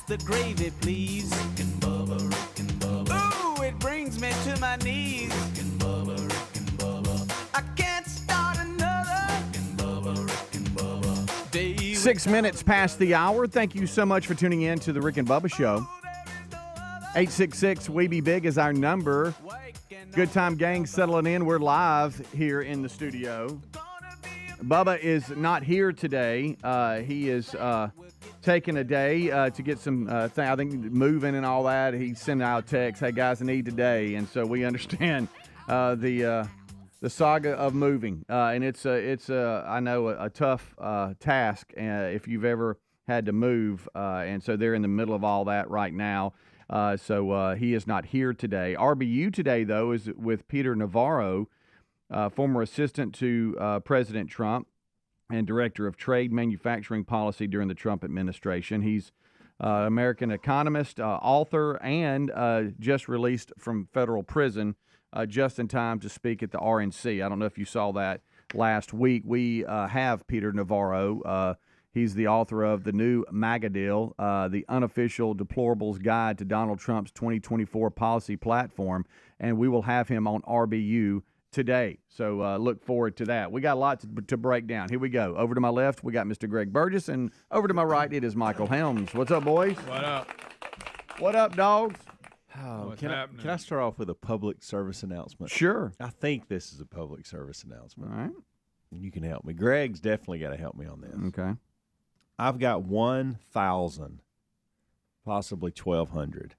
the gravy, please. Rick and Bubba, Rick and Bubba. Ooh, it brings me to my knees. Rick and Bubba, Rick and Bubba. I can't start another. Rick and Bubba, Rick and Bubba. Day 6 minutes past the hour. Thank you so much for tuning in to the Rick and Bubba Show. 866-WE-BE-BIG is our number. Good time gang settling in. We're live here in the studio. Bubba is not here today. He is taking a day to get some I think moving and all that. He sent out text, "Hey guys, I need today," and so we understand the saga of moving, and it's I know a tough task if you've ever had to move, and so they're in the middle of all that right now. So he is not here today. RBU today, though, is with Peter Navarro, former assistant to President Trump and director of trade manufacturing policy during the Trump administration. He's American economist, author, and just released from federal prison just in time to speak at the RNC. I don't know if you saw that last week. We have Peter Navarro. He's the author of the new MAGA deal, the unofficial deplorables guide to Donald Trump's 2024 policy platform, and we will have him on RBU today. So look forward to that. We got a lot to break down. Here we go. Over to my left, we got Mr. Greg Burgess, and over to my right, it is Michael Helms. What's up, boys? What up? What up, dogs? Oh, can I start off with a public service announcement? Sure. I think this is a public service announcement. All right. You can help me. Greg's definitely got to help me on this. Okay. I've got 1,000, possibly 1,200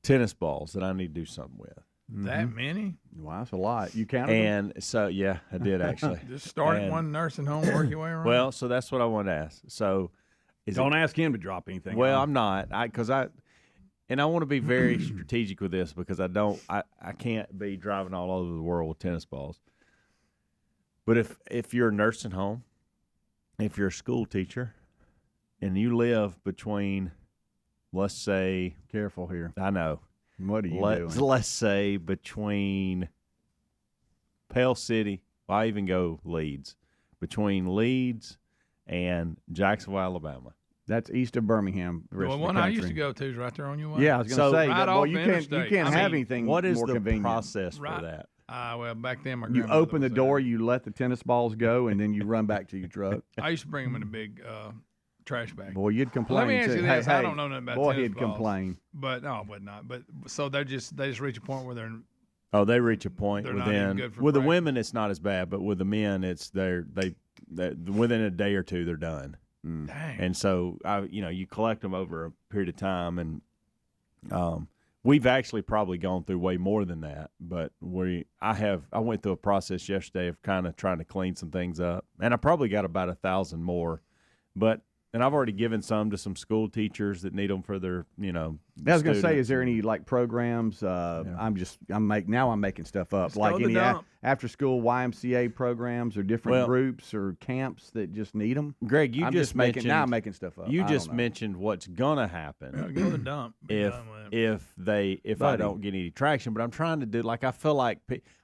tennis balls that I need to do something with. That many? Wow, that's a lot. You counted them? And so, yeah, I did actually. Just start at one nursing home, work your way around? Well, so that's what I wanted to ask. So, Don't ask him to drop anything. Well, I'm not. I want to be very strategic with this because I can't be driving all over the world with tennis balls. But if you're a nursing home, if you're a school teacher, and you live between, let's say, careful here. I know. What are you doing? Let's say between Pale City, I even go Leeds, between Leeds and Jacksonville, Alabama. That's east of Birmingham. The one I used to go to is right there on your way. Yeah, I was going to say, right well, you can't have anything what is more the convenient. process for that? Well, back then my You grandmother open the was door, there. you let the tennis balls go, and then you run back to your truck. I used to bring them in a big trash bag. Boy, you'd complain. Let me ask too. you this. Hey, I don't know nothing about boy, tennis he'd balls. complain. But no, but not. But so they just reach a point where they're Oh, they reach a point They're not even within. good for With the practice. women, it's not as bad, but with the men, it's they within a day or two they're done. dang. And so you collect them over a period of time, and we've actually probably gone through way more than that. But I went through a process yesterday of kind of trying to clean some things up, and I probably got about 1,000 more, and I've already given some to some school teachers that need them for their, I was going to say, is there any like programs? Yeah. I'm making stuff up. Just Like go to any the dump. after school YMCA programs or different groups or camps that just need them. Greg, I'm making stuff up. You I just don't know. mentioned what's gonna happen. Go to the dump. Be if done with it. if Buddy. I don't get any traction, but I'm trying to do, like, I feel like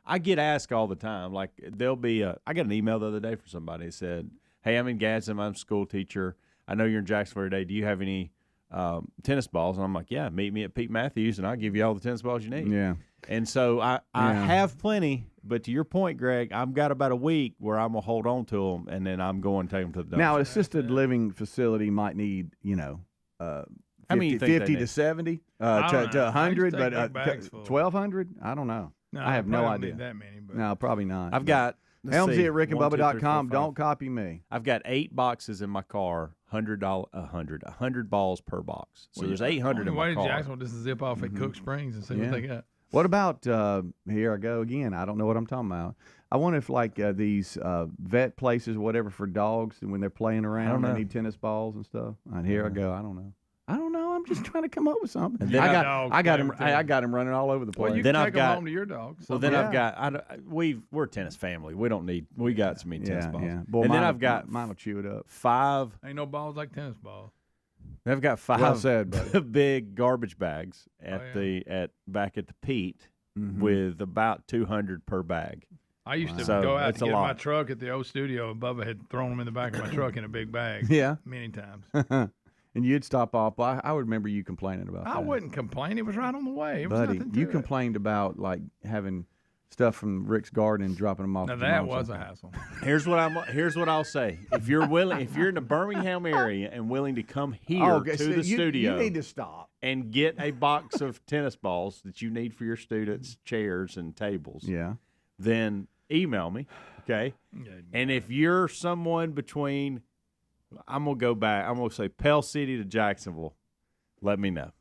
I get asked all the time. Like, there'll be I got an email the other day from somebody that said, "Hey, I'm in Gadsden. I'm a school teacher. I know you're in Jacksonville today. Do you have any tennis balls?" And I'm like, "Yeah, meet me at Pete Matthews, and I'll give you all the tennis balls you need." Yeah. And so I have plenty, but to your point, Greg, I've got about a week where I'm gonna hold on to them, and then I'm going to take them to the dumpster. Now, an assisted living facility might need, 50 to 70 I don't to know. 100, I but used to take big bags full. 1,200? I don't know. No, I have no probably don't idea. need that many, but No, probably not. I've got Helmsy at 1, 2, 3, 4, rickandbubba.com. 5. Don't copy me. I've got 8 boxes in my car, $100 balls per box. So there's 800 in Why my did car. Jacksonville just zip off at Cook Springs and see Yeah. what they got? What about, here I go again, I don't know what I'm talking about. I wonder if like these vet places, whatever, for dogs, and when they're playing around, they know. need tennis balls and stuff. And here I go, I don't know. I'm just trying to come up with something. And then I dogs got him. and everything. I got him running all over the place. Well, you Then can I've take them got- home to your dog. Well, then Yeah. I've got we're a tennis family. We got some tennis balls. Yeah. Boy, and then mine- I've got mine will chew it up. 5. Ain't no balls like tennis balls. I've got 5 Well said, buddy. big garbage bags back at the Pete Mm-hmm. with about 200 per bag. I used to So, go out it's to a get in my lot. truck at the old studio, and Bubba had thrown them in the back of my truck in a big bag. Yeah. Many times. And you'd stop off. I would remember you complaining about that. I wouldn't complain. It was right on the way. It was Buddy, nothing to you it. complained about like having stuff from Rick's garden and dropping them off. Now at your that mom's was a house. hassle. Here's what I'll say. If you're in the Birmingham area and willing to come here okay, to so the studio, you need to stop. and get a box of tennis balls that you need for your students, chairs and tables. Yeah. Then email me, okay? And if you're someone between, I'm gonna say Pell City to Jacksonville, let me know.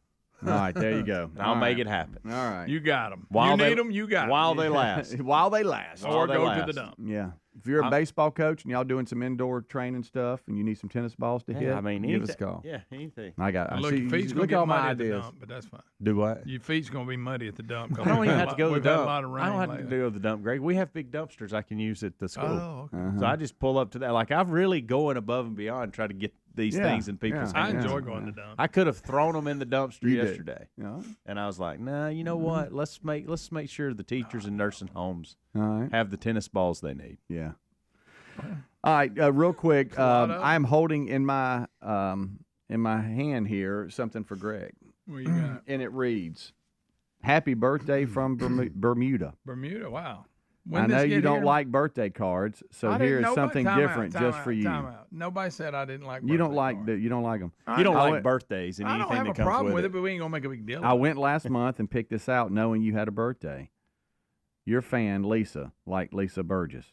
All right, there you go. I'll make it happen. All right. You got them. While You they- need them, you got them. While they last. While they last. Or they go last. to the dump. Yeah. If you're a baseball coach and y'all doing some indoor training stuff and you need some tennis balls to hit, Yeah, I mean, give us a anything- call. Yeah, anything. I got. Look, see, your feet's going look to at all get my muddy at the ideas. dump, but that's fine. Do what? Your feet's going to be muddy at the dump. I don't even have to go to the We've had a dump. lot of rain I don't have to lately. go to the dump, Greg. We have big dumpsters I can use at the school. Oh, okay. Uh-huh. So I just pull up to that. Like, I'm really going above and beyond trying to get these Yeah, things in people's yeah. I hands. enjoy going to dump. I could have thrown them in the dumpster You did. yesterday. Yeah. And I was like, nah, you know what? Let's make sure the teachers in nursing homes All right. have the tennis balls they need. Yeah. All right. Real quick, lot of I'm holding in my hand here something for Greg, What you got? and it reads, "Happy birthday from Bermuda." Bermuda, wow. I know you don't like birthday cards, so here's something different just for you. Time out. Nobody said I didn't like You don't birthday like cards. you don't like them. You don't I like went- birthdays and I anything don't have that a comes problem with it. it, but we ain't going to make a big deal. I went last month and picked this out knowing you had a birthday. Your fan, Lisa, like Lisa Burgess.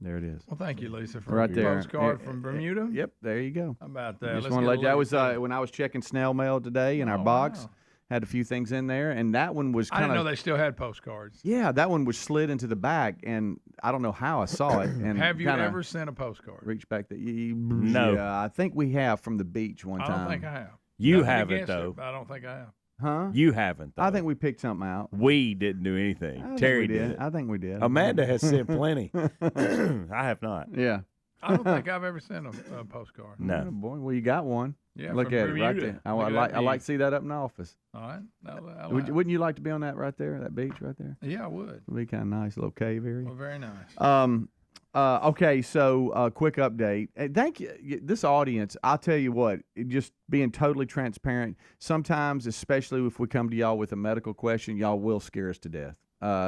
There it is. Well, thank you, Lisa, for Right your there. postcard from Bermuda. Yep, there you go. How about that? Just Let's want to get let a you. That look was at when I was checking snail mail today in our Oh, box. wow. Had a few things in there, and that one was I kind didn't know of. they still had postcards. Yeah, that one was slid into the back, and I don't know how I saw it. And Have you kinda ever sent a postcard? reached back? No. Yeah, I think we have from the beach one I time. don't think I have. You Nothing haven't, against it, though. but I don't think I have. Huh? You haven't, though. I think we picked something out. we didn't do anything. I think Terry we did. it. I think we did. Amanda has sent plenty. I have not. Yeah. I don't think I've ever sent a postcard. No. Oh, boy, well, you got one. Yeah, Look from at it right Bermuda. there. I Look at like. that I like view. to see that up in the office. All right. Wouldn't you like to be on that right there, that beach right there? Yeah, I would. It'd be kind of nice, little cave area. Well, very nice. Okay, so quick update. Thank you. This audience, I'll tell you what, just being totally transparent, sometimes, especially if we come to y'all with a medical question, y'all will scare us to death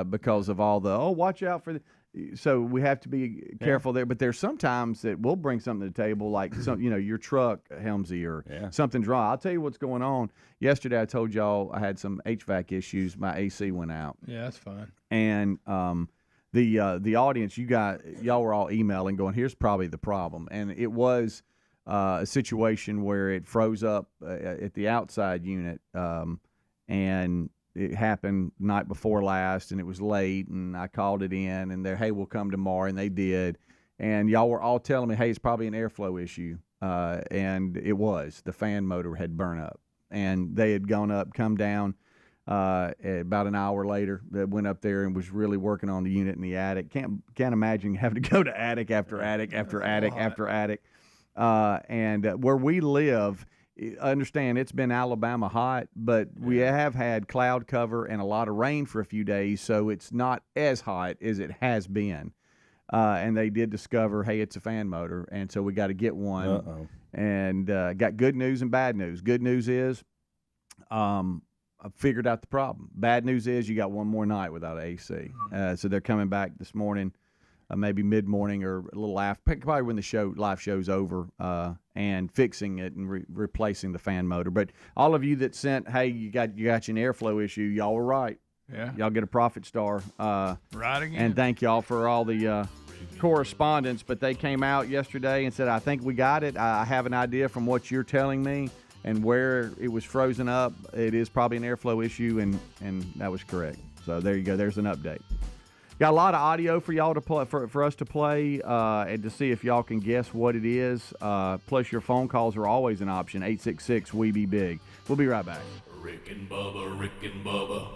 because of all the, watch out for the. So we have to be careful there. But there's sometimes that we'll bring something to the table, like your truck, Helmsy, or something's wrong. I'll tell you what's going on. Yesterday, I told y'all I had some HVAC issues. My AC went out. Yeah, that's fine. And the audience, y'all were all emailing, going, "Here's probably the problem," and it was a situation where it froze up at the outside unit, and it happened night before last, and it was late, and I called it in, and they're, "Hey, we'll come tomorrow," and they did, and y'all were all telling me, "Hey, it's probably an airflow issue," and it was. The fan motor had burned up, and they had come down. About an hour later, that went up there and was really working on the unit in the attic. Can't imagine having to go to attic after attic after attic after attic. And where we live, understand it's been Alabama hot, but we have had cloud cover and a lot of rain for a few days, so it's not as hot as it has been. And they did discover, hey, it's a fan motor, and so we got to get one. Uh-oh. And got good news and bad news. Good news is, I figured out the problem. Bad news is you got one more night without AC. So they're coming back this morning, maybe mid-morning or a little after, probably when the live show's over, and fixing it and replacing the fan motor. But all of you that sent, hey, you got an airflow issue, y'all were right. Yeah. Y'all get a profit star. Right again. And thank y'all for all the correspondence. But they came out yesterday and said, I think we got it. I have an idea from what you're telling me. And where it was frozen up, it is probably an airflow issue, and that was correct. So there you go. There's an update. Got a lot of audio for y'all to play, for us to play, and to see if y'all can guess what it is. Plus, your phone calls are always an option. 866-WE-BE-BIG. We'll be right back. Rick and Bubba, Rick and Bubba.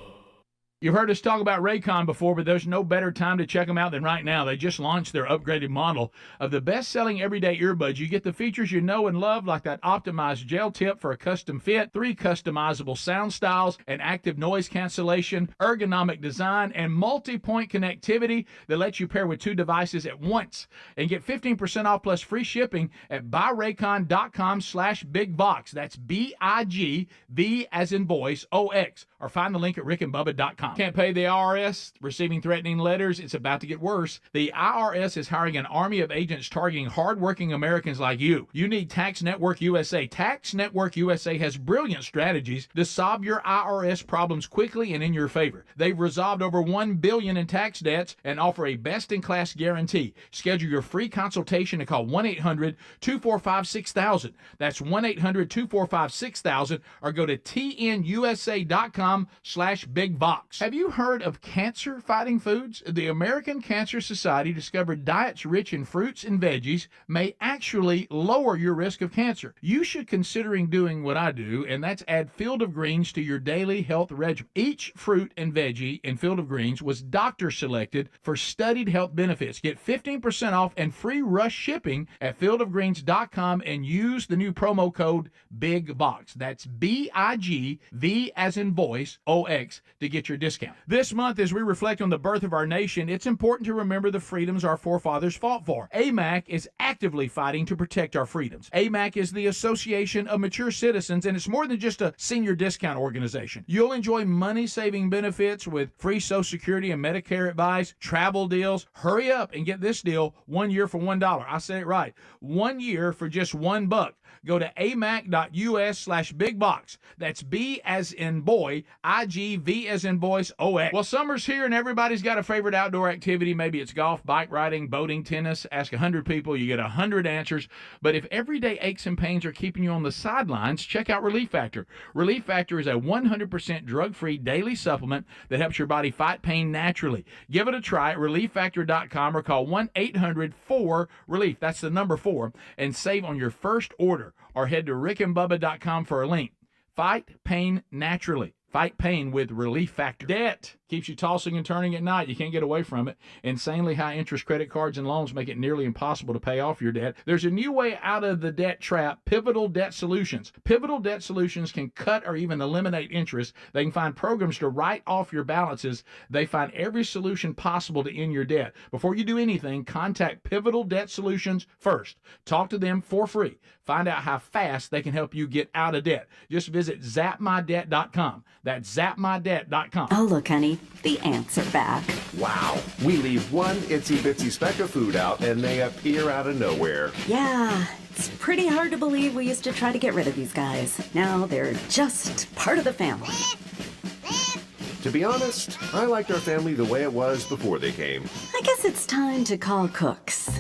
You've heard us talk about Raycon before, but there's no better time to check them out than right now. They just launched their upgraded model of the best-selling everyday earbuds. You get the features you know and love, like that optimized gel tip for a custom fit, 3 customizable sound styles, and active noise cancellation, ergonomic design, and multi-point connectivity that lets you pair with 2 devices at once. And get 15% off plus free shipping at buyraycon.com/bigbox. That's BIGV as in voice, OX. Or find the link at rickandbubba.com. Can't pay the IRS, receiving threatening letters. It's about to get worse. The IRS is hiring an army of agents targeting hardworking Americans like you. You need Tax Network USA. Tax Network USA has brilliant strategies to solve your IRS problems quickly and in your favor. They've resolved over $1 billion in tax debts and offer a best-in-class guarantee. Schedule your free consultation and call 1-800-245-6000. That's 1-800-245-6000 or go to tnusa.com/bigbox. Have you heard of cancer-fighting foods? The American Cancer Society discovered diets rich in fruits and veggies may actually lower your risk of cancer. You should considering doing what I do, and that's add Field of Greens to your daily health regimen. Each fruit and veggie in Field of Greens was doctor selected for studied health benefits. Get 15% off and free rush shipping at fieldofgreens.com and use the new promo code BIGBOX. That's BIGV as in voice, OX, to get your discount. This month, as we reflect on the birth of our nation, it's important to remember the freedoms our forefathers fought for. AMAC is actively fighting to protect our freedoms. AMAC is the Association of Mature Citizens, and it's more than just a senior discount organization. You'll enjoy money-saving benefits with free Social Security and Medicare advice, travel deals. Hurry up and get this deal 1 year for $1. I said it right. 1 year for just $1. Go to amac.us/bigbox. That's B as in boy, IGV as in voice, OX. Well, summer's here and everybody's got a favorite outdoor activity. Maybe it's golf, bike riding, boating, tennis. Ask 100 people, you get 100 answers. But if everyday aches and pains are keeping you on the sidelines, check out Relief Factor. Relief Factor is a 100% drug-free daily supplement that helps your body fight pain naturally. Give it a try at relieffactor.com or call 1-800-4-RELIEF. That's the number 4, and save on your first order. Or head to rickandbubba.com for a link. Fight pain naturally. Fight pain with Relief Factor. Debt keeps you tossing and turning at night. You can't get away from it. Insanely high interest credit cards and loans make it nearly impossible to pay off your debt. There's a new way out of the debt trap, Pivotal Debt Solutions. Pivotal Debt Solutions can cut or even eliminate interest. They can find programs to write off your balances. They find every solution possible to end your debt. Before you do anything, contact Pivotal Debt Solutions first. Talk to them for free. Find out how fast they can help you get out of debt. Just visit zapmydebt.com. That's zapmydebt.com. Oh, look, honey, the ants are back. Wow. We leave one itsy-bitsy speck of food out, and they appear out of nowhere. Yeah, it's pretty hard to believe we used to try to get rid of these guys. Now they're just part of the family. To be honest, I liked our family the way it was before they came. I guess it's time to call Cooks.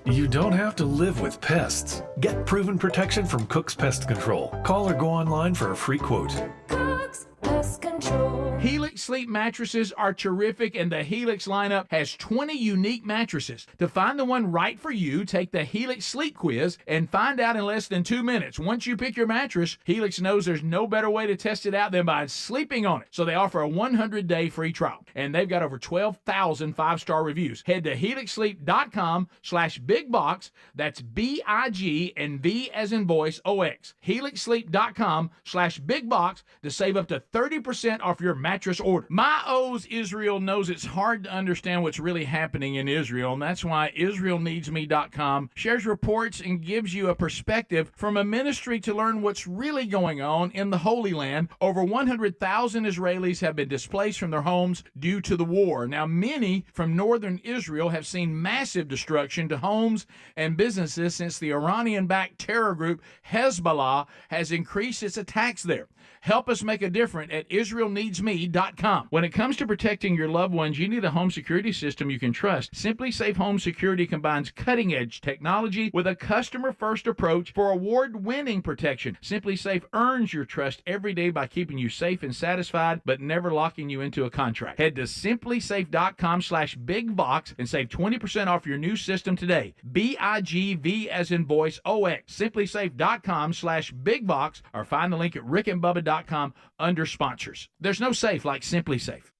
You don't have to live with pests. Get proven protection from Cook's Pest Control. Call or go online for a free quote. Cook's Pest Control. Helix Sleep mattresses are terrific, and the Helix lineup has 20 unique mattresses. To find the one right for you, take the Helix Sleep Quiz and find out in less than 2 minutes. Once you pick your mattress, Helix knows there's no better way to test it out than by sleeping on it. So they offer a 100-day free trial, and they've got over 12,000 five-star reviews. Head to helixsleep.com/bigbox. That's B-I-G and V as in voice, O-X. helixsleep.com/bigbox to save up to 30% off your mattress order. My O's Israel knows it's hard to understand what's really happening in Israel, and that's why IsraelNeedsMe.com shares reports and gives you a perspective from a ministry to learn what's really going on in the Holy Land. Over 100,000 Israelis have been displaced from their homes due to the war. Now, many from northern Israel have seen massive destruction to homes and businesses since the Iranian-backed terror group Hezbollah has increased its attacks there. Help us make a difference at IsraelNeedsMe.com. When it comes to protecting your loved ones, you need a home security system you can trust. Simply Safe Home Security combines cutting-edge technology with a customer-first approach for award-winning protection. Simply Safe earns your trust every day by keeping you safe and satisfied, but never locking you into a contract. Head to simplysafe.com/bigbox and save 20% off your new system today. B-I-G-V as in voice, O-X. simplysafe.com/bigbox or find the link at rickandbubba.com under sponsors. There's no safe like Simply Safe.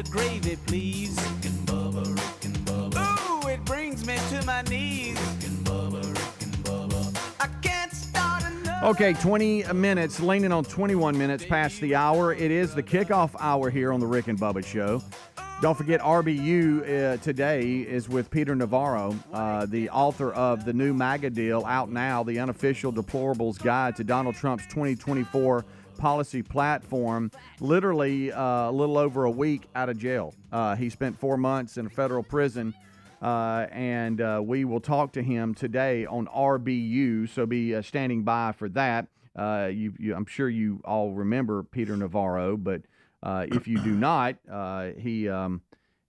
of gravy, please. Rick and Bubba, Rick and Bubba. Ooh, it brings me to my knees. Rick and Bubba, Rick and Bubba. I can't start another. Okay, 20 minutes, leaning on 21 minutes past the hour. It is the kickoff hour here on the Rick and Bubba Show. Don't forget, RBU today is with Peter Navarro, the author of the new MAGA deal, out now, the unofficial deplorables guide to Donald Trump's 2024 policy platform. Literally a little over a week out of jail. He spent 4 months in a federal prison, and we will talk to him today on RBU, so be standing by for that. I'm sure you all remember Peter Navarro, but if you do not,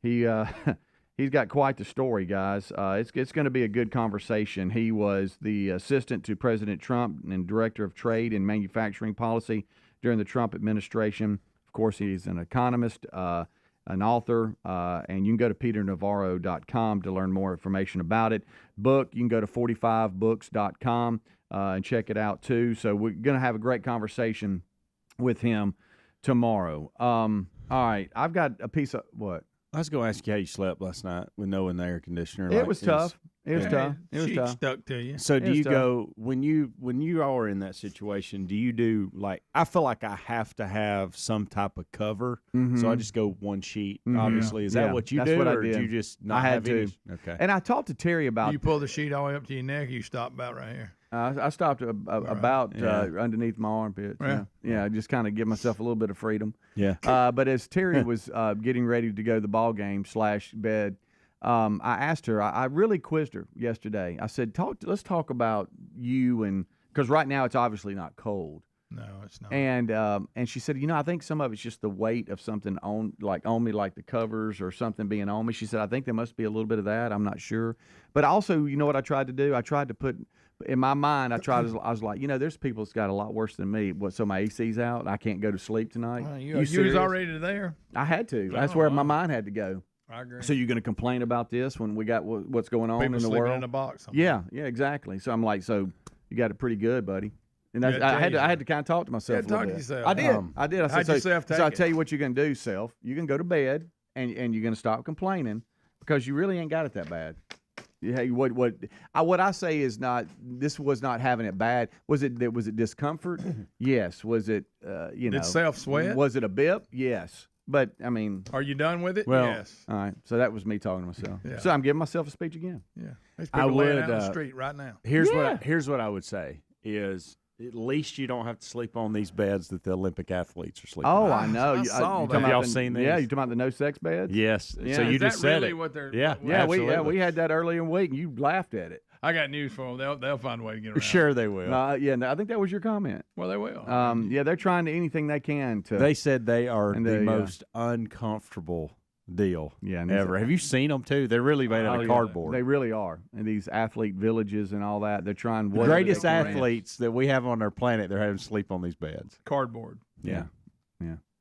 he's got quite the story, guys. It's going to be a good conversation. He was the assistant to President Trump and director of trade and manufacturing policy during the Trump administration. Of course, he's an economist, an author, and you can go to peternavarro.com to learn more information about it. Book, you can go to 45books.com and check it out too. So we're going to have a great conversation with him tomorrow. All right, I've got a piece of what? I was going to ask you how you slept last night with no in the air conditioner. It was tough. It was tough. It was Sheet tough. stuck to you. So do was you tough. go when you are in that situation? Do you do like I feel like I have to have some type of cover, so I just go one sheet. Obviously, is that Yeah, what you that's do, what I or did. do you just not I had have any? to. Okay. And I talked to Terry about. You pull the sheet all the way up to your neck. You stop about right here. I stopped about underneath my armpits. Yeah. Yeah, just kind of give myself a little bit of freedom. Yeah. But as Terry was getting ready to go to the ball game / bed, I asked her. I really quizzed her yesterday. I said, let's talk about you, and because right now it's obviously not cold. No, it's not. And she said, I think some of it's just the weight of something on me, like the covers or something being on me. She said, I think there must be a little bit of that. I'm not sure. But also, you know what I tried to do? I tried to put in my mind. I was like, there's people that's got a lot worse than me. So my AC's out. I can't go to sleep tonight. You was already there. I had to. That's where my mind had to go. I agree. So you're going to complain about this when we got what's going on People in the sleeping world? in a box. Yeah, exactly. So I'm like, so you got it pretty good, buddy. And that's, Yeah, I had to kind of talk to myself. Yeah, a little talk to bit. yourself. I did. I said, how'd yourself take so I it? tell you what you're going to do, self. You're going to go to bed and you're going to stop complaining because you really ain't got it that bad. Yeah, what I say is not. This was not having it bad. Was it discomfort? Yes. Was it? Did self sweat? Was it a bip? Yes. But I mean, Are you done with it? Well, yes. all right. So that was me talking to myself. Yeah. So I'm giving myself a speech again. Yeah. There's I people laying would, out in the street right now. Here's what I would say is at least you don't have to sleep on these beds that the Olympic athletes are sleeping Oh, on. I know. I saw you that. talking Have y'all about seen Yeah, these? you talking about the no sex beds? Yes. Yeah. So you Is just that said really it. what they're? Yeah. Yeah, absolutely. we had that earlier in the week, and you laughed at it. I got news for them. They'll find a way to get around. Sure they will. Yeah, no, I think that was your comment. Well, they will. Yeah, they're trying to anything they can to. They said they are And the they, most uncomfortable deal and ever. Have you seen them too? They're really made out of cardboard. They really are. And these athlete villages and all that, they're trying. The whatever greatest they can. athletes that we have on our planet, they're having to sleep on these beds. Cardboard. Yeah.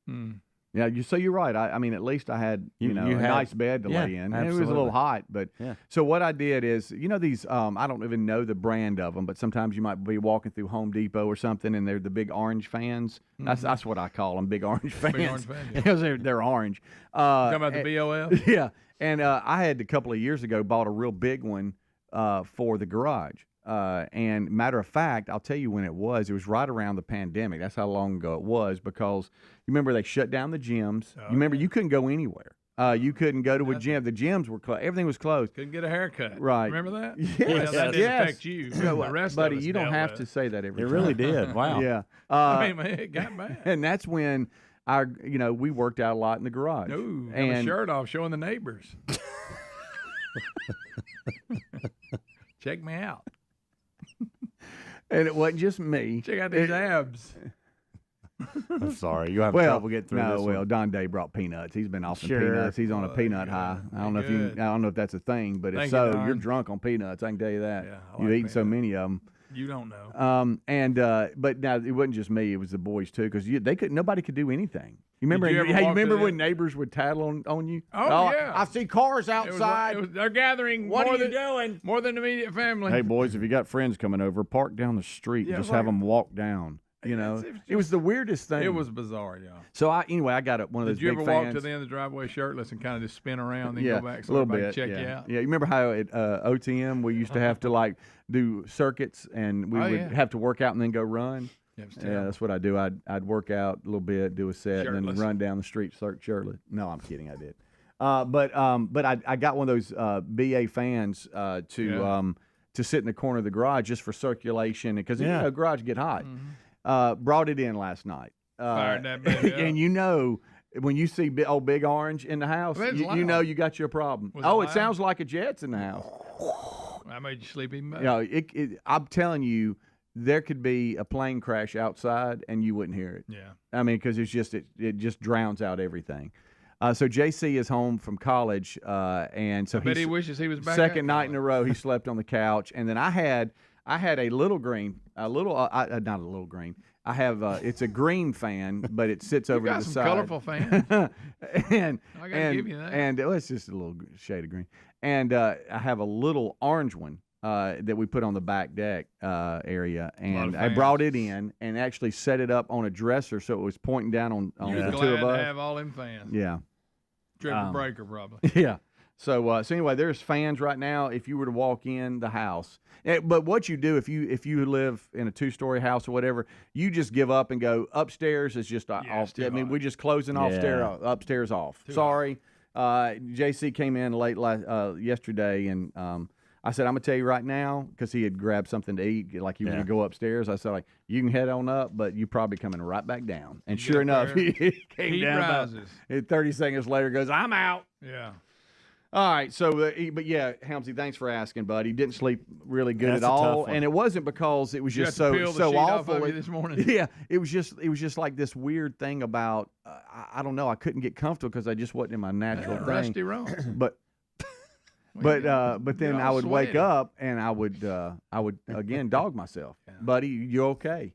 Hmm. Yeah, so you're right. I mean, at least I had You a had- nice bed to lay in. And it was a little absolutely. hot, but Yeah. so what I did is, these I don't even know the brand of them, but sometimes you might be walking through Home Depot or something, and they're the big orange fans. That's what I call them, big orange fans. Big orange fans, yeah. Because they're orange. Talking about the BOF? Yeah, and I had a couple of years ago bought a real big one for the garage. And matter of fact, I'll tell you when it was. It was right around the pandemic. That's how long ago it was, because you remember they shut down the gyms. You remember you couldn't go anywhere. You couldn't go to a gym. The gyms were closed. Everything was closed. Couldn't get a haircut. Right. Remember that? Yes. Well, that didn't Yes. affect you. No, the rest buddy, of us you don't dealt have with to it. say that every It time. really did. Wow. Yeah. I mean, man, it got bad. And that's when we worked out a lot in the garage. No, got and my shirt off, showing the neighbors. Check me out. And it wasn't just me. Check out these abs. I'm sorry. You have trouble getting through this one. Don Day brought peanuts. He's been off some Sure. peanuts. He's on a peanut good. high. I don't Good. know if that's a thing, but if Thank you, so, Don. you're drunk on peanuts. I can tell you that. Yeah, I You've like eaten so peanuts. many of them. You don't know. But now it wasn't just me; it was the boys too, because nobody could do anything. You remember? Did you ever Hey, you walk remember through when that? neighbors would tattle on you? Oh, yeah. I see cars outside. They're gathering. What more are you than, doing? More than immediate family. Hey, boys, if you got friends coming over, park down the street Yeah, and just like- have them walk down. You know, it was the weirdest thing. It was bizarre, y'all. So I got one of those Did you big ever fans. walk to the end of the driveway shirtless and kind of just spin around, then Yeah, go back a so little everybody bit. check Yeah. you out? Yeah, you remember how at OTM we used to have to like do circuits and we Oh, would yeah. have to work out and then go run. Yeah, it was Yeah, terrible. that's what I do. I'd work out a little bit, do a set, and then Shirtless. run down the street shirtless. No, I'm kidding. I did. But I got one of those BA fans to sit in the corner of the garage just for circulation because Yeah. the garage get hot. Brought it in last night. Fired that baby up. And you know, when you see old Big Orange in the house, Well, it's you loud. know you got you a problem. Was it Oh, it loud? sounds like a jet's in the house. That made you sleep even better. You know, I'm telling you, there could be a plane crash outside and you wouldn't hear it. Yeah. I mean, because it just drowns out everything. So JC is home from college, and so I bet he wishes he was back. second at night in a college. row he slept on the couch, and then I had a little green, not a little green. I have it's a green fan, but it sits over You to got the some side. colorful fans. and I gotta give you that. And it's just a little shade of green. And I have a little orange one that we put on the back deck area, and I brought it in and actually set it up on a dresser so it was pointing down on You're the glad two of to us. have all them fans. Yeah. Triple breaker probably. Yeah. So anyway, there's fans right now. If you were to walk in the house, but what you do if you live in a 2-story house or whatever, you just give up and go upstairs is just off. it's too I mean, hot. we're just closing off upstairs off. Sorry, JC came in late yesterday, and I said I'm gonna tell you right now because he had grabbed something to eat, like he was gonna go upstairs. I said like you can head on up, but you probably coming right back down. And sure enough, he came Heat down. rises. 30 seconds later, goes I'm out. Yeah. All right, so but yeah, Helmsy, thanks for asking, buddy. He didn't sleep really good That's at a tough all, one. and it wasn't because it was You just had to peel the so sheet off awful. of you this morning? Yeah, it was just like this weird thing about I don't know. I couldn't get comfortable because I just wasn't in my natural thing. Rusty Rose. But then You're I all would wake sweaty. up and I would again dog myself, buddy. You okay?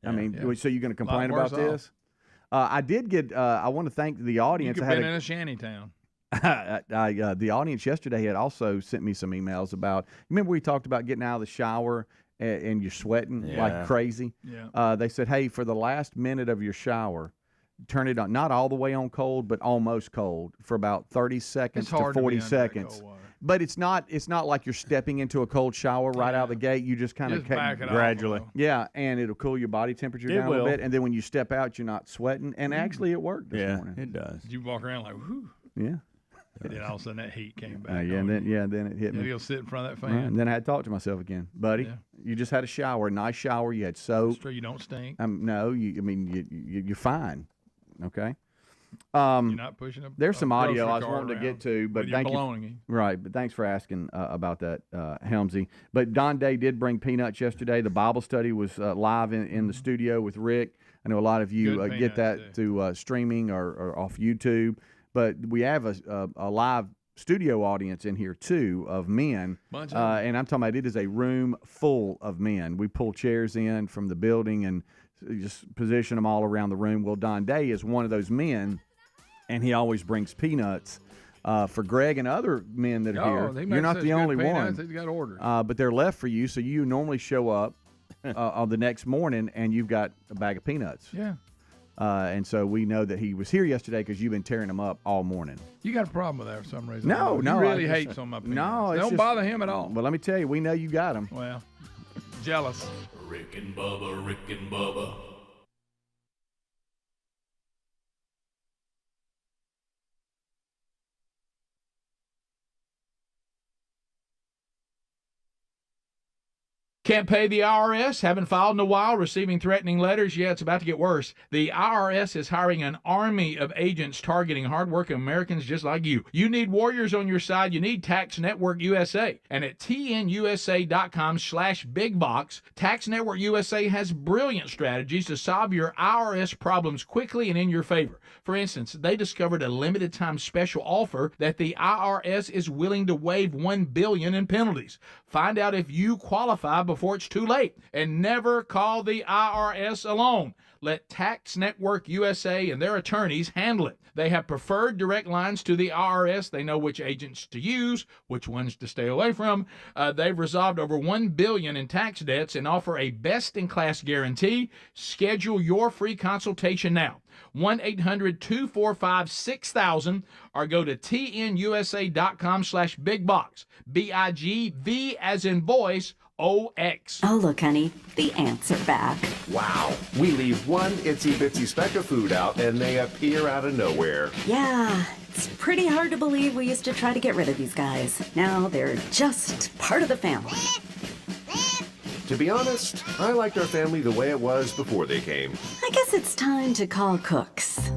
I mean, Yeah. so you're going to complain worse about this? I did get. I want to thank the You audience. could I have had been in a shanty town. the audience yesterday had also sent me some emails about. Remember we talked about getting out of the shower and you're sweating like crazy. Yeah. They said, hey, for the last minute of your shower, turn it on, not all the way on cold, but almost cold for about 30 seconds It's to hard to be 40 under that seconds. cold water. But it's not like you're stepping into a cold shower right out of the gate. You just kind of Just back it off a gradually. little. yeah, and it'll cool your body temperature It down a little will. bit, and then when you step out, you're not sweating. And actually, it worked this Yeah, morning. it does. You walk around like, whoo. Yeah, And then all of a sudden that heat came back. then it hit And me. he'll sit in front of that Right, fan. and then I had to talk to myself again, buddy. Yeah. You just had a shower, nice shower. You had soap. It's true, you don't stink. No, you're fine. Okay. You're not pushing up. There's some audio I was wanting to get to, but thank you. Baloney. Right, but thanks for asking about that, Helmsy. But Don Day did bring peanuts yesterday. The Bible study was live in the studio with Rick. I know a lot of you Good get that peanuts, through streaming or off YouTube, but we have a live studio audience in here too of men, Bunch of them. and I'm talking about it is a room full of men. We pull chairs in from the building and just position them all around the room. Well, Don Day is one of those men, and he always brings peanuts for Greg and other men that are Oh, they here. make You're not such the good only peanuts, one, They've got orders. but they're left for you. So you normally show up on the next morning, and you've got a bag of peanuts. Yeah. And so we know that he was here yesterday because you've been tearing them up all morning. You got a problem with that for some reason. No, You no, I really just- hates on my peanuts. No, They it's don't just- bother him at all. Well, let me tell you, we know you got them. Well, jealous. Rick and Bubba, Rick and Bubba. Can't pay the IRS? Haven't filed in a while? Receiving threatening letters? Yeah, it's about to get worse. The IRS is hiring an army of agents targeting hardworking Americans just like you. You need warriors on your side. You need Tax Network USA. And at tnusa.com/bigbox, Tax Network USA has brilliant strategies to solve your IRS problems quickly and in your favor. For instance, they discovered a limited time special offer that the IRS is willing to waive $1 billion in penalties. Find out if you qualify before before it's too late. And never call the IRS alone. Let Tax Network USA and their attorneys handle it. They have preferred direct lines to the IRS. They know which agents to use, which ones to stay away from. They've resolved over $1 billion in tax debts and offer a best-in-class guarantee. Schedule your free consultation now. 1-800-245-6000 or go to tnusa.com/bigbox. BIGV as in voice, OX. Oh, look, honey, the ants are back. Wow. We leave one itsy bitsy speck of food out and they appear out of nowhere. Yeah, it's pretty hard to believe we used to try to get rid of these guys. Now they're just part of the family. To be honest, I liked our family the way it was before they came. I guess it's time to call Cooks.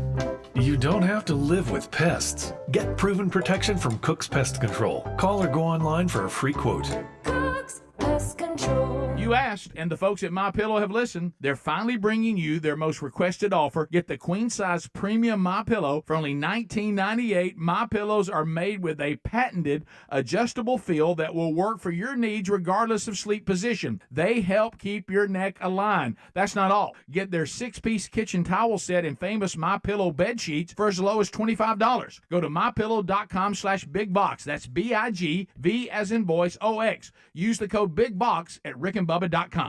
You don't have to live with pests. Get proven protection from Cook's Pest Control. Call or go online for a free quote. Cook's Pest Control. You asked, and the folks at MyPillow have listened. They're finally bringing you their most requested offer. Get the queen-size premium MyPillow for only $19.98. MyPillows are made with a patented adjustable feel that will work for your needs regardless of sleep position. They help keep your neck aligned. That's not all. Get their 6-piece kitchen towel set and famous MyPillow bed sheets for as low as $25. Go to MyPillow.com/bigbox. That's BIGV as in voice, OX. Use the code BIGBOX at rickandbubba.com.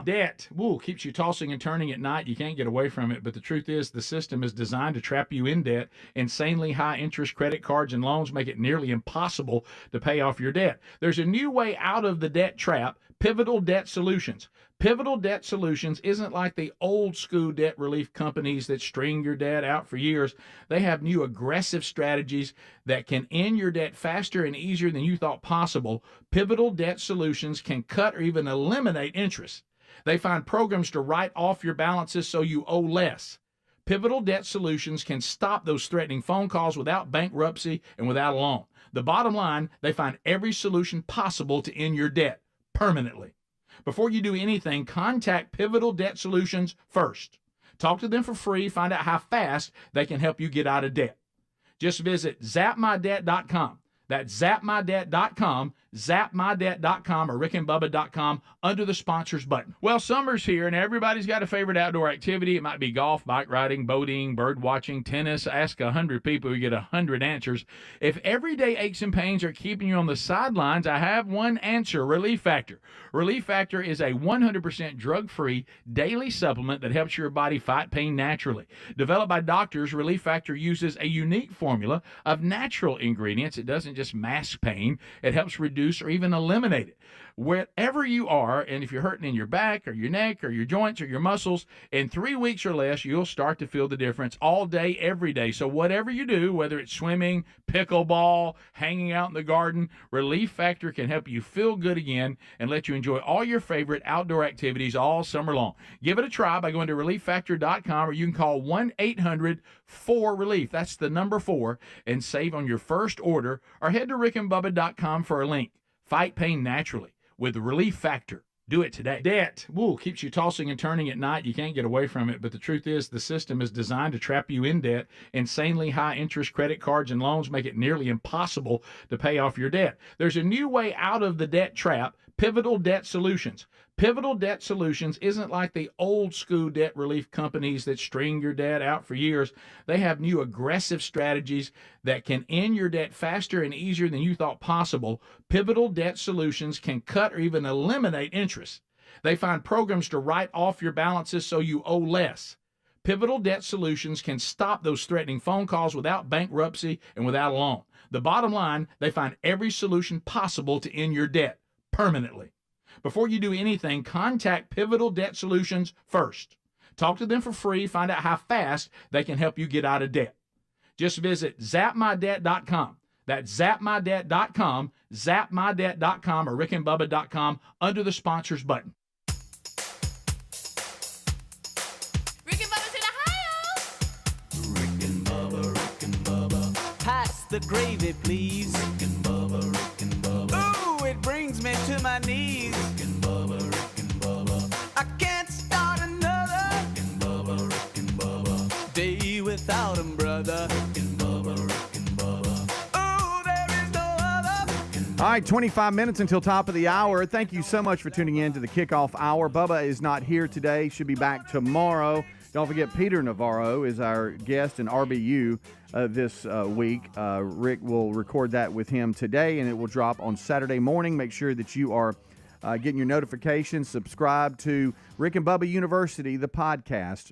Debt, keeps you tossing and turning at night. You can't get away from it, but the truth is the system is designed to trap you in debt. Insanely high interest credit cards and loans make it nearly impossible to pay off your debt. There's a new way out of the debt trap, Pivotal Debt Solutions. Pivotal Debt Solutions isn't like the old school debt relief companies that string your debt out for years. They have new aggressive strategies that can end your debt faster and easier than you thought possible. Pivotal Debt Solutions can cut or even eliminate interest. They find programs to write off your balances so you owe less. Pivotal Debt Solutions can stop those threatening phone calls without bankruptcy and without a loan. The bottom line, they find every solution possible to end your debt permanently. Before you do anything, contact Pivotal Debt Solutions first. Talk to them for free. Find out how fast they can help you get out of debt. Just visit zapmydebt.com. That's zapmydebt.com, zapmydebt.com, or rickandbubba.com under the sponsors button. Well, summer's here, and everybody's got a favorite outdoor activity. It might be golf, bike riding, boating, bird watching, tennis. Ask 100 people, you get 100 answers. If everyday aches and pains are keeping you on the sidelines, I have one answer, Relief Factor. Relief Factor is a 100% drug-free daily supplement that helps your body fight pain naturally. Developed by doctors, Relief Factor uses a unique formula of natural ingredients. It doesn't just mask pain. It helps reduce or even eliminate it. Wherever you are, and if you're hurting in your back or your neck or your joints or your muscles, in 3 weeks or less, you'll start to feel the difference all day, every day. So whatever you do, whether it's swimming, pickleball, hanging out in the garden, Relief Factor can help you feel good again and let you enjoy all your favorite outdoor activities all summer long. Give it a try by going to relieffactor.com, or you can call 1-800-4RELIEF. That's the number 4, and save on your first order, or head to rickandbubba.com for a link. Fight pain naturally with Relief Factor. Do it today. Debt, keeps you tossing and turning at night. You can't get away from it, but the truth is the system is designed to trap you in debt. Insanely high interest credit cards and loans make it nearly impossible to pay off your debt. There's a new way out of the debt trap, Pivotal Debt Solutions. Pivotal Debt Solutions isn't like the old school debt relief companies that string your debt out for years. They have new aggressive strategies that can end your debt faster and easier than you thought possible. Pivotal Debt Solutions can cut or even eliminate interest. They find programs to write off your balances so you owe less. Pivotal Debt Solutions can stop those threatening phone calls without bankruptcy and without a loan. The bottom line, they find every solution possible to end your debt permanently. Before you do anything, contact Pivotal Debt Solutions first. Talk to them for free. Find out how fast they can help you get out of debt. Just visit zapmydebt.com. That's zapmydebt.com, zapmydebt.com, or rickandbubba.com under the sponsors button. Rick and Bubba's in Ohio. Rick and Bubba. Pass the gravy, please. Rick and Bubba. Ooh, it brings me to my knees. Rick and Bubba. I can't start another Rick and Bubba. Day without 'em, brother. Rick and Bubba. Ooh, there is no other All right, 25 minutes until top of the hour. Thank you so much for tuning in to the kickoff hour. Bubba is not here today. Should be back tomorrow. Don't forget, Peter Navarro is our guest in RBU this week. Rick will record that with him today, and it will drop on Saturday morning. Make sure that you are getting your notifications. Subscribe to Rick and Bubba University, the podcast,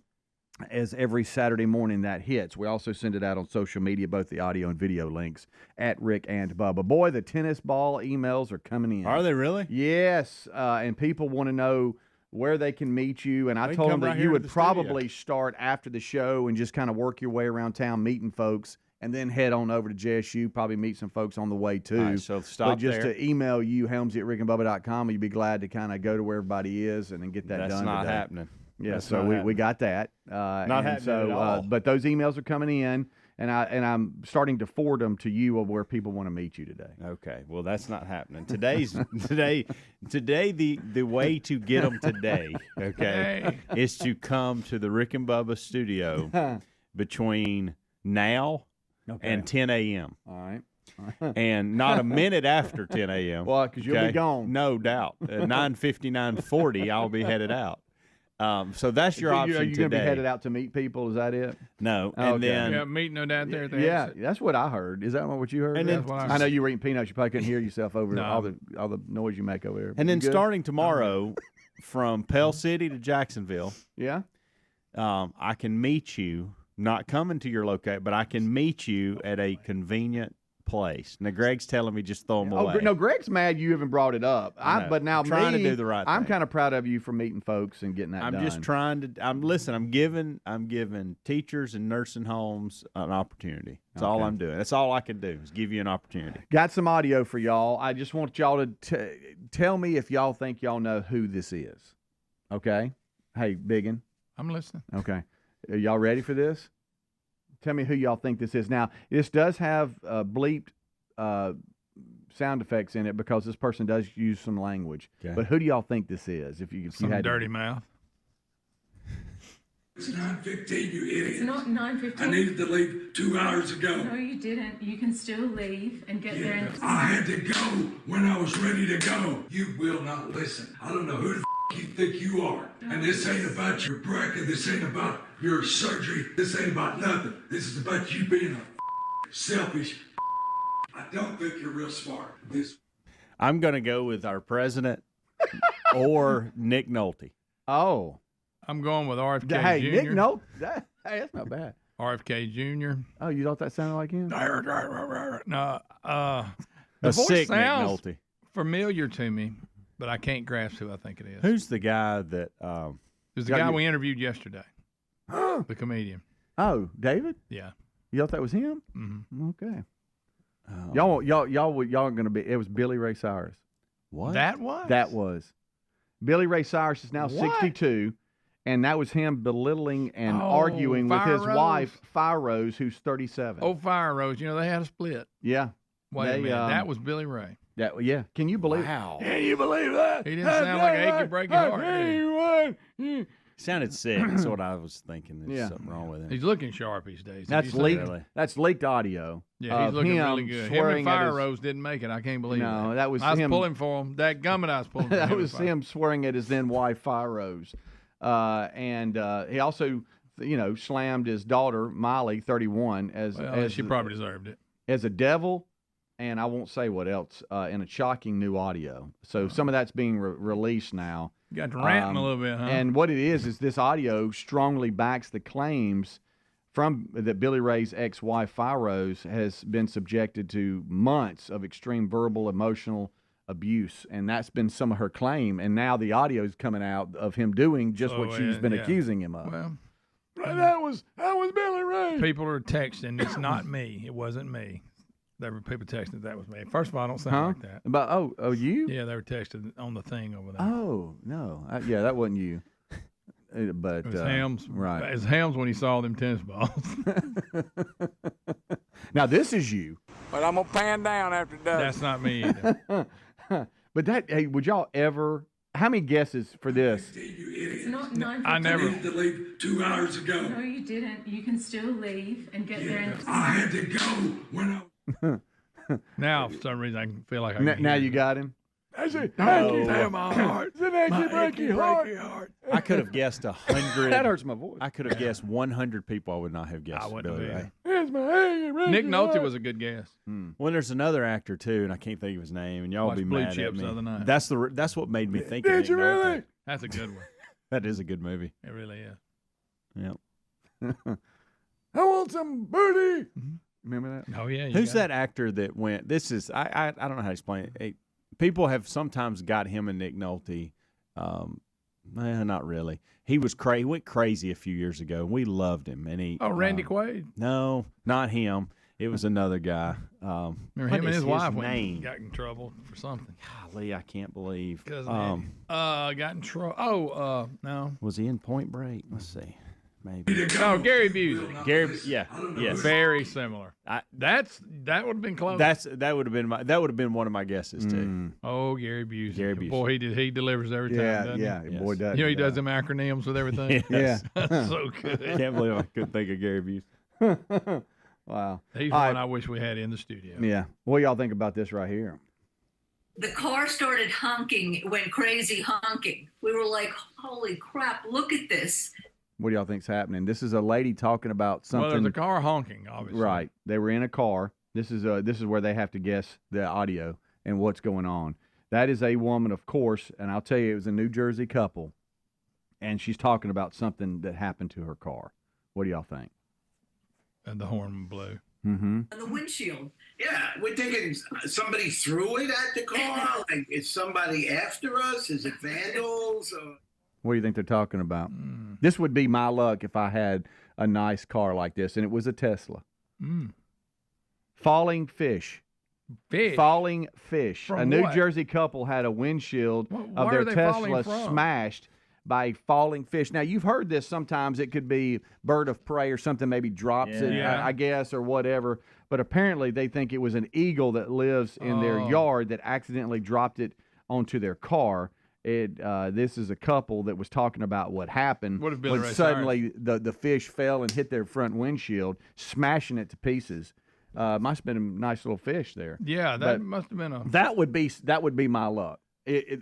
as every Saturday morning that hits. We also send it out on social media, both the audio and video links at Rick and Bubba. Boy, the tennis ball emails are coming in. Are they really? Yes, and people want to know where they can meet you. And I told them that you would probably start after the show and just kind of work your way around town meeting folks, and then head on over to JSU, probably meet some folks on the way too. All right, so stop but just there. to email you, helmsy@rickandbubba.com, you'd be glad to kind of go to where everybody is and then get that done. That's not today. happening. Yeah, That's so not we got that. Not happening at all. But those emails are coming in, and I'm starting to forward them to you of where people want to meet you today. Okay, well that's not happening. Today the way to get them today, okay, is to come to the Rick and Bubba studio between now and 10 a.m. All right. And not a minute after 10 a.m. Well, because you'll be gone. No doubt. At 9:59:40, I'll be headed out. So that's your option Are you going to today. be headed out to meet people? Is that it? No. Okay. And then Yeah, meeting no doubt there. At the Yeah, exit. that's what I heard. Is that what you heard? And then- That's what I I heard. know you were eating peanuts. You probably couldn't hear yourself over No. all the noise you make over there. and then You good? starting tomorrow from Pell City to Jacksonville, Yeah. I can meet you, not coming to your location, but I can meet you at a convenient place. Now, Greg's telling me just throw them away. No, Greg's mad you even brought it up. I know. But now I'm trying to me, do the right I'm thing. kind of proud of you for meeting folks and getting that I'm done. just trying to. I'm giving teachers and nursing homes an opportunity. That's all Okay. I'm doing. That's all I can do is give you an opportunity. Got some audio for y'all. I just want y'all to tell me if y'all think y'all know who this is. Okay? Hey, Biggin. I'm listening. Okay. Are y'all ready for this? Tell me who y'all think this is. Now, this does have bleeped sound effects in it because this person does use some language. Okay. But who do y'all think this is? If you Some had to- dirty mouth. It's 9:15, you idiot. It's not 9:15. I needed to leave 2 hours ago. No, you didn't. You can still leave and get there. I had to go when I was ready to go. You will not listen. I don't know who the you think you are. And this ain't about your bracket. This ain't about your surgery. This ain't about nothing. This is about you being a selfish. I don't think you're real smart. I'm going to go with our president or Nick Nolte. Oh. I'm going with RFK Hey, Jr. Nick, no. Hey, that's not bad. RFK Jr. Oh, you thought that sounded like him? No, the A voice sick Nick sounds Nolte. familiar to me, but I can't grasp who I think it is. Who's the guy that? Who's the got guy you- we interviewed yesterday? The comedian. Oh, David? Yeah. You thought that was him? Mm-hmm. Okay. Y'all are going to be, it was Billy Ray Cyrus. What? That was? That was. Billy Ray Cyrus is now What? 62, and that was him belittling and Oh, arguing with Fire his Rose. wife, Fire Rose, who's 37. Oh, Fire Rose. You know, they had a split. Yeah. Wait a They, minute. That was Billy Ray. Yeah. Can you believe Wow. Can you believe that? He didn't sound like an achy, breaky heart, did he? Sounded sick. That's what I was thinking. There's Yeah. something wrong with him. He's looking sharp these days. Have That's you seen leaked. that? Really? That's leaked audio. Yeah, he's of looking him really good. Him swearing and at Fire his- Rose didn't make it. I can't believe No, it. that was I was him. pulling for him. That gummit I was pulling for That him. was him swearing at his then wife, Fire Rose. And he also, slammed his daughter, Miley, 31, as She probably deserved it. as a devil, and I won't say what else, in a shocking new audio. So some of that's being released now. You got to ranting a little bit, huh? And what it is this audio strongly backs the claims from that Billy Ray's ex-wife, Fire Rose, has been subjected to months of extreme verbal, emotional abuse, and that's been some of her claim. And now the audio is coming out of him doing just what she's been accusing him of. Well, that was Billy Ray. people are texting. It's not me. It wasn't me. There were people texting that was me. First of all, I don't sound like that. But you? Yeah, they were texting on the thing over there. Oh no, that wasn't you. But It was Helms. right? It's Helms when he saw them tennis balls. Now this is you. But I'm gonna pan down after dark. That's not me either. But would y'all ever? How many guesses for this? It's not 9:15. I never. I needed to leave 2 hours ago. No, you didn't. You can still leave and get there. I had to go when I Now, for some reason, I can feel like I can Now hear you it. got him. That's it. My heart. It's an achy, breaky heart. I could have guessed 100. That hurts my voice. I could have guessed 100 people. I would not have guessed. I wouldn't Billy have Ray. either. Nick Nolte was a good guess. Well, there's another actor too, and I can't think of his name, and y'all will Watched be Blue mad at Chips me. the other night. That's what made me think. Did you really? That's a good one. That is a good movie. It really is. Yep. I want some booty. Remember that? Oh yeah. Who's that actor that went? This is I don't know how to explain it. Hey, people have sometimes got him and Nick Nolte. Not really. He was he went crazy a few years ago. We loved him, and he. Oh, Randy Quaid. No, not him. It was another guy. Remember him and his wife got in trouble for something. Golly, I can't believe. Got in trouble. Oh, no. Was he in Point Break? Let's see. Maybe. Oh, Gary Busey. Gary, yeah, yes. Very similar. That would have been close. That would have been one of my guesses too. Oh, Gary Busey. Gary Busey. Boy, he delivers every time. Doesn't he? Yes. Boy, does. You know he does them acronyms with everything. Yes. That's so good. Can't believe I couldn't think of Gary Busey. Wow. He's one I wish we had in the studio. Yeah. What do y'all think about this right here? The car started honking, went crazy honking. We were like, holy crap, look at this. What do y'all think's happening? This is a lady talking about something. Well, there's a car honking, obviously. Right. They were in a car. This is where they have to guess the audio and what's going on. That is a woman, of course, and I'll tell you, it was a New Jersey couple, and she's talking about something that happened to her car. What do y'all think? And the horn blew. Mm-hmm. On the windshield. Yeah, we're thinking somebody threw it at the car. Like, is somebody after us? Is it vandals? What do you think they're talking about? This would be my luck if I had a nice car like this, and it was a Tesla. Falling fish. Falling fish. From a New what? Jersey couple had a windshield of why their are they falling Tesla from? smashed by a falling fish. Now, you've heard this sometimes. It could be bird of prey or something maybe drops it, Yeah. I guess, or whatever. But apparently they think it was an eagle that lives in their yard that accidentally dropped it onto their car. This is a couple that was talking about what happened What if Billy when Ray suddenly the fish fell and hit their front windshield, smashing it to pieces. Must have been a nice little fish there. Yeah, that must have been a. That would be my luck.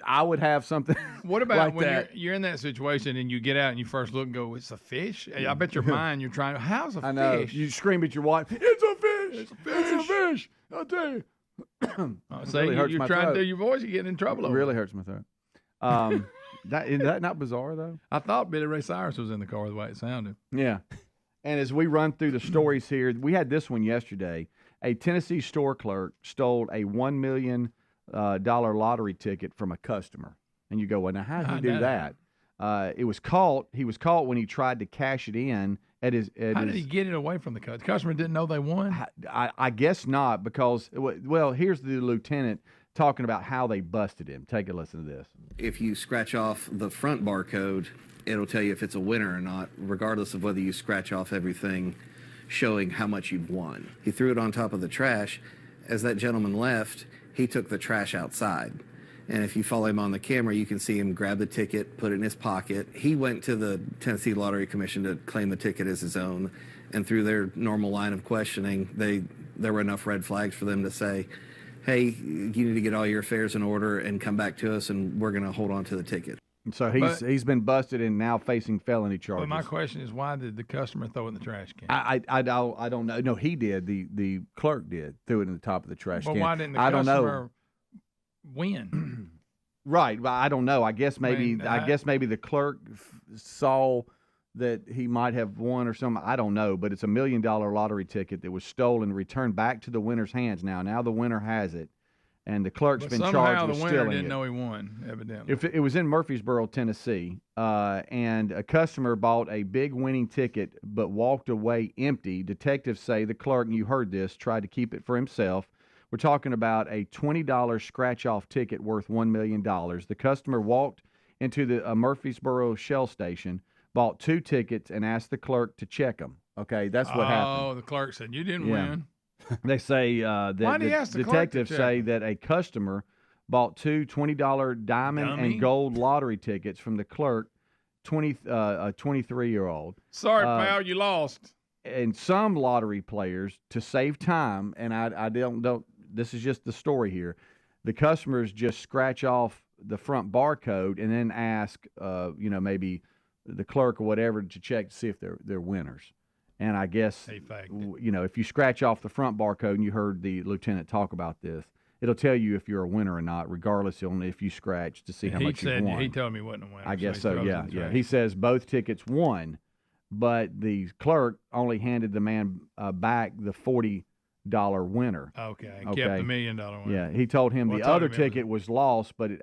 I would have something. What about like when that. you're in that situation and you get out and you first look and go, it's a fish? I bet your mind you're trying. How's a I know. fish? You scream at your wife. It's a fish. It's a fish. I'll tell you. See, really hurts you're my trying throat. to do your voice. You're getting in trouble. It over really it. hurts my throat. Is that not bizarre though? I thought Billy Ray Cyrus was in the car the way it sounded. Yeah. And as we run through the stories here, we had this one yesterday. A Tennessee store clerk stole a $1 million lottery ticket from a customer. And you go, well, now how did he do that? He was caught when he tried to cash it in at his. How did he get it away from the customer? The customer didn't know they won? I guess not, because, well, here's the lieutenant talking about how they busted him. Take a listen to this. If you scratch off the front barcode, it'll tell you if it's a winner or not, regardless of whether you scratch off everything showing how much you've won. He threw it on top of the trash. As that gentleman left, he took the trash outside. And if you follow him on the camera, you can see him grab the ticket, put it in his pocket. He went to the Tennessee Lottery Commission to claim the ticket as his own. And through their normal line of questioning, there were enough red flags for them to say, hey, you need to get all your affairs in order and come back to us, and we're going to hold on to the ticket. So he's been busted and now facing felony charges. But my question is, why did the customer throw it in the trash can? I don't know. No, he did. The clerk did. Threw it in the top of the trash can. But why didn't the I don't customer know. win? Right. But I don't know. I guess maybe the clerk saw that he might have won or something. I don't know. But it's $1 million lottery ticket that was stolen, returned back to the winner's hands now. Now the winner has it. And the clerk's been charged with stealing it. Somehow the winner didn't know he won, evidently. It was in Murfreesboro, Tennessee, and a customer bought a big winning ticket but walked away empty. Detectives say the clerk, and you heard this, tried to keep it for himself. We're talking about a $20 scratch-off ticket worth $1 million. The customer walked into the Murfreesboro Shell station, bought 2 tickets, and asked the clerk to check them. Okay, that's what happened. Oh, the clerk said, you didn't win. They say that the detectives say that a customer bought 2 $20 diamond and gold lottery tickets from the clerk, a 23-year-old. Sorry, pal, you lost. And some lottery players, to save time, and I don't this is just the story here. The customers just scratch off the front barcode and then ask, maybe the clerk or whatever to check to see if they're winners. And I guess, if you scratch off the front barcode, and you heard the lieutenant talk about this, it'll tell you if you're a winner or not, regardless only if you scratch to see how much you won. He told me he wasn't a winner. I guess so, yeah. He says both tickets won, but the clerk only handed the man back the $40 winner. Okay, kept the $1 million winner. Yeah, he told him the other ticket was lost, but it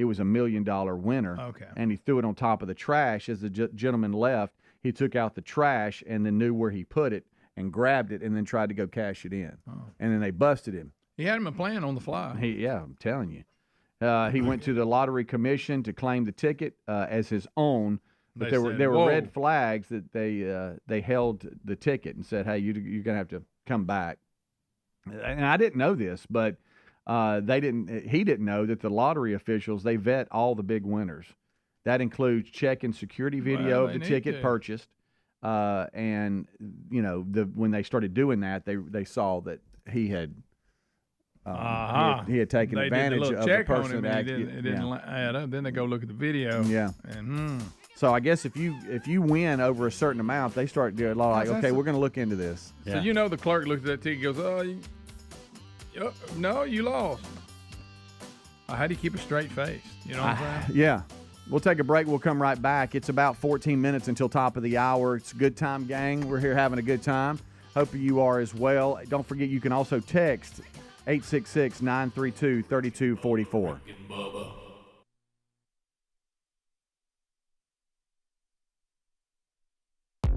was a $1 million winner. Okay. And he threw it on top of the trash. As the gentleman left, he took out the trash and then knew where he put it and grabbed it and then tried to go cash it in. Oh. And then they busted him. He had him a plan on the fly. I'm telling you. He went to the lottery commission to claim the ticket as his own, but there were red flags that they held the ticket and said, hey, you're going to have to come back. And I didn't know this, but he didn't know that the lottery officials, they vet all the big winners. That includes checking security video of the ticket purchased. And, when they started doing that, they saw that he had taken advantage of the person that it didn't add up. Then they go look at the video. Yeah. And so I guess if you win over a certain amount, they start doing like, okay, we're going to look into this. So the clerk looked at that ticket and goes, no, you lost. How do you keep a straight face? You know what I'm saying? Yeah. We'll take a break. We'll come right back. It's about 14 minutes until top of the hour. It's a good time, gang. We're here having a good time. Hope you are as well. Don't forget, you can also text 866-932-3244.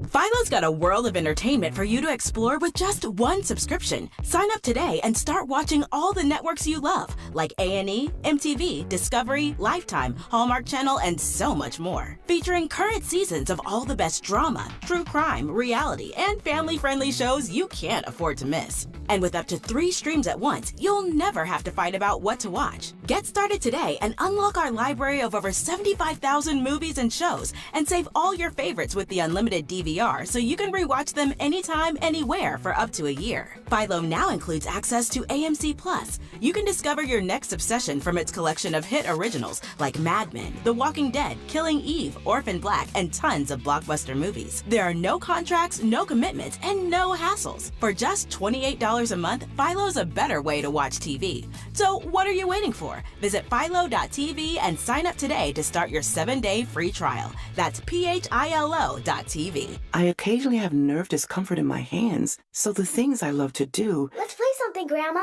Philo's got a world of entertainment for you to explore with just one subscription. Sign up today and start watching all the networks you love, like A&E, MTV, Discovery, Lifetime, Hallmark Channel, and so much more. Featuring current seasons of all the best drama, true crime, reality, and family-friendly shows you can't afford to miss. And with up to 3 streams at once, you'll never have to fight about what to watch. Get started today and unlock our library of over 75,000 movies and shows, and save all your favorites with the unlimited DVR so you can rewatch them anytime, anywhere for up to a year. Philo now includes access to AMC Plus. You can discover your next obsession from its collection of hit originals like Mad Men, The Walking Dead, Killing Eve, Orphan Black, and tons of blockbuster movies. There are no contracts, no commitments, and no hassles. For just $28 a month, Philo's a better way to watch TV. So what are you waiting for? Visit philo.tv and sign up today to start your 7-day free trial. That's philo.tv. I occasionally have nerve discomfort in my hands, so the things I love to do... Let's play something, Grandma.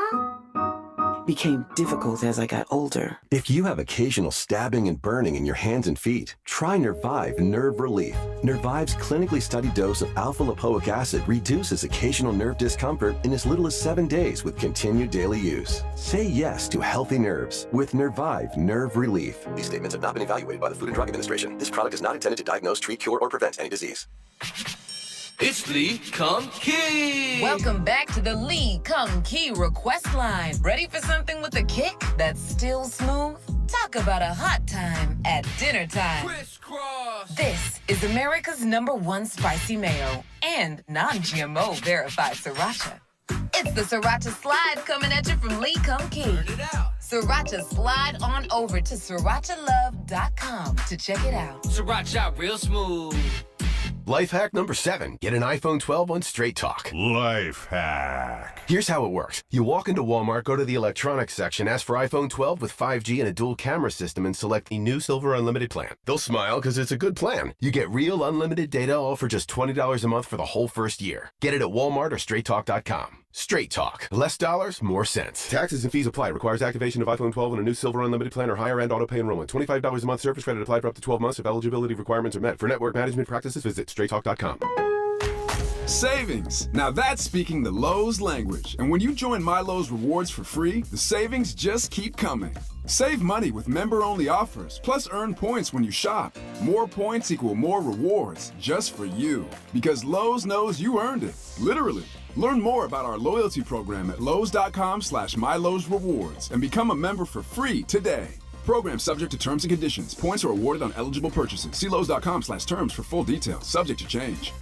...became difficult as I got older. If you have occasional stabbing and burning in your hands and feet, try Nervive Nerve Relief. Nervive's clinically studied dose of alpha-lipoic acid reduces occasional nerve discomfort in as little as 7 days with continued daily use. Say yes to healthy nerves with Nervive Nerve Relief. These statements have not been evaluated by the Food and Drug Administration. This product is not intended to diagnose, treat, cure, or prevent any disease. It's Lee Come Key. Welcome back to the Lee Come Key request line. Ready for something with a kick that's still smooth? Talk about a hot time at dinner time. Crisscross. This is America's #1 spicy mayo and non-GMO verified sriracha. It's the Sriracha Slide coming at you from Lee Come Key. Turn it out. Sriracha Slide on over to srirachalove.com to check it out. Sriracha real smooth. Life hack number 7. Get an iPhone 12 on Straight Talk. Life hack. Here's how it works. You walk into Walmart, go to the electronics section, ask for iPhone 12 with 5G and a dual camera system, and select the new Silver Unlimited plan. They'll smile because it's a good plan. You get real unlimited data all for just $20 a month for the whole first year. Get it at Walmart or StraightTalk.com. Straight Talk. Less dollars, more sense. Taxes and fees apply. Requires activation of iPhone 12 and a new Silver Unlimited plan or higher-end auto-pay enrollment. $25 a month service credit applied for up to 12 months if eligibility requirements are met. For network management practices, visit StraightTalk.com. Savings. Now that's speaking the Lowe's language. And when you join My Lowe's Rewards for free, the savings just keep coming. Save money with member-only offers, plus earn points when you shop. More points equal more rewards, just for you. Because Lowe's knows you earned it. Literally. Learn more about our loyalty program at lowes.com/MyLowe'sRewards and become a member for free today. Program subject to terms and conditions. Points are awarded on eligible purchases. See lowes.com/terms for full details. Subject to change.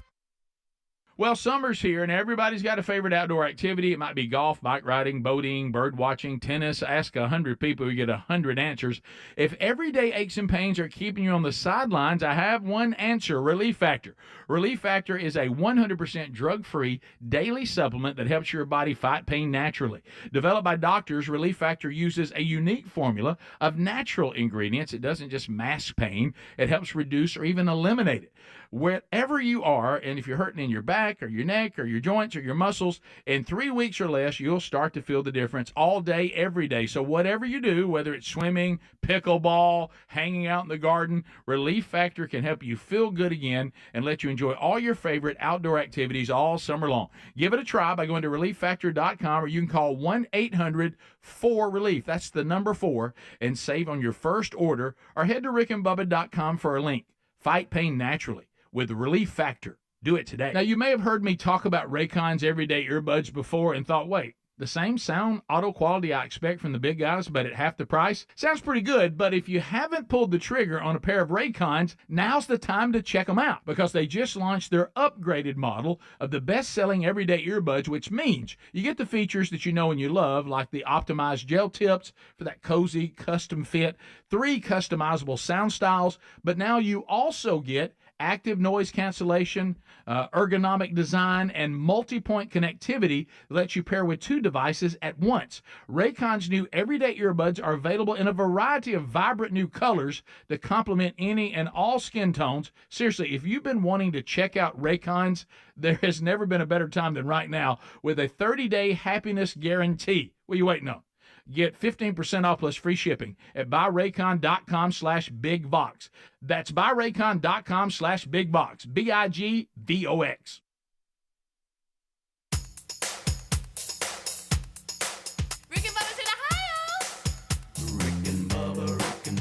Well, summer's here, and everybody's got a favorite outdoor activity. It might be golf, bike riding, boating, bird watching, tennis. Ask 100 people, you get 100 answers. If everyday aches and pains are keeping you on the sidelines, I have one answer, Relief Factor. Relief Factor is a 100% drug-free daily supplement that helps your body fight pain naturally. Developed by doctors, Relief Factor uses a unique formula of natural ingredients. It doesn't just mask pain. It helps reduce or even eliminate it. Wherever you are, and if you're hurting in your back or your neck or your joints or your muscles, in 3 weeks or less, you'll start to feel the difference all day, every day. So whatever you do, whether it's swimming, pickleball, hanging out in the garden, Relief Factor can help you feel good again and let you enjoy all your favorite outdoor activities all summer long. Give it a try by going to ReliefFactor.com, or you can call 1-800-4RELIEF. That's the number 4, and save on your first order, or head to rickandbubba.com for a link. Fight pain naturally with Relief Factor. Do it today. Now, you may have heard me talk about Raycon's everyday earbuds before and thought, wait, the same sound auto quality I expect from the big guys, but at half the price? Sounds pretty good, but if you haven't pulled the trigger on a pair of Raycons, now's the time to check them out, because they just launched their upgraded model of the best-selling everyday earbuds, which means you get the features that you know and you love, like the optimized gel tips for that cozy custom fit, 3 customizable sound styles, but now you also get active noise cancellation, ergonomic design, and multi-point connectivity that lets you pair with 2 devices at once. Raycon's new everyday earbuds are available in a variety of vibrant new colors to complement any and all skin tones. Seriously, if you've been wanting to check out Raycon's, there has never been a better time than right now with a 30-day happiness guarantee. What are you waiting on? Get 15% off plus free shipping at buyraycon.com/bigvox. That's buyraycon.com/bigvox. BIGVOX. Rick and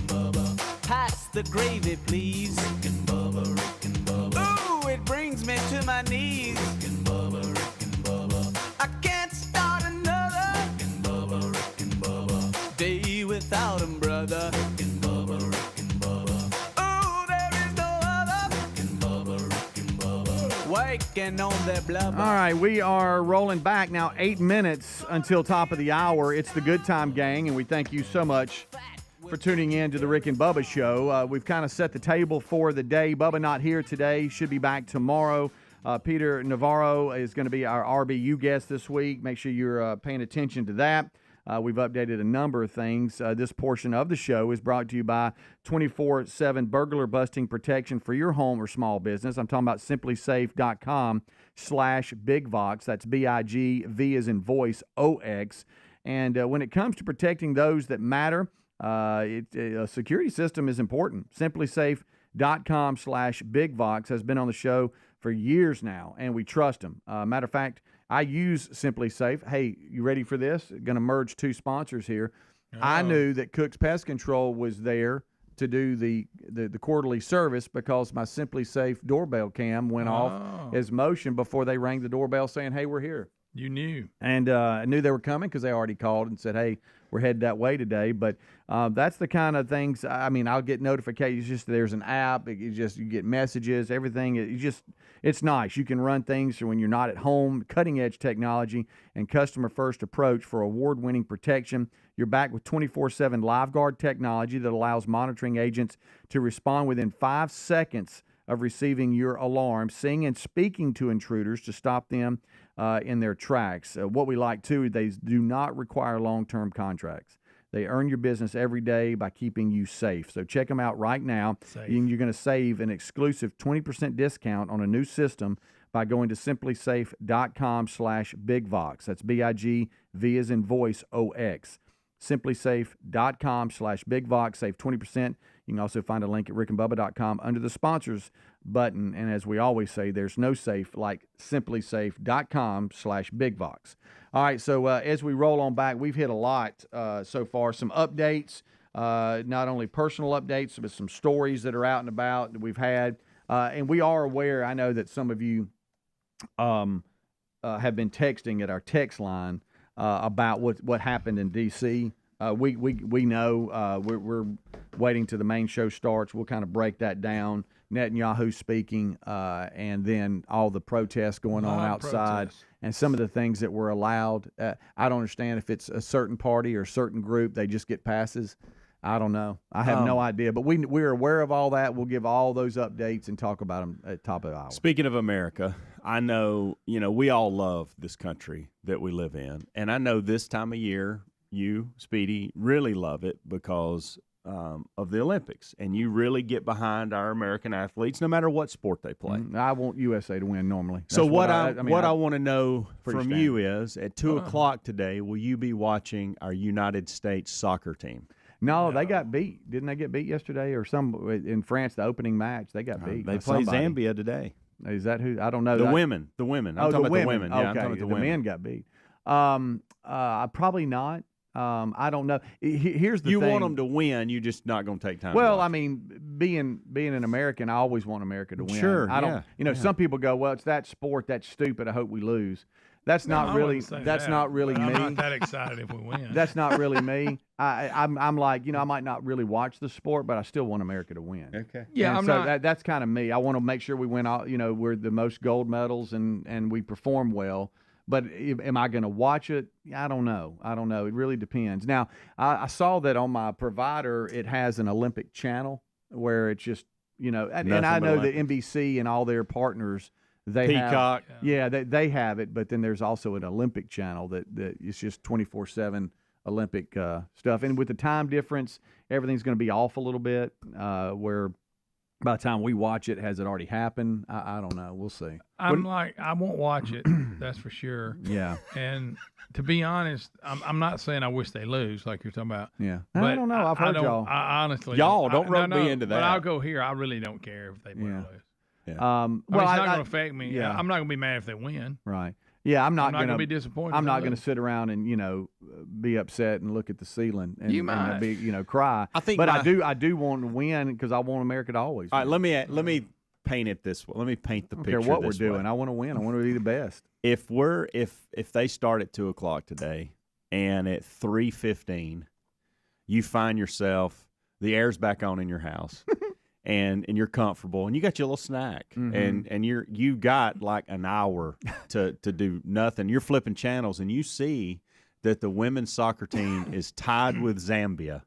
Bubba. Pass the gravy, please. Rick and Bubba. Ooh, it brings me to my knees. Rick and Bubba. I can't start another day without him, brother. Rick and Bubba. Ooh, there is no other. Rick and Bubba. Waking on their blubber. All right, we are rolling back now. 8 minutes until top of the hour. It's the Good Time Gang, and we thank you so much for tuning in to the Rick and Bubba Show. We've kind of set the table for the day. Bubba not here today. Should be back tomorrow. Peter Navarro is going to be our RBU guest this week. Make sure you're paying attention to that. We've updated a number of things. This portion of the show is brought to you by 24/7 burglar busting protection for your home or small business. I'm talking about simplysafe.com/bigvox. That's BIGV as in voice, OX. And when it comes to protecting those that matter, a security system is important. simplysafe.com/bigvox has been on the show for years now, and we trust them. Matter of fact, I use Simply Safe. Hey, you ready for this? Going to merge 2 sponsors here. Oh. I knew that Cook's Pest Control was there to do the quarterly service because my Simply Safe doorbell cam went off as motion before they rang the doorbell saying, hey, we're here. You knew. And I knew they were coming because they already called and said, hey, we're headed that way today. But that's the kind of things, I mean, I'll get notifications. Just there's an app. You get messages, everything. It's nice. You can run things when you're not at home. Cutting-edge technology and customer-first approach for award-winning protection. You're back with 24/7 LiveGuard technology that allows monitoring agents to respond within 5 seconds of receiving your alarm, seeing and speaking to intruders to stop them in their tracks. What we like, too, they do not require long-term contracts. They earn your business every day by keeping you safe. So check them out right now. You're going to save an exclusive 20% discount on a new system by going to simplysafe.com/bigvox. That's BIGV as in voice, OX. simplysafe.com/bigvox. Save 20%. You can also find a link at rickandbubba.com under the sponsors button. And as we always say, there's no safe like simplysafe.com/bigvox. All right, so as we roll on back, we've hit a lot so far. Some updates, not only personal updates, but some stories that are out and about that we've had. And we are aware, I know that some of you have been texting at our text line about what happened in D.C. We know we're waiting till the main show starts. We'll kind of break that down Netanyahu speaking, and then all the protests going on outside, and some of the things that were allowed. I don't understand if it's a certain party or a certain group, they just get passes. I don't know. I have no idea. But we're aware of all that. We'll give all those updates and talk about them at top of the hour. Speaking of America, I know, we all love this country that we live in. And I know this time of year, you, Speedy, really love it because of the Olympics. And you really get behind our American athletes, no matter what sport they play. I want USA to win normally. So what I want to know from you is, at 2 o'clock today, will you be watching our United States soccer team? No, they got beat. Didn't they get beat yesterday or in France, the opening match? They got beat. They play Zambia today. Is that who? I don't know. The women. I'm talking about the women. Yeah, okay. I'm talking about the women. Men got beat. Probably not. I don't know. Here's the thing. You want them to win. You're just not going to take time. Well, I mean, being an American, I always want America to win. Sure. I don't. Some people go, well, it's that sport. That's stupid. I hope we lose. That's not really. That's not really me. I'm not that excited if we win. That's not really me. I'm like, I might not really watch the sport, but I still want America to win. Okay. Yeah, and that's kind of me. I want to make sure we win all. We're the most gold medals and we perform well. But am I going to watch it? I don't know. It really depends. Now, I saw that on my provider, it has an Olympic channel where it's just, and I know that NBC and all their partners, they Peacock. They have it, but then there's also an Olympic channel that it's just 24/7 Olympic stuff. And with the time difference, everything's going to be off a little bit, where by the time we watch it, has it already happened? I don't know. We'll see. I won't watch it. That's for sure. Yeah. And to be honest, I'm not saying I wish they lose like you're talking about. Yeah. But I don't know. I've heard y'all. I honestly. Y'all don't rub me into that. But I'll go here. I really don't care if they win or lose. Yeah. It's not going to affect me. Yeah. I'm not going to be mad if they win. Right. Yeah, I'm not going to be disappointed. I'm not going to sit around and be upset and look at the ceiling and you might. And be cry. But I do want to win because I want America to always win. All right, let me paint it this way. Let me paint the picture. I don't care what we're this doing. way. I want to win. I want to be the best. If they start at 2 o'clock today, and at 3:15, you find yourself the air's back on in your house. And you're comfortable, and you got your little snack, and you got like an hour to do nothing. You're flipping channels, and you see that the women's soccer team is tied with Zambia,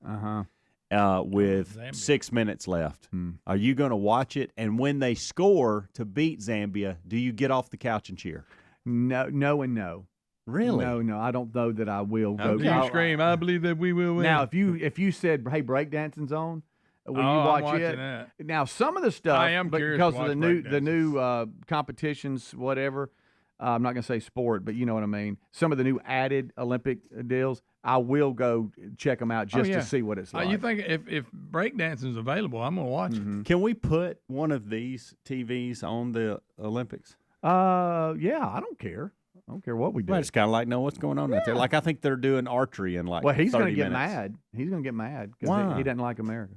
with 6 minutes left. Are you going to watch it? And when they score to beat Zambia, do you get off the couch and cheer? No, and no. Really? No, I don't know that I will go. You scream, I believe that we will win. Now, if you said, hey, breakdancing's on, will you watch it? That. Now, some of the stuff, I am because of the breakdancing. new competitions, whatever. I'm not going to say sport, but you know what I mean. Some of the new added Olympic deals, I will go check them out just to see what it's like. You think if breakdancing is available, I'm going to watch it. Can we put one of these TVs on the Olympics? Yeah, I don't care. I don't care what we do. Well, it's kind of like know what's going on out there. Like I think they're doing archery in like. Well, he's going to get mad. He's going to get mad because he doesn't like America.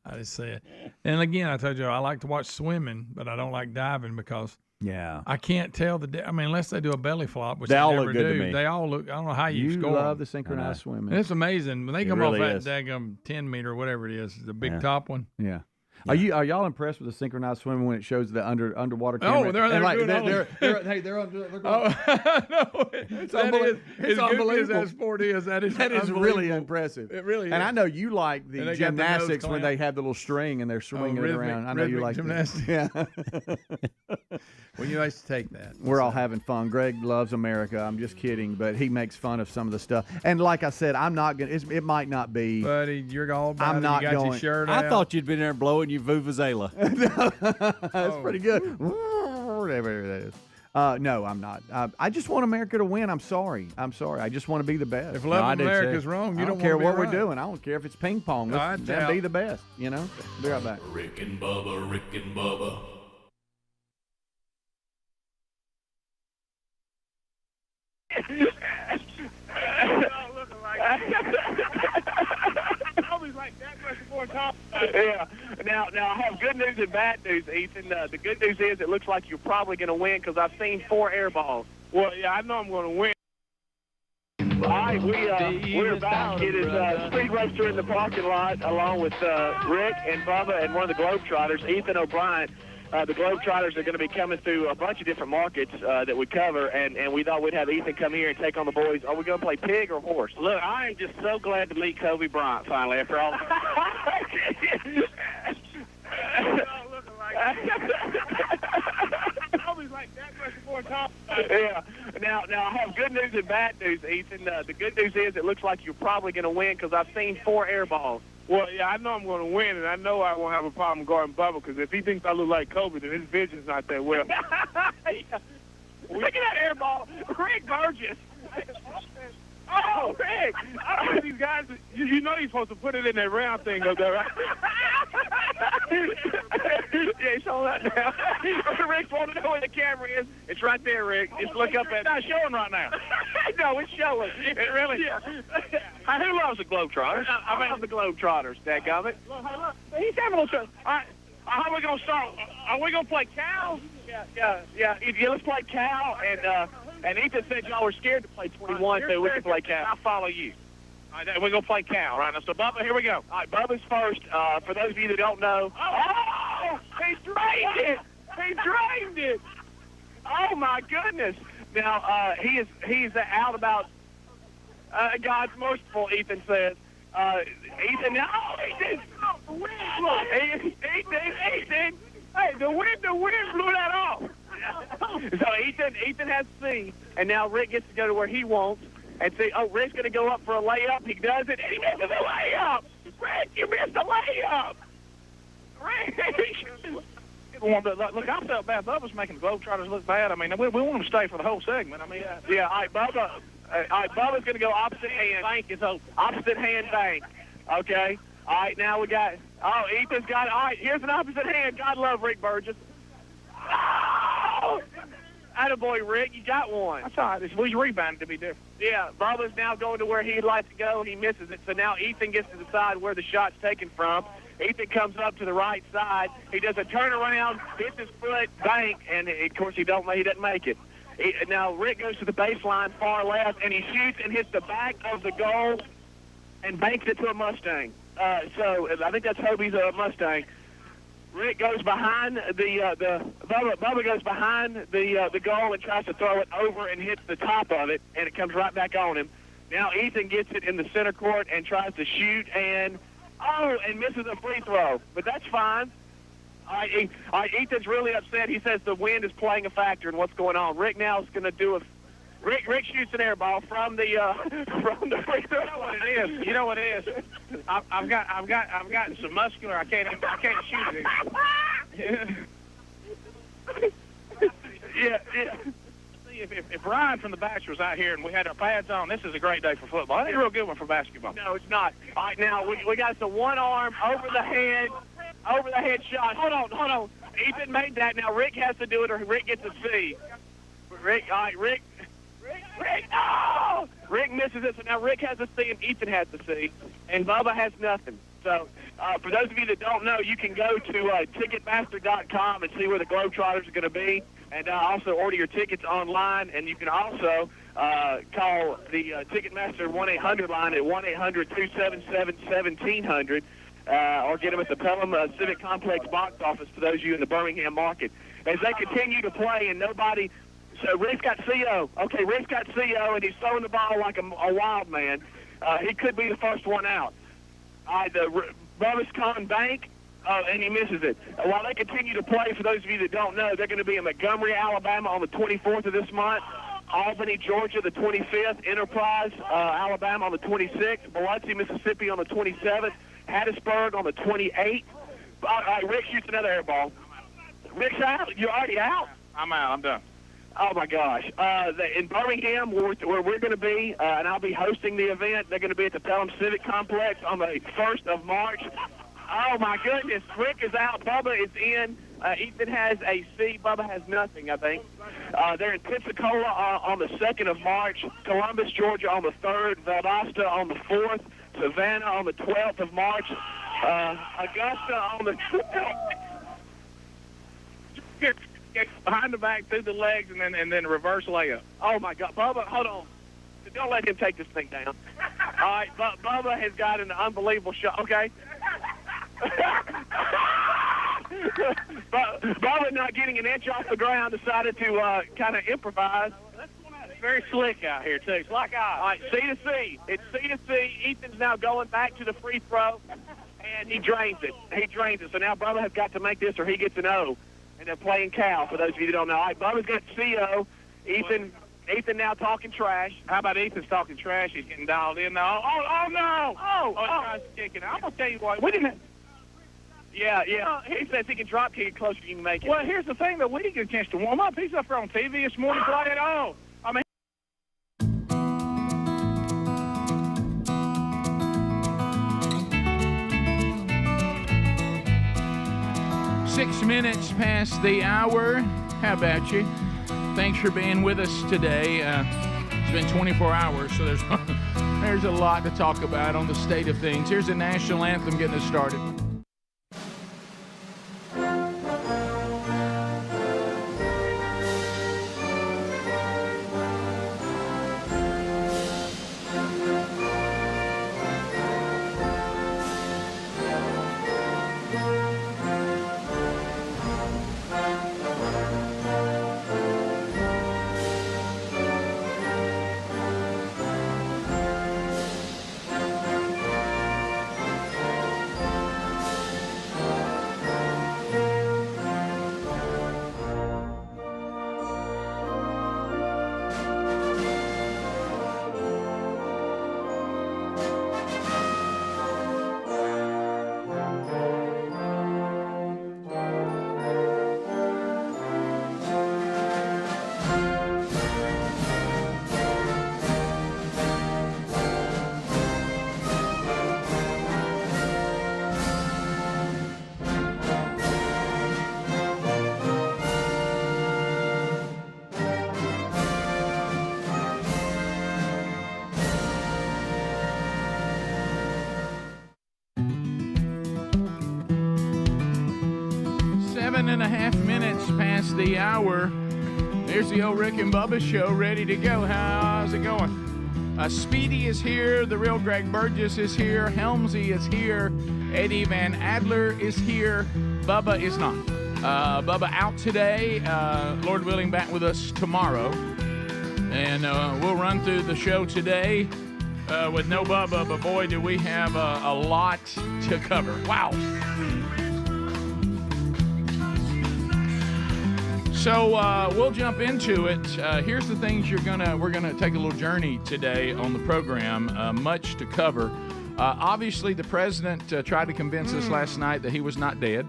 I just said, and again, I told you I like to watch swimming, but I don't like diving because I can't tell unless they do a belly flop, which they all never look good do. to me. They all look. I don't know how you score. You love the synchronized swimming. And it's amazing when they come really off is. that daggum 10-meter, whatever it is, the big top one. Yeah. Are y'all impressed with the synchronized swimming when it shows the underwater camera? Oh, they're doing they're no, it's unbelievable. It's unbelievable. As sport is, that is really impressive. It really is. And I know you like the gymnastics when they have the little string and they're swinging it around. I know you like gymnastics. Yeah. Well, you nice to take that. We're all having fun. Greg loves America. I'm just kidding, but he makes fun of some of the stuff. And like I said, I'm not gonna. It might not be. Buddy, you're all about I'm not you got going. Your shirt I out. thought you'd been there blowing your vuvuzela. That's pretty good. Whatever it is. No, I'm not. I just want America to win. I'm sorry. I just want to be the best. If love America's wrong, you don't care what we're right. doing. I don't care if it's ping pong. Let's be the best. Be right back. Rick and Bubba, Rick and Bubba. Yeah. Now I have good news and bad news, Ethan. The good news is it looks like you're probably going to win because I've seen 4 air balls. Well, yeah, I know I'm going to win. right, we're back. It is Speed Racer in the parking lot, along with Rick and Bubba and one of the Globetrotters, Ethan O'Brien. The Globetrotters are going to be coming through a bunch of different markets that we cover, and we thought we'd have Ethan come here and take on the boys. Are we going to play pig or horse? Look, I am just so glad to meet Kobe Bryant finally after all. Yeah. Now I have good news and bad news, Ethan. The good news is it looks like you're probably going to win because I've seen 4 air balls. Well, yeah, I know I'm going to win, and I know I won't have a problem guarding Bubba because if he thinks I look like Kobe, then his vision's not that well. Yeah. Look at that air ball. Rick Burgess. Oh, Rick. These guys, you know you're supposed to put it in that round thing up there, right? Yeah, show that now. Rick wants to know where the camera is. It's right there, Rick. Just look up at it. It's not showing right now. No, it's showing. It really? Yeah. Who loves the Globetrotters? I love the Globetrotters, dadgummit. He's having a little trouble. All right, how are we going to start? Are we going to play cow? Yeah. Let's play cow, and Ethan said y'all were scared to play 21, so we can play cow. I'll follow you. All right, we're going to play cow, right? Now, so, Bubba, here we go. All right, Bubba's first. For those of you that don't know, he drained it! He drained it! Oh, my goodness. Now, he's out about, God's merciful, Ethan says. Ethan, Ethan! Ethan! Hey, the wind blew that off. So Ethan has C, and now Rick gets to go to where he wants. And see, Rick's going to go up for a layup. He does it, and he misses a layup. Rick, you missed a layup. Rick. Look, I felt bad. Bubba's making the Globetrotters look bad. I mean, we want them to stay for the whole segment. I mean, yeah. All right, Bubba. All right, Bubba's going to go opposite hand. Bank is open. Opposite hand bank. Okay. All right, now we got. Oh, Ethan's got it. All right, here's an opposite hand. God love Rick Burgess. Oh! Attaboy, Rick, you got one. That's all right. We rebounded to be different. Yeah, Bubba's now going to where he'd like to go. He misses it. So now Ethan gets to decide where the shot's taken from. Ethan comes up to the right side. He does a turnaround, hits his foot, bank, and of course he doesn't make it. Now Rick goes to the baseline far left, and he shoots and hits the back of the goal and banks it to a Mustang. So I think that's Hobie's Mustang. Rick goes behind Bubba goes behind the goal and tries to throw it over and hits the top of it, and it comes right back on him. Now Ethan gets it in the center court and tries to shoot and misses a free throw, but that's fine. All right, Ethan's really upset. He says the wind is playing a factor in what's going on. Rick now is going to do Rick shoots an air ball from the free throw. You know what it is? I've gotten some muscular. I can't shoot it. Yeah. See, if Ryan from the Bachelor was out here and we had our pads on, this is a great day for football. I think it's a real good one for basketball. No, it's not. All right, now we got the one arm over the head shot. Hold on. Ethan made that. Now Rick has to do it, or Rick gets a C. Rick, all right, Rick. No! Rick misses it, so now Rick has a C and Ethan has a C, and Bubba has nothing. So, for those of you that don't know, you can go to Ticketmaster.com and see where the Globetrotters are going to be, and also order your tickets online, and you can also call the Ticketmaster 1-800 line at 1-800-277-1700, or get them at the Pelham Civic Complex box office for those of you in the Birmingham market. As they continue to play and nobody... So Rick's got CO. Okay, Rick's got CO, and he's throwing the ball like a wild man. He could be the first one out. Bubba's calling bank, and he misses it. While they continue to play, for those of you that don't know, they're going to be in Montgomery, Alabama on the 24th of this month, Albany, Georgia, the 25th, Enterprise, Alabama on the 26th, Biloxi, Mississippi on the 27th, Hattiesburg on the 28th. All right, Rick shoots another air ball. Rick's out. You're already out? I'm out. I'm done. Oh, my gosh. In Birmingham, where we're going to be, and I'll be hosting the event, they're going to be at the Pelham Civic Complex on the 1st of March. Oh, my goodness. Rick is out. Bubba is in. Ethan has a C. Bubba has nothing, I think. They're in Pensacola on the 2nd of March, Columbus, Georgia on the 3rd, Valdosta on the 4th, Savannah on the 12th of March, Augusta on the 12th. Behind the back, through the legs, and then reverse layup. Oh, my God. Bubba, hold on. Don't let him take this thing down. All right, Bubba has got an unbelievable shot. Okay. Bubba, not getting an inch off the ground, decided to kind of improvise. It's very slick out here, too. Slick out. All right, C to C. It's C to C. Ethan's now going back to the free throw, and he drains it. So now Bubba has got to make this or he gets an O. And they're playing Cal, for those of you who don't know. All right, Bubba's got CO. Ethan now talking trash. How about Ethan's talking trash? He's getting dialed in now. Oh no! Oh, tries to kick it. I'm going to tell you what. We didn't. Yeah. He says he can drop kick it closer than you can make it. Well, here's the thing, though. We didn't get a chance to warm up. He's up there on TV this morning playing. Oh, I mean. 6 minutes past the hour. How about you? Thanks for being with us today. It's been 24 hours, so there's a lot to talk about on the state of things. Here's the national anthem getting us started. And a half minutes past the hour. There's the old Rick and Bubba show ready to go. How's it going? Speedy is here. The real Greg Burgess is here. Helmsy is here. Eddie Van Adler is here. Bubba is not. Bubba out today. Lord willing, back with us tomorrow. And we'll run through the show today with no Bubba, but boy, do we have a lot to cover. Wow. So we'll jump into it. Here's the things we're gonna take a little journey today on the program. Much to cover. Obviously, the president tried to convince us last night that he was not dead.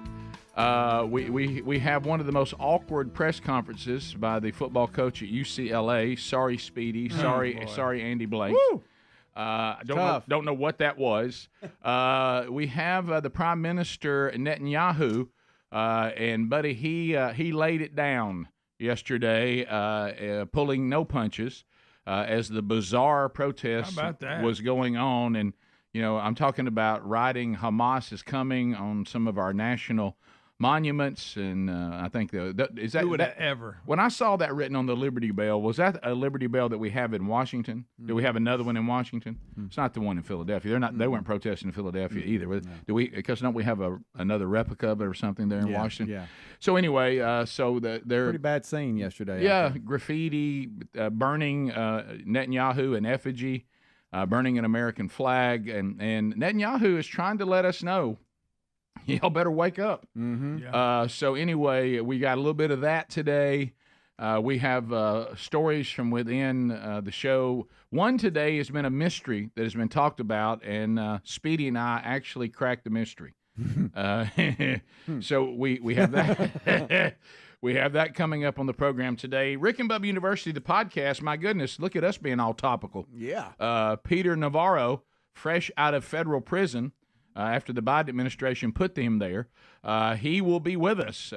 We have one of the most awkward press conferences by the football coach at UCLA. Sorry, Speedy. Sorry, Andy Blake. Woo! Don't know what that was. We have the Prime Minister Netanyahu. And buddy, he laid it down yesterday, pulling no punches as the bizarre protest was going on. And I'm talking about writing "Hamas is coming" on some of our national monuments, and I think is that who would have ever? When I saw that written on the Liberty Bell, was that a Liberty Bell that we have in Washington? Do we have another one in Washington? It's not the one in Philadelphia. They weren't protesting in Philadelphia either. Do we? Because don't we have another replica of it or something there in Washington? Yeah. So anyway, they're pretty bad scene yesterday. Yeah, graffiti, burning Netanyahu in effigy, burning an American flag, and Netanyahu is trying to let us know. Y'all better wake up. Mm-hmm. Yeah. So anyway, we got a little bit of that today. We have stories from within the show. One today has been a mystery that has been talked about, and Speedy and I actually cracked the mystery. So we have that. We have that coming up on the program today. Rick and Bubba University, the podcast. My goodness, look at us being all topical. Yeah. Peter Navarro, fresh out of federal prison. After the Biden administration put him there, he will be with us.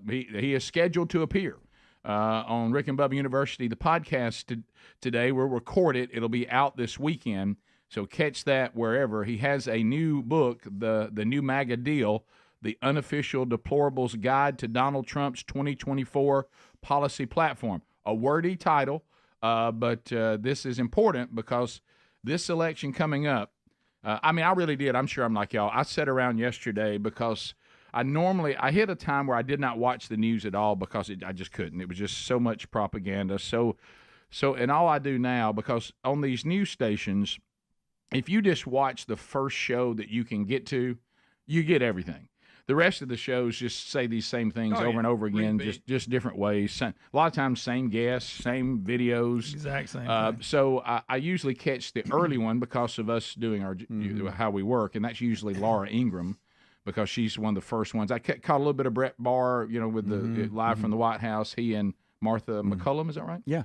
He is scheduled to appear on Rick and Bubba University, the podcast today. We'll record it. It'll be out this weekend, so catch that wherever. He has a new book, the new MAGA deal, The Unofficial Deplorables Guide to Donald Trump's 2024 Policy Platform. A wordy title, But this is important because this election coming up, I really did. I'm sure I'm like y'all. I sat around yesterday because I hit a time where I did not watch the news at all because I just couldn't. It was just so much propaganda. So, and all I do now, because on these news stations, if you just watch the first show that you can get to, you get everything. The rest of the shows just say these same things over and over again, just different ways. A lot of times, same guests, same videos. Exact same thing. So I usually catch the early one because of us doing our how we work, and that's usually Laura Ingraham, because she's one of the first ones. I caught a little bit of Brett Barr, with the live from the White House. He and Martha McCullum, is that right? Yeah.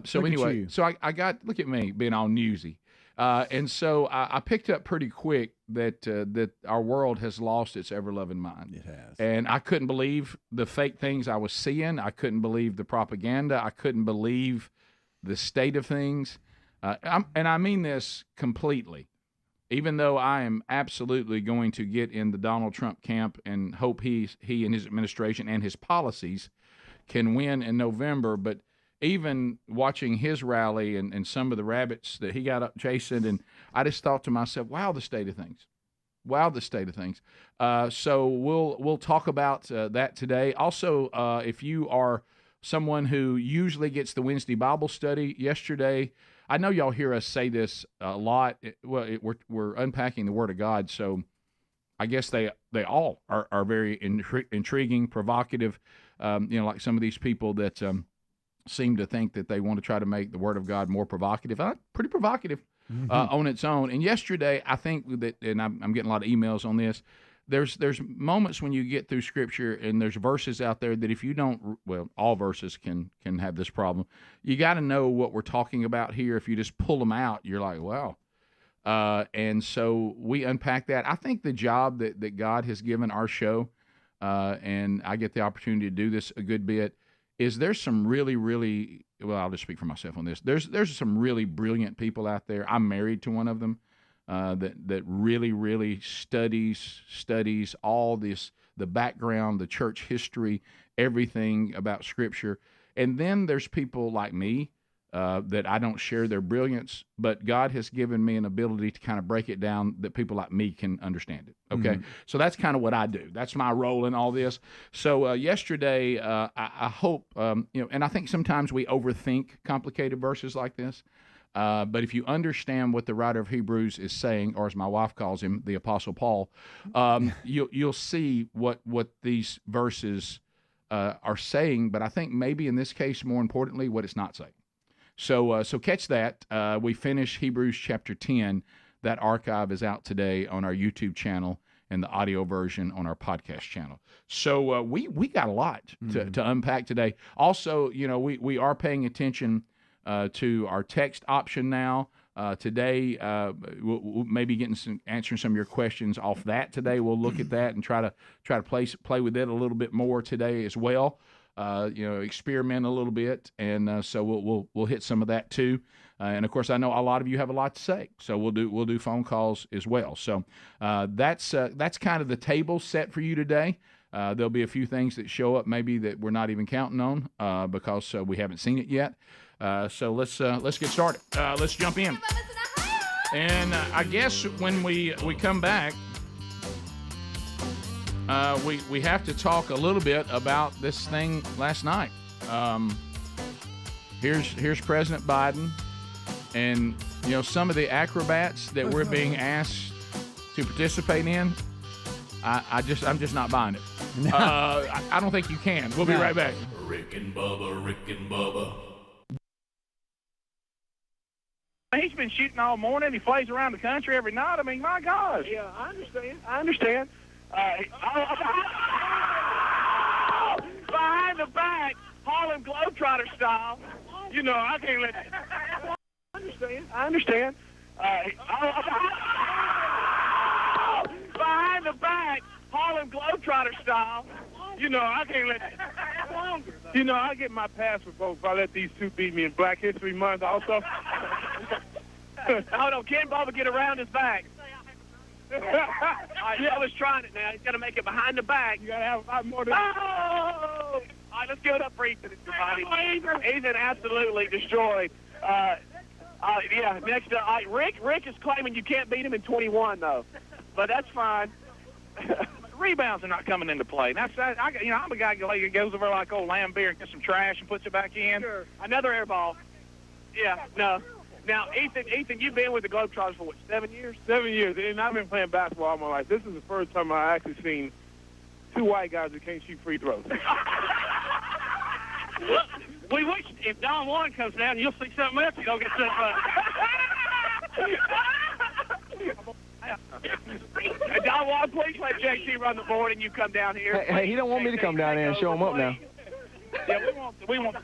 So anyway, so I got, look at me being all newsy. And so I picked up pretty quick that our world has lost its ever-loving mind. It has. And I couldn't believe the fake things I was seeing. I couldn't believe the propaganda. I couldn't believe the state of things. And I mean this completely. Even though I am absolutely going to get in the Donald Trump camp and hope he and his administration and his policies can win in November, but even watching his rally and some of the rabbits that he got up chasing, and I just thought to myself, wow, the state of things. Wow, the state of things. So we'll talk about that today. Also, if you are someone who usually gets the Wednesday Bible study, yesterday, I know y'all hear us say this a lot. We're unpacking the Word of God, so I guess they all are very intriguing, provocative. Like some of these people that seem to think that they want to try to make the Word of God more provocative. Pretty provocative on its own. And yesterday, I think that, and I'm getting a lot of emails on this, there's moments when you get through Scripture and there's verses out there that if you don't, well, all verses can have this problem. You got to know what we're talking about here. If you just pull them out, you're like, wow. And so we unpack that. I think the job that God has given our show, and I get the opportunity to do this a good bit, is there's some really, really, well, I'll just speak for myself on this. There's some really brilliant people out there. I'm married to one of them that really, really studies all this, the background, the church history, everything about Scripture. And then there's people like me that I don't share their brilliance, but God has given me an ability to kind of break it down that people like me can understand it. Okay, so that's kind of what I do. That's my role in all this. So yesterday, I hope, and I think sometimes we overthink complicated verses like this. But if you understand what the writer of Hebrews is saying, or as my wife calls him, the Apostle Paul, you'll see what these verses are saying. But I think maybe in this case, more importantly, what it's not saying. So catch that. We finish Hebrews chapter 10. That archive is out today on our YouTube channel and the audio version on our podcast channel. So we got a lot to unpack today. Also, we are paying attention to our text option now. Today, we'll maybe answering some of your questions off that today. We'll look at that and try to play with it a little bit more today as well. Experiment a little bit, and so we'll hit some of that too. And of course, I know a lot of you have a lot to say, so we'll do phone calls as well. So that's kind of the table set for you today. There'll be a few things that show up maybe that we're not even counting on because we haven't seen it yet. So let's get started. Let's jump in. And I guess when we come back, we have to talk a little bit about this thing last night. Here's President Biden, and some of the acrobats that we're being asked to participate in. I'm just not buying it. No. I don't think you can. We'll be right back. Rick and Bubba. He's been shooting all morning. He plays around the country every night. I mean, my gosh. Yeah, I understand. Behind the back, Harlem Globetrotter style. I can't let it. I understand. Behind the back, Harlem Globetrotter style. I can't let it. I get my pass for both. I let these two beat me in Black History Month also. Oh, no, can Bubba get around his back? Bubba's trying it now. He's got to make it behind the back. You got to have 5 more. Oh! right, let's give it up for Ethan. Ethan absolutely destroyed. Yeah, next Rick is claiming you can't beat him in 21 though, but that's fine. Rebounds are not coming into play. I'm a guy who goes over like old Lambeer and gets some trash and puts it back in. Sure. Another air ball. Yeah, no. Now, Ethan, you've been with the Globetrotters for what, 7 years? 7 years, and I've been playing basketball all my life. This is the first time I actually seen two white guys that can't shoot free throws. We wish if Don Juan comes down, you'll see something else. You'll get some. Don Juan, please let JT run the board, and you come down here. Hey, he don't want me to come down there and show him up now. Yeah, we want.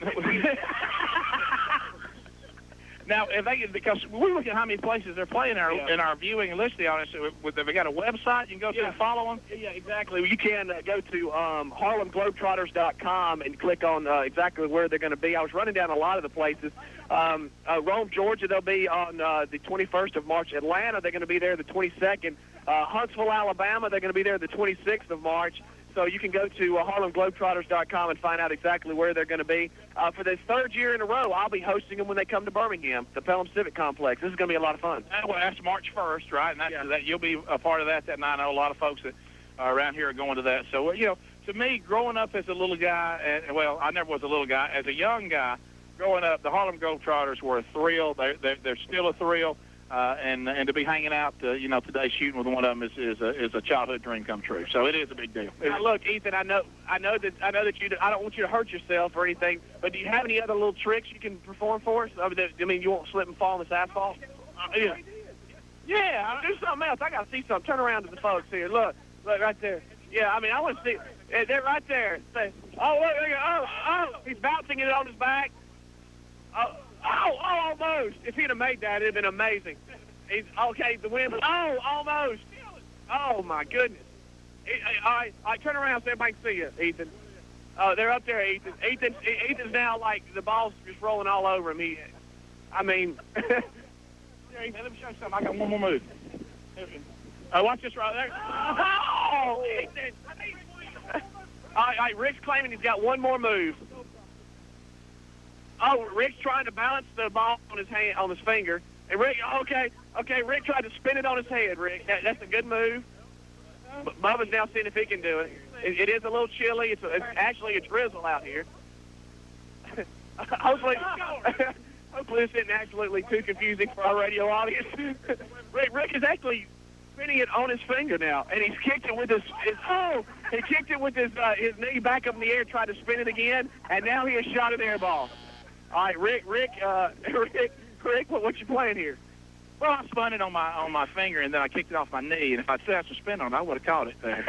Now, because we look at how many places they're playing in our viewing and listening on it. So have they got a website you can go to and follow them? Yeah, exactly. You can go to HarlemGlobetrotters.com and click on exactly where they're going to be. I was running down a lot of the places. Rome, Georgia, they'll be on the 21st of March. Atlanta, they're going to be there the 22nd. Huntsville, Alabama, they're going to be there the 26th of March. So you can go to HarlemGlobetrotters.com and find out exactly where they're going to be. For the third year in a row, I'll be hosting them when they come to Birmingham, the Pelham Civic Complex. This is going to be a lot of fun. Well, that's March 1st, right? And that you'll be a part of that. And I know a lot of folks that are around here are going to that. So, to me, growing up as a little guy, I never was a little guy. As a young guy, growing up, the Harlem Globetrotters were a thrill. They're still a thrill. And to be hanging out, today shooting with one of them is a childhood dream come true. So it is a big deal. Now, look, Ethan, I know that I don't want you to hurt yourself or anything, but do you have any other little tricks you can perform for us? I mean, you won't slip and fall in this asphalt? Yeah, I'll do something else. I got to see something. Turn around to the folks here. Look right there. Yeah, I mean, I want to see. They're right there. Say, oh, look, he's bouncing it on his back. Oh, almost. If he'd have made that, it'd have been amazing. Okay, the wind. Oh, almost. Oh, my goodness. All right, turn around so everybody can see you, Ethan. They're up there, Ethan. Ethan's now like the ball's just rolling all over him. Let me show you something. I got one more move. Watch this right there. Oh, Ethan. All right, Rick's claiming he's got one more move. Oh, Rick's trying to balance the ball on his hand, on his finger. And Rick, okay, Rick tried to spin it on his head, Rick. That's a good move. Bubba's now seeing if he can do it. It is a little chilly. It's actually a drizzle out here. Hopefully this isn't absolutely too confusing for our radio audience. Rick is actually spinning it on his finger now, and he's kicked it with his knee back up in the air, tried to spin it again, and now he has shot an air ball. All right, Rick, what you playing here? Well, I spun it on my finger, and then I kicked it off my knee. And if I'd still had some spin on it, I would have caught it there.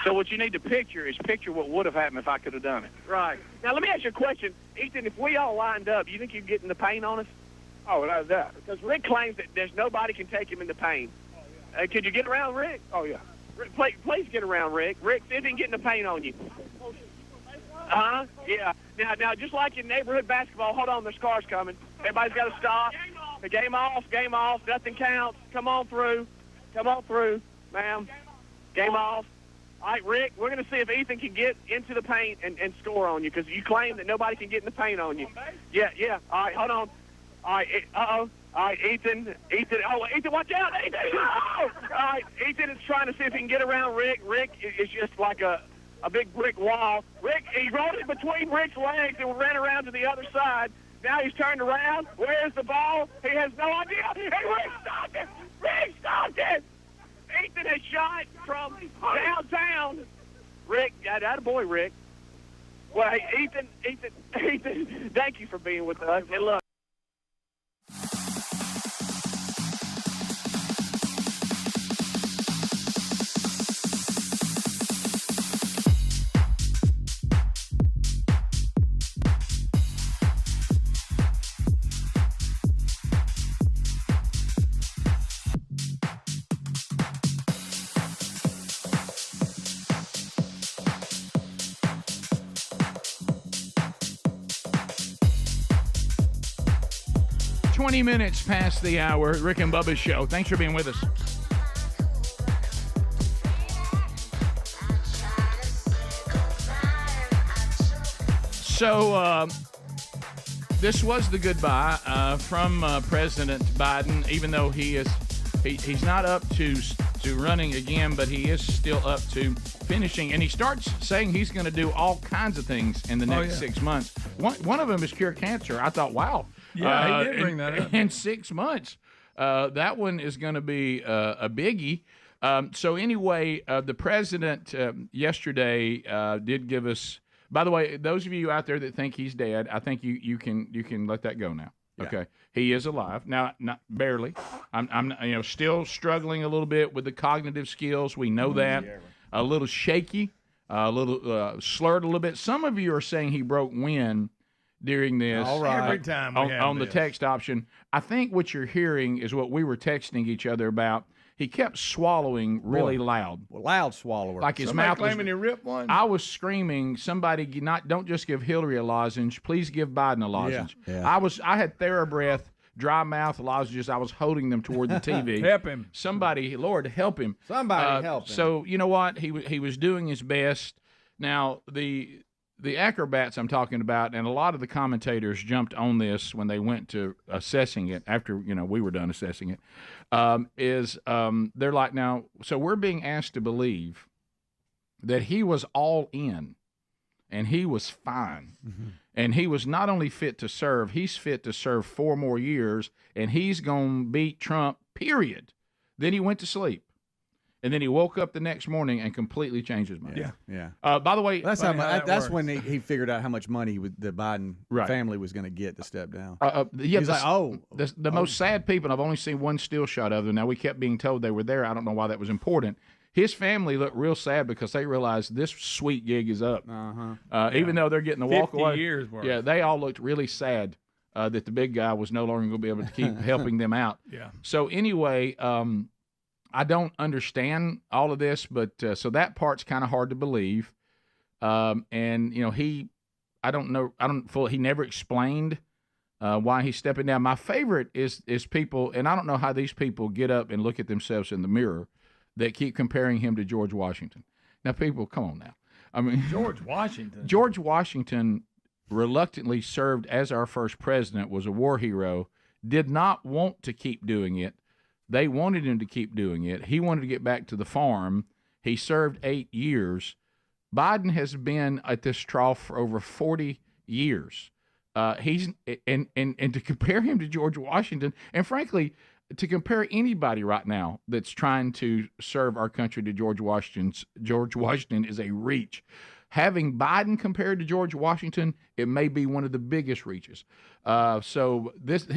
So what you need to picture what would have happened if I could have done it. Right. Now, let me ask you a question. Ethan, if we all lined up, do you think you'd get in the paint on us? Oh, without that. Because Rick claims that there's nobody can take him in the paint. Could you get around Rick? Oh, yeah. Rick, please get around Rick. Rick, see if he can get in the paint on you. Yeah. Now, just like in neighborhood basketball, hold on, there's cars coming. Everybody's got to stop. The game off. Nothing counts. Come on through, ma'am. Game off. All right, Rick, we're going to see if Ethan can get into the paint and score on you, because you claim that nobody can get in the paint on you. Yeah. All right, hold on. All right, All right, Ethan. Oh, Ethan, watch out, Ethan. Oh! All right, Ethan is trying to see if he can get around Rick. Rick is just like a big brick wall. Rick, he rolled it between Rick's legs and ran around to the other side. Now he's turned around. Where's the ball? He has no idea. Hey, Rick stopped it! Rick stopped it! Ethan has shot from downtown. Rick, that boy, Rick. Well, hey, Ethan, thank you for being with us. And look. 20 minutes past the hour. Rick and Bubba's show. Thanks for being with us. So this was the goodbye from President Biden, even though he's not up to running again, but he is still up to finishing. And he starts saying he's going to do all kinds of things in the next 6 months. One of them is cure cancer. I thought, wow. Yeah, he did bring that up. In 6 months. That one is going to be a biggie. So anyway, the president yesterday did give us. By the way, those of you out there that think he's dead, I think you can let that go now. Yeah. Okay, he is alive now, not barely. I'm still struggling a little bit with the cognitive skills. We know that. A little shaky, a little slurred a little bit. Some of you are saying he broke wind during this. All right. Every time we have on the this. text option. I think what you're hearing is what we were texting each other about. He kept swallowing really loud. Loud swallower. Like his Somebody mouth was. claiming he ripped one. I was screaming, somebody don't just give Hillary a lozenge, please give Biden a lozenge. Yeah. I had TheraBreath, dry mouth lozenges. I was holding them toward the TV. Help him. Somebody, Lord, help him. Somebody help him. So you know what? He was doing his best. Now the acrobats I'm talking about, and a lot of the commentators jumped on this when they went to assessing it after we were done assessing it. They're like, now, so we're being asked to believe that he was all in, and he was fine, and he was not only fit to serve, he's fit to serve 4 more years, and he's gonna beat Trump. Period. Then he went to sleep. And then he woke up the next morning and completely changed his mind. Yeah. By the way, That's that's when he figured out how much money the Biden family was going to get to step down. He's like, the most sad people. I've only seen one still shot of them. Now we kept being told they were there. I don't know why that was important. His family looked real sad because they realized this sweet gig is up. Even though they're getting the walk 50 away. years worth. Yeah, they all looked really sad that the big guy was no longer going to be able to keep helping them out. Yeah. So anyway. I don't understand all of this, but so that part's kind of hard to believe. And he never explained why he's stepping down. My favorite is people, and I don't know how these people get up and look at themselves in the mirror that keep comparing him to George Washington. Now, people, come on now. I mean, George Washington. George Washington reluctantly served as our first president, was a war hero, did not want to keep doing it. They wanted him to keep doing it. He wanted to get back to the farm. He served 8 years. Biden has been at this trough for over 40 years. He's and to compare him to George Washington, and frankly, to compare anybody right now that's trying to serve our country to George Washington is a reach. Having Biden compared to George Washington, it may be one of the biggest reaches. So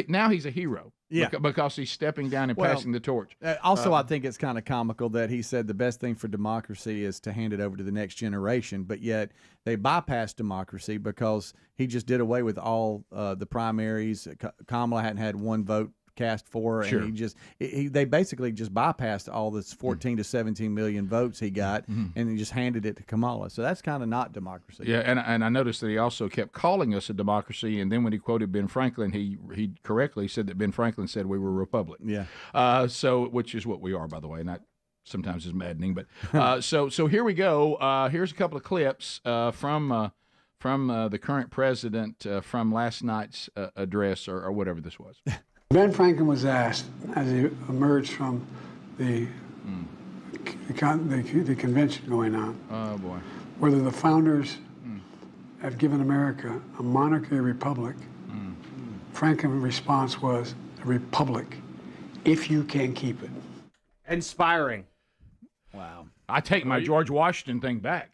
now he's a hero. Yeah. Because he's stepping down and passing the torch. Also, I think it's kind of comical that he said the best thing for democracy is to hand it over to the next generation, but yet they bypassed democracy because he just did away with all the primaries. Kamala hadn't had one vote cast for, and they basically just bypassed all this 14 to 17 million votes he got, and he just handed it to Kamala. So that's kind of not democracy. Yeah, and I noticed that he also kept calling us a democracy, and then when he quoted Ben Franklin, he correctly said that Ben Franklin said we were a republic. Yeah. So which is what we are, by the way, and that sometimes is maddening. But so here we go. Here's a couple of clips from the current president from last night's address or whatever this was. Ben Franklin was asked, as he emerged from the convention going on, whether the founders have given America a monarchy or republic. Franklin's response was, a republic, if you can keep it. Inspiring. Wow. I take my George Washington thing back.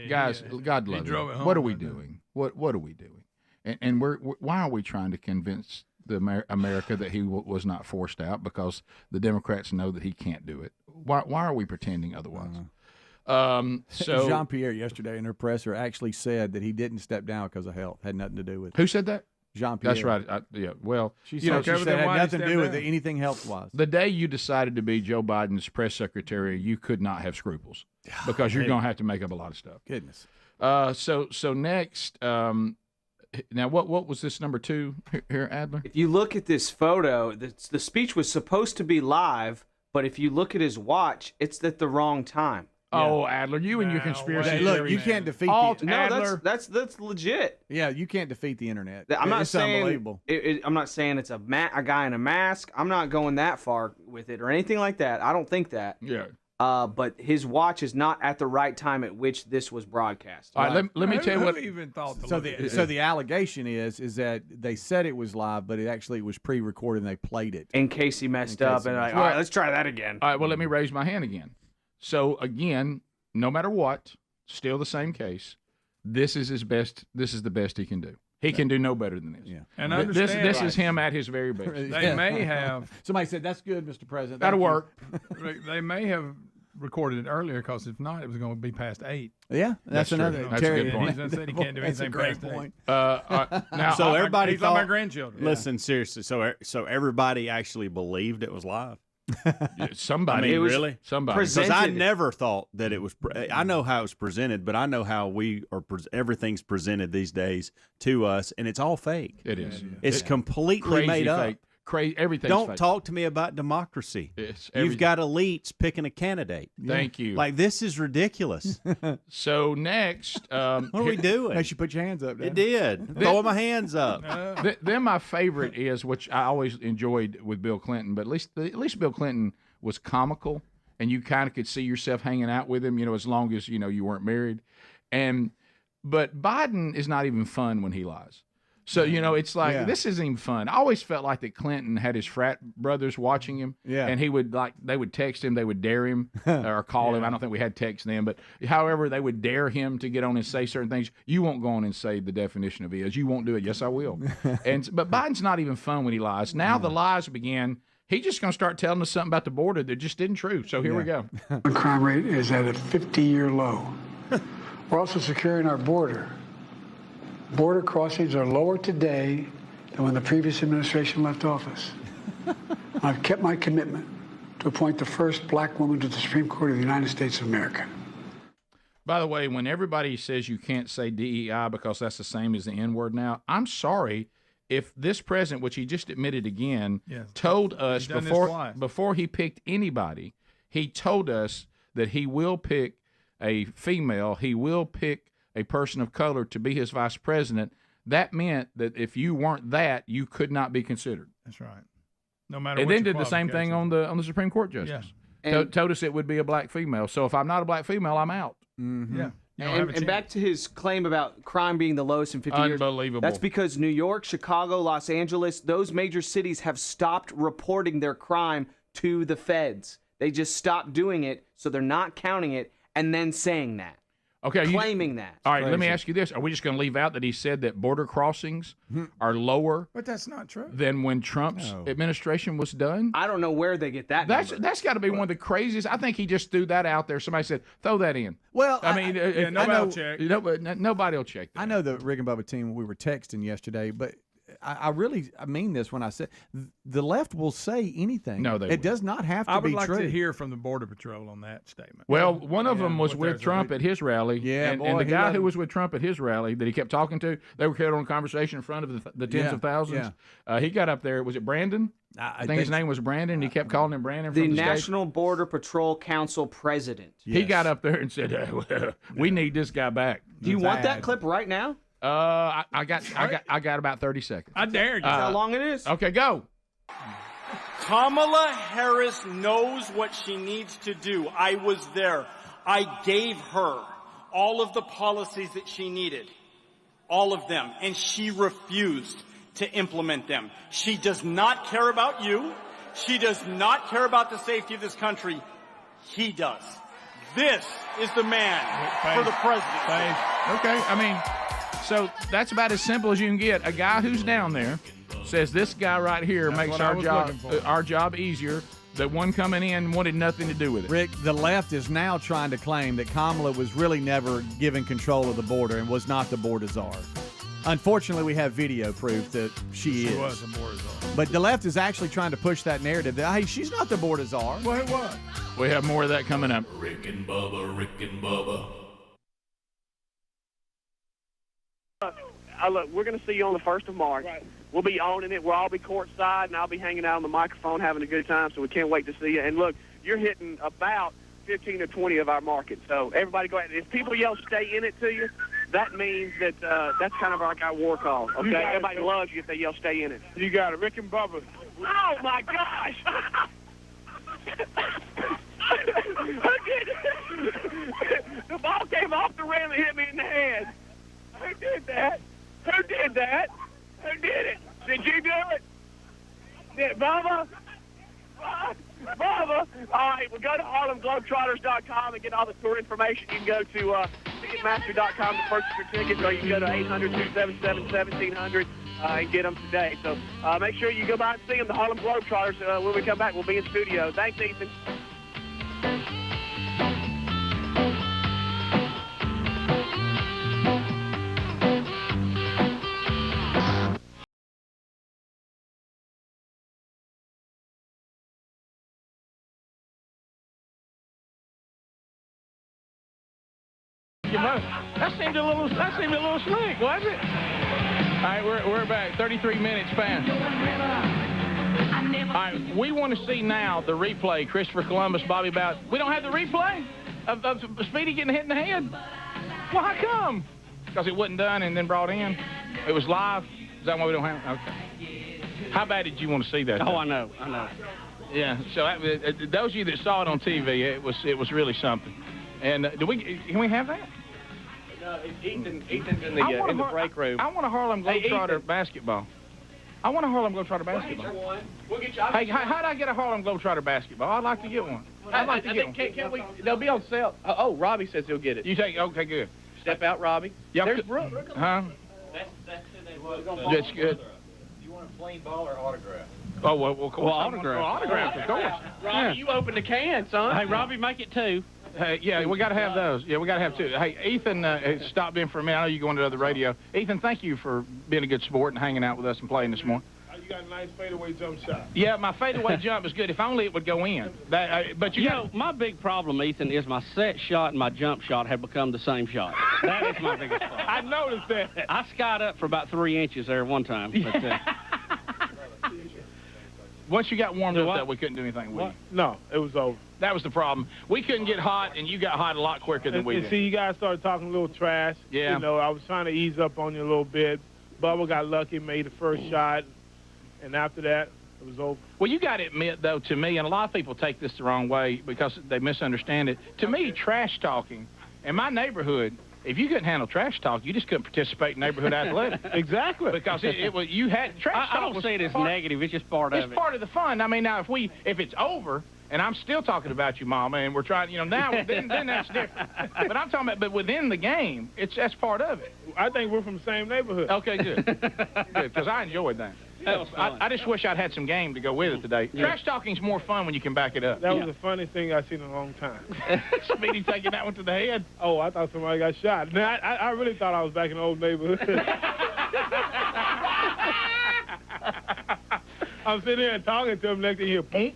Guys, God love you. What are we doing? What are we doing? And why are we trying to convince the America that he was not forced out, because the Democrats know that he can't do it? Why are we pretending otherwise? So Jean-Pierre yesterday in her presser actually said that he didn't step down because of health. Had nothing to do with it. Who said that? Jean-Pierre. That's right. Yeah. Well, she said it had nothing to do with anything health-wise. The day you decided to be Joe Biden's press secretary, you could not have scruples because you're going to have to make up a lot of stuff. Goodness. So next. Now, what was this number 2 here, Adler? If you look at this photo, the speech was supposed to be live, but if you look at his watch, it's at the wrong time. Oh, Adler, you and your conspiracy. Look, you can't defeat No, Adler. that's legit. Yeah, you can't defeat the internet. I'm not it's saying unbelievable. I'm not saying it's a guy in a mask. I'm not going that far with it or anything like that. I don't think that. Yeah. But his watch is not at the right time at which this was broadcast. All right, let me tell you what. Who even thought to So look at the it? so the allegation is that they said it was live, but it actually was pre-recorded and they played it. In case he messed up, and like, all right, let's try that again. All right, well, let me raise my hand again. So again, no matter what, still the same case. This is his best. This is the best he can do. He can do no better than this. Yeah. And this is him at his very best. They may have. Somebody said that's good, Mr. President. That'll work. They may have recorded it earlier because if not, it was going to be past 8. Yeah, that's another. That's a good point. He said he can't do That's a anything great past point. 8. Now, So everybody he's like my thought. grandchildren. Listen, seriously. So everybody actually believed it was live. somebody. I mean, It was really? Somebody. Because I presented- never thought that it was. I know how it was presented, but I know how we are. Everything's presented these days to us, and it's all fake. It is. It's completely Crazy made up. fake. Crazy. Everything's Don't fake. talk to me about democracy. It's You've everything. got elites picking a candidate. Thank you. Like, this is ridiculous. So next, What are we doing? Makes you put your hands up. It did. Throwing my hands up. then my favorite is, which I always enjoyed with Bill Clinton, but at least Bill Clinton was comical, and you kind of could see yourself hanging out with him, as long as you weren't married. But Biden is not even fun when he lies. So it's like this isn't even fun. I always felt like that Clinton had his frat brothers watching him, and he would they would text him, they would dare him or call him. I don't think we had text then, but however they would dare him to get on and say certain things. You won't go on and say the definition of is. You won't do it. Yes, I will. But Biden's not even fun when he lies. Now the lies begin. He's just going to start telling us something about the border that just isn't true. So here we go. The crime rate is at a 50-year low. We're also securing our border. Border crossings are lower today than when the previous administration left office. I've kept my commitment to appoint the first black woman to the Supreme Court of the United States of America. By the way, when everybody says you can't say DEI because that's the same as the N-word now, I'm sorry if this president, which he just admitted again, told us before he picked anybody, he told us that he will pick a female, he will pick a person of color to be his vice president. That meant that if you weren't that, you could not be considered. That's right. No matter. And what then your did the same thing on the Supreme Court justice. Yeah. Told us it would be a black female. So if I'm not a black female, I'm out. Mm-hmm. Yeah. And back to his claim about crime being the lowest in 50 years. Unbelievable. That's because New York, Chicago, Los Angeles, those major cities have stopped reporting their crime to the feds. They just stopped doing it, so they're not counting it and then saying that. Okay, claiming that. All right, let me ask you this. Are we just going to leave out that he said that border crossings are lower But that's not true. than when Trump's administration was done? I don't know where they get that number. That's got to be one of the craziest. I think he just threw that out there. Somebody said, throw that in. Well, I mean, nobody will check. Nobody will check that. I know the Rick and Bubba team, we were texting yesterday, but I really mean this when I say the left will say anything. No, they it does not have to I be would like true. to hear from the Border Patrol on that statement. Well, one of them was what with there's a Trump at his rally. Yeah, and boy, the he guy let who him. was with Trump at his rally that he kept talking to, they were carrying on a conversation in front of the tens of thousands. He got up there. Was it Brandon? I think his name was Brandon. He kept calling him Brandon. The from the National Border Patrol Council president. He got up there and said, "We need this guy back." Do you want that clip right now? I got about 30 seconds. I dare you. That's how long it is. Okay, go. Kamala Harris knows what she needs to do. I was there. I gave her all of the policies that she needed, all of them, and she refused to implement them. She does not care about you. She does not care about the safety of this country. He does. This is the man for the presidency. Okay, I mean, so that's about as simple as you can get. A guy who's down there says this guy right here That's makes what I was looking for. our job easier. That one coming in wanted nothing to do with it. Rick, the left is now trying to claim that Kamala was really never given control of the border and was not the border czar. Unfortunately, we have video proof that she is. was a border czar. But the left is actually trying to push that narrative that, hey, she's not the border czar. Well, what? We have more of that coming up. Rick and Bubba, Rick and Bubba. Look, we're going to see you on the 1st of March. Right. We'll be owning it. We'll all be courtside, and I'll be hanging out on the microphone having a good time, so we can't wait to see you. And look, you're hitting about 15 or 20 of our markets. So everybody go ahead. If people yell "stay in it" to you, that means that that's kind of like our war call. Okay, everybody loves you if they yell "stay in it." You got it, Rick and Bubba. Oh my gosh! Who did it? The ball came off the rim and hit me in the head. Who did that? Who did that? Who did it? Did you do it? Did Bubba? Bubba? All right, we'll go to HarlemGlobetrotters.com and get all the tour information. You can go to Ticketmaster.com to purchase your tickets, or you can go to 800-277-1700 and get them today. So make sure you go by and see them, the Harlem Globetrotters. When we come back, we'll be in studio. Thanks, Ethan. That seemed a little slick, wasn't it? All right, we're back. 33 minutes past. All right, we want to see now the replay. Christopher Columbus, Bobby Bowden. We don't have the replay of Speedy getting hit in the head. Well, how come? Because it wasn't done and then brought in. It was live. Is that why we don't have it? Okay. How bad did you want to see that? Oh, I know. Yeah. So those of you that saw it on TV, it was really something. And can we have that? No, Ethan's in the break room. I want a Harlem Globetrotter basketball. I want a Harlem Globetrotter basketball. We'll get you. Hey, how do I get a Harlem Globetrotter basketball? I'd like to get one. I'd like to get one. Can't we? They'll be on sale. Oh, Robbie says he'll get it. You take? Okay, good. Step out, Robbie. Yep. There's Brooke. Huh? That's who they was. That's good. You want a plain ball or autograph? Oh, well, of course. Autograph, of course. Robbie, you opened the can, son. Hey, Robbie, make it two. Hey, yeah, we got to have those. Yeah, we got to have two. Hey, Ethan stopped in for a minute. I know you're going to the radio. Ethan, thank you for being a good sport and hanging out with us and playing this morning. You got a nice fadeaway jump shot. Yeah, my fadeaway jump is good. If only it would go in. But you know, my big problem, Ethan, is my set shot and my jump shot have become the same shot. That is my biggest problem. I noticed that. I skied up for about 3 inches there one time. But, once you got warmed up, we couldn't do anything with you. No, it was over. That was the problem. We couldn't get hot, and you got hot a lot quicker than we did. See, you guys started talking a little trash. Yeah. You know, I was trying to ease up on you a little bit. Bubba got lucky, made the first shot, and after that, it was over. Well, you got to admit, though, to me, and a lot of people take this the wrong way because they misunderstand it. To me, trash talking in my neighborhood, if you couldn't handle trash talk, you just couldn't participate in neighborhood athletics. Exactly. Because it was you had trash talk. I don't see it as negative. It's just part of it. It's part of the fun. I mean, now if it's over and I'm still talking about you, Mama, and we're trying, now then that's different. But I'm talking about, but within the game, that's part of it. I think we're from the same neighborhood. Okay, good, because I enjoyed that. That was fun. I just wish I'd had some game to go with it today. Yeah. Trash talking's more fun when you can back it up. That was the funniest thing I've seen in a long time. Speedy taking that one to the head. Oh, I thought somebody got shot. Now, I really thought I was back in the old neighborhood. I'm sitting there and talking to him, next thing you hear, boom.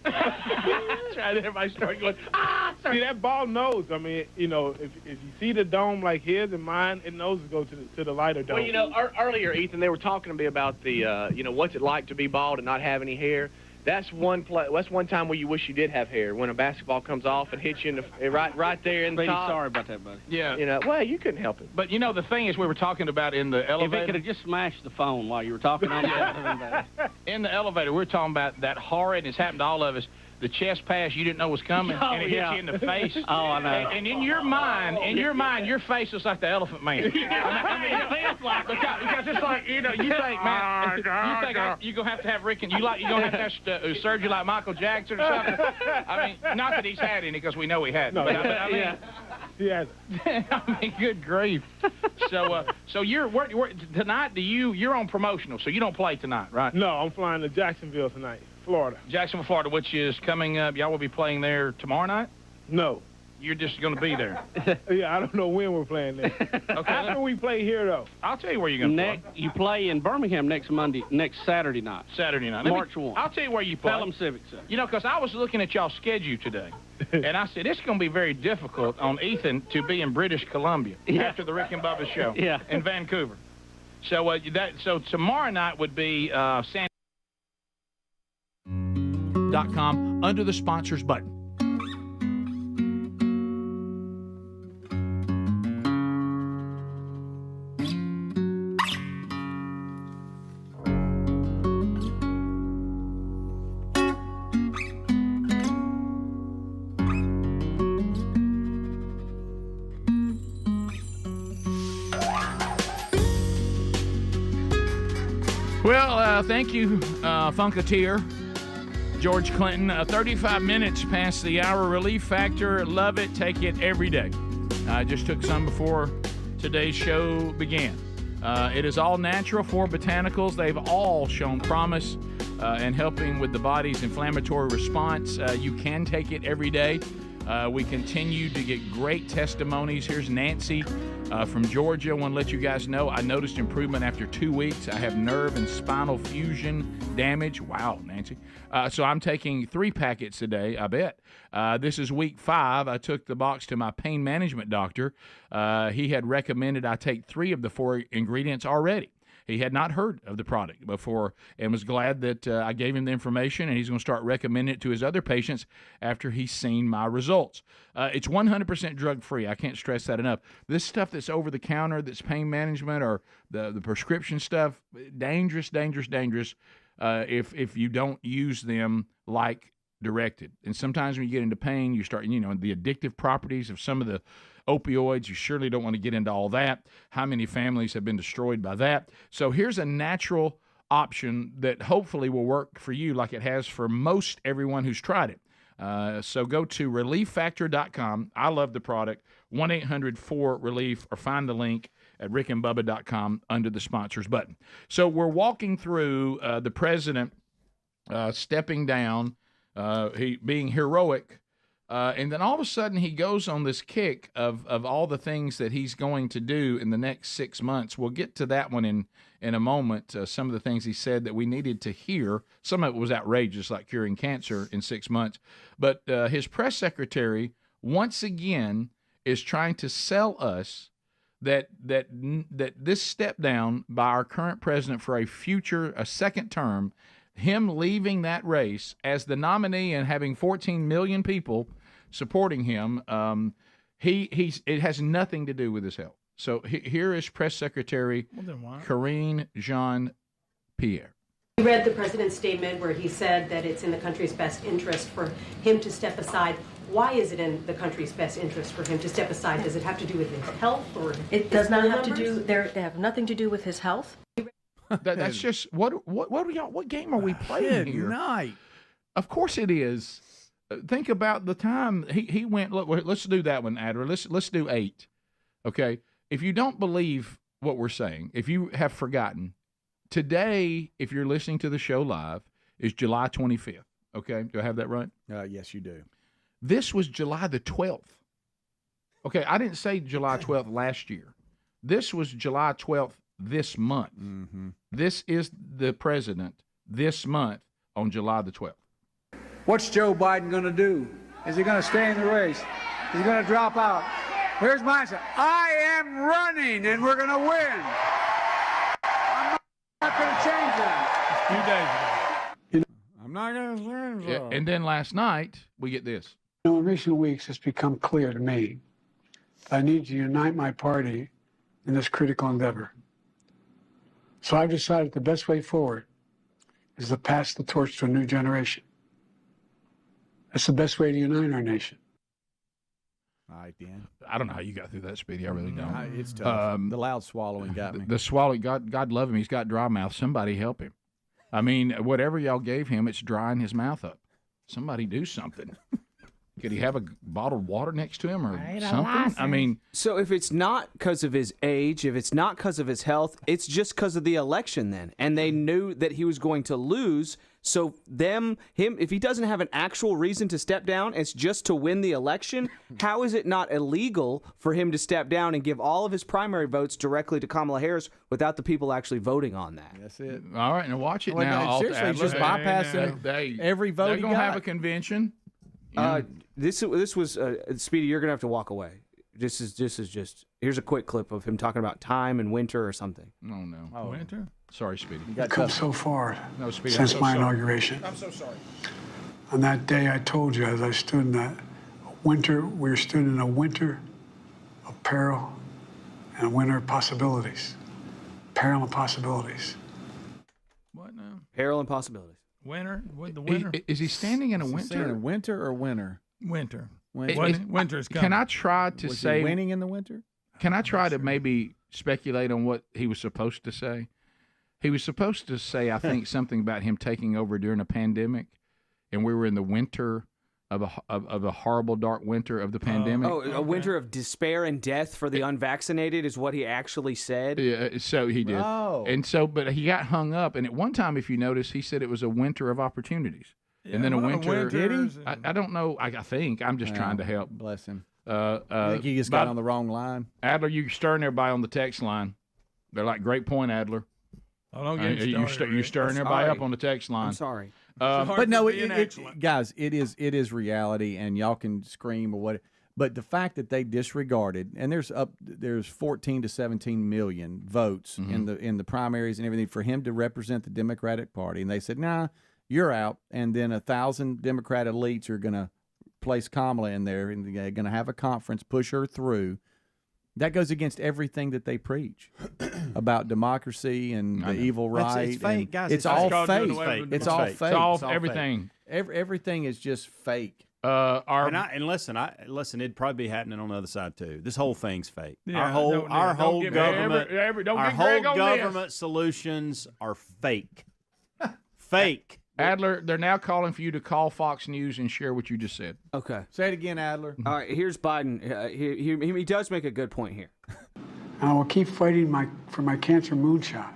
Everybody started going, ah! See, that ball knows. I mean, if you see the dome like his and mine, it knows to go to the lighter dome. Well, earlier, Ethan, they were talking to me about the, what's it like to be bald and not have any hair. That's one time where you wish you did have hair, when a basketball comes off and hits you in the right there in the top. Sorry about that, buddy. Yeah. Well, you couldn't help it. But the thing is, we were talking about in the elevator. If it could have just smashed the phone while you were talking on that. In the elevator, we were talking about that horrid, and it's happened to all of us, the chest pass you didn't know was coming, and it hit you in the face. Oh, I know. And in your mind, your face looks like the Elephant Man. It feels like because it's like, you think, man, you think you're going to have Rick, and you're going to have to surgery like Michael Jackson or something. I mean, not that he's had any, because we know he hadn't. No, but I mean, yes. I mean, good grief. So you're tonight. You're on promotional, so you don't play tonight, right? No, I'm flying to Jacksonville tonight, Florida. Jacksonville, Florida, which is coming up. Y'all will be playing there tomorrow night? No. You're just going to be there? Yeah, I don't know when we're playing there. Okay. After we play here, though. I'll tell you where you're going to play. You play in Birmingham next Saturday night. Saturday night. March 1. I'll tell you where you play. Pelham Civic Center. Because I was looking at y'all's schedule today, and I said, it's going to be very difficult on Ethan to be in British Columbia after the Rick and Bubba show in Vancouver. So tomorrow night would be San.com under the sponsors button. Well, thank you, Funketeer. George Clinton, 35 minutes past the hour. Relief Factor, love it, take it every day. I just took some before today's show began. It is all natural, 4 botanicals. They've all shown promise in helping with the body's inflammatory response. You can take it every day. We continue to get great testimonies. Here's Nancy from Georgia. I want to let you guys know I noticed improvement after 2 weeks. I have nerve and spinal fusion damage. Wow, Nancy. So I'm taking 3 packets a day, I bet. This is week 5. I took the box to my pain management doctor. He had recommended I take 3 of the 4 ingredients already. He had not heard of the product before and was glad that I gave him the information, and he's going to start recommending it to his other patients after he's seen my results. It's 100% drug-free. I can't stress that enough. This stuff that's over-the-counter, that's pain management or the prescription stuff, dangerous, dangerous, dangerous if you don't use them like directed. And sometimes when you get into pain, you start, the addictive properties of some of the opioids. You surely don't want to get into all that. How many families have been destroyed by that? So here's a natural option that hopefully will work for you like it has for most everyone who's tried it. So go to relieffactor.com. I love the product. 1-800-4-RELIEF, or find the link at rickandbubba.com under the sponsors button. So we're walking through the president stepping down, he being heroic, and then all of a sudden he goes on this kick of all the things that he's going to do in the next 6 months. We'll get to that one in a moment. Some of the things he said that we needed to hear. Some of it was outrageous, like curing cancer in 6 months. But his press secretary, once again, is trying to sell us that this step down by our current president for a second term, him leaving that race as the nominee and having 14 million people supporting him, it has nothing to do with his health. So here is Press Secretary Karine Jean-Pierre. You read the president's statement where he said that it's in the country's best interest for him to step aside. Why is it in the country's best interest for him to step aside? Does it have to do with his health, or it does not have to do? They have nothing to do with his health. That's just what game are we playing here? Night. Of course it is. Think about the time he went. Look, let's do that one, Adler. Let's do 8. Okay. If you don't believe what we're saying, if you have forgotten, today, if you're listening to the show live, is July 25th. Okay, do I have that right? Yes, you do. This was July the 12th. Okay, I didn't say July 12th last year. This was July 12th this month. Mm-hmm. This is the president this month on July the 12th. What's Joe Biden going to do? Is he going to stay in the race? Is he going to drop out? Here's my answer. I am running, and we're going to win. I'm not going to change that. A few days ago. I'm not going to change that. Yeah, and then last night, we get this. In recent weeks, it's become clear to me that I need to unite my party in this critical endeavor. So I've decided the best way forward is to pass the torch to a new generation. That's the best way to unite our nation. All right, Dan. I don't know how you got through that, Speedy. I really don't. It's tough. The loud swallowing got me. The swallowing, God love him. He's got dry mouth. Somebody help him. I mean, whatever y'all gave him, it's drying his mouth up. Somebody do something. Could he have a bottled water next to him or something? I mean, so if it's not because of his age, if it's not because of his health, it's just because of the election then. And they knew that he was going to lose. So if he doesn't have an actual reason to step down, it's just to win the election. How is it not illegal for him to step down and give all of his primary votes directly to Kamala Harris without the people actually voting on that? That's it. All right, now watch it Well, now. no, seriously, just bypassing every vote They're he going to got. have a convention. This was Speedy. You're gonna have to walk away. This is just. Here's a quick clip of him talking about time and winter or something. Oh no, winter. Sorry, Speedy. We've come so far Speedy, since I'm so my sorry. inauguration. I'm so sorry. On that day, I told you as I stood in that winter, we were stood in a winter of peril and a winter of possibilities. Peril and possibilities. What now? Peril and possibilities. Winter? What the winter? Is he standing in a Is he winter? saying a winter or winter? Winter. Winter. Winter's coming. Can I try to Was say he winning in the winter? Can I try to maybe speculate on what he was supposed to say? He was supposed to say, I think, something about him taking over during a pandemic, and we were in the winter of a horrible, dark winter of the pandemic. A winter of despair and death for the unvaccinated is what he actually said. Yeah, so he did. Oh. And so, but he got hung up. And at one time, if you notice, he said it was a winter of opportunities. And then a winter. Did he? I don't know. I think. I'm just trying to help. Bless him. I think he just got on the wrong line. Adler, you're stirring everybody on the text line. They're like, great point, Adler. Oh, don't get started. You're stirring everybody up on the text line. I'm sorry. But no, guys, it is reality, and y'all can scream or what. But the fact that they disregarded, and there's 14 to 17 million votes in the primaries and everything for him to represent the Democratic Party, and they said, nah, you're out, and then 1,000 Democrat elites are going to place Kamala in there, and they're going to have a conference, push her through. That goes against everything that they preach about democracy and the evil right. It's fake, guys. It's all fake. It's all fake. It's all everything. Everything is just fake. And listen, it'd probably be happening on the other side too. This whole thing's fake. Yeah, our whole government, our whole government solutions are fake. Fake. Adler, they're now calling for you to call Fox News and share what you just said. Okay. Say it again, Adler. All right, here's Biden. He does make a good point here. And I will keep fighting for my cancer moonshot,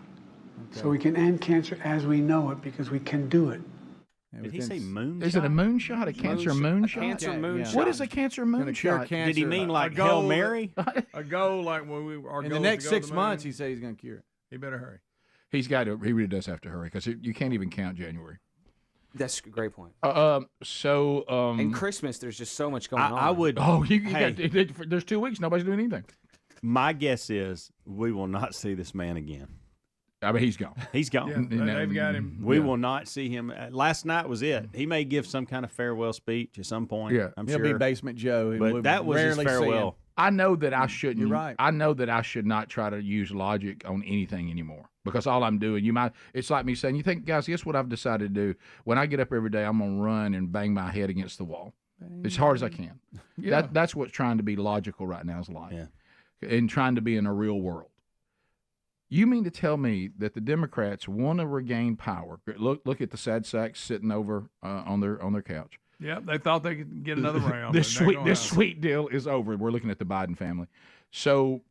so we can end cancer as we know it, because we can do it. Did he say moonshot? Is it a moonshot? A cancer moonshot? Cancer moonshot. What is a cancer moonshot? Did he mean like Hail Mary? A goal like when our in the next 6 months, he said he's going to cure it. He better hurry. He really does have to hurry, because you can't even count January. That's a great point. And Christmas, there's just so much going on. I would. Oh, there's 2 weeks. Nobody's doing anything. My guess is we will not see this man again. I mean, he's gone. He's gone. Yeah, they've got him. We will not see him. Last night was it. He may give some kind of farewell speech at some point. Yeah, I'm He'll sure. be Basement Joe. But that was his farewell. I know that I shouldn't. You're right. I know that I should not try to use logic on anything anymore, because all I'm doing, it's like me saying, you think, guys, guess what I've decided to do? When I get up every day, I'm going to run and bang my head against the wall as hard as I can. Yeah. That's what's trying to be logical right now is life. Yeah. And trying to be in a real world. You mean to tell me that the Democrats want to regain power? Look at the sad sacks sitting over on their couch. Yeah, they thought they could get another round. This sweet deal is over. We're looking at the Biden family. So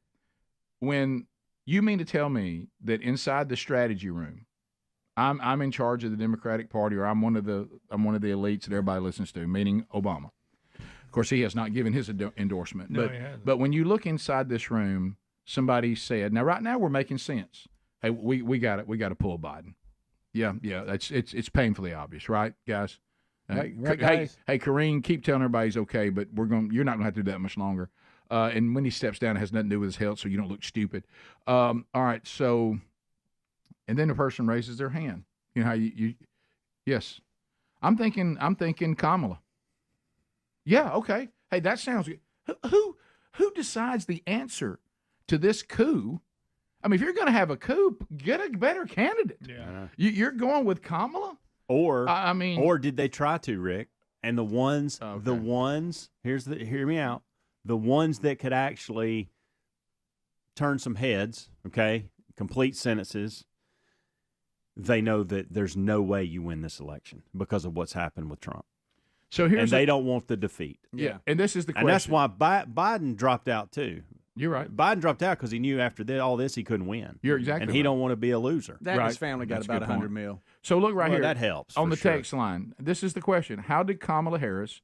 when you mean to tell me that inside the strategy room, I'm in charge of the Democratic Party, or I'm one of the elites that everybody listens to, meaning Obama. Of course, he has not given his endorsement. No, he hasn't. But when you look inside this room, somebody said, now right now we're making sense. Hey, we got it. We got to pull Biden. Yeah. It's painfully obvious, right, guys? Right, guys. Hey, Kareem, keep telling everybody he's okay, but you're not going to have to do that much longer. And when he steps down, it has nothing to do with his health, so you don't look stupid. All right, so, and then the person raises their hand. You know how you yes. I'm thinking Kamala. Yeah, okay. Hey, that sounds good. Who decides the answer to this coup? I mean, if you're going to have a coup, get a better candidate. Yeah. You're going with Kamala? Or did they try to, Rick? And the ones, hear me out. The ones that could actually turn some heads, okay, complete sentences, they know that there's no way you win this election because of what's happened with Trump. So they don't want the defeat. Yeah, and this is the question. And that's why Biden dropped out too. You're right. Biden dropped out because he knew after all this he couldn't win. You're exactly And he don't want to be a loser. That and his family got about $100 million. So look here. That helps. On the sure. text line, this is the question. How did Kamala Harris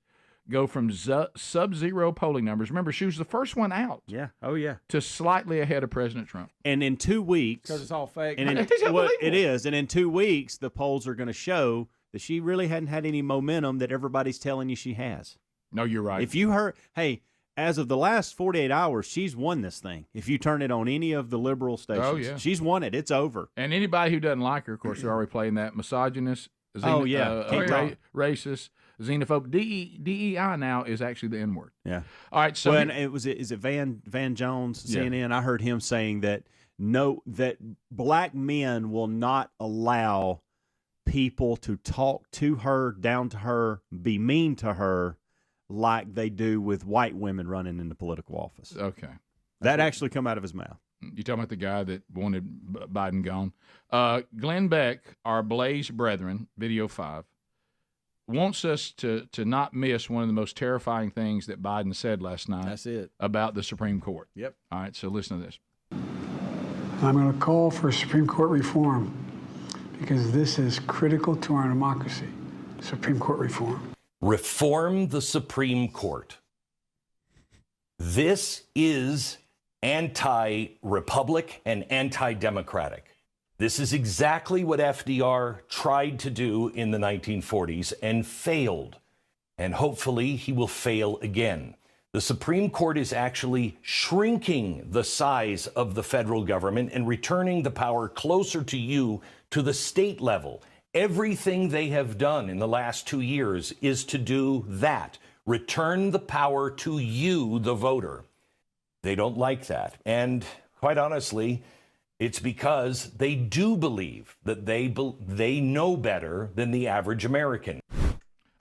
go from sub-zero polling numbers? Remember, she was the first one out. Yeah. Oh, yeah. To slightly ahead of President Trump. And in 2 weeks. Because it's all fake. And it is. And in 2 weeks, the polls are going to show that she really hadn't had any momentum that everybody's telling you she has. No, you're right. If you heard, hey, as of the last 48 hours, she's won this thing. If you turn it on any of the liberal stations, she's won it. It's over. And anybody who doesn't like her, of course, they're already playing that misogynist, racist, xenophobe. DEI now is actually the N-word. Yeah. All right. So is it Van Jones, CNN? I heard him saying that that black men will not allow people to talk to her, down to her, be mean to her, like they do with white women running into political office. Okay. That actually come out of his mouth. You talking about the guy that wanted Biden gone? Glenn Beck, our Blaze brethren, Video 5, wants us to not miss one of the most terrifying things that Biden said last night. That's it. About the Supreme Court. Yep. All right, so listen to this. I'm going to call for Supreme Court reform because this is critical to our democracy. Supreme Court reform. Reform the Supreme Court. This is anti-republic and anti-democratic. This is exactly what FDR tried to do in the 1940s and failed. And hopefully he will fail again. The Supreme Court is actually shrinking the size of the federal government and returning the power closer to you, to the state level. Everything they have done in the last 2 years is to do that. Return the power to you, the voter. They don't like that. And quite honestly, it's because they do believe that they know better than the average American.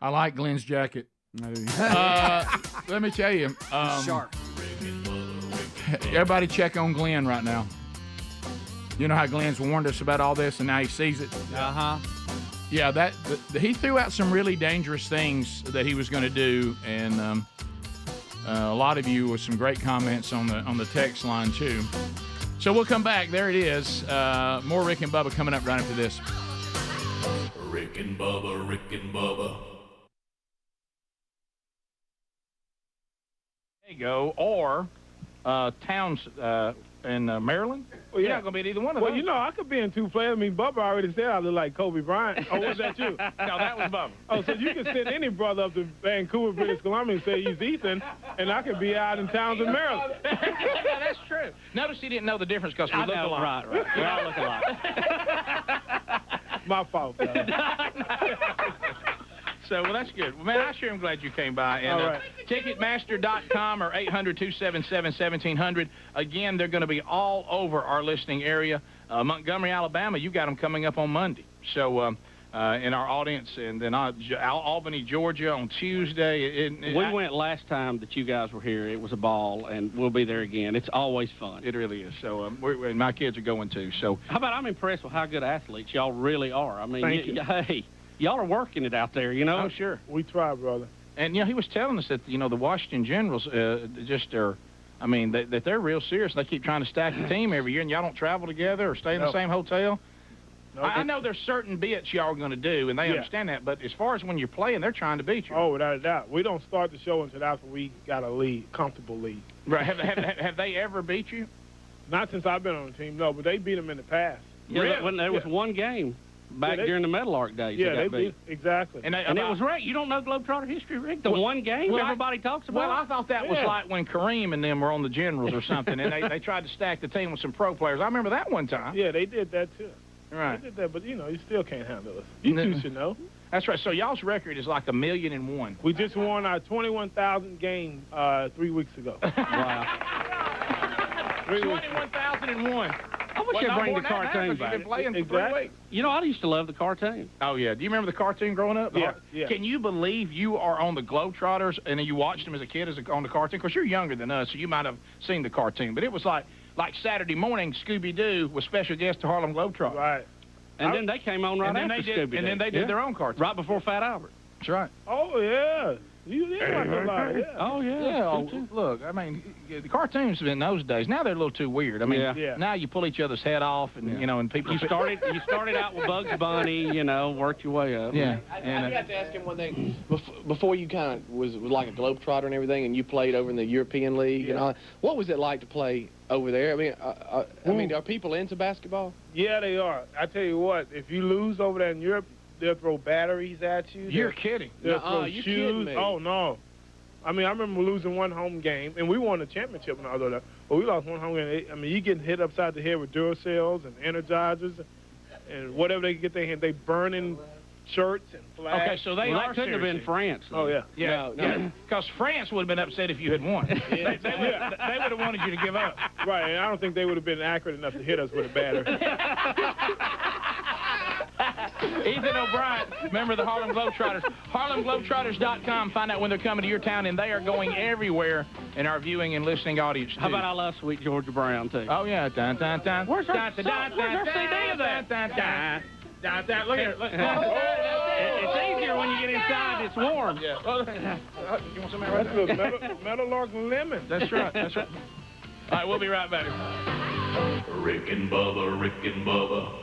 I like Glenn's jacket. Let me tell you. Sharp. Everybody check on Glenn right now. You know how Glenn's warned us about all this, and now he sees it? Uh-huh. Yeah, he threw out some really dangerous things that he was going to do, and a lot of you with some great comments on the text line, too. So we'll come back. There it is. More Rick and Bubba coming up right after this. Rick and Bubba, Rick and Bubba. There you go. Or towns in Maryland. Well, You're not going to be at either one of those. Well, you know, I could be in two players. I mean, Bubba already said I look like Kobe Bryant. Oh, was that you? No, that was Bubba. Oh, so you can send any brother up to Vancouver, British Columbia, and say he's Ethan, and I could be out in towns in Maryland. That's true. Notice he didn't know the difference because we look alike. Right. We all look alike. My fault, brother. So, well, that's good. Well, man, I sure am glad you came by. And, all right. Ticketmaster.com or 800-277-1700. Again, they're going to be all over our listening area. Montgomery, Alabama, you got them coming up on Monday. So, in our audience, and then Albany, Georgia on Tuesday. We went last time that you guys were here. It was a ball, and we'll be there again. It's always fun. It really is. So, and my kids are going too. So, how about I'm impressed with how good athletes y'all really are. I mean, Thank you. Hey, y'all are working it out there, you know? Oh, sure. We try, brother. And, he was telling us that, the Washington Generals just are, I mean, that they're real serious. They keep trying to stack the team every year, and y'all don't travel together or stay in the same hotel. No, I know there's certain bits y'all are going to do, and they understand that, but as far as when you're playing, they're trying to beat you. Oh, without a doubt. We don't start the show until after we got a lead, comfortable lead. Right. Have they ever beat you? Not since I've been on the team, no, but they beat them in the past. Yeah, Really? when there was one game back during the Meadowlark days. Yeah, they they beat. Exactly. And it was Rick. You don't know Globetrotter history, Rick? The one game everybody talks about? Well, I thought that was like when Kareem and them were on the Generals or something, and they tried to stack the team with some pro players. I remember that one time. Yeah, they did that, too. Right. They did that, but, you still can't handle us. You two should know. That's right. So y'all's record is like 1,000,001. We just won our 21,000th game 3 weeks ago. Wow. 21,001. I wish you'd bring the cartoon back. You've been playing for 3 weeks. I used to love the cartoon. Oh, yeah. Do you remember the cartoon growing up? Yeah. Can you believe you are on the Globetrotters and you watched them as a kid on the cartoon? Of course, you're younger than us, so you might have seen the cartoon. But it was like Saturday morning, Scooby-Doo with special guest to Harlem Globetrotters. Right. And then they came on right after Scooby-Doo. And then they did their own cartoon. Right before Fat Albert. That's right. Oh, yeah. You did like a lot, yeah. Oh, yeah. Yeah, look, I mean, the cartoons in those days, now they're a little too weird. I mean, now you pull each other's head off, and, and people... You started out with Bugs Bunny, worked your way up. Yeah. And I got to ask him one thing. Before you kind of was like a Globetrotter and everything, and you played over in the European League and all, what was it like to play over there? I mean, are people into basketball? Yeah, they are. I tell you what, if you lose over there in Europe, they'll throw batteries at you. You're kidding. They'll throw you shoes. kidding me. Oh, no. I mean, I remember losing one home game, and we won the championship when I was over there, but we lost one home game. I mean, you getting hit upside the head with Duracells and Energizers and whatever they can get their hand. They burning shirts and flags. Okay, so they that couldn't have been France. Oh, yeah. Yeah, because France would have been upset if you had won. They would have wanted you to give up. Right, and I don't think they would have been accurate enough to hit us with a batter. Ethan O'Brien, member of the Harlem Globetrotters. HarlemGlobetrotters.com. Find out when they're coming to your town, and they are going everywhere in our viewing and listening audience. How about I love Sweet Georgia Brown, too? Oh, yeah. Dun, dun, dun. Where's our Dun, dun, dun, CD of that? dun, dun, dun. Dun, dun. Look at it. Look. It's easier when you get inside. It's warm. Yeah. You want some right That's a Meadowlark Lemon. That's right. That's right. All right, we'll be right back. Rick and Bubba, Rick and Bubba.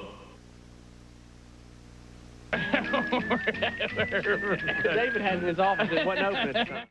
David had in his office. It wasn't open.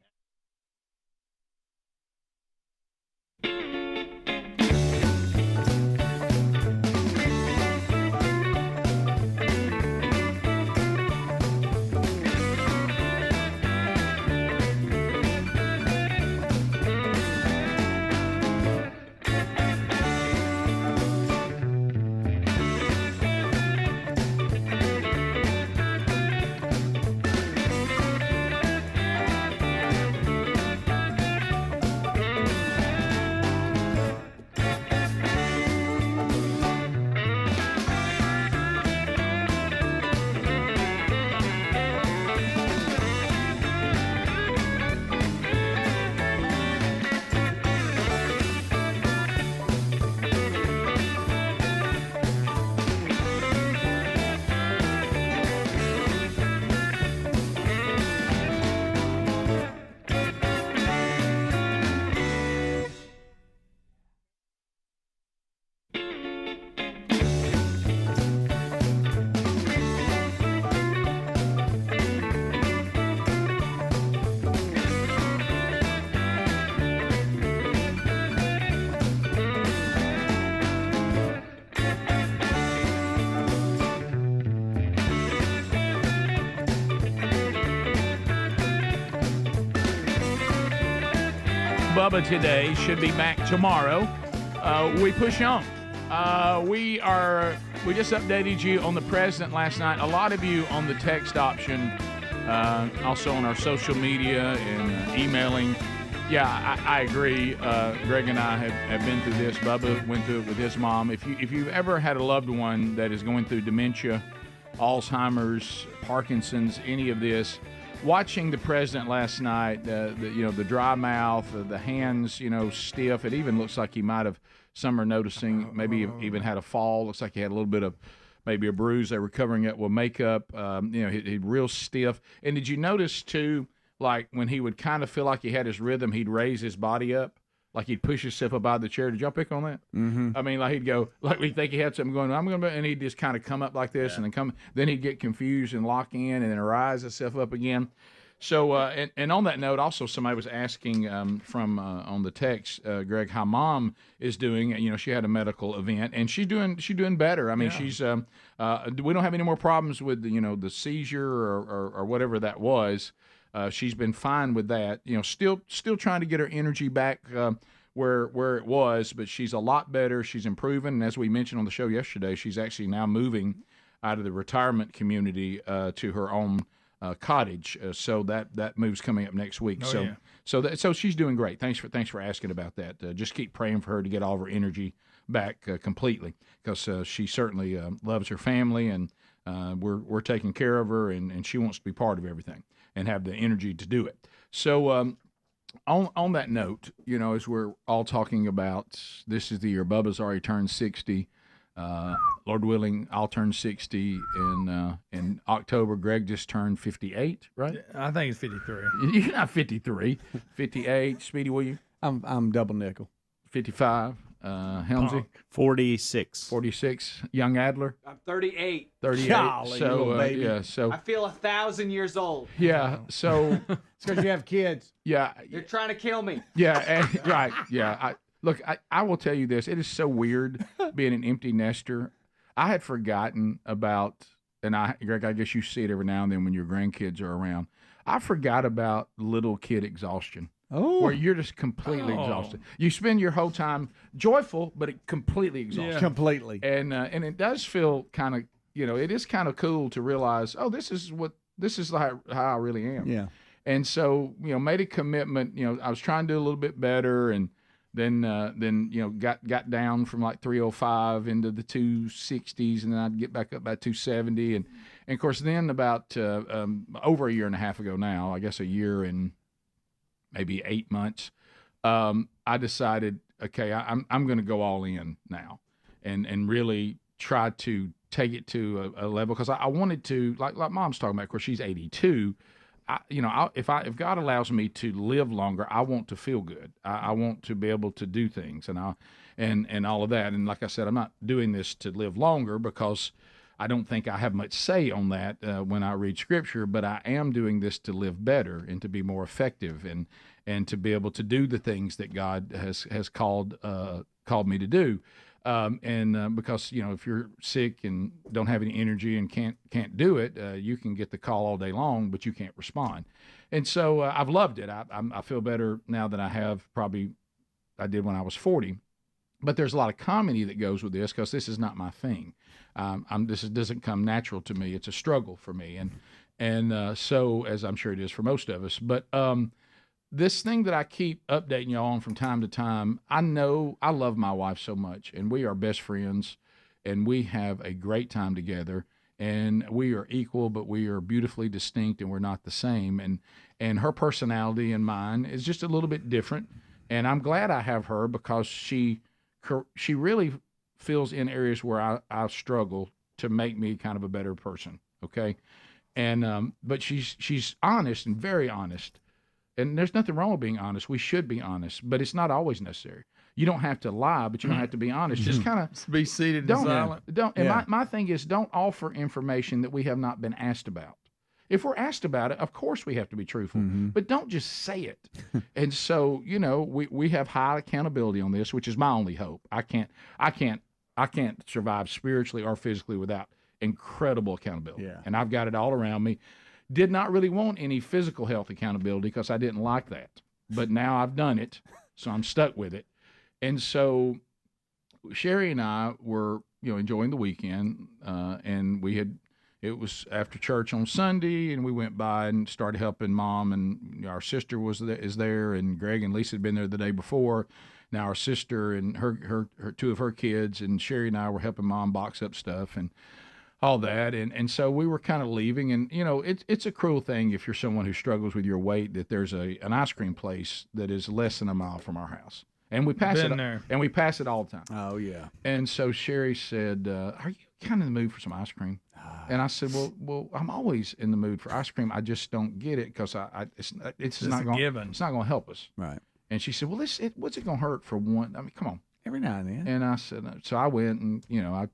Bubba today, should be back tomorrow. We push on. We just updated you on the president last night. A lot of you on the text option, also on our social media and emailing. Yeah, I agree. Greg and I have been through this. Bubba went through it with his mom. If you've ever had a loved one that is going through dementia, Alzheimer's, Parkinson's, any of this, watching the president last night, the dry mouth, the hands, stiff. It even looks like he might have, some are noticing, maybe even had a fall. Looks like he had a little bit of maybe a bruise. They were covering it with makeup. He real stiff. And did you notice, too, like when he would kind of feel like he had his rhythm, he'd raise his body up, like he'd push himself up out of the chair. Did y'all pick on that? Mm-hmm. I mean, like he'd go, like we think he had something going on, and he'd just kind of come up like this, and then he'd get confused and lock in, and then rise himself up again. So, and on that note, also somebody was asking from on the text, Greg, how mom is doing. She had a medical event, and she's doing better. I mean, she's we don't have any more problems with the seizure or whatever that was. She's been fine with that. Still trying to get her energy back where it was, but she's a lot better. She's improving, and as we mentioned on the show yesterday, she's actually now moving out of the retirement community to her own cottage. So that move's coming up next week. So she's doing great. Thanks for asking about that. Just keep praying for her to get all of her energy back completely, because she certainly loves her family, and we're taking care of her, and she wants to be part of everything and have the energy to do it. So on that note, as we're all talking about, this is the year Bubba's already turned 60. Lord willing, I'll turn 60 in October. Greg just turned 58, right? I think it's 53. You're not 53. 58. Speedy, will you? I'm double nickel. 55. Helmsy? 46. 46. Young Adler? I'm 38. 38. Golly, you little baby. I feel 1,000 years old. Yeah, so... It's because you have kids. Yeah. You're trying to kill me. Yeah, right. Yeah. I will tell you this. It is so weird being an empty nester. I had forgotten about, and Greg, I guess you see it every now and then when your grandkids are around. I forgot about little kid exhaustion. Oh. Where you're just completely exhausted. You spend your whole time joyful, but completely exhausted. Yeah. Completely. And it does feel kind of, it is kind of cool to realize, this is how I really am. Yeah. And so, made a commitment. I was trying to do a little bit better, and then got down from like 305 into the 260s, and then I'd get back up by 270, and of course then about over a year and a half ago now, I guess a year and maybe 8 months, I decided, okay, I'm going to go all in now, and really try to take it to a level, because I wanted to, like Mom's talking about. Of course, she's 82. If God allows me to live longer, I want to feel good. I want to be able to do things, and all of that. And like I said, I'm not doing this to live longer, because I don't think I have much say on that when I read Scripture. But I am doing this to live better and to be more effective, and to be able to do the things that God has called me to do. Because if you're sick and don't have any energy and can't do it, you can get the call all day long, but you can't respond. And so I've loved it. I feel better now than I did when I was 40. But there's a lot of comedy that goes with this, because this is not my thing. This doesn't come natural to me. It's a struggle for me, and so, as I'm sure it is for most of us. But this thing that I keep updating y'all on from time to time, I know I love my wife so much, and we are best friends, and we have a great time together, and we are equal, but we are beautifully distinct, and we're not the same. And her personality and mine is just a little bit different, and I'm glad I have her, because she really fills in areas where I struggle to make me kind of a better person. Okay, and but she's honest, and very honest. And there's nothing wrong with being honest. We should be honest, but it's not always necessary. You don't have to lie, but you don't have to be honest. Just kind of be seated and silent. And my thing is, don't offer information that we have not been asked about. If we're asked about it, of course we have to be truthful, but don't just say it. And so, we have high accountability on this, which is my only hope. I can't survive spiritually or physically without incredible accountability. Yeah. And I've got it all around me. Did not really want any physical health accountability, because I didn't like that. But now I've done it, so I'm stuck with it. And so Sherry and I were, enjoying the weekend, and it was after church on Sunday, and we went by and started helping Mom, and our sister is there, and Greg and Lisa had been there the day before. Now our sister and her two of her kids, and Sherry and I were helping Mom box up stuff and all that, and so we were kind of leaving, and it's a cruel thing if you're someone who struggles with your weight, that there's an ice cream place that is less than a mile from our house, and we pass it all the time. Oh yeah. And so Sherry said, "Are you kind of in the mood for some ice cream?" And I said, "Well, I'm always in the mood for ice cream. I just don't get it, because it's not going to help us." Right. And she said, "Well, what's it going to hurt for one? I mean, come on." Every now and then. And I said, so I went, and I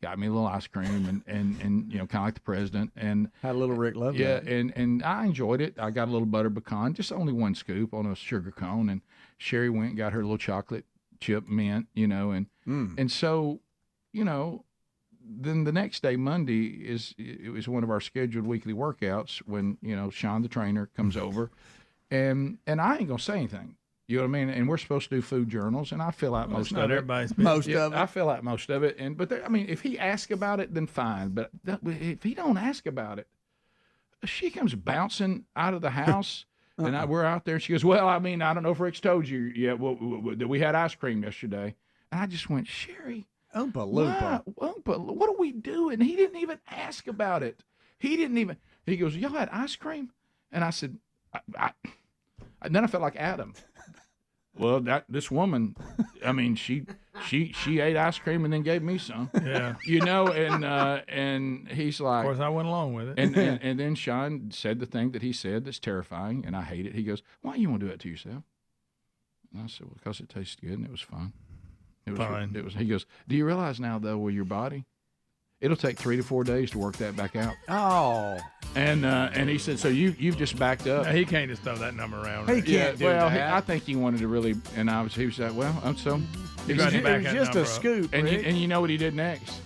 got me a little ice cream, and kind of like the president, and had a little Rick Love. Yeah, and I enjoyed it. I got a little butter pecan, just only one scoop on a sugar cone, and Sherry went and got her little chocolate chip mint, and so, then the next day, Monday, it was one of our scheduled weekly workouts when Sean the trainer comes over, and I ain't gonna say anything. You know what I mean? And we're supposed to do food journals, and I fill out most of it. Most of it. I fill out most of it, but if he asks about it, then fine. But if he don't ask about it, she comes bouncing out of the house, and we're out there. And she goes, "Well, I don't know if Rick's told you yet that we had ice cream yesterday." And I just went, "Sherry, Oompa Loompa. What are we doing?" He didn't even ask about it. He goes, "Y'all had ice cream?" And I said, and then I felt like Adam. Well, this woman, she ate ice cream and then gave me some. Yeah. And he's like, of course, I went along with it. And then Sean said the thing that he said that's terrifying, and I hate it. He goes, "Why you want to do that to yourself?" And I said, "Well, because it tastes good and it was fun." Fine. He goes, "Do you realize now, though, with your body, it'll take 3 to 4 days to work that back out." Oh. And he said, "So you've just backed up." Now, he can't just throw that number around. He can't do that. I think he wanted to really, and he was like, "Well, so." It was just a scoop. And you know what he did next?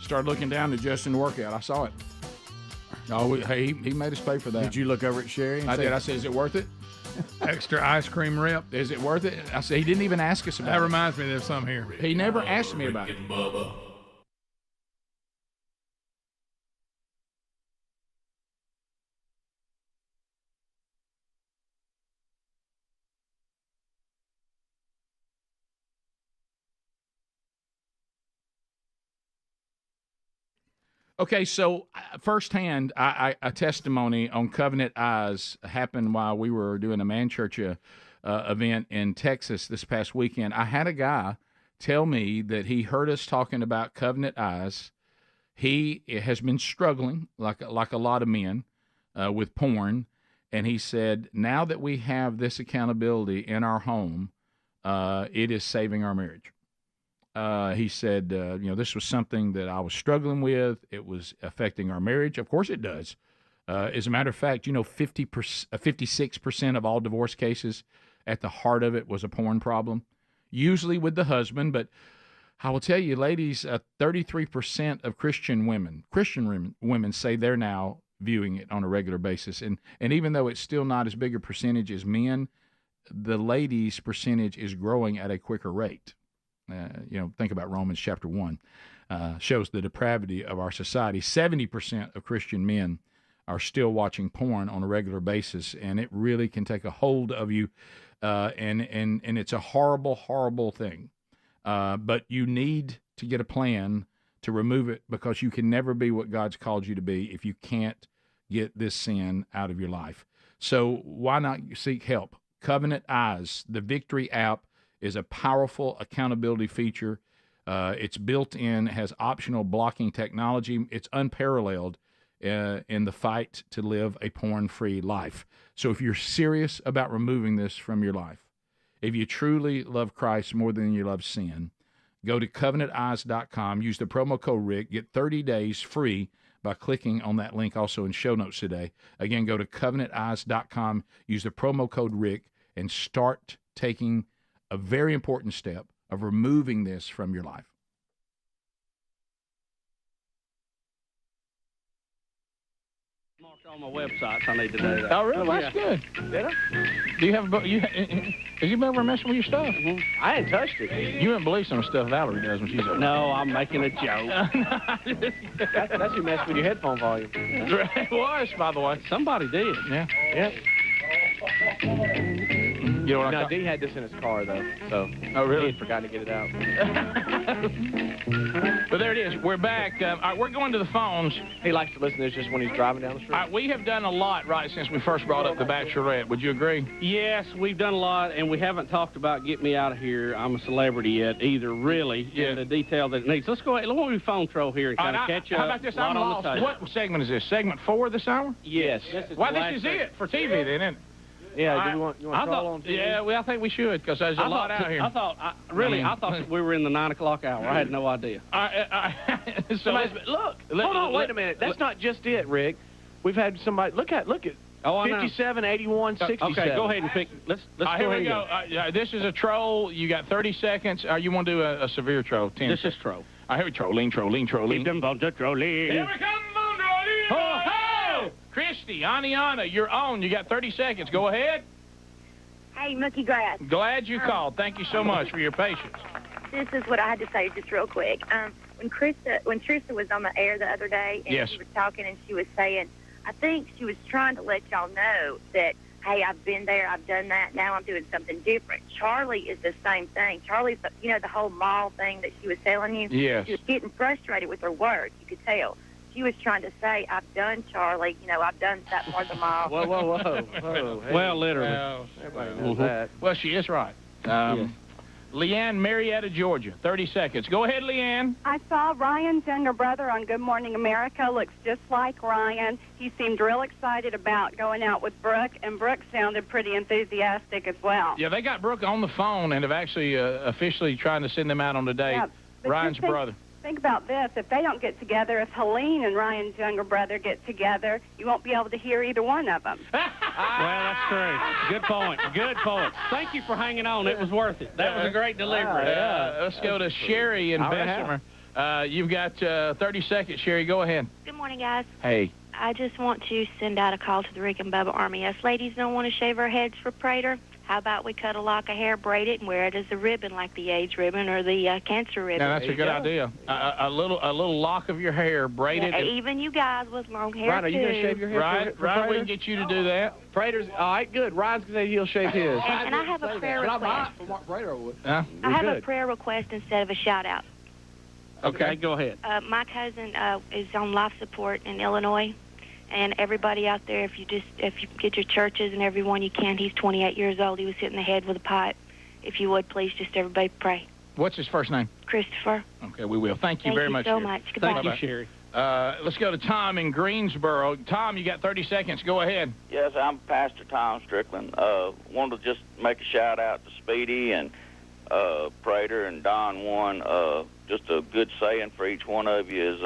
Started looking down to adjusting the workout. I saw it. Oh, he made us pay for that. Did you look over at Sherry? I did. I said, "Is it worth it? Extra ice cream rip. Is it worth it?" I said, he didn't even ask us about it. That reminds me, there's some here. He never asked me about it. Okay, so firsthand, a testimony on Covenant Eyes happened while we were doing a Man Church event in Texas this past weekend. I had a guy tell me that he heard us talking about Covenant Eyes. He has been struggling, like a lot of men, with porn, and he said, now that we have this accountability in our home, it is saving our marriage. He said, this was something that I was struggling with. It was affecting our marriage. Of course it does. As a matter of fact, 56% of all divorce cases, at the heart of it was a porn problem, usually with the husband. But I will tell you, ladies, 33% of Christian women say they're now viewing it on a regular basis. And even though it's still not as big a percentage as men, the ladies' percentage is growing at a quicker rate. Think about Romans chapter 1, shows the depravity of our society. 70% of Christian men are still watching porn on a regular basis, and it really can take a hold of you, and it's a horrible, horrible thing. But you need to get a plan to remove it, because you can never be what God's called you to be if you can't get this sin out of your life. So why not seek help? Covenant Eyes, the Victory app, is a powerful accountability feature. It's built in, has optional blocking technology. It's unparalleled in the fight to live a porn-free life. So if you're serious about removing this from your life, if you truly love Christ more than you love sin, go to covenanteyes.com, use the promo code Rick, get 30 days free by clicking on that link also in show notes today. Again, go to covenanteyes.com, use the promo code Rick, and start taking a very important step of removing this from your life. On my websites, I need to do that. Oh, really? Well, that's good. Did I? Do you have? Have you been ever messing with your stuff? Mm-hmm. I ain't touched it. You wouldn't believe some of the stuff Valerie does when she's over. No, I'm making a joke. that's you messing with your headphone volume. It was, by the way. Somebody did. Yeah. Yep. You know what no, D had this in his car, though, so really? He had forgotten to get it out. But there it is. We're back. All right, we're going to the phones. He likes to listen to this just when he's driving down the street. All right, we have done a lot, right, since we first brought up the Bachelorette. Would you agree? Yes, we've done a lot, and we haven't talked about Get Me Out of Here, I'm a Celebrity yet either, really, in the detail that it needs. Let's go ahead. Let's do phone troll here and kind of catch up. How about this? I'm lost. What segment is this? Segment 4 this hour? Yes. This is it for TV, then, isn't it? Yeah, do you want troll on TV? Yeah, well, I think we should, because there's a lot out here. I thought we were in the 9 o'clock hour. I had no idea. Look, hold on, wait a minute. That's not just it, Rick. We've had somebody, look at 57, 81, 67. Okay, go ahead and pick. Let's go here ahead we go. This is a troll. You got 30 seconds. You want to do a severe troll? 10 This is troll. All right, here we trolling. Keep them bones a trolling. Here we come, trolling. Ho, ho! Christy, Aniana, you're on. You got 30 seconds. Go ahead. Hey, Mookie Grass. Glad you called. Thank you so much for your patience. This is what I had to say just real quick. When Trista was on the air the other day, and she was talking, and she was saying, I think she was trying to let y'all know that, hey, I've been there, I've done that, now I'm doing something different. Charlie is the same thing. Charlie's, the whole mall thing that she was telling you. Yes. She was getting frustrated with her words. You could tell. She was trying to say, I've done Charlie, I've done that part of the mall. Whoa. Hey. Well, literally. Everybody knows that. Well, she is right. Yes. Leanne, Marietta, Georgia. 30 seconds. Go ahead, Leanne. I saw Ryan's younger brother on Good Morning America. Looks just like Ryan. He seemed real excited about going out with Brooke, and Brooke sounded pretty enthusiastic as well. Yeah, they got Brooke on the phone and have actually officially trying to send them out on a date. Yeah, Ryan's brother. Think about this. If they don't get together, if Helene and Ryan's younger brother get together, you won't be able to hear either one of them. Well, that's true. Good point. Good point. Thank you for hanging on. It was worth it. That was a great delivery. Let's go to Sherry in Bessemer. You've got 30 seconds, Sherry. Go ahead. Good morning, guys. Hey. I just want to send out a call to the Rick and Bubba Army. Us ladies don't want to shave our heads for Prater. How about we cut a lock of hair, braid it, and wear it as a ribbon, like the AIDS ribbon or the cancer ribbon? Yeah, that's a good idea. A little lock of your hair, braid it. Even you guys with long hair, Ryan, are you going to shave your head? Right, we can get you to do that. Prater's, all right, good. Ryan's going to say he'll shave his. And I have a prayer request. For Mark Prater would. I have a prayer request instead of a shout-out. Okay, go ahead. My cousin is on life support in Illinois, and everybody out there, if you get your churches and everyone you can, he's 28 years old. He was hit in the head with a pipe. If you would, please, just everybody pray. What's his first name? Christopher. Okay, we will. Thank you very much. Thank you so much. Goodbye. Thank you, Sherry. Let's go to Tom in Greensboro. Tom, you got 30 seconds. Go ahead. Yes, I'm Pastor Tom Strickland. Wanted to just make a shout out to Speedy and Prater and Don One. Just a good saying for each one of you is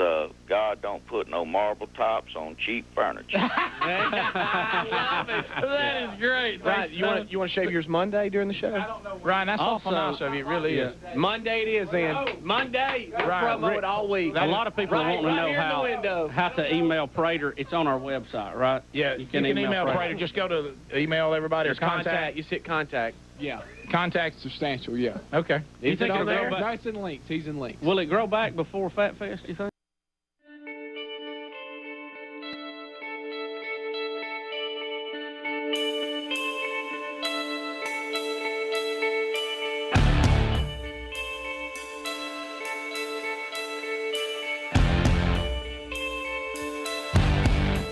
God don't put no marble tops on cheap furniture. I love it. That is great. Right, you want to shave yours Monday during the show? I don't know. Ryan, that's awful nice of you. It really is. Monday it is then. Monday. We'll promote it all week. A lot of people want to know how to email Prater. It's on our website, right? Yeah, you can email Prater. Just go to email everybody or contact. You hit contact. Yeah. Contact substantial, yeah. Okay. You think it'll there? go back? No, it's in links. He's in links. Will it grow back before Fat Fest, you think?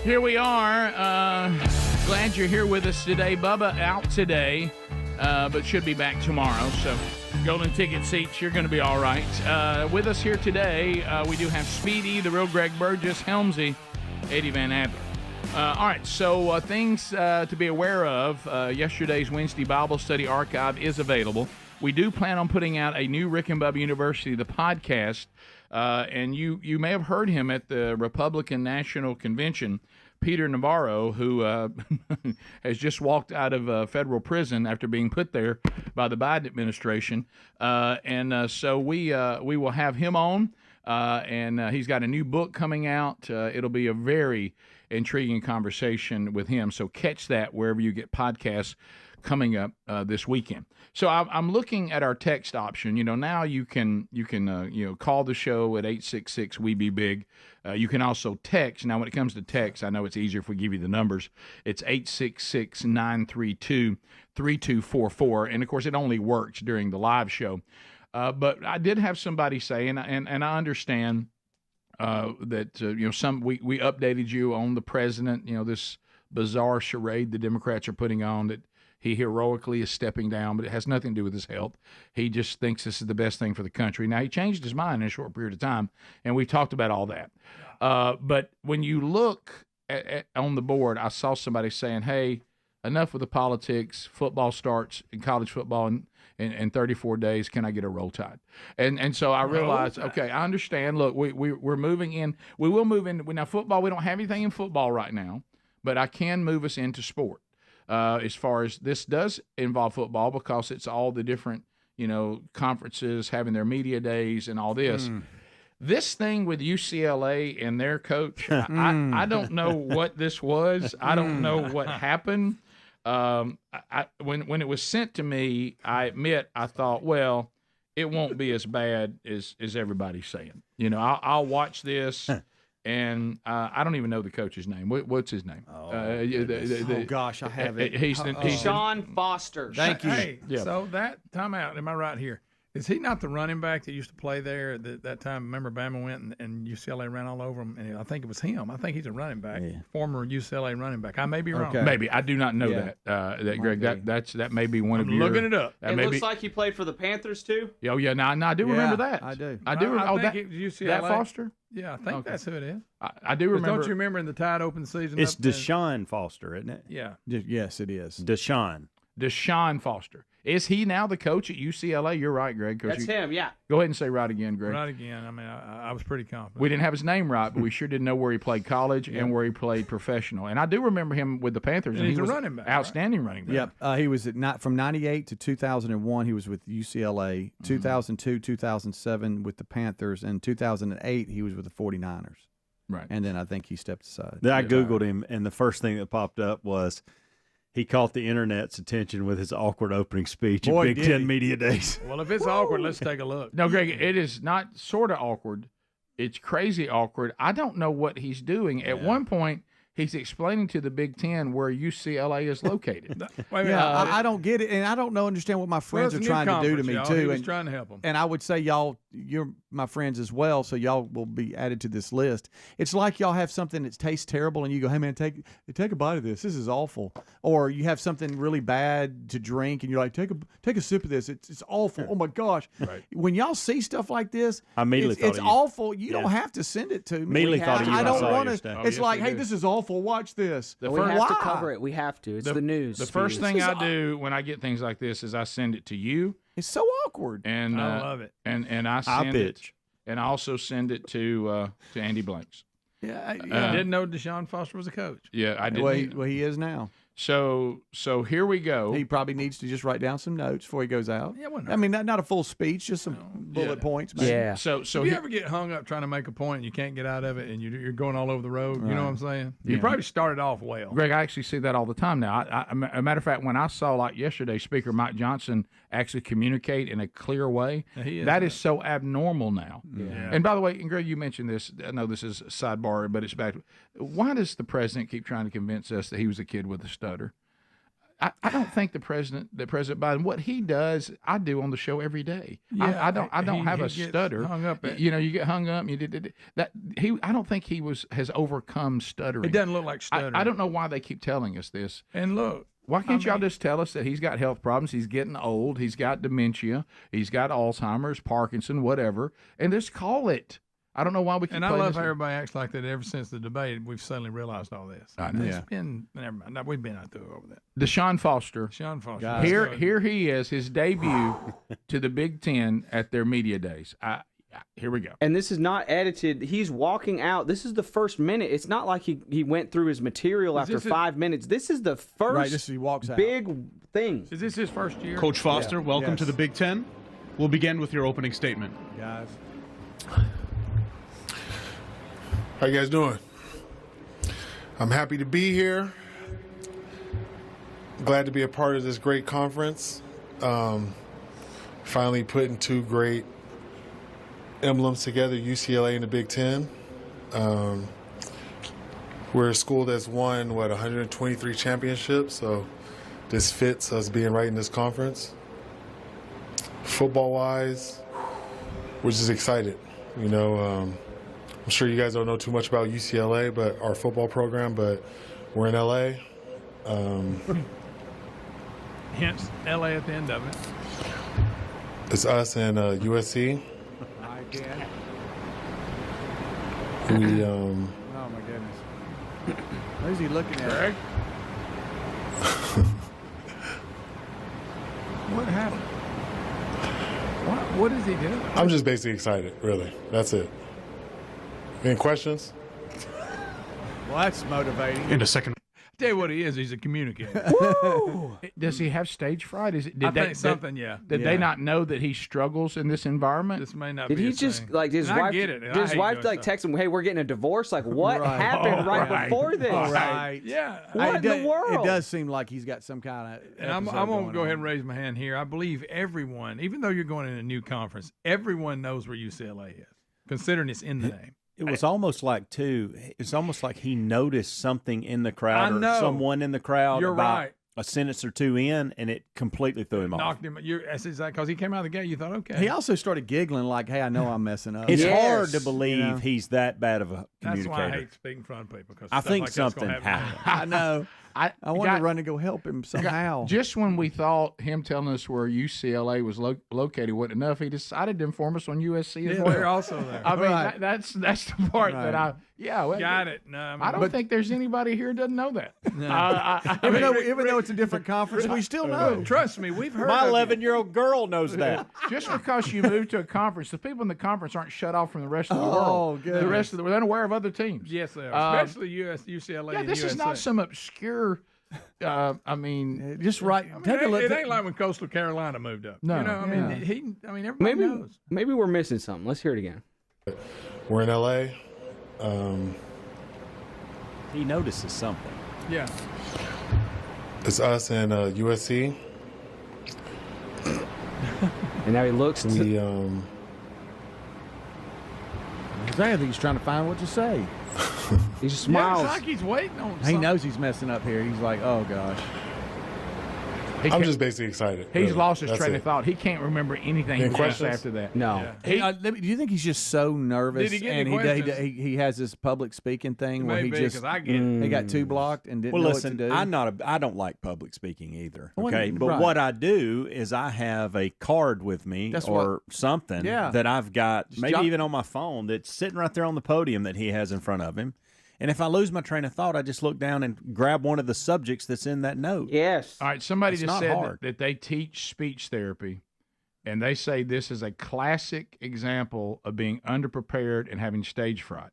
Here we are. Glad you're here with us today. Bubba out today, but should be back tomorrow. So golden ticket seats, you're going to be all right. With us here today, we do have Speedy, the real Greg Burgess, Helmsy, Eddie Van Adler. All right, so things to be aware of. Yesterday's Wednesday Bible Study archive is available. We do plan on putting out a new Rick and Bubba University, the podcast, and you may have heard him at the Republican National Convention, Peter Navarro, who has just walked out of federal prison after being put there by the Biden administration. So we will have him on, and he's got a new book coming out. It'll be a very intriguing conversation with him. So catch that wherever you get podcasts coming up this weekend. So I'm looking at our text option. Now you can call the show at 866-WE-BE-BIG. You can also text. Now, when it comes to text, I know it's easier if we give you the numbers. It's 866-932-3244. And, of course, it only works during the live show. But I did have somebody say, and I understand that, we updated you on the president, this bizarre charade the Democrats are putting on that he heroically is stepping down, but it has nothing to do with his health. He just thinks this is the best thing for the country. Now, he changed his mind in a short period of time, and we talked about all that. But when you look on the board, I saw somebody saying, hey, enough with the politics. Football starts in college football in 34 days. Can I get a roll tide? And so I realized, okay, I understand. Look, we're moving in. We will move in. Now, football, we don't have anything in football right now, but I can move us into sport. As far as this does involve football, because it's all the different, conferences having their media days and all this. This thing with UCLA and their coach, I don't know what this was. I don't know what happened. When it was sent to me, I admit I thought, well, it won't be as bad as everybody's saying. I'll watch this. And I don't even know the coach's name. What's his name? Gosh, I have it. He's Sean Foster. Thank you. Hey, so that timeout, am I right here? Is he not the running back that used to play there that time? Remember, Bama went and UCLA ran all over him, and I think it was him. I think he's a running back, former UCLA running back. I may be wrong. Okay. Maybe I do not know that Greg. That may be one of your. Looking it up. It looks like he played for the Panthers too. Oh yeah, now I do remember that. I do. I do. I think that it was UCLA. That Foster. Yeah, I think that's who it is. I do remember. Don't you remember in the Tide Open season? It's Deshaun Foster, isn't it? Yeah. Yes, it is. Deshaun Foster. Is he now the coach at UCLA? You're right, Greg. That's him, yeah. Go ahead and say right again, Greg. Right again. I mean, I was pretty confident. We didn't have his name right, but we sure didn't know where he played college and where he played professional. And I do remember him with the Panthers. And he was a running back, outstanding running back. Yep. He was from 98 to 2001. He was with UCLA. 2002, 2007 with the Panthers. And 2008, he was with the 49ers. Right. And then I think he stepped aside. Then I Googled him, and the first thing that popped up was he caught the Internet's attention with his awkward opening speech at Big Ten Media Days. Well, if it's awkward, let's take a look. No, Greg, it is not sort of awkward. It's crazy awkward. I don't know what he's doing. At one point, He's explaining to the Big Ten where UCLA is located. I don't get it, and I don't understand what my friends are trying to do to me too. He was and trying to help them. And I would say you're my friends as well, so y'all will be added to this list. It's like y'all have something that tastes terrible, and you go, "Hey man, take a bite of this. This is awful." Or you have something really bad to drink, and you're like, "Take a sip of this. It's awful. Oh my gosh!" Right. When y'all see stuff like this, I immediately thought it's of you. awful. You don't have to send it to me. Immediately thought of you. I don't want to. to. It's like, hey, this is awful. Watch this. We have to cover it. We have to. It's the news. The first thing I do when I get things like this is I send it to you. It's so awkward. And I love it. And I send it. And I also send it to Andy Blanks. Yeah, I didn't know Deshaun Foster was a coach. Yeah, I didn't. Well, he is now. So here we go. He probably needs to just write down some notes before he goes out. Yeah, well, no. I mean, not a full speech, just some bullet points. Maybe. Yeah. So if you ever get hung up trying to make a point and you can't get out of it, and you're going all over the road, you know what I'm saying? Yeah. You probably started off well. Greg, I actually see that all the time now. A matter of fact, when I saw, like yesterday, Speaker Mike Johnson actually communicate in a clear way, that is so abnormal now. Yeah. And by the way, and Greg, you mentioned this. I know this is a sidebar, but it's back. Why does the president keep trying to convince us that he was a kid with a stutter? I don't think President Biden, what he does, I do on the show every day. Yeah, I don't have a stutter. Hung up at, you get hung up. You did that. I don't think he has overcome stuttering. It doesn't look like stuttering. I don't know why they keep telling us this. And look, why can't y'all just tell us that he's got health problems? He's getting old. He's got dementia. He's got Alzheimer's, Parkinson, whatever, and just call it. I don't know why we keep. And I love how everybody acts like that. Ever since the debate, we've suddenly realized all this. I know. It's been never mind. No, we've been out there over that. Deshaun Foster. Here he is. His debut to the Big Ten at their media days. Here we go. And this is not edited. He's walking out. This is the first minute. It's not like he went through his material after 5 minutes. This is the first he walks out. big thing. Is this his first year? Coach Foster, welcome to the Big Ten. We'll begin with your opening statement. Guys. How you guys doing? I'm happy to be here. Glad to be a part of this great conference. Finally putting two great emblems together, UCLA and the Big Ten. We're a school that's won, 123 championships, so this fits us being right in this conference. Football-wise, we're just excited. I'm sure you guys don't know too much about UCLA, but our football program, but we're in LA. Hence, LA at the end of it. It's us and USC. I guess. We, oh my goodness. Who's he looking at? Greg? What happened? What is he doing? I'm just basically excited, really. That's it. Any questions? Well, that's motivating. In a second. Tell you what he is. He's a communicator. Woo! Does he have stage fright? I think something, yeah. Did they not know that he struggles in this environment? This may not Did be he a just thing. like his And I wife? get it. Did his wife like text him, "Hey, we're getting a divorce"? Like what happened right before this? Right. Yeah. What in the world? It does seem like he's got some kind of. And I'm going to go ahead and raise my hand here. I believe everyone, even though you're going in a new conference, everyone knows where UCLA is, considering it's in the name. It was almost like it's almost like he noticed something in the crowd or someone in the crowd You're about right. a sentence or two in, and it completely threw him off. Knocked him. That's exactly because he came out of the gate. You thought, okay. He also started giggling like, "Hey, I know I'm messing up." It's hard to believe he's that bad of a communicator. That's why I hate speaking in front of people. Because I think like that's something gonna happened. I know. I want to run and go help him somehow. Just when we thought him telling us where UCLA was located wasn't enough, he decided to inform us on USC as well. They're also there. I mean, that's the part that got it. No, I don't think there's anybody here who doesn't know that. No. Even though it's a different conference, we still know. Trust me, we've heard. My of 11-year-old girl knows that. Just because you move to a conference, the people in the conference aren't shut off from the rest of the world. Good. The rest of they're unaware of other teams. Yes, they are. Especially UCLA. Yeah, and this USA. is not some obscure. I mean, just right. Take a look. It ain't like when Coastal Carolina moved up. No, everybody knows. Maybe we're missing something. Let's hear it again. We're in LA. He notices something. Yeah. It's us and USC. And now he looks. I think he's trying to find what to say. He just smiles. Yeah, it's like he's waiting on He something. knows he's messing up here. He's like, oh gosh. I'm just basically excited. He's really. lost his That's train it. of thought. He can't remember anything he Any was going to say questions? after that. No. Yeah. Do you think he's just so nervous Did he get and any he questions? he has this public speaking thing where he Maybe, just 'cause I get it. he got too blocked and didn't Well, know listen, what to do? I don't like public speaking either. Well, Okay, but right. what I do is I have a card with me That's or something Yeah. that I've got, Just maybe jot- even on my phone, that's sitting right there on the podium that he has in front of him. And if I lose my train of thought, I just look down and grab one of the subjects that's in that note. Yes. All right, somebody It's just not said hard. that they teach speech therapy, and they say this is a classic example of being underprepared and having stage fright.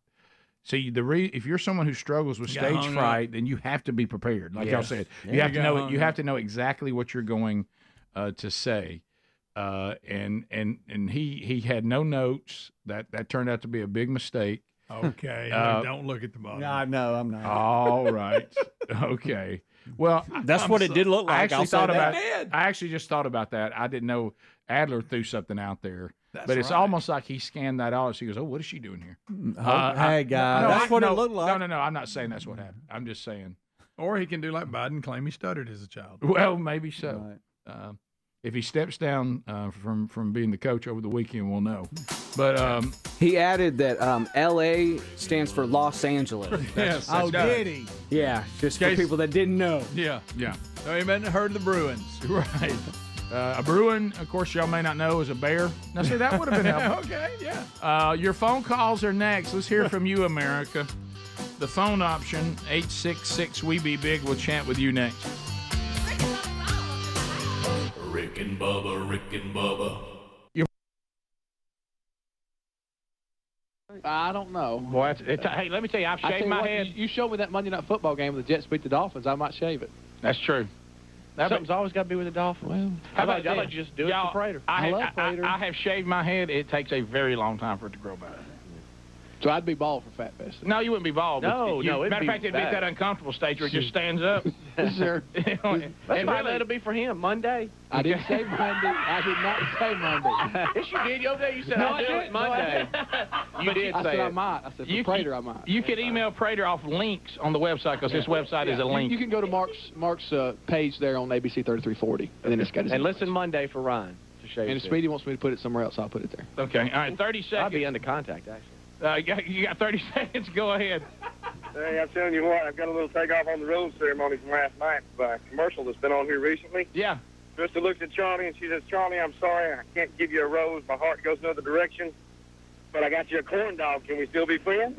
So if you're someone who struggles with You got stage hung fright, then you have to be prepared. Like y'all Yes. said, Yeah. you have You to got know hung you up. have to know exactly what you're going to say. And he had no notes. That turned out to be a big mistake. Okay, don't look at the bottom. No, I'm not. All right. Okay. Well, That's what it did look like. I I'll actually say thought that. about. I actually just thought about that. I didn't know Adler threw something out there, That's but it's right. almost like he scanned that out. She goes, "Oh, what is she doing here?" Hey, guys. That's what it looked like. No. I'm not saying that's what happened. I'm just saying. Or he can do like Biden, claim he stuttered as a child. Well, maybe so. If he steps down from being the coach over the weekend, we'll know. But He added that L.A. stands for Los Angeles. yes, Oh, that's did he? Yeah, just for Case- people that didn't know. Yeah. So he hadn't heard of the Bruins. Right. A Bruin, of course, y'all may not know, is a bear. Now, see, that would have been helpful. Okay, yeah. Your phone calls are next. Let's hear from you, America. The phone option, 866-WE-BE-BIG. We'll chat with you next. Rick and Bubba, Rick and Bubba. I don't know. Boy, hey, let me tell you, I've I tell shaved you my what, head. You showed me that Monday Night Football game with the Jets beat the Dolphins. I might shave it. That's true. Something's always got to be with the Dolphins. Well, How about I'd like you just do it y'all, for Prater. I love Prater. I have shaved my head. It takes a very long time for it to grow back. So I'd be bald for Fat Fest. No, you wouldn't be bald. No, you, no, it'd matter of be fact, it'd be at bad. that uncomfortable stage where it just stands up. Sure. And That's why really, it'll be for him Monday. I didn't say Monday. I did not say Monday. yes, you did. Over there, you said No, I'll I do didn't. it Monday. You did I say said it. I might. I said for You Prater I might. You could email Prater off links on the website because this website is a link. You can go to Mark's page there on ABC 3340, and then it's got his. And listen Monday for Ryan to shave. And if Speedy wants me to put it somewhere else, I'll put it there. Okay. All right. 30 seconds. I'll be under contact actually. You got 30 seconds. Go ahead. Hey, I'm telling you what, I've got a little takeoff on the road ceremony from last night by a commercial that's been on here recently. Yeah. Krista looks at Charlie and she says, Charlie, I'm sorry, I can't give you a rose. My heart goes another direction. But I got you a corn dog. Can we still be friends?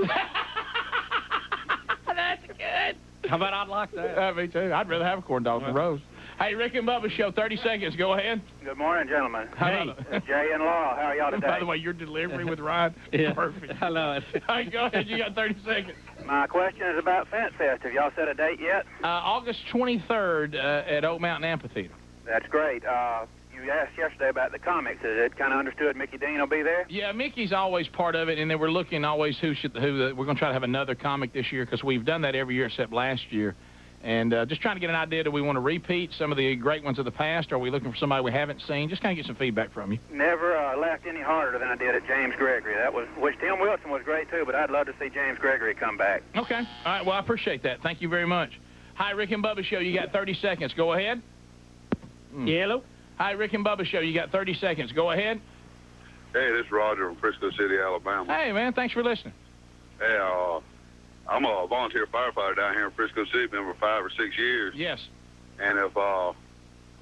That's good. How about I'd like that? Me too. I'd rather have a corn dog than a rose. Hey, Rick and Bubba Show, 30 seconds. Go ahead. Good morning, gentlemen. Hey. Jay and Law, how are y'all today? By the way, your delivery with Ryan, perfect. Hello. Hey, go ahead. You got 30 seconds. My question is about Fence Fest. Have y'all set a date yet? August 23rd at Oak Mountain Amphitheater. That's great. You asked yesterday about the comics. Is it kind of understood Mickey Dean will be there? Yeah, Mickey's always part of it, and then we're looking always we're going to try to have another comic this year because we've done that every year except last year. And just trying to get an idea, do we want to repeat some of the great ones of the past, or are we looking for somebody we haven't seen? Just kind of get some feedback from you. Never laughed any harder than I did at James Gregory. Which Tim Wilson was great too, but I'd love to see James Gregory come back. Okay. All right, well, I appreciate that. Thank you very much. Hi, Rick and Bubba Show. You got 30 seconds. Go ahead. Hello? Hi, Rick and Bubba Show. You got 30 seconds. Go ahead. Hey, this is Roger from Frisco City, Alabama. Hey, man, thanks for listening. Hey, I'm a volunteer firefighter down here in Frisco City, been for 5 or 6 years. Yes. And if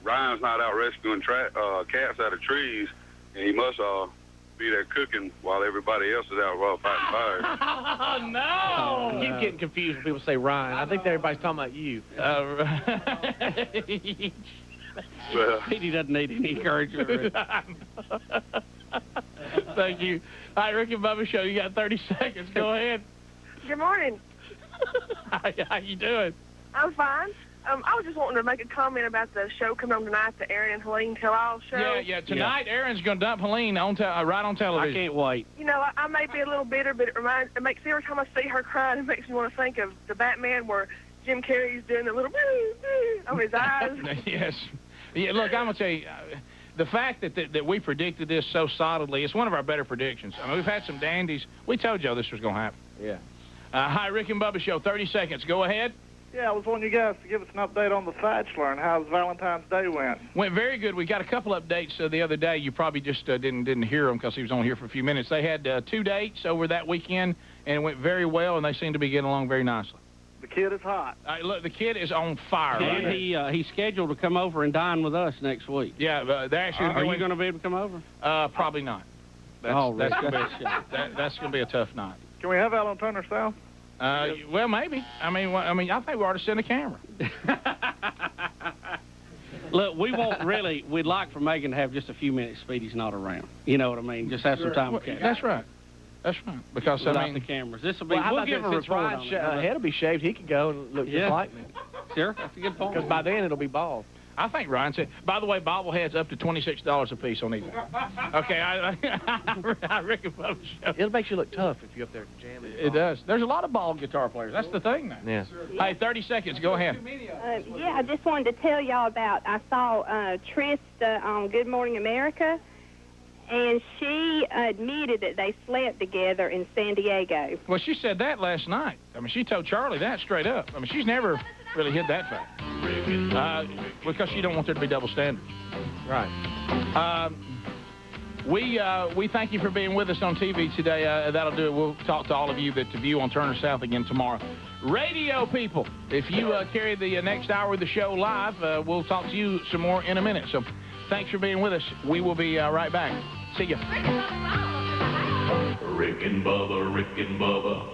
Ryan's not out rescuing cats out of trees, and he must be there cooking while everybody else is out fighting fires. Oh, no! I keep getting confused when people say Ryan. I think everybody's talking about you. Well, Petey doesn't need any encouragement. Thank you. Hi, Rick and Bubba Show. You got 30 seconds. Go ahead. Good morning. How you doing? I'm fine. I was just wanting to make a comment about the show coming on tonight, the Aaron and Helene Tell-All show. Yeah. Tonight, Aaron's going to dump Helene right on television. I can't wait. You know, I may be a little bitter, but it makes every time I see her crying, it makes me want to think of the Batman where Jim Carrey's doing the little on his eyes. Yes. Yeah, look, I'm going to tell you, the fact that we predicted this so solidly, it's one of our better predictions. I mean, we've had some dandies. We told y'all this was going to happen. Yeah. Hi, Rick and Bubba Show. 30 seconds. Go ahead. Yeah, I was wanting you guys to give us an update on the Bachelor and how Valentine's Day went. Went very good. We got a couple updates the other day. You probably just didn't hear them because he was only here for a few minutes. They had 2 dates over that weekend, and it went very well, and they seem to be getting along very nicely. The kid is hot. Look, the kid is on fire. And he's scheduled to come over and dine with us next week. Yeah, they're actually. Are you going to be able to come over? Probably not. That's going to be a tough night. Can we have Alan Turner South? Well, maybe. I think we ought to send a camera. Look, we won't really. We'd like for Megan to have just a few minutes. Speedy's not around. You know what I mean? Just have some time with Kevin. That's right. That's right. Because without the cameras, this will be. We'll give him a report on it. Head will be shaved. He can go and look just like me. Sure, that's a good point. Because by then it'll be bald. I think Ryan said. By the way, bobbleheads up to $26 a piece on eBay. Okay, I reckon Bubba Show. It makes you look tough if you're up there jamming. It does. There's a lot of bald guitar players. That's the thing now. Yeah. Hey, 30 seconds. Go ahead. Yeah, I just wanted to tell y'all about. I saw Trista on Good Morning America, and she admitted that they slept together in San Diego. Well, she said that last night. She told Charlie that straight up. She's never really hid that fact. Because she don't want there to be double standards. Right. We thank you for being with us on TV today. That'll do it. We'll talk to all of you that view on Turner South again tomorrow. Radio people, if you carry the next hour of the show live, we'll talk to you some more in a minute. So thanks for being with us. We will be right back. See you. Rick and Bubba, Rick and Bubba.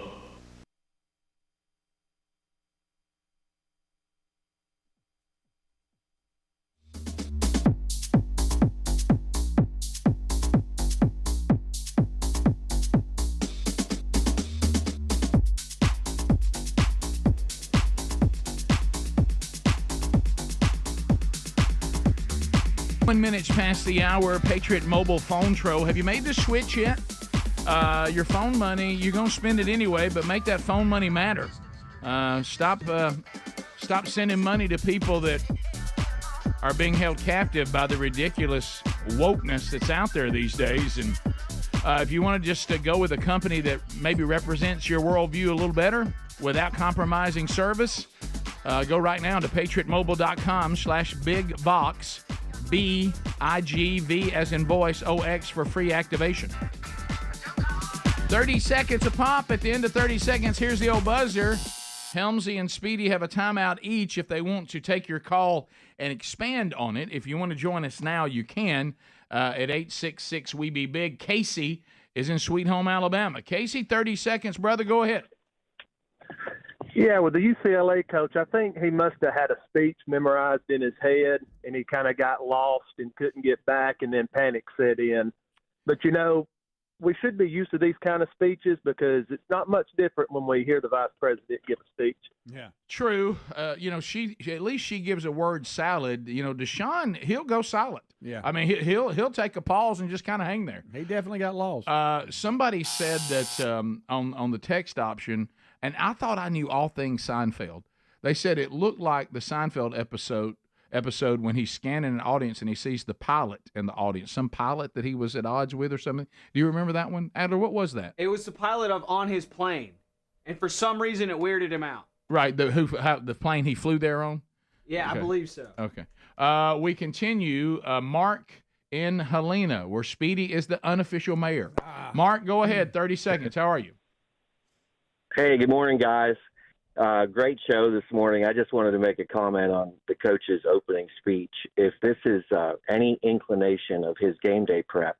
Minutes past the hour, Patriot Mobile phone tro. Have you made the switch yet? Your phone money, you're going to spend it anyway, but make that phone money matter. Stop sending money to people that are being held captive by the ridiculous wokeness that's out there these days. And if you want to just go with a company that maybe represents your worldview a little better without compromising service, go right now to patriotmobile.com/bigbox. BIGV as in voice, OX for free activation. 30 seconds a pop. At the end of 30 seconds, here's the old buzzer. Helmsy and Speedy have a timeout each if they want to take your call and expand on it. If you want to join us now, you can at 866-WE-BE-BIG. Casey is in Sweet Home, Alabama. Casey, 30 seconds, brother. Go ahead. Yeah, with the UCLA coach, I think he must have had a speech memorized in his head, and he kind of got lost and couldn't get back, and then panic set in. But, we should be used to these kind of speeches because it's not much different when we hear the vice president give a speech. Yeah. True. She at least she gives a word salad. Deshaun, he'll go silent. Yeah. He'll take a pause and just kind of hang there. He definitely got lost. Somebody said that on the text option, and I thought I knew all things Seinfeld. They said it looked like the Seinfeld episode when he's scanning an audience and he sees the pilot in the audience, some pilot that he was at odds with or something. Do you remember that one? Adler, what was that? It was the pilot of On His Plane, and for some reason it weirded him out. Right, the plane he flew there on? Yeah, okay. I believe so. Okay. We continue. Mark in Helena, where Speedy is the unofficial mayor. Mark, go ahead, 30 seconds. How are you? Hey, good morning, guys. Great show this morning. I just wanted to make a comment on the coach's opening speech. If this is any inclination of his game day prep,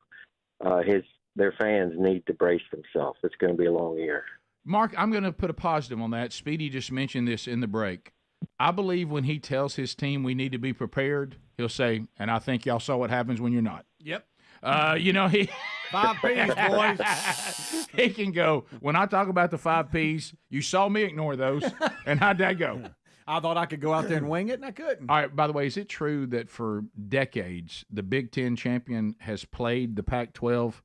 their fans need to brace themselves. It's going to be a long year. Mark, I'm going to put a positive on that. Speedy just mentioned this in the break. I believe when he tells his team we need to be prepared, he'll say, and I think y'all saw what happens when you're not. Yep. He 5 P's, boys. He can go, when I talk about the 5 P's, you saw me ignore those, and how'd that go? I thought I could go out there and wing it, and I couldn't. All right, by the way, is it true that for decades the Big Ten champion has played the Pac-12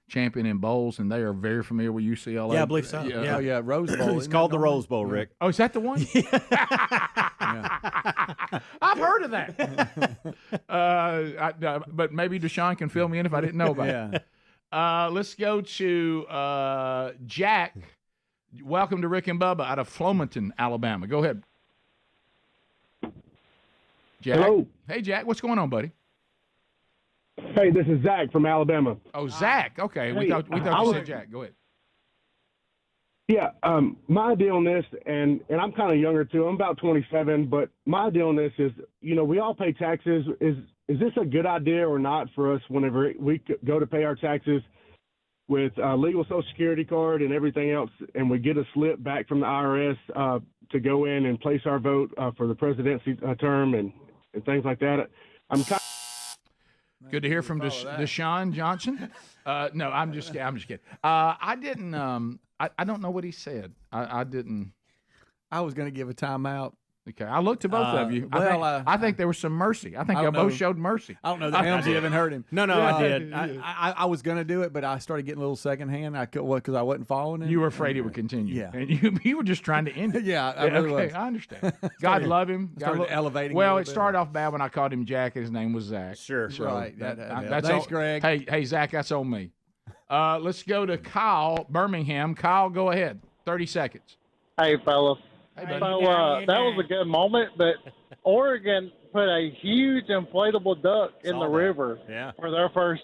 champion in bowls, and they are very familiar with UCLA? Yeah, I believe so. Yeah, yeah, Rose Bowl. It's called the Rose Bowl, Rick. Oh, is that the one? I've heard of that. But maybe Deshaun can fill me in if I didn't know about it. Let's go to Jack. Welcome to Rick and Bubba out of Flomaton, Alabama. Go ahead. Jack. Hello. Hey, Jack. What's going on, buddy? Hey, this is Zach from Alabama. Oh, Zach. Okay. We Hey, thought you said Jack. Go ahead. Yeah, my idea on this, and I'm kind of younger too. I'm about 27, but my idea on this is, we all pay taxes. Is this a good idea or not for us whenever we go to pay our taxes with legal Social Security card and everything else, and we get a slip back from the IRS to go in and place our vote for the presidency term and things like that? I'm kind Good to hear from Deshaun Johnson. No, I'm just kidding. I didn't. I don't know what he said. I didn't. I was going to give a timeout. Okay, I looked to both of you. I think there was some mercy. I think y'all both showed mercy. I don't know that Helmsy haven't heard him. No, Yeah, I did. I was going to do it, but I started getting a little secondhand. Because I wasn't following him. You were afraid it would continue. Yeah. And you were just trying to end it. Yeah, I really was. I understand. God love him. Started elevating. Well, it started off bad when I called him Jack. His name was Zach. Sure. So Right. that's Thanks, on, Greg. Hey, Zach, that's on me. Let's go to Kyle, Birmingham. Kyle, go ahead. 30 seconds. Hey, fellas. Hey, buddy. So that was a good moment, but Oregon put a huge inflatable duck in the river for their first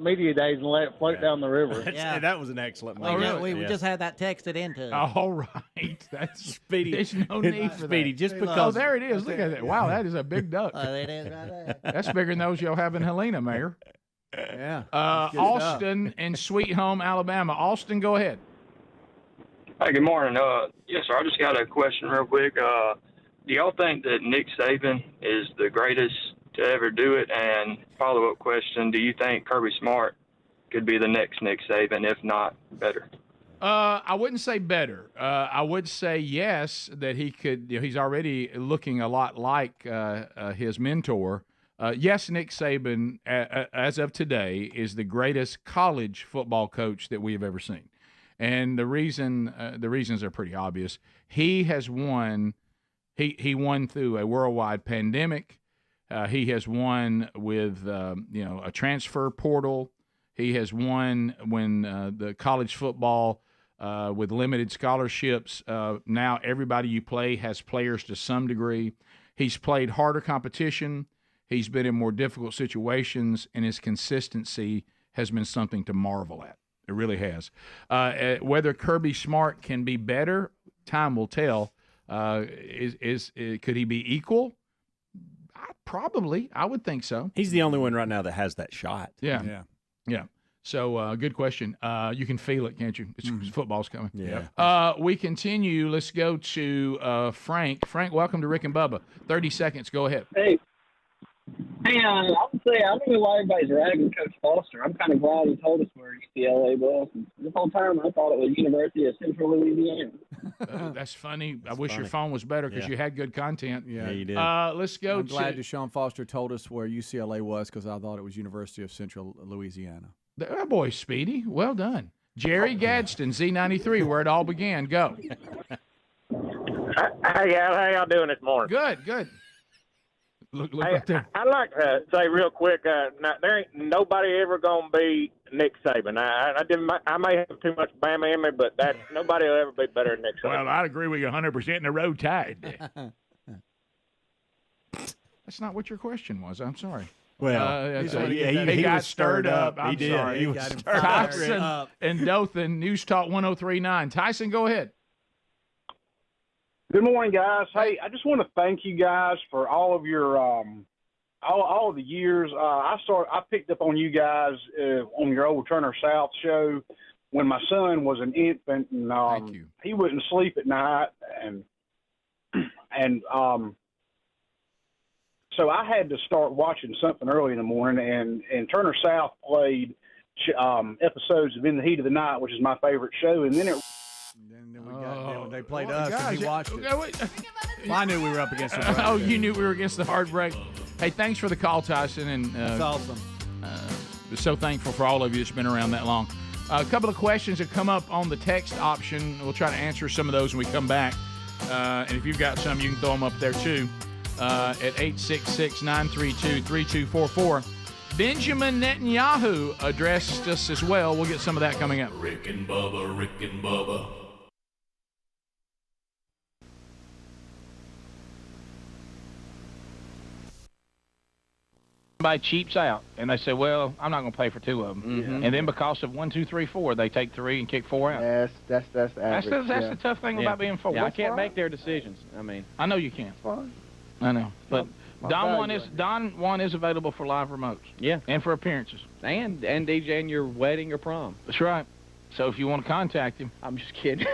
media days and let it float down the river. Yeah. That was an excellent moment. We just had that texted into. All right. That's Speedy. There's no need for Speedy, that. just because. Oh, there it is. Look at that. Wow, that is a big duck. It is right there. That's bigger than those y'all have in Helena, Mayor. Yeah. Austin in Sweet Home, Alabama. Austin, go ahead. Hey, good morning. Yes, sir. I just got a question real quick. Do y'all think that Nick Saban is the greatest to ever do it? And follow-up question, do you think Kirby Smart could be the next Nick Saban, if not better? I wouldn't say better. I would say yes, that he could. He's already looking a lot like his mentor. Yes, Nick Saban, as of today, is the greatest college football coach that we have ever seen. And the reasons are pretty obvious. He has won. He won through a worldwide pandemic. He has won with a transfer portal. He has won when the college football with limited scholarships. Now everybody you play has players to some degree. He's played harder competition. He's been in more difficult situations, and his consistency has been something to marvel at. It really has. Whether Kirby Smart can be better, time will tell. Could he be equal? Probably. I would think so. He's the only one right now that has that shot. Yeah. So good question. You can feel it, can't you? Football's coming. Yeah. We continue. Let's go to Frank. Frank, welcome to Rick and Bubba. 30 seconds. Go ahead. Hey, I would say I don't know why everybody's ragging Coach Foster. I'm kind of glad he told us where UCLA was. This whole time I thought it was University of Central Louisiana. That's funny. I wish your phone was better because you had good content. Yeah, you did. Let's go I'm glad Deshaun Foster told us where UCLA was because I thought it was University of Central Louisiana. Oh, boy, Speedy. Well done. Jerry Gadsden, Z93, where it all began. Go. Hey, guys. How y'all doing this morning? Good. Look Hey, right there. I'd like to say real quick, there ain't nobody ever going to be Nick Saban. I may have too much Bama in me, but nobody will ever be better than Nick Saban. Well, I'd agree with you 100% in the road tide. That's not what your question was. I'm sorry. Well, he got stirred up. I'm He did. sorry. He was stirred Tyson up. and Dothan, News Talk 103.9. Tyson, go ahead. Good morning, guys. Hey, I just want to thank you guys for all of your all of the years. I picked up on you guys on your old Turner South show when my son was an infant, and he wouldn't sleep at night, and so I had to start watching something early in the morning, and Turner South played episodes of In the Heat of the Night, which is my favorite show, and then when they played us, and he watched it. Well, I knew we were up against it. Oh, you knew we were against the heartbreak. Hey, thanks for the call, Tyson. And that's awesome. So thankful for all of you that's been around that long. A couple of questions that come up on the text option. We'll try to answer some of those when we come back. And if you've got some, you can throw them up there too at 866-932-3244. Benjamin Netanyahu addressed us as well. We'll get some of that coming up. Rick and Bubba, Rick and Bubba. somebody cheaps out and they say, well, I'm not going to pay for 2 of them. And then because of 1, 2, 3, 4, they take 3 and kick 4 out. That's the average. That's the tough thing about being 4. Yeah, I can't make their decisions. I mean, I know you can. Fine. I know. But My Don 1 is available for live remotes. Yeah. And for appearances. And DJing your wedding or prom. That's right. So if you want to contact him. I'm just kidding.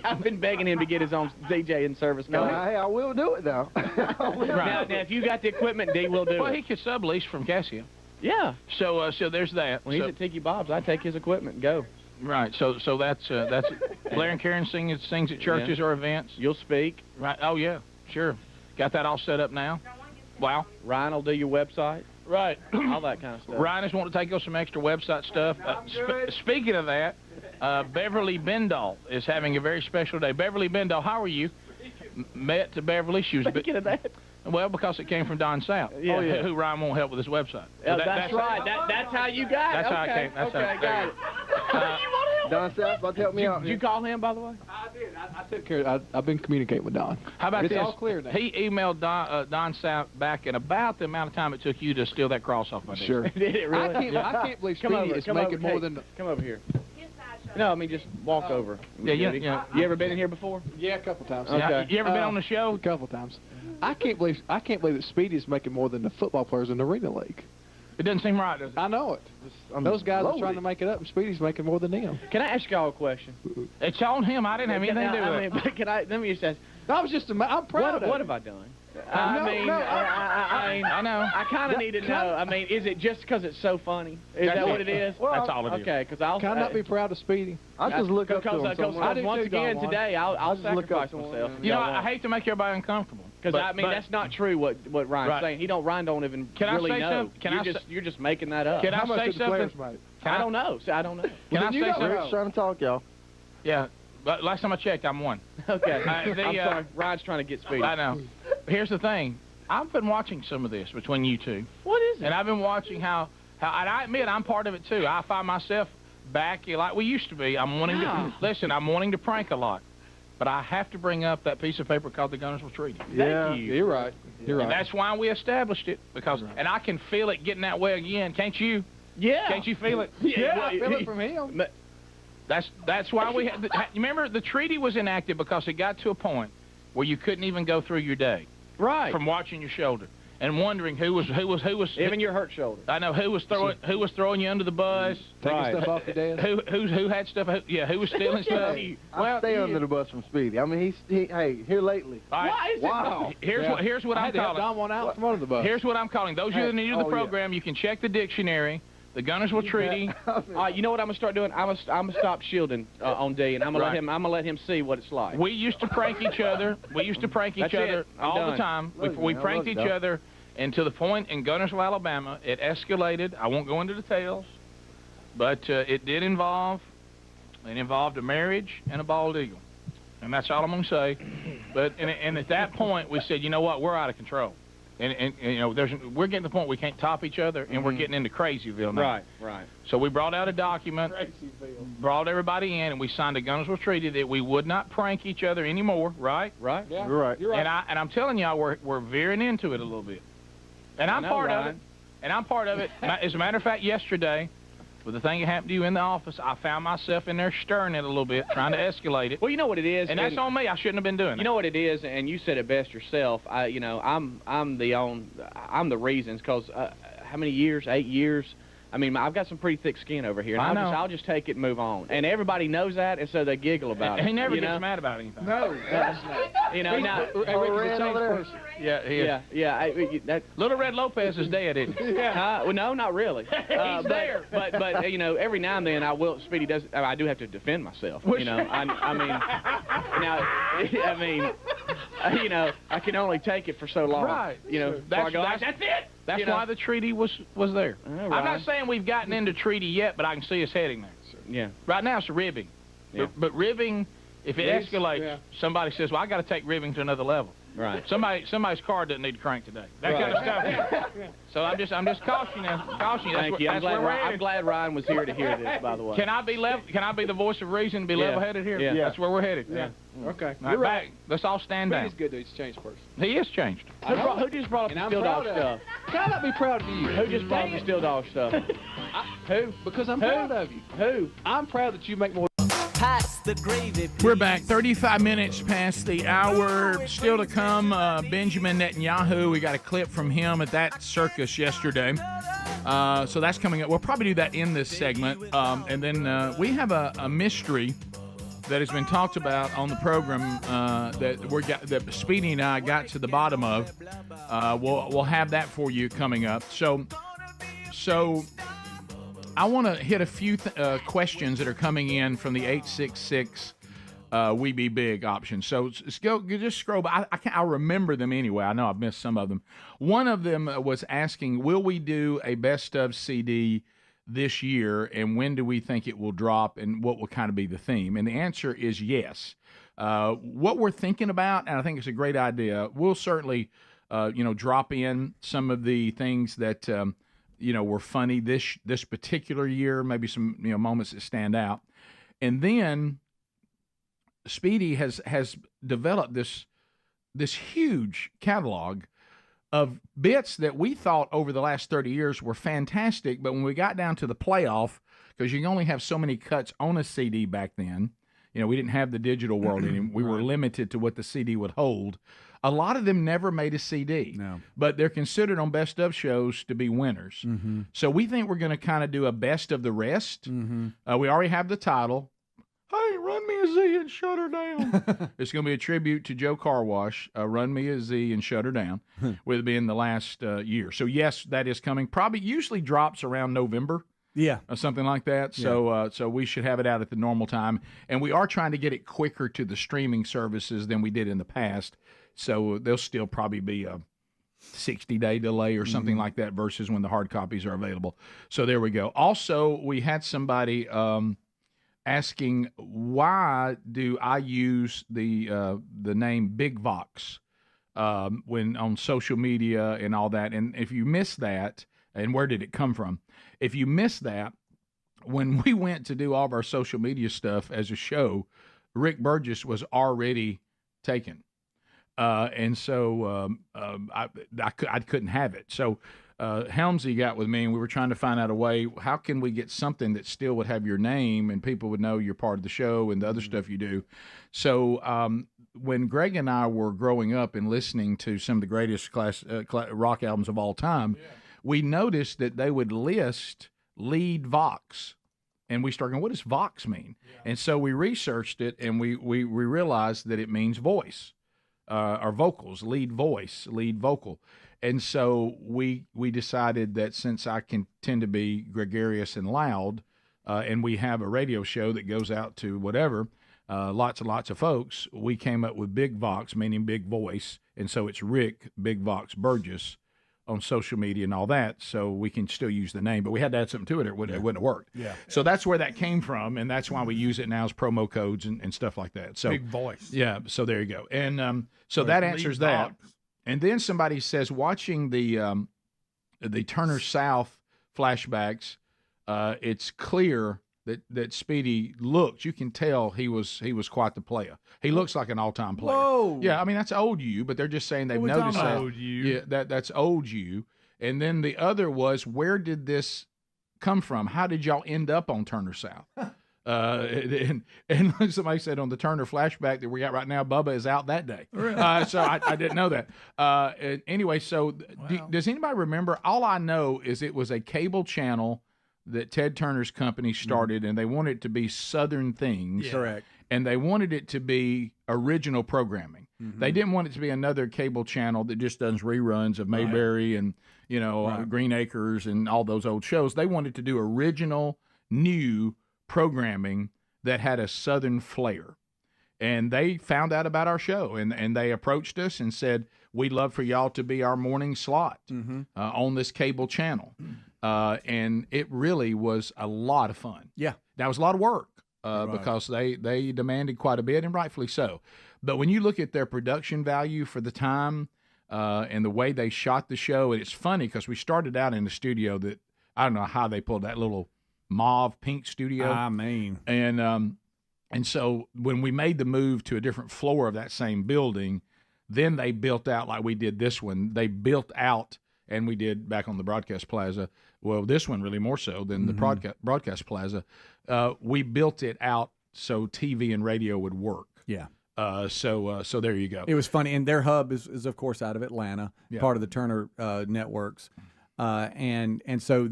I've been begging him to get his own DJing service going. No, hey, I will do it now. Now, if you got the equipment, D will do it. Well, he could sublease from Casio. Yeah. So there's that. When he's at Tiki Bob's, I take his equipment and go. Right. So that's Blair and Karen sings at churches or events. You'll speak. Right. Oh yeah. Sure. Got that all set up now. Wow. Ryan will do your website. Right. All that kind of stuff. Ryan is wanting to take us some extra website stuff. Speaking of that, Beverly Bendall is having a very special day. Beverly Bendall, how are you? Met to Beverly. She was Speaking of that. Well, because it came from Don South, who Ryan won't help with his website. Yeah, that's right. That's how you got it. That's how it came. That's okay, how got it. Don South, about to help me out. Did you call him, by the way? I did. I took care of it. I've been communicating with Don. How about it's this? All clear now. He emailed Don South back in about the amount of time it took you to steal that cross off my desk. Sure. Did it really? I can't believe Speedy is making more than... Come over here. No, I mean, just walk over. Yeah. You ever been in here before? Yeah, a couple times. Okay. You ever been on the show? A couple times. I can't believe that Speedy is making more than the football players in the Arena League. It doesn't seem right, does it? I know it. Those guys are trying to make it up, and Speedy's making more than them. Can I ask y'all a question? It's on him. I didn't have anything to do with it. But can I? Let me just ask. I'm proud of it. What have I done? I know. I kind of need to know. I mean, is it just because it's so funny? Is that what it is? Well, that's all it is. Okay, because I'll. Can I not be proud of Speedy? I just look up to him. Because once again today, I'll just sacrifice myself. You know, I hate to make everybody uncomfortable. Because I mean, that's not true. What Ryan's saying. Ryan don't even really know. You're just making that up. Can I say something? I don't know. I don't know. Can I say something? Trying to talk, y'all. Yeah. But last time I checked, I'm 1. Okay. I'm sorry. Ryan's trying to get Speedy. I know. Here's the thing. I've been watching some of this between you two. What is it? And I've been watching how and I admit I'm part of it too. I find myself back like we used to be. I'm wanting to prank a lot. But I have to bring up that piece of paper called the Gunnersville Treaty. Thank you. You're right. You're right. And that's why we established it. And I can feel it getting that way again. Can't you? Yeah. Can't you feel it? Yeah, I feel it from him. That's why we had. Remember, the treaty was enacted because it got to a point where you couldn't even go through your day. Right. From watching your shoulder and wondering who was even your hurt shoulder. I know who was throwing you under the bus. Taking stuff off the desk. Who had stuff? Who was stealing stuff? I stay under the bus from Speedy. I mean, here lately. Why is it? Wow. Here's what I'm calling. Don one out from under the bus. Here's what I'm calling. Those of you that are new to the program, you can check the dictionary. The Gunnersville Treaty. You know what I'm gonna start doing? I'm gonna stop shielding on D, and I'm gonna let him see what it's like. We used to prank each other. We used to prank each other all the time. We pranked each other, and to the point in Gunnersville, Alabama, it escalated. I won't go into details, but it did involve. It involved a marriage and a bald eagle, and that's all I'm gonna say. But and at that point, we said, you know what? We're out of control. And you know, we're getting to the point we can't top each other, and we're getting into Crazyville now. Right. So we brought out a document, brought everybody in, and we signed a Gunnersville Treaty that we would not prank each other anymore. Right? Right. Yeah. You're right. And I'm telling y'all, we're veering into it a little bit. And I'm part of it. And I'm part of it. As a matter of fact, yesterday, with the thing that happened to you in the office, I found myself in there stirring it a little bit, trying to escalate it. Well, you know what it is, and that's on me. I shouldn't have been doing that. You know what it is, and you said it best yourself. I'm the reasons, because how many years? 8 years. I mean, I've got some pretty thick skin over here, and I'll just take it and move on. And everybody knows that, and so they giggle about it. He never gets mad about anything. No. You know, now. Yeah. That Little Red Lopez is dead, isn't he? well, no, not really. He's there. But you know, every now and then Speedy does. I do have to defend myself. You know, I mean, you know, I can only take it for so long. Right. You know, that's it. That's why the treaty was there. Right. I'm not saying we've gotten into treaty yet, but I can see us heading there. Yeah. Right now it's ribbing. Yeah. But ribbing, if it escalates, somebody says, well, I got to take ribbing to another level. Right. Somebody's car doesn't need to crank today. That kind of stuff. So I'm just cautioning you. Thank you. I'm glad Ryan was here to hear this, by the way. Can I be the voice of reason and be level-headed here? Yeah. That's where we're headed. Yeah. Okay. All right, back. Let's all stand down. He's good, dude. He's a changed person. He is changed. Who just brought up the Still Dog stuff? Can I not be proud of you? Who just brought up the Still Dog stuff? Who? Because I'm proud of you. Who? I'm proud that you make more. Pass the gravy. We're back 35 minutes past the hour. Still to come, Benjamin Netanyahu. We got a clip from him at that circus yesterday. So that's coming up. We'll probably do that in this segment. And then we have a mystery that has been talked about on the program that Speedy and I got to the bottom of. We'll have that for you coming up. So I want to hit a few questions that are coming in from the 866 We Be Big option. So just scroll by. I'll remember them anyway. I know I've missed some of them. One of them was asking, will we do a best of CD this year, and when do we think it will drop, and what will kind of be the theme? And the answer is yes. What we're thinking about, and I think it's a great idea, we'll certainly drop in some of the things that were funny this particular year, maybe some moments that stand out. And then Speedy has developed this huge catalog of bits that we thought over the last 30 years were fantastic, but when we got down to the playoff, because you can only have so many cuts on a CD back then, we didn't have the digital world anymore. We were limited to what the CD would hold. A lot of them never made a CD, but they're considered on best of shows to be winners. Mm-hmm. So we think we're going to kind of do a best of the rest. Mm-hmm. We already have the title. Hey, run me a Z and shut her down. It's going to be a tribute to Joe Carwash, Run Me a Z and Shut Her Down, with it being the last year. So, yes, that is coming. Probably usually drops around November. Yeah. Or something like that. Yeah. So we should have it out at the normal time. And we are trying to get it quicker to the streaming services than we did in the past. So there'll still probably be a 60-day delay or something like that versus when the hard copies are available. So there we go. Also, we had somebody asking, why do I use the name Big Vox when on social media and all that? And if you missed that, and where did it come from? If you missed that, when we went to do all of our social media stuff as a show, Rick Burgess was already taken. And so I couldn't have it. So Helmsy got with me, and we were trying to find out a way, how can we get something that still would have your name and people would know you're part of the show and the other stuff you do. So when Greg and I were growing up and listening to some of the greatest rock albums of all time, we noticed that they would list lead Vox. And we started going, what does Vox mean? Yeah. And so we researched it, and we realized that it means voice. Or vocals, lead voice, lead vocal. And so we decided that since I can tend to be gregarious and loud, and we have a radio show that goes out to whatever, lots and lots of folks, we came up with Big Vox, meaning big voice. And so it's Rick Big Vox Burgess on social media and all that, so we can still use the name, but we had to add something to it, or it wouldn't have worked. Yeah. So that's where that came from, and that's why we use it now as promo codes and stuff like that. So big voice. Yeah, so there you go. And so that answers that. And then somebody says, watching the Turner South flashbacks, it's clear that Speedy looks, you can tell he was quite the player. He looks like an all-time player. Whoa. Yeah, I mean, that's old you, but they're just saying they've noticed that. Old you. Yeah, that's old you. And then the other was, where did this come from? How did y'all end up on Turner South? And somebody said on the Turner flashback that we got right now, Bubba is out that day. Really? So I didn't know that. Anyway, so does anybody remember? All I know is it was a cable channel that Ted Turner's company started, and they wanted it to be Southern things. Yeah. Correct. And they wanted it to be original programming. Mm-hmm. They didn't want it to be another cable channel that just does reruns of Mayberry and, Green Acres and all those old shows. They wanted to do original, new programming that had a Southern flair. And they found out about our show, and they approached us and said, we'd love for y'all to be our morning slot on this cable channel. And it really was a lot of fun. Yeah. That was a lot of work. because they demanded quite a bit, and rightfully so. But when you look at their production value for the time and the way they shot the show, and it's funny because we started out in the studio that I don't know how they pulled that little mauve pink studio. I mean, and so when we made the move to a different floor of that same building, then they built out like we did this one. They built out, and we did back on the Broadcast Plaza. Well, this one really more so than the Broadcast Plaza. We built it out so TV and radio would work. Yeah. So there you go. It was funny, and their hub is of course out of Atlanta, Yeah. part of the Turner networks, and so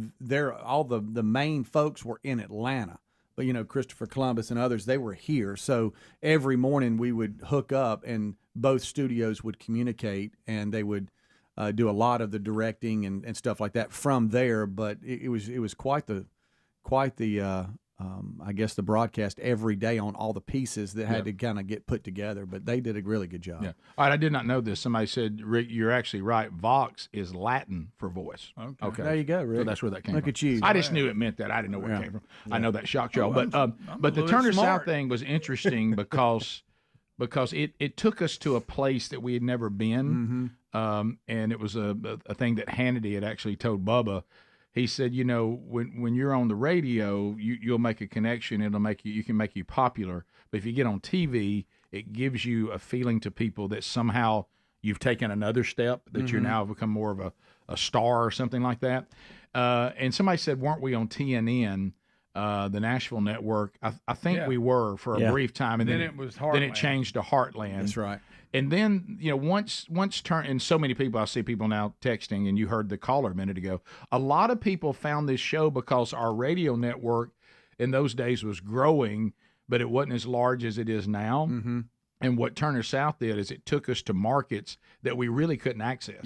all the main folks were in Atlanta, but Christopher Columbus and others, they were here. So every morning we would hook up, and both studios would communicate, and they would do a lot of the directing and stuff like that from there. But it was quite the I guess the broadcast every day on all the pieces that had to kind of get put together, but they did a really good job. Yeah. All right, I did not know this. Somebody said, Rick, you're actually right. Vox is Latin for voice. Okay. There you go, Rick. So that's where that came Look from. at you. I just knew it meant that. I didn't know where it came from. I know that shocked y'all. I'm But the a Turner little South smart. thing was interesting because it took us to a place that we had never been. And it was a thing that Hannity had actually told Bubba. He said, when you're on the radio, you'll make a connection. You can make you popular. But if you get on TV, it gives you a feeling to people that somehow you've taken another step, that you're now become more of a star or something like that. And somebody said, weren't we on TNN, the Nashville network? I think we were for a brief time, and then it was then it Heartland. changed to Heartland. That's right. And then, once and so many people, I see people now texting, and you heard the caller a minute ago. A lot of people found this show because our radio network in those days was growing, but it wasn't as large as it is now. And what Turner South did is it took us to markets that we really couldn't access.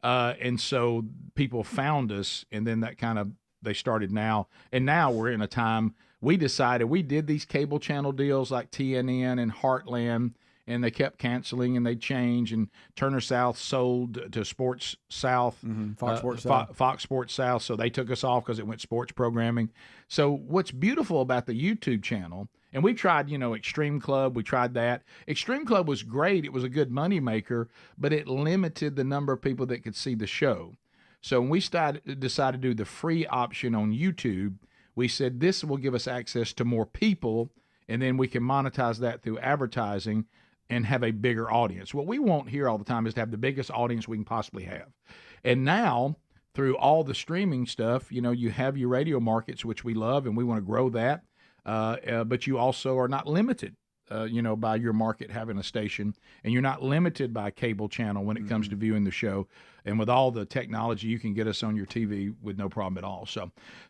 And so people found us, and then that kind of, they started now. And now we're in a time, we decided, we did these cable channel deals like TNN and Heartland, and they kept canceling, and they changed, and Turner South sold to Sports South, Fox Sports South. Fox Sports South, so they took us off because it went sports programming. So what's beautiful about the YouTube channel, and we tried, Extreme Club, we tried that. Extreme Club was great. It was a good money maker, but it limited the number of people that could see the show. So when we decided to do the free option on YouTube, we said this will give us access to more people, and then we can monetize that through advertising and have a bigger audience. What we want here all the time is to have the biggest audience we can possibly have. And now, through all the streaming stuff, you have your radio markets, which we love, and we want to grow that. But you also are not limited, by your market having a station, and you're not limited by a cable channel when it comes to viewing the show. And with all the technology, you can get us on your TV with no problem at all.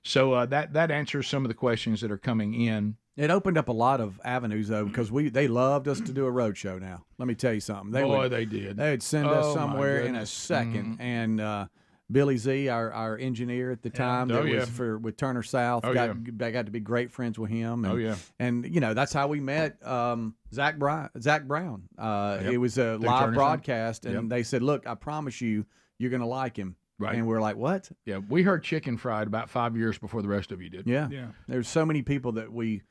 So that answers some of the questions that are coming in. It opened up a lot of avenues, though, because they loved us to do a road show now. Let me tell you something. They did. They would send us somewhere in a second. And Billy Z, our engineer at the time, that was with Turner South, got to be great friends with him. And, and that's how we met Zach Brown. It was a live broadcast, and they said, look, I promise you, you're going to like him. Right. And we're like, what? Yeah, we heard Chicken Fried about 5 years before the rest of you did. Yeah. There's so many people that we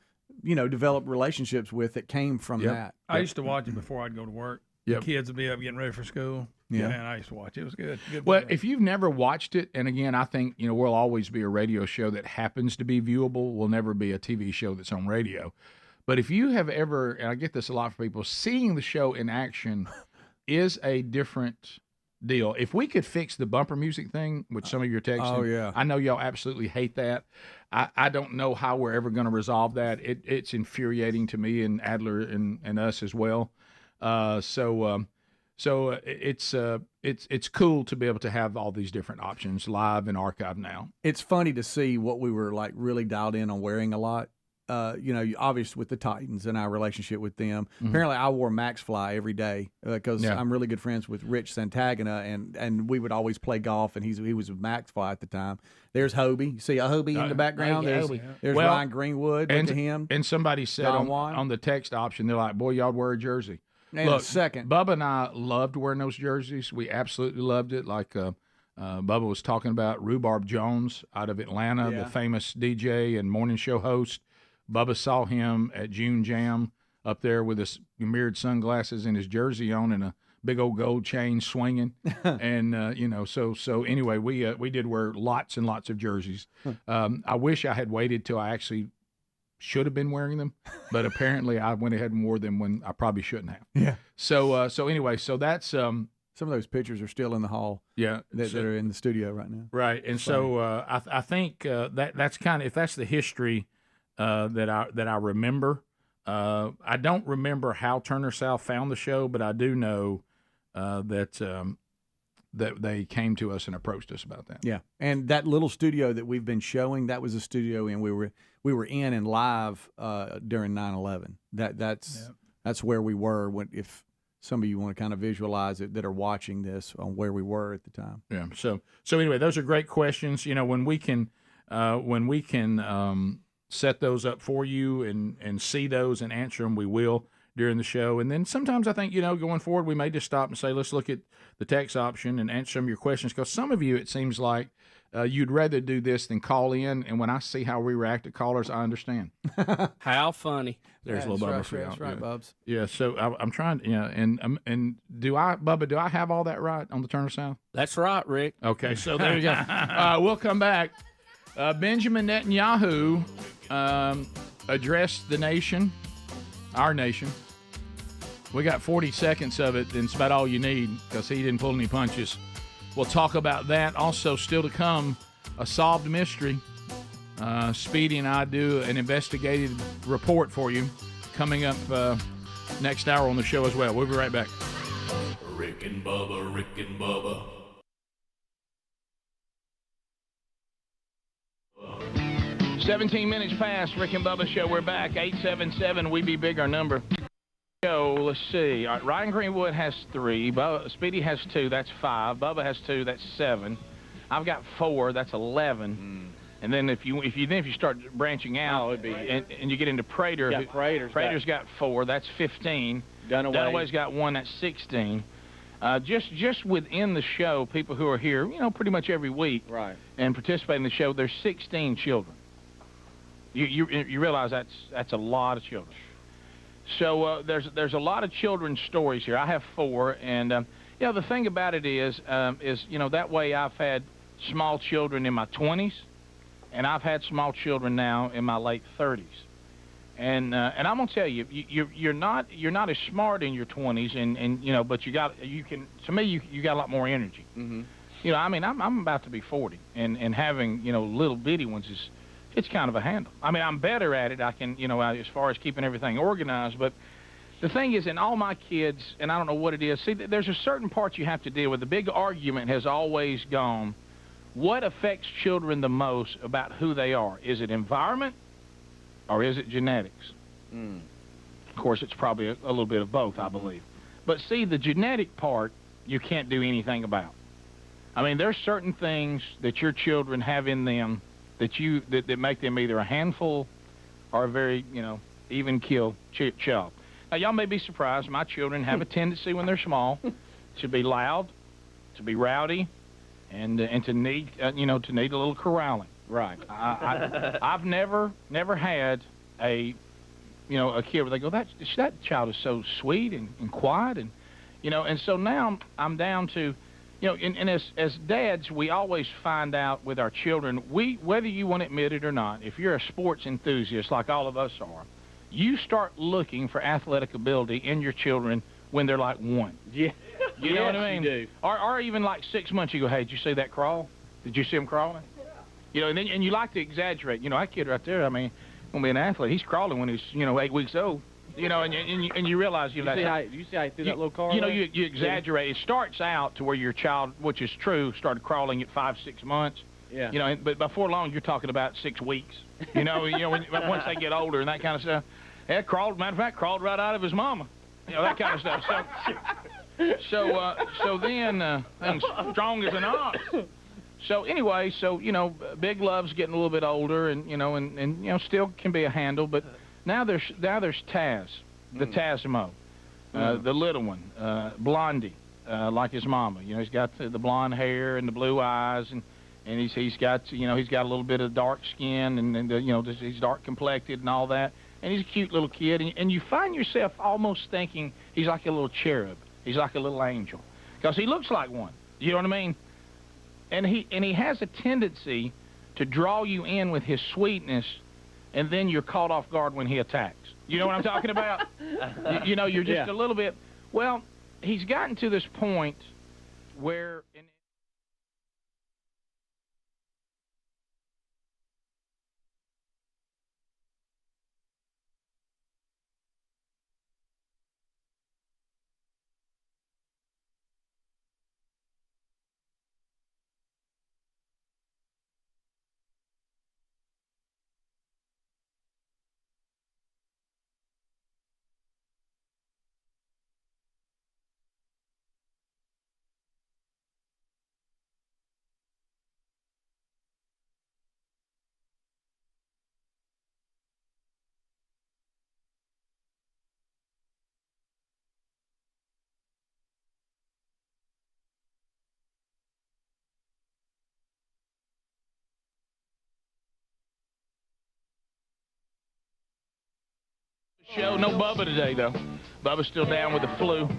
developed relationships with that came from that. I used to watch it before I'd go to work. The kids would be up getting ready for school. Yeah. And I used to watch it. It was good. Well, if you've never watched it, and again, I think, we'll always be a radio show that happens to be viewable. We'll never be a TV show that's on radio. But if you have ever, and I get this a lot from people, seeing the show in action is a different deal. If we could fix the bumper music thing, which some of you are texting, I know y'all absolutely hate that. I don't know how we're ever going to resolve that. It's infuriating to me and Adler and us as well. So it's cool to be able to have all these different options live and archived now. It's funny to see what we were like really dialed in on wearing a lot. Obviously with the Titans and our relationship with them. Apparently I wore Max Fly every day because I'm really good friends with Rich Santagana, and we would always play golf, and he was with Max Fly at the time. There's Hobie. You see a Hobie in the background? There's Ryan Greenwood. Look at him. And somebody said on the text option, they're like, boy, y'all wear a jersey. Look, a second. Bubba and I loved wearing those jerseys. We absolutely loved it. Like Bubba was talking about Rhubarb Jones out of Atlanta, the famous DJ and morning show host. Bubba saw him at June Jam up there with his mirrored sunglasses and his jersey on and a big old gold chain swinging. And, so anyway, we did wear lots and lots of jerseys. I wish I had waited till I actually should have been wearing them, but apparently I went ahead and wore them when I probably shouldn't have. Yeah. So anyway, so that's some of those pictures are still in the hall. Yeah, that are in the studio right now. Right, and so I think that's kind of, if that's the history that I remember. I don't remember how Turner South found the show, but I do know that they came to us and approached us about that. Yeah, and that little studio that we've been showing, that was a studio we were in and live during 9/11. That's where we were if some of you want to kind of visualize it that are watching this on where we were at the time. Yeah. So anyway, those are great questions. When we can set those up for you and see those and answer them, we will during the show. And then sometimes I think, going forward, we may just stop and say, let's look at the text option and answer some of your questions, because some of you, it seems like you'd rather do this than call in. And when I see how we react to callers, I understand. How funny. There's a little Bubba for you. That's right, Bubs. Yeah, so I'm trying, and Bubba, do I have all that right on the Turner South? That's right, Rick. Okay, so there you go. We'll come back. Benjamin Netanyahu addressed the nation, our nation. We got 40 seconds of it, and it's about all you need because he didn't pull any punches. We'll talk about that. Also, still to come, a solved mystery. Speedy and I do an investigative report for you coming up next hour on the show as well. We'll be right back. Rick and Bubba, Rick and Bubba. 17 minutes past, Rick and Bubba show. We're back. 877 We Be Big, our number. So let's see. All right, Ryan Greenwood has 3. Speedy has 2. That's 5. Bubba has 2. That's 7. I've got 4. That's 11. And then if you start branching out, it'd be, and you get into Prater, Prater's got 4. That's 15. Dunaway's got 1. That's 16. Just within the show, people who are here, pretty much every week, right, and participate in the show, there's 16 children. You realize that's a lot of children. So there's a lot of children's stories here. I have 4, and the thing about it is that way I've had small children in my 20s, and I've had small children now in my late 30s. And I'm gonna tell you, you're not as smart in your 20s, and but you got a lot more energy. Mm-hmm. I'm about to be 40, and having little bitty ones it's kind of a handle. I'm better at it. I can as far as keeping everything organized. But the thing is, in all my kids, and I don't know what it is. See, there's a certain part you have to deal with. The big argument has always gone: what affects children the most about who they are? Is it environment? Or is it genetics? Of course, it's probably a little bit of both, I believe. But see, the genetic part, you can't do anything about. There's certain things that your children have in them that make them either a handful or a very, even kill child. Now, y'all may be surprised. My children have a tendency when they're small to be loud, to be rowdy, and to need, to need a little corralling. Right. I've never had a kid where they go, that child is so sweet and quiet, and so now I'm down to, and as dads, we always find out with our children, whether you want to admit it or not, if you're a sports enthusiast like all of us are, you start looking for athletic ability in your children when they're like 1. Yeah. You know what I mean? You do. Or even like 6 months, you go, hey, did you see that crawl? Did you see him crawling? And you like to exaggerate. That kid right there, gonna be an athlete. He's crawling when he's, 8 weeks old. And you realize, you see how he threw that little car? You exaggerate. It starts out to where your child, which is true, started crawling at 5-6 months. Yeah. But before long, you're talking about 6 weeks. Once they get older and that kind of stuff. Yeah, matter of fact, crawled right out of his mama. That kind of stuff. So then, strong as an ox. So anyway, Big Love's getting a little bit older, and still can be a handle, but now there's Taz, the Tazmo, the little one, Blondie, like his mama. He's got the blonde hair and the blue eyes, and he's got a little bit of dark skin, and he's dark complected and all that, and he's a cute little kid, and you find yourself almost thinking he's like a little cherub, he's like a little angel, because he looks like one. You know what I mean? And he has a tendency to draw you in with his sweetness, and then you're caught off guard when he attacks. You know what I'm talking about? You're just a little bit. Well, he's gotten to this point where. Show, no Bubba today, though. Bubba's still down with the flu.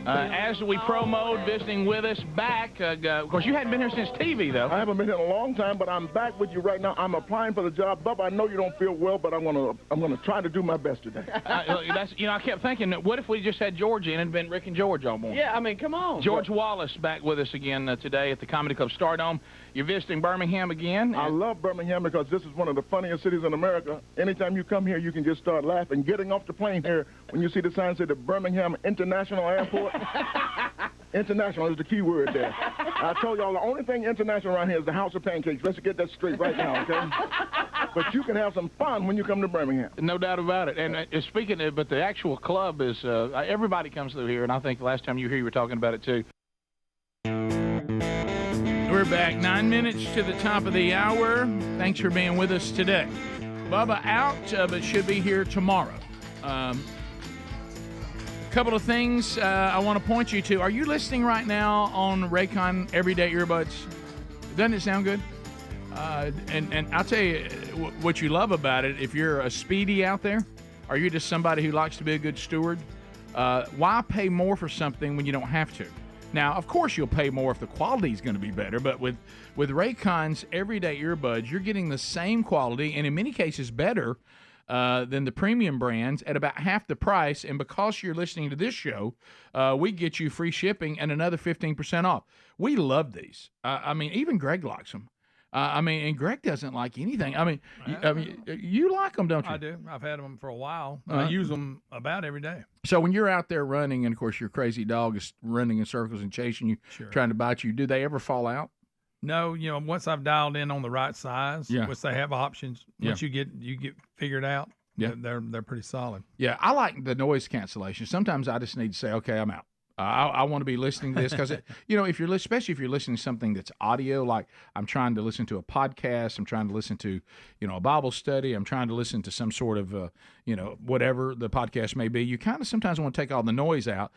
As we promote, visiting with us back. Of course, you hadn't been here since TV, though. I haven't been here in a long time, but I'm back with you right now. I'm applying for the job. Bubba, I know you don't feel well, but I'm gonna try to do my best today. I kept thinking, what if we just had George in and been Rick and George all morning? Yeah, I mean, come on. George Wallace back with us again today at the Comedy Club Stardome. You're visiting Birmingham again. I love Birmingham because this is one of the funniest cities in America. Anytime you come here, you can just start laughing. Getting off the plane here, when you see the sign say the Birmingham International Airport, international is the key word there. I told y'all the only thing international around here is the House of Pancakes. Let's get that straight right now, okay? But you can have some fun when you come to Birmingham. No doubt about it. And speaking of, but the actual club is, everybody comes through here, and I think the last time you were here, you were talking about it too. We're back 9 minutes to the top of the hour. Thanks for being with us today. Bubba out, but should be here tomorrow. A couple of things I want to point you to. Are you listening right now on Raycon Everyday Earbuds? Doesn't it sound good? And I'll tell you what you love about it. If you're a speedy out there, or you're just somebody who likes to be a good steward, why pay more for something when you don't have to? Now, of course, you'll pay more if the quality is going to be better, but with Raycon's Everyday Earbuds, you're getting the same quality, and in many cases better than the premium brands at about half the price. And because you're listening to this show, we get you free shipping and another 15% off. We love these. I mean, even Greg likes them. And Greg doesn't like anything. You like them, don't you? I do. I've had them for a while. I use them about every day. So when you're out there running, and of course your crazy dog is running in circles and chasing you, trying to bite you, do they ever fall out? No, once I've dialed in on the right size, which they have options, once you get figured out, they're pretty solid. Yeah, I like the noise cancellation. Sometimes I just need to say, okay, I'm out. I want to be listening to this because, especially if you're listening to something that's audio, like I'm trying to listen to a podcast, I'm trying to listen to, a Bible study, I'm trying to listen to some sort of, whatever the podcast may be. You kind of sometimes want to take all the noise out.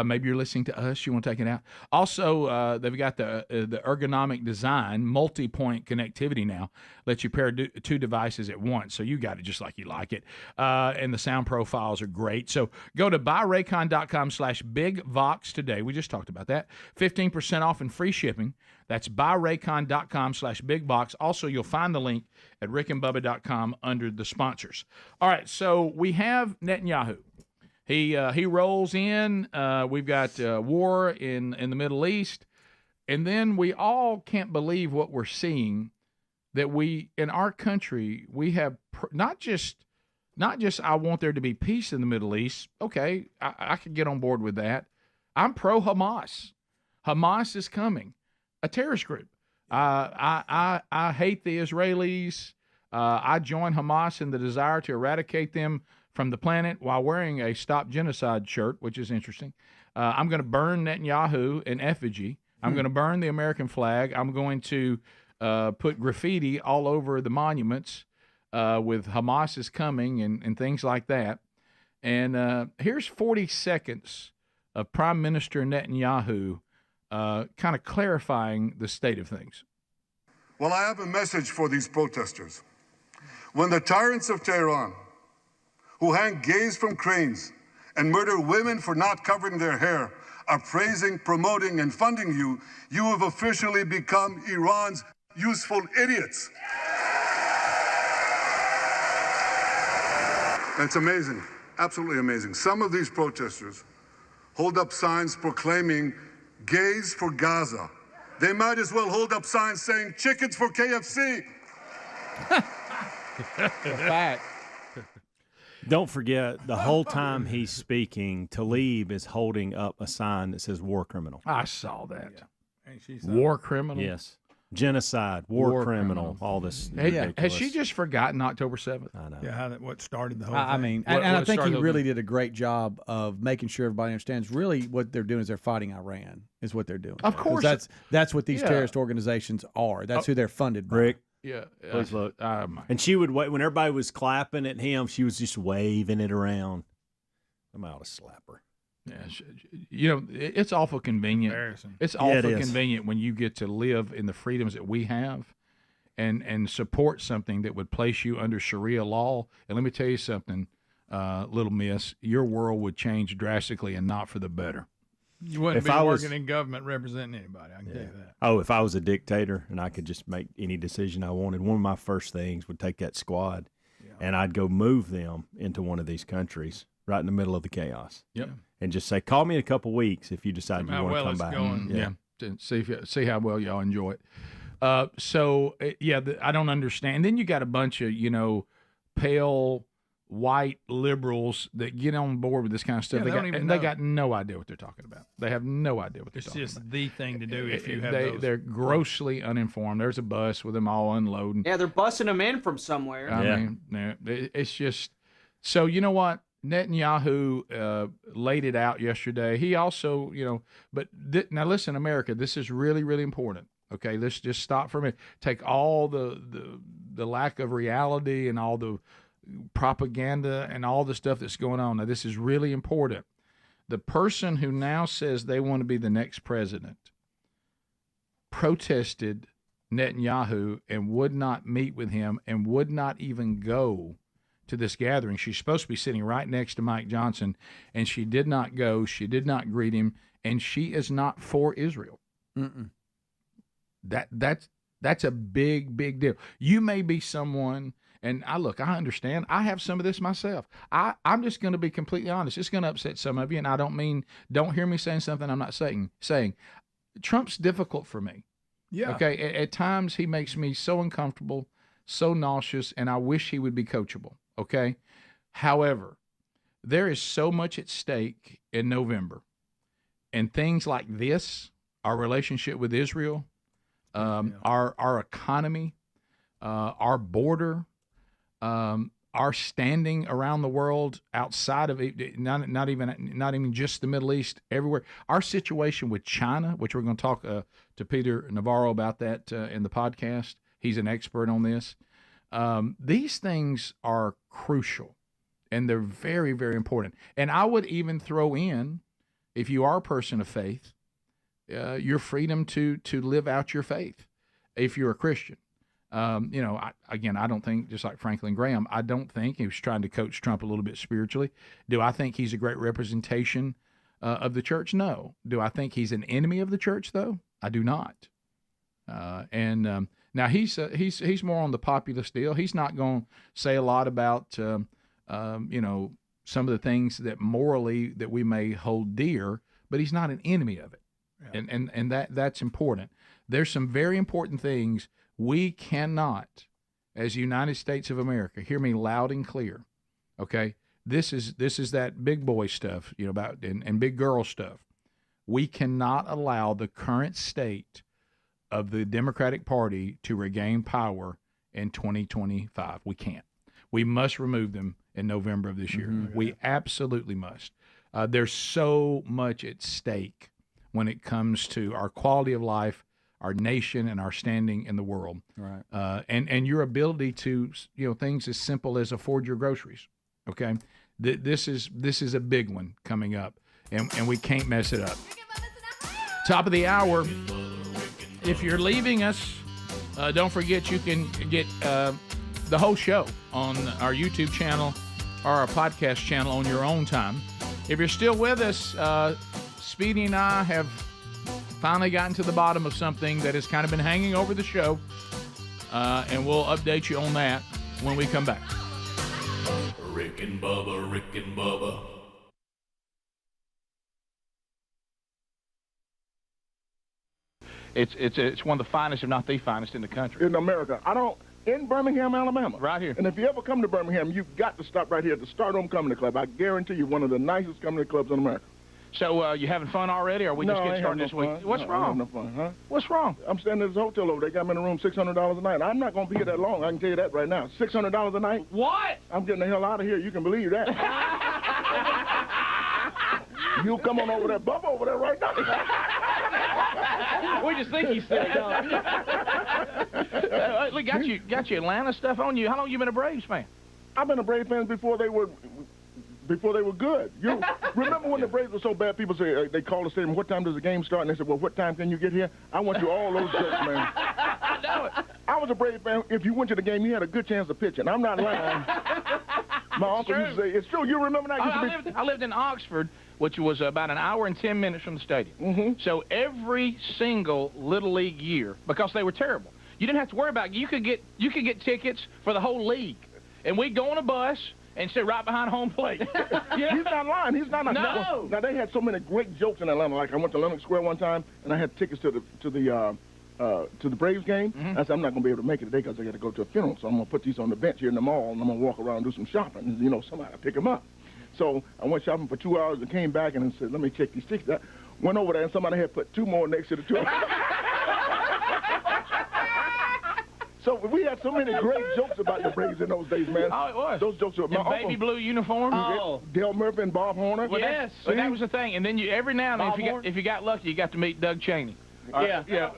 Maybe you're listening to us, you want to take it out. Also, they've got the ergonomic design, multi-point connectivity now, lets you pair two devices at once. So you got it just like you like it. And the sound profiles are great. So go to buyraycon.com/bigvox today. We just talked about that. 15% off and free shipping. That's buyraycon.com/bigbox. Also, you'll find the link at rickandbubba.com under the sponsors. All right, so we have Netanyahu. He rolls in. We've got war in the Middle East. And then we all can't believe what we're seeing, that we, in our country, we have not just I want there to be peace in the Middle East. Okay, I could get on board with that. I'm pro-Hamas. Hamas is coming. A terrorist group. I hate the Israelis. I join Hamas in the desire to eradicate them from the planet while wearing a Stop Genocide shirt, which is interesting. I'm going to burn Netanyahu in effigy. I'm going to burn the American flag. I'm going to put graffiti all over the monuments with Hamas is coming and things like that. And here's 40 seconds of Prime Minister Netanyahu kind of clarifying the state of things. Well, I have a message for these protesters. When the tyrants of Tehran, who hang gays from cranes and murder women for not covering their hair, are praising, promoting, and funding you, you have officially become Iran's useful idiots. It's amazing, absolutely amazing. Some of these protesters hold up signs proclaiming gays for Gaza. They might as well hold up signs saying chickens for KFC. Fact. Don't forget, the whole time he's speaking, Tlaib is holding up a sign that says war criminal. I saw that. Yeah. War criminal? Yes. Genocide, war criminal, all this. Has she just forgotten October 7th? I know. Yeah, what started the whole I thing. mean, and I think he really did a great job of making sure everybody understands really what they're doing is they're fighting Iran, is what they're doing. Of course. That's what these terrorist organizations are. That's who they're funded by. Rick. Yeah. Please look. And she would wait when everybody was clapping at him. She was just waving it around. I'm out to slap her. Yeah, it's awful convenient. Embarrassing. It's awful convenient when you get to live in the freedoms that we have, and support something that would place you under Sharia law. And let me tell you something, little miss, your world would change drastically and not for the better. You wouldn't be working in government representing anybody. I can tell you that. Oh, if I was a dictator and I could just make any decision I wanted, one of my first things would take that squad and I'd go move them into one of these countries right in the middle of the chaos. Yep. And just say, call me in a couple weeks if you decide you want to come back. Yeah. To see how well y'all enjoy it. I don't understand. Then you got a bunch of, pale white liberals that get on board with this kind of stuff. Yeah, they got no idea what they're talking about. They have no idea what they're talking about. It's just the thing to do if you have They're grossly uninformed. There's a bus with them all unloading. Yeah, they're busting them in from somewhere. I mean, it's just so. You know what? Netanyahu laid it out yesterday. He also, now listen, America, this is really, really important. Okay, let's just stop for a minute. Take all the lack of reality and all the propaganda and all the stuff that's going on. Now, this is really important. The person who now says they want to be the next president protested Netanyahu and would not meet with him and would not even go to this gathering. She's supposed to be sitting right next to Mike Johnson, and she did not go. She did not greet him, and she is not for Israel. Mm-mm. That's a big, big deal. You may be someone, and I understand. I have some of this myself. I'm just going to be completely honest. It's going to upset some of you, and I don't hear me saying something I'm not saying. Trump's difficult for me. Yeah. Okay. At times he makes me so uncomfortable, so nauseous, and I wish he would be coachable. Okay. However, there is so much at stake in November, and things like this, our relationship with Israel, our economy, our border, our standing around the world outside of it, not even just the Middle East, everywhere. Our situation with China, which we're going to talk to Peter Navarro about that in the podcast. He's an expert on this. These things are crucial, and they're very, very important. And I would even throw in, if you are a person of faith, your freedom to live out your faith if you're a Christian. I don't think, just like Franklin Graham, I don't think he was trying to coach Trump a little bit spiritually. Do I think he's a great representation of the church? No. Do I think he's an enemy of the church, though? I do not. Now he's more on the populist deal. He's not going to say a lot about some of the things that morally that we may hold dear, but he's not an enemy of it. Yeah. And that's important. There's some very important things we cannot, as the United States of America, hear me loud and clear. Okay, this is that big boy stuff, about and big girl stuff. We cannot allow the current state of the Democratic Party to regain power in 2025. We can't. We must remove them in November of this year. Mm-hmm. We absolutely must. There's so much at stake when it comes to our quality of life, our nation, and our standing in the world. Right. And your ability to, things as simple as afford your groceries. Okay. This is a big one coming up, and we can't mess it up. Top of the hour. If you're leaving us, Don't forget you can get the whole show on our YouTube channel or our podcast channel on your own time. If you're still with us, Speedy and I have finally gotten to the bottom of something that has kind of been hanging over the show, and we'll update you on that when we come back. Rick and Bubba, Rick and Bubba. It's one of the finest, if not the finest, in the country. In America. In Birmingham, Alabama. Right here. And if you ever come to Birmingham, you've got to stop right here at the Stardome Comedy Club. I guarantee you, one of the nicest comedy clubs in America. So you having fun already, or are we just getting started this week? What's wrong? No fun, huh? What's wrong? I'm staying at this hotel over there. They got me in the room $600 a night. I'm not going to be here that long. I can tell you that right now. $600 a night? What? I'm getting the hell out of here. You can believe that. You come on over there. Bubba over there right now. We just think he's sick. Look, got you Atlanta stuff on you. How long you been a Braves fan? I've been a Braves fan before they were good. You remember when the Braves were so bad? People say they called the stadium. What time does the game start? And they said, "Well, what time can you get here?" I went through all those jokes, man. I know it. I was a Braves fan. If you went to the game, you had a good chance of pitching. I'm not lying. My uncle used to say, "It's true." You remember that? I lived in Oxford, which was about an hour and 10 minutes from the stadium. Mm-hmm. So every single Little League year, because they were terrible, you didn't have to worry about it. You could get tickets for the whole league, and we'd go on a bus and sit right behind home plate. He's not lying. He's not. No. Now they had so many great jokes in Atlanta. Like I went to Lenox Square one time, and I had tickets to the Braves game. Mm-hmm. I said I'm not gonna be able to make it today because I got to go to a funeral. So I'm gonna put these on the bench here in the mall, and I'm gonna walk around and do some shopping. And, somebody will pick them up. So I went shopping for 2 hours and came back and said, "Let me check these tickets." I went over there and somebody had put 2 more next to the 2. So we had so many great jokes about the Braves in those days, man. Oh, it was. Those jokes were in baby blue uniform. Oh. Dale Murphy and Bob Horner. Well, Yes. that was the thing. And then every now and then, if you got lucky, you got to meet Doug Cheney. Yeah.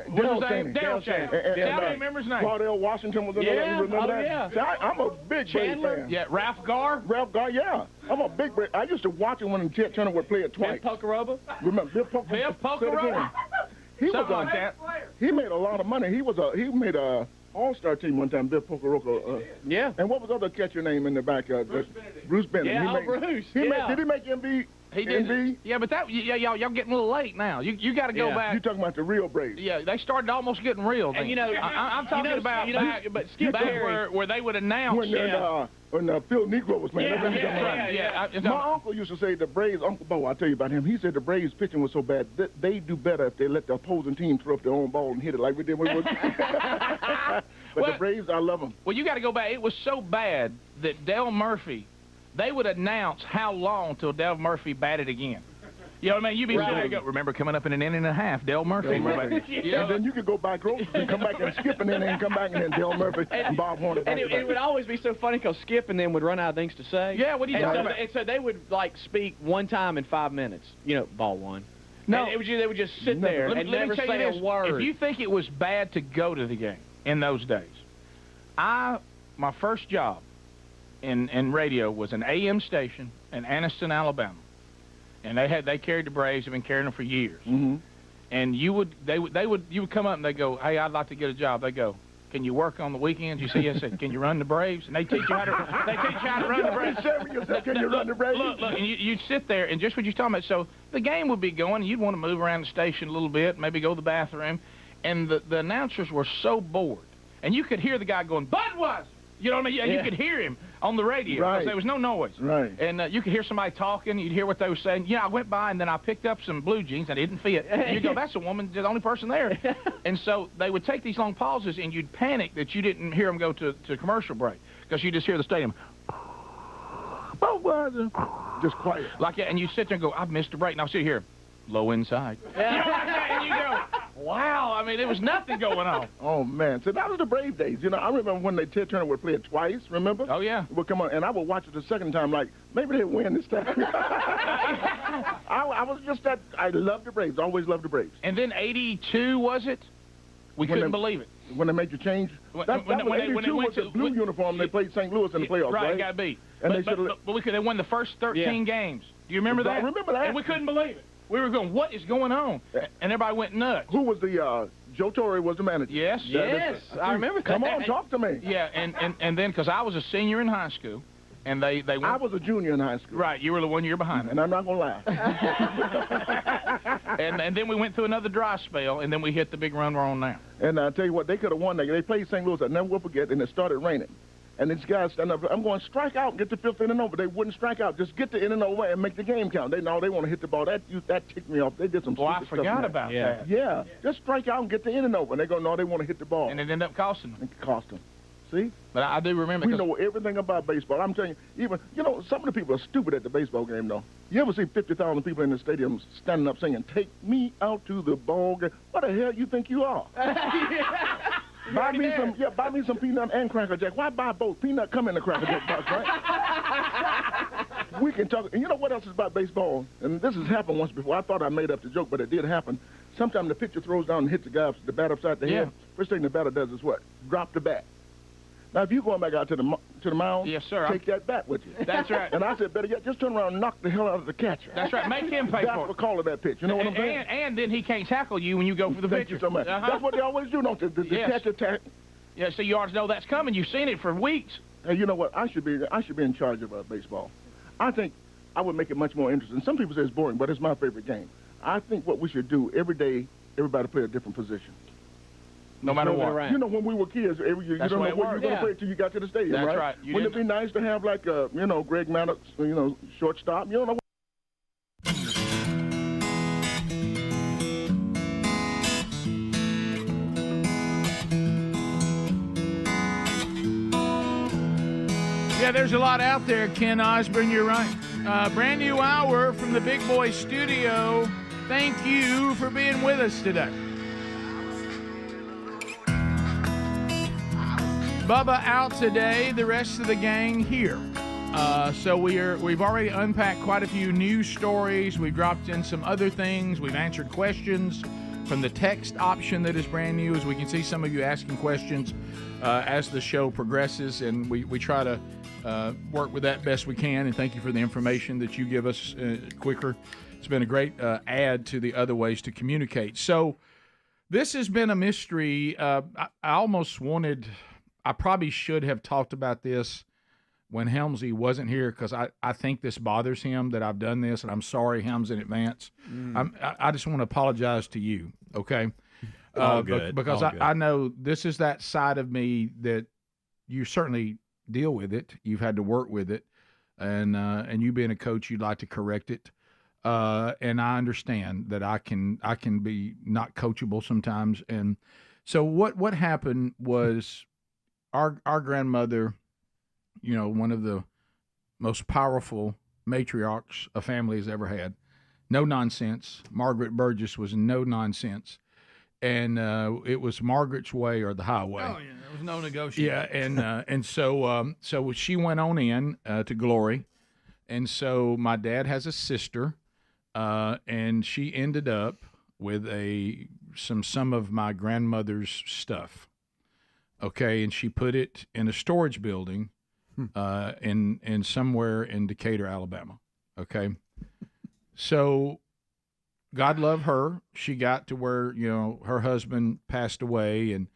What's his name? Dale Cheney. Tell me, remember his name. Claudel Washington was in there. You remember that? Yeah. See, I'm a big Braves fan. Yeah, Ralph Garr. Ralph Garr, yeah. I'm a big Braves. I used to watch it when Ted Turner would play it twice. Bill Pocaroba? Remember Bill Pocaroba? Something like that. He made a lot of money. He made a all-star team one time, Bill Pocaroba. Yeah. And what was the other catcher name in the back? Bruce Bennett. Yeah, Bruce. Yeah. Did he make MV? He did. MV? Yeah, but y'all getting a little late now. You got to go back. You talking about the real Braves? Yeah, they started almost getting real. And I'm talking about but Skip back where they would announce. When Phil Negro was playing. Yeah. My uncle used to say the Braves, Uncle Bo, I'll tell you about him. He said the Braves pitching was so bad that they do better if they let the opposing team throw up their own ball and hit it like we did when we were. But the Braves, I love them. Well, you got to go back. It was so bad that Dale Murphy, they would announce how long till Dale Murphy batted again. You know what I mean? You'd be sitting there and go, remember coming up in an inning and a half, Dale Murphy. And then you could go buy groceries and come back and skip an inning and come back and then Dale Murphy and Bob Horner. And it would always be so funny because Skip and them would run out of things to say. Yeah, what do you talking about? And so they would, speak one time in 5 minutes. Ball one. No. And they would just sit there and never say a word. If you think it was bad to go to the game in those days, my first job in radio was an AM station in Anniston, Alabama. And they carried the Braves. They've been carrying them for years. Mm-hmm. And you would come up and they go, "Hey, I'd like to get a job." They go, "Can you work on the weekends?" You say, "Yes." Sir. "Can you run the Braves?" And they teach you how to run the Braves. Can you run the Braves? Look, and you'd sit there and just what you're talking about. So the game would be going, and you'd want to move around the station a little bit, maybe go to the bathroom, and the announcers were so bored, and you could hear the guy going, "Budweiser." You know what I mean? Yeah. You could hear him on the radio because there was no noise. Right. And you could hear somebody talking. You'd hear what they were saying. I went by, and then I picked up some blue jeans. I didn't fit. And you go, "That's a woman, the only person there." And so they would take these long pauses, and you'd panic that you didn't hear them go to commercial break because you just hear the stadium. Just quiet. Like that, and you sit there and go, "I've missed a break." And I'll sit here, low inside. You know what I'm saying? And you go, wow. I mean, there was nothing going on. Oh, man. So that was the Brave days. I remember when Ted Turner would play it twice, remember? Oh, yeah. Would come on, and I would watch it the second time like, maybe they'll win this time. I was just that, I loved the Braves, always loved the Braves. And then 82, was it? We couldn't believe it. When they made the change? That was 82 was the blue uniform. They played St. Louis in the playoffs, right? Right, got beat. And but they won the first 13 games. Do you remember that? I remember that. And we couldn't believe it. We were going, what is going on? And everybody went nuts. Who was the Joe Torre was the manager? Yes. Yes, I remember that. Come on, talk to me. Yeah, and then because I was a senior in high school, and they went, I was a junior in high school. Right, you were the 1 year behind me. And I'm not going to lie. and then we went through another dry spell, and then we hit the big run we're on now. And I tell you what, they could have won that. They played St. Louis. I never will forget, and it started raining. And these guys stand up. I'm going to strike out and get the fifth inning over. They wouldn't strike out. Just get the inning over and make the game count. They want to hit the ball. That ticked me off. They did some stupid stuff. I forgot about that. Yeah. Just strike out and get the inning over. And they go, no, they want to hit the ball. And it ended up costing them. It cost them. See? But I do remember. We know everything about baseball. I'm telling you, even, some of the people are stupid at the baseball game, though. You ever see 50,000 people in the stadium standing up singing, "Take me out to the ball game"? What the hell you think you are? Buy me some peanut and Cracker Jack. Why buy both? Peanut come in the Cracker Jack box, right? We can talk. And you know what else is about baseball? And this has happened once before. I thought I made up the joke, but it did happen. Sometimes the pitcher throws down and hits the bat upside the head. First thing the batter does is what? Drop the bat. Now, if you're going back out to the mound, yes, sir, take that bat with you. That's right. And I said, better yet, just turn around and knock the hell out of the catcher. That's right. Make him pay That's for it. the call of that pitch. You know what I'm saying? And then he can't tackle you when you go for the Thank pitcher. you so much. That's what they always do, don't they? The catcher tackle. Yeah, so you ought to know that's coming. You've seen it for weeks. Hey, you know what? I should be in charge of baseball. I think I would make it much more interesting. Some people say it's boring, but it's my favorite game. I think what we should do every day, everybody play a different position. No matter what. You know, when we were kids, every year, you don't know what you were going to play until you got to the stadium, That's right? You Wouldn't it be nice to have, like, Greg Maddox, shortstop? You don't know what. Yeah, there's a lot out there, Ken Osborne, you're right. Brand new hour from the Big Boy Studio. Thank you for being with us today. Bubba out today, the rest of the gang here. So we've already unpacked quite a few news stories. We've dropped in some other things. We've answered questions from the text option that is brand new. As we can see some of you asking questions as the show progresses, and we try to work with that best we can. And thank you for the information that you give us quicker. It's been a great add to the other ways to communicate. So this has been a mystery. I almost wanted... I probably should have talked about this when Helmsy wasn't here, because I think this bothers him that I've done this, and I'm sorry, Helms, in advance. I just want to apologize to you, okay? All good. Because All good. I know this is that side of me that you certainly deal with it. You've had to work with it, and you being a coach, you'd like to correct it. And I understand that I can be not coachable sometimes. And so what happened was... Our grandmother, one of the most powerful matriarchs a family has ever had. No nonsense. Margaret Burgess was no nonsense. And it was Margaret's way or the highway. Oh, yeah. There was no negotiation. Yeah, and so she went on in to glory. And so my dad has a sister, and she ended up with some of my grandmother's stuff. Okay, and she put it in a storage building in somewhere in Decatur, Alabama. Okay, so God love her. She got to where her husband passed away, and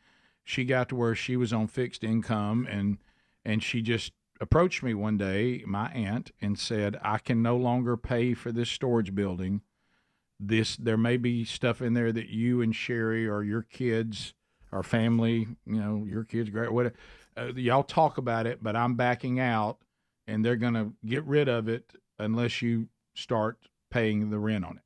she got to where she was on fixed income, and she just approached me one day, my aunt, and said, "I can no longer pay for this storage building. There may be stuff in there that you and Sherry or your kids." Our family, your kids, great, whatever. Y'all talk about it, but I'm backing out, and they're going to get rid of it unless you start paying the rent on it.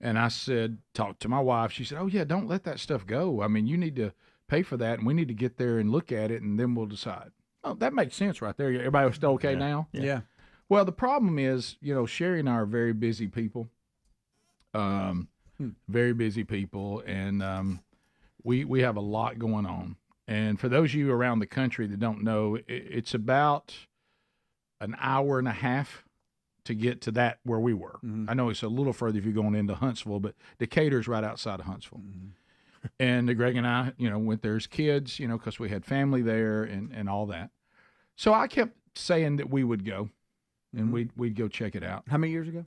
And I said, talk to my wife. She said, oh, yeah, don't let that stuff go. I mean, you need to pay for that, and we need to get there and look at it, and then we'll decide. Oh, that makes sense right there. Everybody still okay now? Yeah. Well, the problem is, Sherry and I are very busy people, very busy people, and we have a lot going on. And for those of you around the country that don't know, it's about an hour and a half to get to that where we were. Mm-hmm. I know it's a little further if you're going into Huntsville, but Decatur's right outside of Huntsville. Mm-hmm. And Greg and I, went there as kids, because we had family there and all that. So I kept saying that we would go, and we'd go check it out. How many years ago?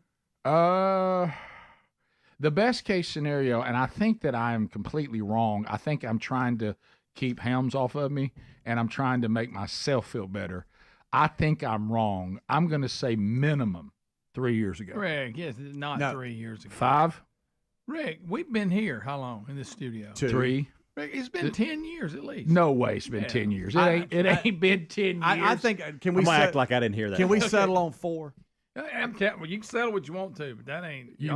The best case scenario, and I think that I am completely wrong. I think I'm trying to keep Helms off of me, and I'm trying to make myself feel better. I think I'm wrong. I'm going to say minimum 3 years ago. Rick, yes, not 3 years ago. 5? Rick, we've been here how long in this studio? 2. 3. Rick, it's been 10 years at least. No way it's been 10 years. It ain't been 10 years. I think, can we I'm gonna act like I didn't hear that. Can we settle on 4? I'm telling you, can settle what you want to, but that ain't. You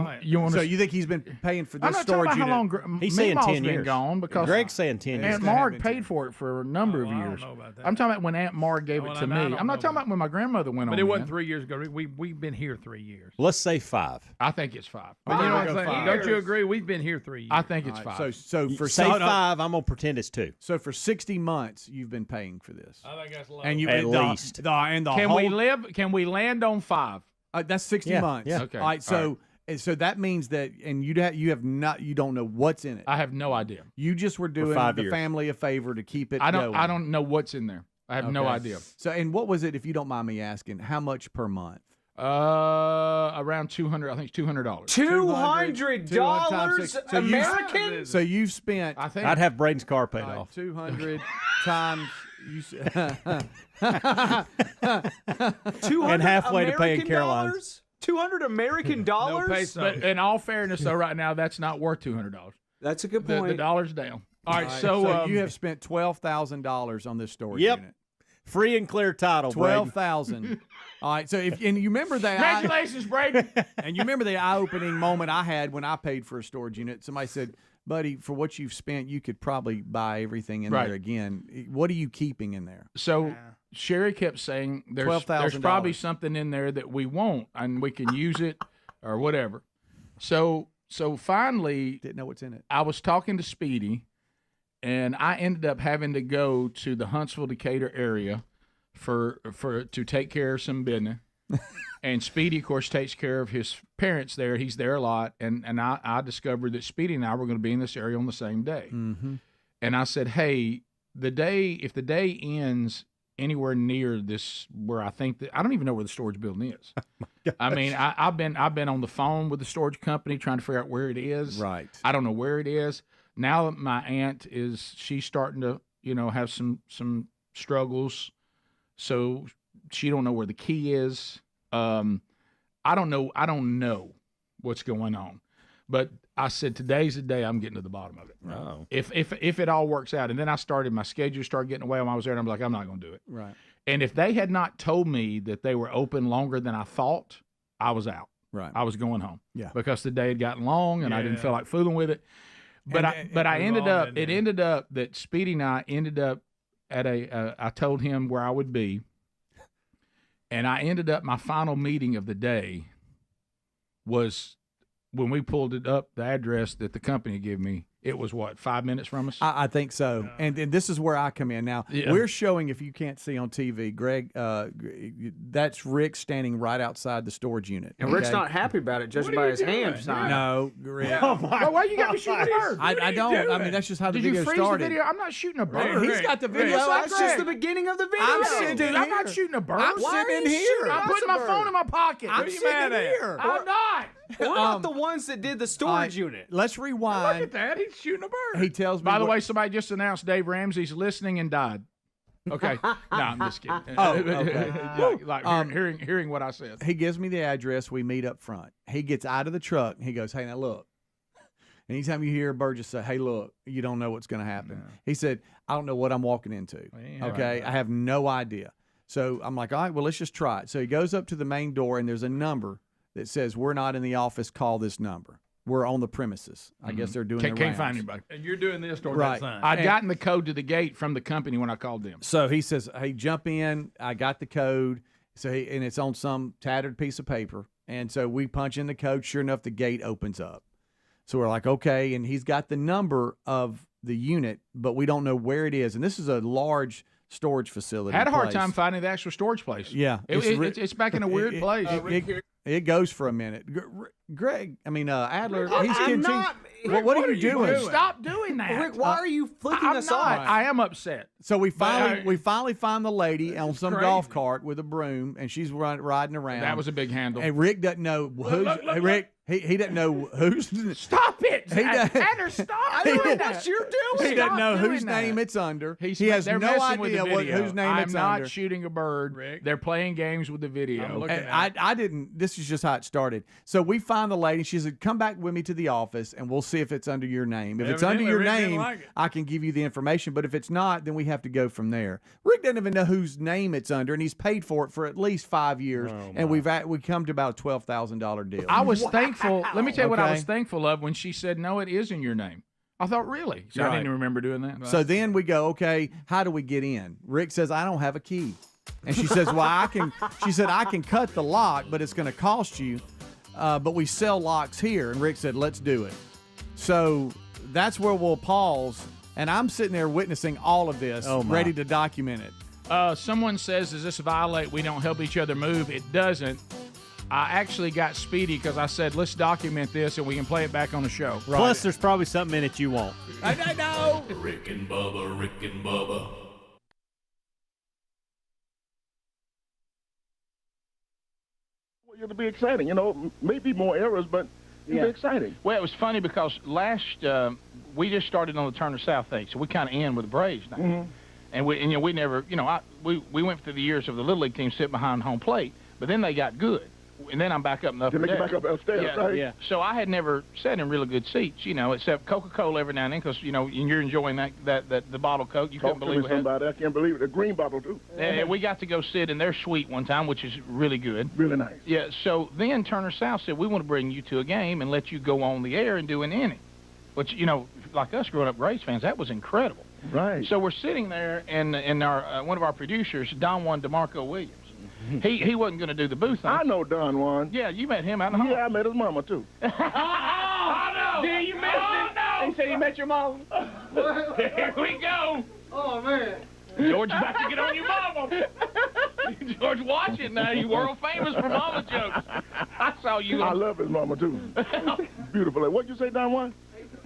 So you think he's been paying for this I'm not storage talking about unit? how long He's saying 10 been years. gone because Greg's saying 10 years. Aunt Marg paid for it for a number of years. I don't know about that. I'm talking about when Aunt Marg gave it to me. I'm not talking about when my grandmother went on. But it wasn't in. 3 years ago. We've been here 3 years. Let's say 5. I think it's 5. But you know what I'm saying? Don't you agree? We've been here 3 years. I think it's 5. So for Say 5, I'm gonna pretend it's 2. So for 60 months, you've been paying for this. I think that's low. And you At least. Can we land on 5? That's 60 Yeah, months. yeah. Okay. All right. So that means that, and you don't know what's in it. I have no idea. You just were doing 5 the years. family a favor to keep it. I going. don't know what's in there. I have no Okay. idea. So, and what was it, if you don't mind me asking? How much per month? Around 200. I think it's $200. $200 American? So you've spent. I think I'd have Braden's car paid off. 200 times. And halfway to paying Caroline's. $200 American dollars? But in all fairness, though, right now that's not worth $200. That's a good The point. dollar's down. All right, So you have spent $12,000 on this storage unit. Free and clear title. $12,000. All right. So and you remember that. Congratulations, Braden. And you remember the eye-opening moment I had when I paid for a storage unit. Somebody said, "Buddy, for what you've spent, you could probably buy everything in there again. What are you keeping in there?" So Sherry kept saying there's $12,000. probably something in there that we want and we can use it or whatever. So finally, didn't know what's in it. I was talking to Speedy, and I ended up having to go to the Huntsville Decatur area for to take care of some business. And Speedy, of course, takes care of his parents there. He's there a lot, and I discovered that Speedy and I were going to be in this area on the same day. Mm-hmm. And I said, hey, if the day ends anywhere near this, where I think that I don't even know where the storage building is. I mean, I've been on the phone with the storage company trying to figure out where it is. Right. I don't know where it is. Now that my aunt she's starting to have some struggles, so she don't know where the key is. I don't know what's going on, but I said today's the day I'm getting to the bottom of it. Oh. If it all works out, and then my schedule started getting away when I was there, and I'm like, I'm not going to do it. Right. And if they had not told me that they were open longer than I thought, I was out. Right. I was going home. Yeah. Because the day had gotten long, and I didn't feel like fooling with it. But I ended up. It ended up that Speedy and I ended up at I told him where I would be. And I ended up, my final meeting of the day was when we pulled it up, the address that the company gave me. It was, 5 minutes from us? I think so. And this is where I come in. Now, we're showing, if you can't see on TV, Greg, that's Rick standing right outside the storage unit. And Rick's not happy about it, judging by his hand sign. No, Rick. Well, why you got me shooting a bird? I don't. I mean, that's just how the Did you video freeze started. the video? I'm not shooting a bird. He's got the video. That's just the beginning of the video. I'm not shooting a bird. I'm sitting in here. I'm putting my phone in my pocket. I'm sitting in here. I'm not. We're not the ones that did the storage unit. Let's rewind. Look at that. He's shooting a bird. He tells me. By the way, somebody just announced Dave Ramsey's listening and died. Okay. No, I'm just kidding. Oh, okay. Hearing what I said. He gives me the address. We meet up front. He gets out of the truck. And he goes, "Hey, now look." Anytime you hear Burgess say, "Hey, look," you don't know what's going to happen. No. He said, "I don't know what I'm walking into." Okay. Right. I have no idea. So I'm like, all right, well, let's just try it. So he goes up to the main door, and there's a number that says, "We're not in the office. Call this number. We're on the premises." I guess they're doing. Can't find anybody. And you're doing this toward right. that sign. I'd gotten the code to the gate from the company when I called them. So he says, "Hey, jump in." I got the code. So and it's on some tattered piece of paper. And so we punch in the code. Sure enough, the gate opens up. So we're like, okay. And he's got the number of the unit, but we don't know where it is. And this is a large storage facility. I had a hard time finding the actual storage place. Yeah. It's back in a weird place. It goes for a minute. Greg, Adler, he's continuing. What are you doing? Stop doing that. Rick, why are you flicking us off? I am upset. So we finally find the lady on some golf cart with a broom, and she's riding around. That was a big handle. And Rick doesn't know who's. Rick, he doesn't know who's. Stop it! Heather, stop doing what you're doing. He doesn't know whose name it's under. He has no idea whose name it's under. I'm not shooting a bird. Rick. They're playing games with the video. I didn't. This is just how it started. So we find the lady. She said, "Come back with me to the office, and we'll see if it's under your name. If it's under your name, I can give you the information. But if it's not, then we have to go from there." Rick doesn't even know whose name it's under, and he's paid for it for at least 5 years, and we come to about a $12,000 deal. I was thankful. Let me tell you what I was thankful of when she said, "No, it is in your name." I thought, really? So I didn't remember doing that. So then we go, okay, how do we get in? Rick says, "I don't have a key," and she says, "Well, I can." She said, "I can cut the lock, but it's going to cost you. But we sell locks here." And Rick said, "Let's do it." So that's where we'll pause. And I'm sitting there witnessing all of this, ready to document it. Someone says, "Does this violate we don't help each other move?" It doesn't. I actually got speedy because I said, let's document this and we can play it back on the show. Right. Plus, there's probably something in it you won't. I know. Rick and Bubba, Rick and Bubba. Well, it'll be exciting. You know, maybe more errors, but it'll be exciting. Well, it was funny because we just started on the Turner South 8, so we kind of end with the Braves now. Mm-hmm. And we never, we went through the years of the Little League team sitting behind home plate, but then they got good. And then I'm back up in the upper deck. Back up upstairs, right? Yeah. So I had never sat in really good seats, except Coca-Cola every now and then, because and you're enjoying the bottle of Coke. You couldn't believe it. Somebody, I can't believe it. The green bottle too. And we got to go sit in their suite one time, which is really good. Really nice. Yeah. So then Turner South said, we want to bring you to a game and let you go on the air and do an inning, which like us growing up Braves fans, that was incredible. Right. So we're sitting there, and our one of our producers, Don Juan DeMarco Williams. He wasn't going to do the booth thing. I know Don Juan. Yeah, you met him out in the hall. Yeah, I met his mama, too. Oh, no! Yeah, you missed it. No. He said he met your mom. Here we go. Oh, man. George about to get on your mama. George, watch it now. You world famous for mama jokes. I saw you. I love his mama, too. Beautiful. What'd you say, Don Juan?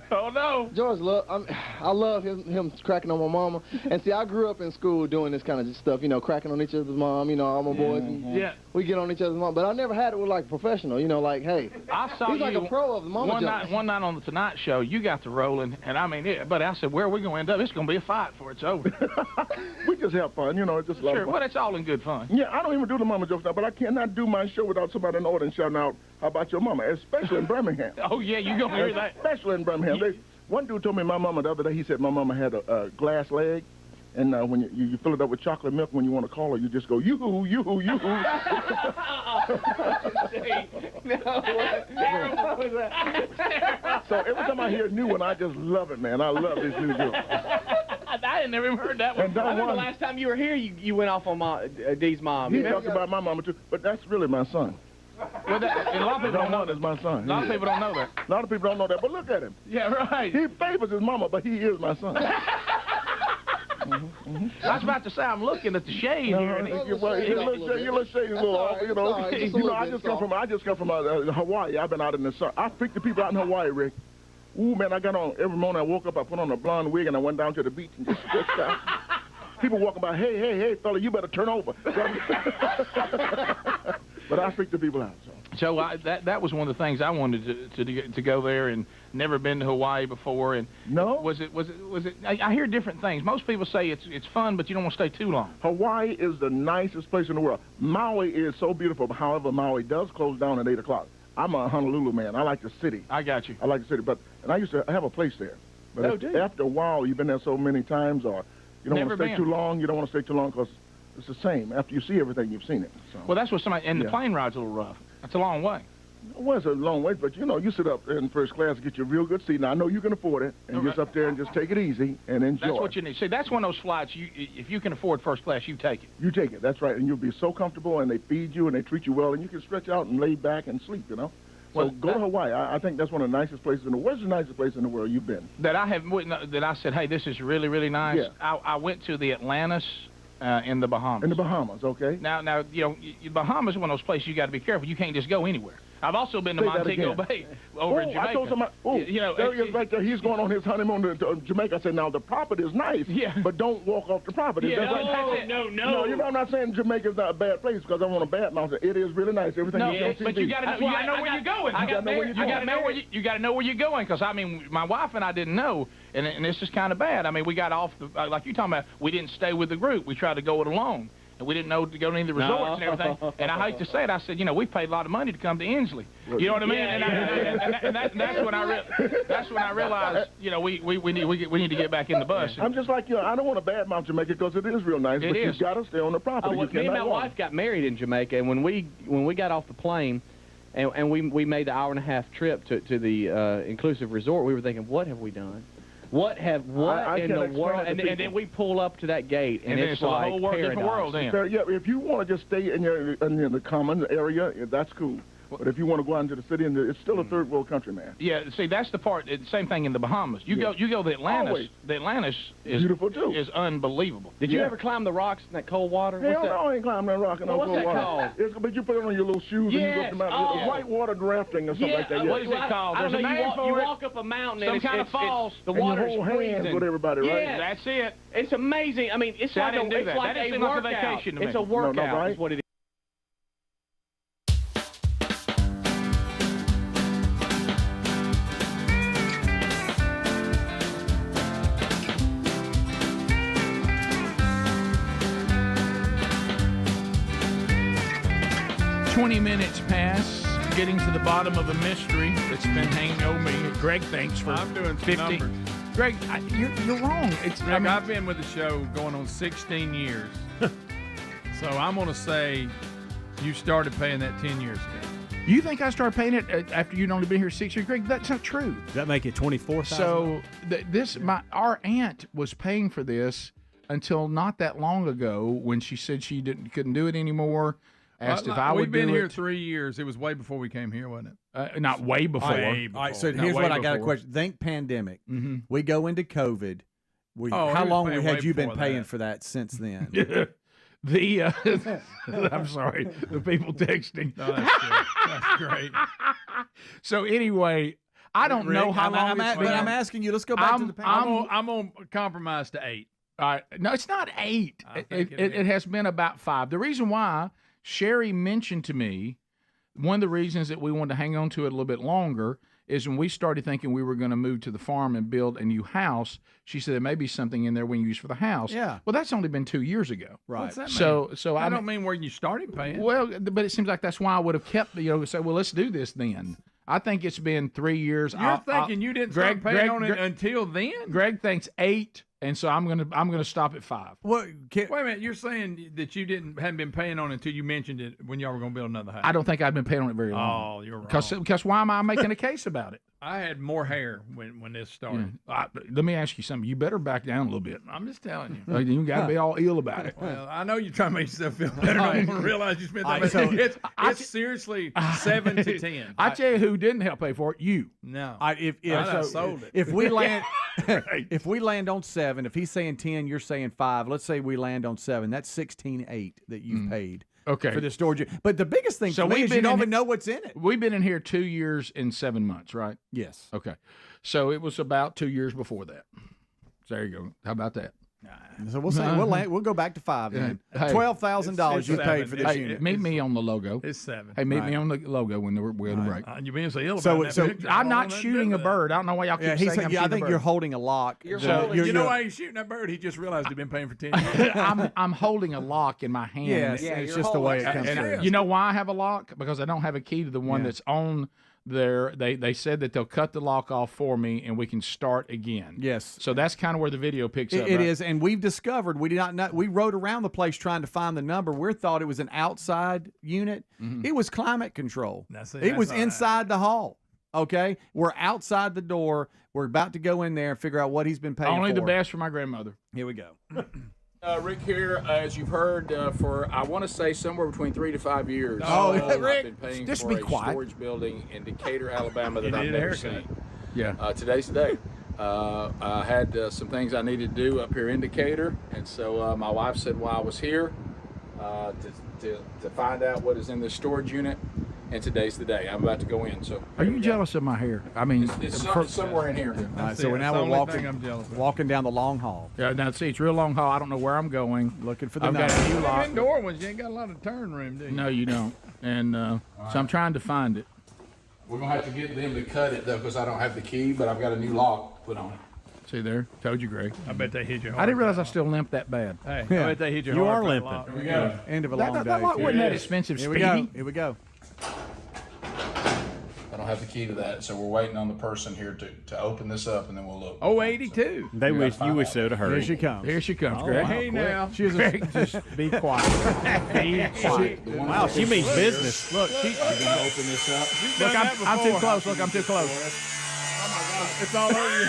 Oh, no. George, I love him cracking on my mama. And see, I grew up in school doing this kind of stuff, cracking on each other's mom, all my boys. And we get on each other's mom. But I never had it with, like, a professional, like, hey. I saw he's like a pro of the mama jokes. One night on the Tonight Show, you got to rolling, and I mean, but I said, where are we going to end up? It's going to be a fight before it's over. We just have fun, it's just a lot of fun. Well, it's all in good fun. Yeah, I don't even do the mama jokes now, but I cannot do my show without somebody in the audience shouting out, how about your mama, especially in Birmingham. Oh, yeah, you're going to hear that. Especially in Birmingham. One dude told me my mama the other day, he said my mama had a glass leg, and when you fill it up with chocolate milk, when you want to call her, you just go, yoo-hoo, yoo-hoo, yoo-hoo. So every time I hear a new one, I just love it, man. I love this new jokes. I had never even heard that one. I remember the last time you were here, you went off on Dee's mom. He talked about my mama, too, but that's really my son. Well, a lot of people don't know that. My son. A lot of people don't know that. A lot of people don't know that, but look at him. Yeah, right. He favors his mama, but he is my son. I was about to say, I'm looking at the shade here. And your little shade is a little off, I just come from Hawaii. I've been out in the sun. I freak the people out in Hawaii, Rick. Ooh, man, I got on, every morning I woke up, I put on a blonde wig, and I went down to the beach and just stretched out. People walking by, hey, fella, you better turn over. But I freak the people out. So that was one of the things I wanted to go there, and never been to Hawaii before. And no, was it? I hear different things. Most people say it's fun, but you don't want to stay too long. Hawaii is the nicest place in the world. Maui is so beautiful. However, Maui does close down at 8 o'clock. I'm a Honolulu man. I like the city. I got you. I like the city, and I used to have a place there. But after a while, you've been there so many times, or you don't want to stay too long. You don't want to stay too long because it's the same. After you see everything, you've seen it. So. Well, that's what somebody. And the plane ride's a little rough. That's a long way. Well, it's a long way, but you sit up in first class and get you a real good seat. Now I know you can afford it, and just up there and just take it easy and enjoy. That's what you need. See, that's one of those flights. If you can afford first class, you take it. You take it. That's right, and you'll be so comfortable, and they feed you and they treat you well, and you can stretch out and lay back and sleep. So go to Hawaii. I think that's one of the nicest places in the world. Where's the nicest place in the world you've been? That I said, hey, this is really, really nice. Yeah. I went to the Atlantis in the Bahamas. In the Bahamas, okay. Now, Bahamas is one of those places you got to be careful. You can't just go anywhere. I've also been to Say that Montego again. Bay over in Jamaica. I told somebody, there he is right there. He's going on his honeymoon to Jamaica. I said, now the property is nice, but don't walk off the property. Yeah, That's no. No, you know, I'm not saying Jamaica's not a bad place because I want a bad mouth. It is really nice. Everything you see on TV. But you got to know where you're going. You got to know where you're going because I mean, my wife and I didn't know, and this is kind of bad. I mean, we got off the like you talking about. We didn't stay with the group. We tried to go it alone. And we didn't know to go to any of the resorts and everything. And I hate to say it, I said, you know, we paid a lot of money to come to Inslee. You know what I mean? And that's when I realized, you know, we need to get back in the bus. I'm just like you. I don't want to badmouth Jamaica because it is real nice, but you've got to stay on the property. Me and my wife got married in Jamaica, and when we got off the plane, and we made the hour-and-a-half trip to the inclusive resort, we were thinking, what have we done? What in the world? And then we pull up to that gate, and it's like a whole different world. Yeah, if you want to just stay in the common area, that's cool. But if you want to go out into the city, and it's still a third world country, man. Yeah, see, that's the part. It's the same thing in the Bahamas. You go to Atlantis. Always. The Atlantis is beautiful too. Is unbelievable. Did you ever climb the rocks in that cold water? Hell no, I ain't climbing that rock in no cold water. What's that called? But you put it on your little shoes and you go up the mountain. Whitewater drafting or something like that. What is it called? There's a name for it. You walk up a mountain and kind of falls. The water's freezing. With everybody, right? Yes. That's it. It's amazing. I mean, it's like a workout. It's a workout. Is what it is. 20 minutes pass, getting to the bottom of a mystery that's been hanging over me. Greg thanks for I'm doing 50. numbers. Greg, you're wrong. Greg, I've been with the show going on 16 years. So I'm going to say you started paying that 10 years ago. You think I started paying it after you'd only been here 6 years? Greg, that's not true. Does that make it 24,000? So our aunt was paying for this until not that long ago when she said she couldn't do it anymore. Asked if I would do it. We've been here 3 years. It was way before we came here, wasn't it? Not way before. All right, so here's what I got a question. Think pandemic. Mm-hmm. We go into COVID. How long had you been paying for that since then? I'm sorry, the people texting. No, that's great. So anyway, I don't know how long it's been. I'm asking you. Let's go back to the pandemic. I'm on compromise to 8. All right. No, it's not 8. It has been about 5. The reason why Sherry mentioned to me, one of the reasons that we wanted to hang on to it a little bit longer is when we started thinking we were going to move to the farm and build a new house, she said there may be something in there we can use for the house. Yeah. Well, that's only been 2 years ago. Right. What's that mean? So I don't mean where you started paying. Well, but it seems like that's why I would have kept, say, well, let's do this then. I think it's been 3 years. You're thinking you didn't start paying on it until then? Greg thinks 8. And so I'm gonna stop at 5. Wait a minute, you're saying that you hadn't been paying on it until you mentioned it when y'all were going to build another house. I don't think I've been paying on it very long. Oh, you're wrong. Because why am I making a case about it? I had more hair when this started. Let me ask you something. You better back down a little bit. I'm just telling you. You got to be all ill about it. Well, I know you're trying to make yourself feel better. I don't realize you spent that much. It's seriously 7 to 10. I tell you who didn't help pay for it. You. No. I sold it. If we land, if we land on 7, if he's saying 10, you're saying 5. Let's say we land on 7. That's 16.8 that you've paid. Okay. For the storage. But the biggest thing for me is you don't even know what's in it. We've been in here 2 years and 7 months, right? Yes. Okay. So it was about 2 years before that. So there you go. How about that? So we'll say we'll go back to 5 then. $12,000 you paid for this unit. Meet me on the logo. It's 7. Hey, meet me on the logo when we're on the break. You're being so ill about So that picture. I'm not shooting a bird. I don't know why y'all keep saying I'm shooting a bird. I think you're holding a lock. You know why he's shooting that bird? He just realized he'd been paying for 10 years. I'm holding a lock in my hand. Yes, it's just the way it comes through. You know why I have a lock? Because I don't have a key to the one that's on there. They said that they'll cut the lock off for me and we can start again. Yes. So that's kind of where the video picks up. It is, and we've discovered we did not know. We rode around the place trying to find the number. We thought it was an outside unit. It was climate control. It was inside the hall. Okay, we're outside the door. We're about to go in there and figure out what he's been paying Only for. the best for my grandmother. Here we go. Rick here, as you've heard, for I want to say somewhere between 3 to 5 years. Rick, I've been paying just for be a quiet. storage building in Decatur, Alabama that I've never seen. Yeah. Today's the day. I had some things I needed to do up here in Decatur, and so my wife said while I was here to find out what is in this storage unit. and today's the day. I'm about to go in. So, are you jealous of my hair? I mean, it's somewhere in here. All right, so now we're walking down the long hall. Yeah, now see, it's a real long hall. I don't know where I'm going. Looking for the I've got a new lock. Indoor ones, you ain't got a lot of turn room, do you? No, you don't. And so I'm trying to find it. We're gonna have to get them to cut it though, because I don't have the key, but I've got a new lock put on it. See there? Told you, Greg. I bet they hit you hard. I didn't realize I still limp that bad. Hey, I bet they hit you hard. You are for a limping. lot. Here we go. End of a long day. That lock wasn't that expensive, Here Speedy. we go. Here we go. I don't have the key to that, so we're waiting on the person here to open this up, and then we'll look. Oh, 82. You wish they would have hurried. Here she comes. Here she comes, Oh, Greg. wow, Hey, quick. now. She's just be quiet. Be quiet. Wow, she means business. Look, she's going to open this up. done that I'm too before. close. Look, I'm too close. Oh, my God. It's all over you.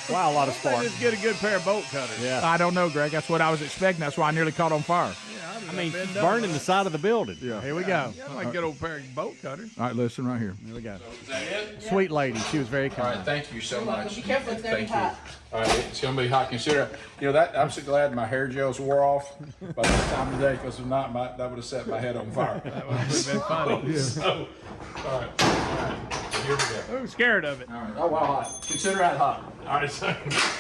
Wow, a lot of sparks. Just get a good pair of bolt cutters. Yeah. I don't know, Greg. That's what I was expecting. That's why I nearly caught on fire. I mean, burning the side of the building. Yeah. Here we go. Yeah, I might get old pair of bolt cutters. All right, listen right here. Here we go. Is that it? Sweet lady. She was very All kind. right, thank you so much. Be careful, it's gonna be Thank you. hot. All right, it's going to be hot. Consider, that I'm so glad my hair gels wore off by this time of day, because if not, that would have set my head on fire. That would have been funny. So, all right. Here we go. I'm scared of it. All right. Oh, wow, hot. Consider that hot. All right, so,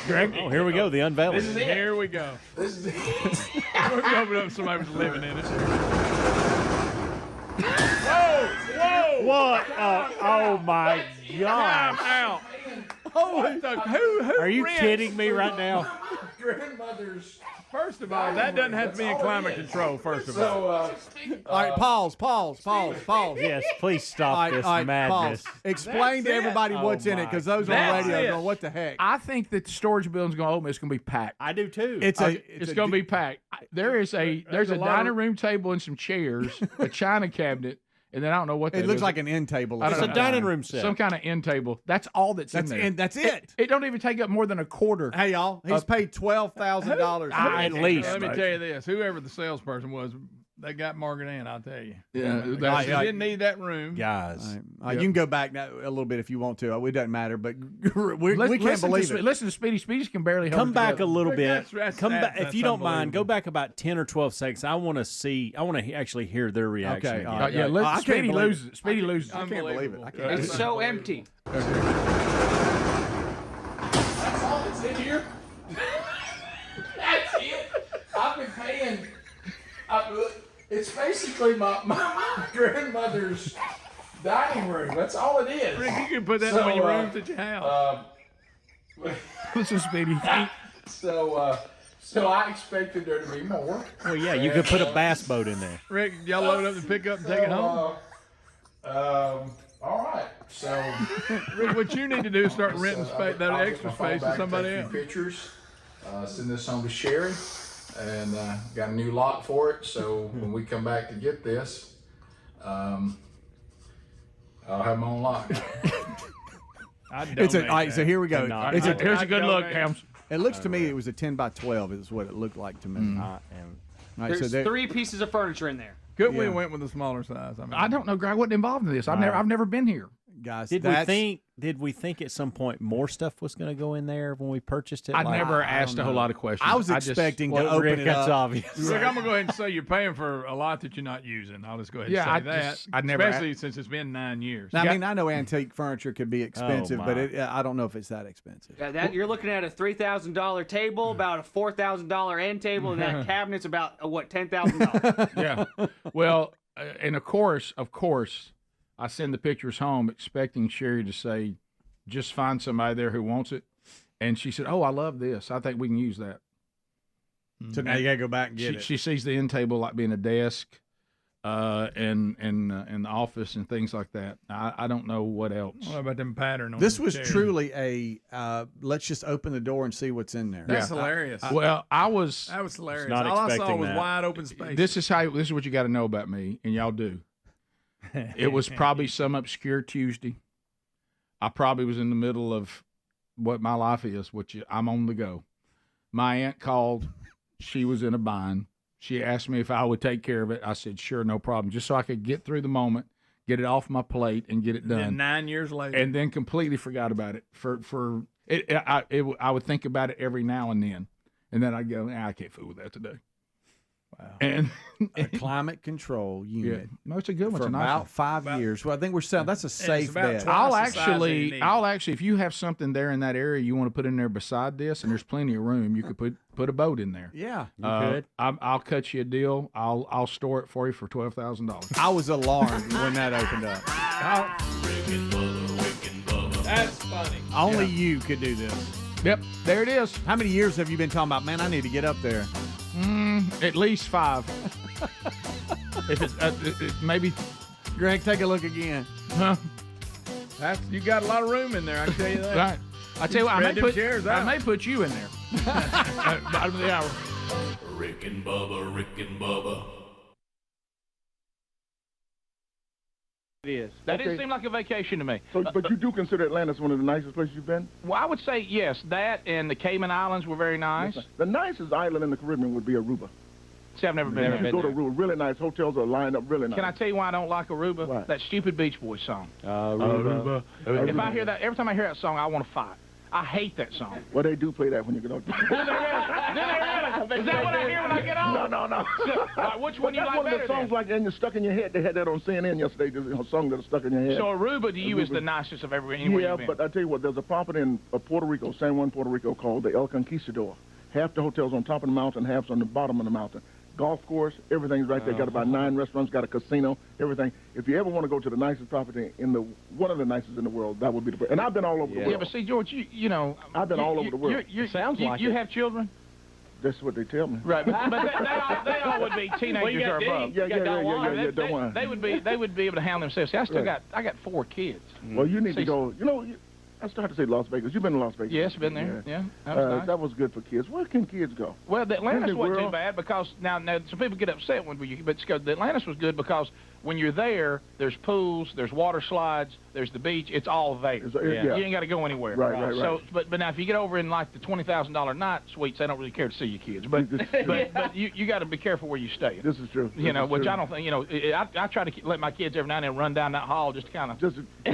Greg. Oh, here we go. The unveiling. This is it. Here we go. This is it. We're going to open up somebody was living in it. Whoa! Whoa! What? Oh my I'm gosh! out. What the, who Are you rents- kidding me right now? Grandmother's. First of all, that doesn't have to be in climate control, first of all. All right, pause. Yes, please stop All right, this all right, madness. pause. Explain to everybody what's in it, because those on the That's radio it. are going, what the heck? I think that the storage building's going to open. It's going to be packed. I do too. It's It's going to be packed. There's a a lot dining of- room table and some chairs, a china cabinet, and then I don't know what that It looks is. like an end table. I It's don't a know. dining room set. Some kind of end table. That's all that's in there. That's it. It don't even take up more than a quarter. Hey, y'all. He's paid $12,000. At least. Let me tell you this: whoever the salesperson was, they got Margaret in. I'll tell you. Yeah, She that's- didn't need that room. Guys. You can go back now a little bit if you want to. It doesn't matter, but we can't Listen believe to, it. Listen to Speedy. Speedy can barely hold Come it back together. a little bit. that's- Come back that's if you don't mind. unbelievable. Go back about 10 or 12 seconds. I want to actually hear their reaction. Okay, again. all right. Yeah, I listen, can't Speedy believe loses. it. Speedy loses. I can't believe it. I can't believe It's it. so empty. That's all that's in here. That's it. I've been paying. It's basically my grandmother's dining room. That's all it is. Rick, you can put that in one of your rooms at your house. Listen, Speedy. So I expected there to be more. Well, yeah, you could put a bass boat in there. Rick, y'all load up and pick up and take it home. All right. So Rick, what you need to do is start renting space, that I'll extra get my phone space to back, somebody take a else. few pictures. Send this home to Sherry, and got a new lock for it. So when we come back to get this, I'll have my own lock. All right, so here we go. Here's a good look, Hams. It looks to me it was a 10 by 12 is what it looked like to me. All right, There's so 3 pieces of furniture in there. Good we Yeah. went with the smaller size. I mean, I don't know, Greg. I wasn't involved in this. I've never been here. guys, Did we think at some point more stuff was going to go in there when we purchased it? I never asked a whole lot of questions. I was expecting to open Rick, it that's up. obvious. Rick, I'm gonna go ahead and say you're paying for a lot that you're not using. I'll just go ahead and Yeah, say I never especially since it's been 9 years. Now, I mean, I know antique furniture could be expensive, Oh, but my. I don't know if it's that expensive. That you're looking at a $3,000 table, about a $4,000 end table, and that cabinet's about $10,000. Yeah. Well, and of course, I send the pictures home expecting Sherry to say, just find somebody there who wants it. And she said, oh, I love this. I think we can use that. So now you got to go back and get it. She sees the end table like being a desk and the office and things like that. I don't know what else. What about them pattern on This the was chair? truly a let's just open the door and see what's in there. That's hilarious. That was hilarious. not All I saw expecting was that. wide open space. This is what you got to know about me, and y'all do. It was probably some obscure Tuesday. I probably was in the middle of what my life is, which I'm on the go. My aunt called. She was in a bind. She asked me if I would take care of it. I said, sure, no problem, just so I could get through the moment, get it off my plate, and get it done. Then 9 years later. And then completely forgot about it. I would think about it every now and then. And then I'd go, I can't fool with that today. And a climate control unit. No, it's a good one. For It's a nice about one. 5 years. Well, I think we're selling. That's a safe bet. I'll actually, if you have something there in that area you want to put in there beside this, and there's plenty of room, you could put a boat in there. Yeah, you could. I'll cut you a deal. I'll store it for you for $12,000. I was alarmed when that opened up. That's funny. Only you could do this. Yep, there it is. How many years have you been talking about, man, I need to get up there? At least 5. If it's maybe. Greg, take a look again. Huh? You got a lot of room in there, I can tell you that. Right. I tell you what, I may put you in there. Bottom of the hour. Rick and Bubba, Rick and Bubba. It is. That didn't seem like a vacation to me. So, but you do consider Atlantis one of the nicest places you've been? Well, I would say yes. That and the Cayman Islands were very nice. The nicest island in the Caribbean would be Aruba. See, I've never been there. You go to Aruba, really nice. Hotels are lined up really nice. Can I tell you why I don't like Aruba? Why? That stupid Beach Boys song. Aruba. If I hear that, every time I hear that song, I want to fight. I hate that song. Well, they do play that when you get out. Do they really? Is that what I hear when I get on? No. Which one but you that's like one of better the songs then? like, and you're stuck in your head. They had that on CNN yesterday, a song that is stuck in your head. So Aruba to you is the nicest of anywhere you've been. But I tell you what, there's a property in Puerto Rico, San Juan, Puerto Rico, called the El Conquistador. Half the hotel's on top of the mountain, half's on the bottom of the mountain. Golf course, everything's right there. Got about 9 restaurants, got a casino, everything. If you ever want to go to the nicest property one of the nicest in the world, that would be the place. And I've been all over the world. Yeah, but see, George, you know, I've been all over the world. Sounds like you have children. That's what they tell me. Right, but they all would be teenagers or above. Yeah. They would be able to handle themselves. See, I got 4 kids. Well, you need to go. You know, I started to say Las Vegas. You've been to Las Vegas? Yes, been there. Yeah, that was nice. That was good for kids. Where can kids go? Well, the Atlantis Disney wasn't too World? bad because now some people get upset when but the Atlantis was good because when you're there, there's pools, there's water slides, there's the beach. It's all there. You ain't got to go anywhere. Right. So, but now if you get over in like the $20,000 night suites, they don't really care to see your kids. But you got to be careful where you stay. This is true. You know, which I don't think. You know, I try to let my kids every now and then run down that hall just to kind of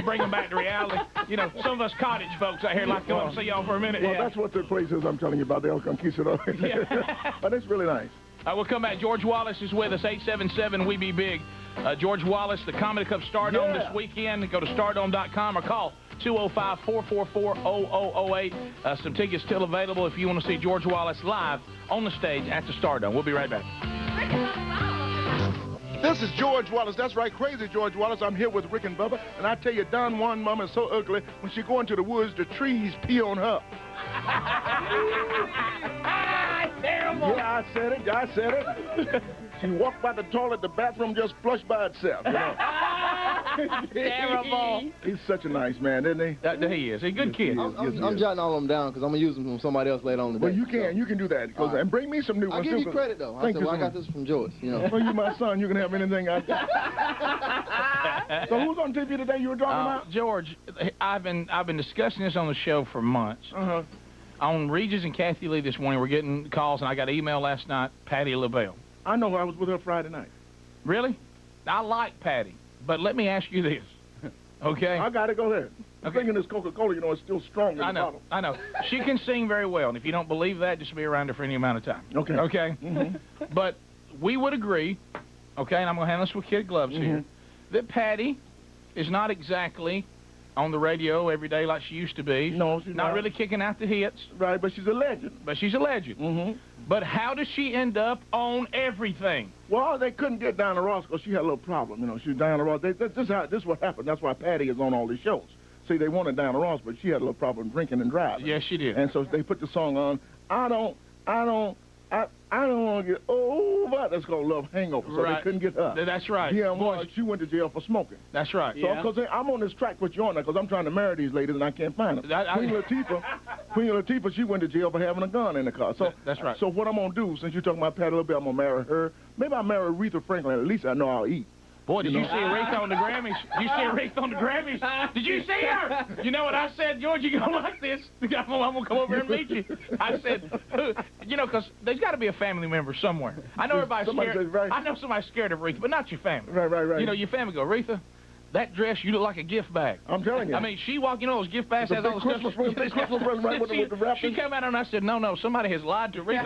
bring them back to reality. You know, some of us cottage folks out here like to go up and see y'all for a minute. Well, that's what the place is I'm telling you about, the El Conquistador. But it's really nice. We'll come back. George Wallace is with us, 877 We Be Big. George Wallace, the Comedy Club Stardome this weekend. Go to stardome.com or call 205-444-0008. Some tickets still available if you want to see George Wallace live on the stage at the Stardome. We'll be right back. This is George Wallace. That's right, crazy George Wallace. I'm here with Rick and Bubba, and I tell you, Don Juan Mama is so ugly, when she go into the woods, the trees pee on her. Terrible. Yeah, I said it. She walked by the toilet, the bathroom just flushed by itself. You know? Terrible. He's such a nice man, isn't he? He is. He's a good kid. I'm jotting all of them down because I'm going to use them from somebody else later on today. Well, you can do that. And bring me some new ones. I'll give you credit, though. I got this from George. You know. Well, you're my son. You can have anything I got. So who's on TV today you were talking about? George, I've been discussing this on the show for months. On Regis and Kathy Lee this morning, we're getting calls, and I got an email last night, Patti LaBelle. I know. I was with her Friday night. Really? I like Patti, but let me ask you this, okay? I got it. Go ahead. I'm thinking this Coca-Cola, you know, is still strong in the bottle. I know. She can sing very well, and if you don't believe that, just be around her for any amount of time. Okay. Okay? But we would agree, okay, and I'm going to handle this with kid gloves here, that Patti is not exactly on the radio every day like she used to be. No, she's not. Not really kicking out the hits. Right, but she's a legend. But how does she end up on everything? Well, they couldn't get Diana Ross because she had a little problem. You know, she was Diana Ross. This is what happened. That's why Patti is on all these shows. See, they wanted Diana Ross, but she had a little problem drinking and driving. Yes, she did. And so they put the song on, I don't want to get over. That's called Love Hangover. So they couldn't get her. That's right. Yeah, well, she went to jail for smoking. That's right. So, because I'm on this track with you on there, because I'm trying to marry these ladies and I can't find them. Queen Latifah, she went to jail for having a gun in the car. So that's right. So what I'm gonna do, since you're talking about Patti LaBelle, I'm gonna marry her. Maybe I'll marry Aretha Franklin. At least I know I'll eat. Boy, did you see Aretha on the Grammys? Did you see her? You know what I said, George? You're going to like this. I'm going to come over and meet you. I said, you know, because there's got to be a family member somewhere. I know everybody's scared. I know somebody's scared of Aretha, but not your family. Right. You know, your family go, Aretha, That dress, you look like a gift bag. I'm telling you. I mean, she walked, all those gift bags It's a has all big the stuff. Christmas present right with the wrappers. She came out and I said, no, somebody has lied to Rick.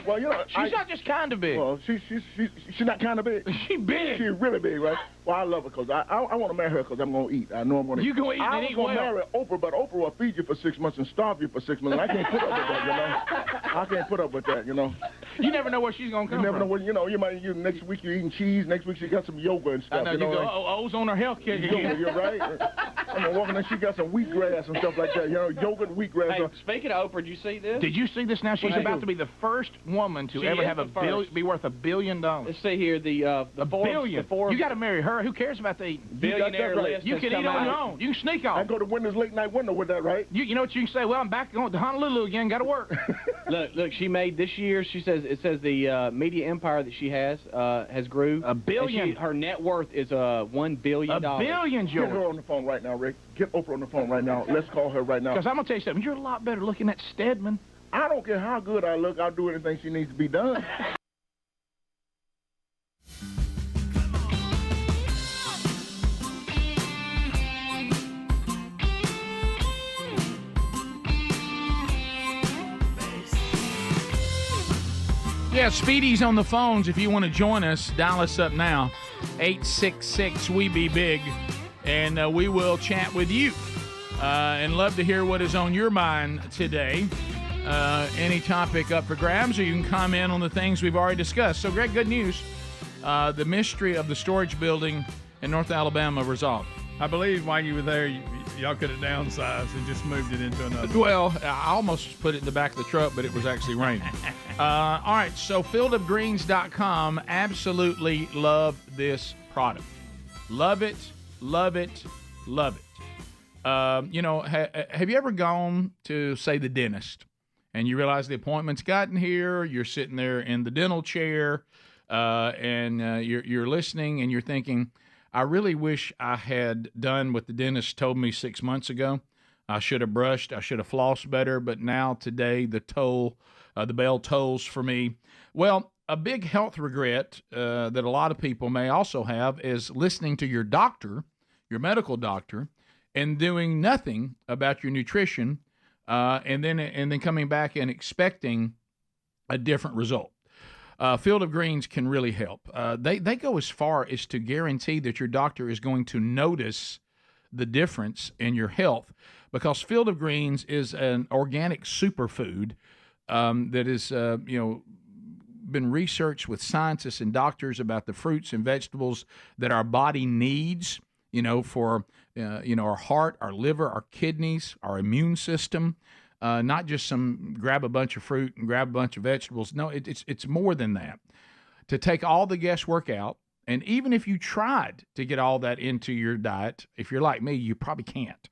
Well, you know, she's not just kind of big. Well, she's not kind of big. She's big. She's really big, right? Well, I love her because I want to marry her because I'm going to eat. I know I'm going to. You going to eat and eat well. I was going to marry Oprah, but Oprah will feed you for 6 months and starve you for 6 months. And I can't put up with that, you know. I can't put up with that, you know. You never know where she's going to come from. You never know where, you know, next week you're eating cheese, next week she got some yogurt and stuff. I know, you go, O's on her health care. You're right. I'm walking and she got some wheatgrass and stuff like that, you know, yogurt, wheatgrass. Hey, speaking of Oprah, did you see this? Did you see this now? She's about to be the first woman to ever have be worth $1 billion. Let's see here, the billion. You got to marry her. Who cares about the eating? Billionaire list. You can eat on your own. You can sneak off. I go to Windows late night window with that, right? You know what you can say? Well, I'm back going to Honolulu again. Got to work. Look, she made this year. It says the media empire that she has grew $1 billion. Her net worth is $1 billion. $1 billion, George. Get her on the phone right now, Rick. Get Oprah on the phone right now. Let's call her right now. Because I'm gonna tell you something. You're a lot better looking at Stedman. I don't care how good I look. I'll do anything she needs to be done. Yeah, Speedy's on the phones. If you want to join us, dial us up now, 866-WE-BE-BIG, and we will chat with you. And love to hear what is on your mind today. Any topic up for grabs, or you can comment on the things we've already discussed. So, Greg, good news. The mystery of the storage building in North Alabama resolved. I believe while you were there, y'all could have downsized and just moved it into another. Well, I almost put it in the back of the truck, but it was actually raining. All right, so fieldofgreens.com. Absolutely love this product. Love it, love it, love it. You know, have you ever gone to, say, the dentist, and you realize the appointment's gotten here, you're sitting there in the dental chair, and you're listening, and you're thinking, I really wish I had done what the dentist told me 6 months ago. I should have brushed. I should have flossed better. But now today the bell tolls for me. Well, a big health regret that a lot of people may also have is listening to your doctor, your medical doctor, and doing nothing about your nutrition, and then coming back and expecting a different result. Field of Greens can really help. They go as far as to guarantee that your doctor is going to notice the difference in your health, because Field of Greens is an organic superfood that is, been researched with scientists and doctors about the fruits and vegetables that our body needs, for, our heart, our liver, our kidneys, our immune system. Not just grab a bunch of fruit and grab a bunch of vegetables. No, it's more than that. To take all the guesswork out, and even if you tried to get all that into your diet, if you're like me, you probably can't.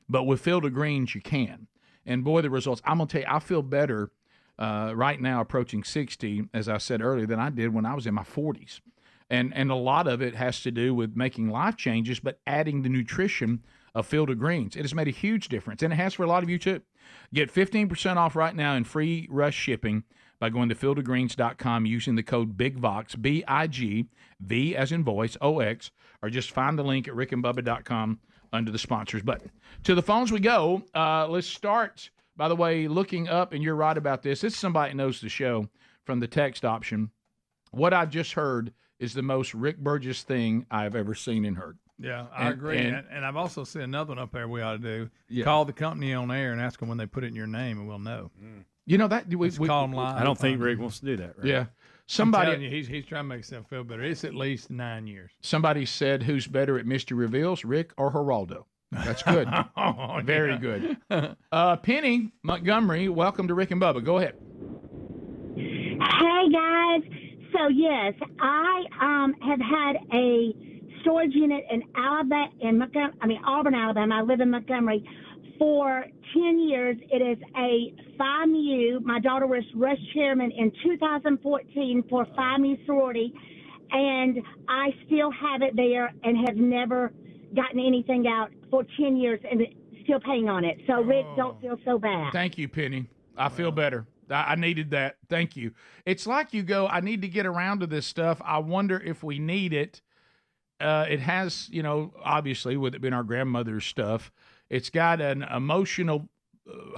But with Field of Greens, you can. And boy, the results, I'm going to tell you, I feel better right now approaching 60, as I said earlier, than I did when I was in my 40s. And a lot of it has to do with making life changes, but adding the nutrition of Field of Greens. It has made a huge difference, and it has for a lot of you too. Get 15% off right now and free rush shipping by going to fieldofgreens.com using the code BIGVOX, B-I-G, V as in voice, O-X, or just find the link at rickandbubba.com under the sponsors button. To the phones we go. Let's start, by the way, looking up, and you're right about this. This is somebody who knows the show from the text option. What I just heard is the most Rick Burgess thing I've ever seen and heard. Yeah, I agree. And I've also seen another one up there we ought to do. Yeah. Call the company on air and ask them when they put it in your name, and we'll know. You know that we call them live. I don't think Rick wants to do that. Right? Yeah, somebody. I'm telling you, he's trying to make himself feel better. It's at least 9 years. Somebody said, "Who's better at mystery reveals, Rick or Geraldo?" That's good. Very good. Penny Montgomery, welcome to Rick and Bubba. Go ahead. Hey guys. So yes, I have had a storage unit in Auburn, Alabama. I live in Montgomery for 10 years. It is a FIMU. My daughter was rush chairman in 2014 for FIMU sorority, and I still have it there and have never gotten anything out for 10 years and still paying on it. So Rick, don't feel so bad. Thank you, Penny. I feel better. I needed that. Thank you. It's like you go, I need to get around to this stuff. I wonder if we need it. it has, obviously, with it being our grandmother's stuff, it's got an emotional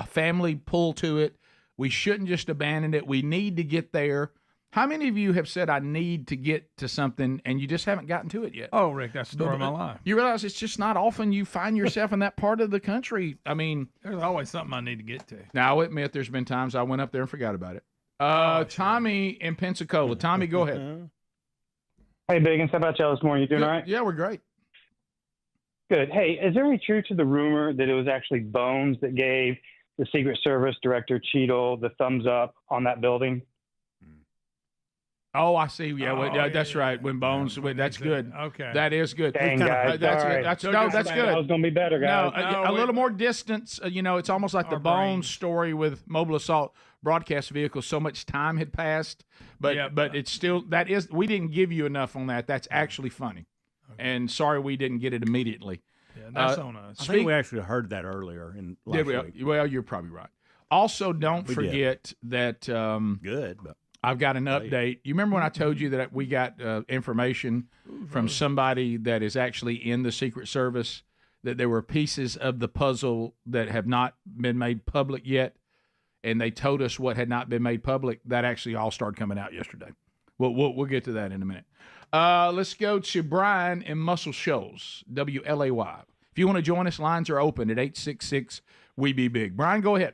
family pull to it. We shouldn't just abandon it. We need to get there. How many of you have said, I need to get to something, and you just haven't gotten to it yet? Oh, Rick, that's the story of my life. You realize it's just not often you find yourself in that part of the country. I mean, there's always something I need to get to. Now, I'll admit there's been times I went up there and forgot about it. Tommy in Pensacola. Tommy, go ahead. Hey, Biggins, how about y'all this morning? You doing all right? Yeah, we're great. Good. Hey, is there any truth to the rumor that it was actually Bones that gave the Secret Service Director Cheadle the thumbs up on that building? Oh, I see. Yeah, that's right. When Bones, that's good. Okay, that is good. Dang, guys. That's all good. right. That's good. That was going to be better, guys. No, a little more distance. It's almost like the Bones story with mobile assault broadcast vehicles. So much time had passed, but it's still we didn't give you enough on that. That's actually funny, and sorry we didn't get it immediately. Yeah, that's on us. I think we actually heard that earlier in last week. Well, you're probably right. Also, don't forget that. Good, but. I've got an update. You remember when I told you that we got information from somebody that is actually in the Secret Service, that there were pieces of the puzzle that have not been made public yet, and they told us what had not been made public? That actually all started coming out yesterday. We'll get to that in a minute. Let's go to Brian in Muscle Shoals, WLAY. If you want to join us, lines are open at 866-WE-BE-BIG. Brian, go ahead.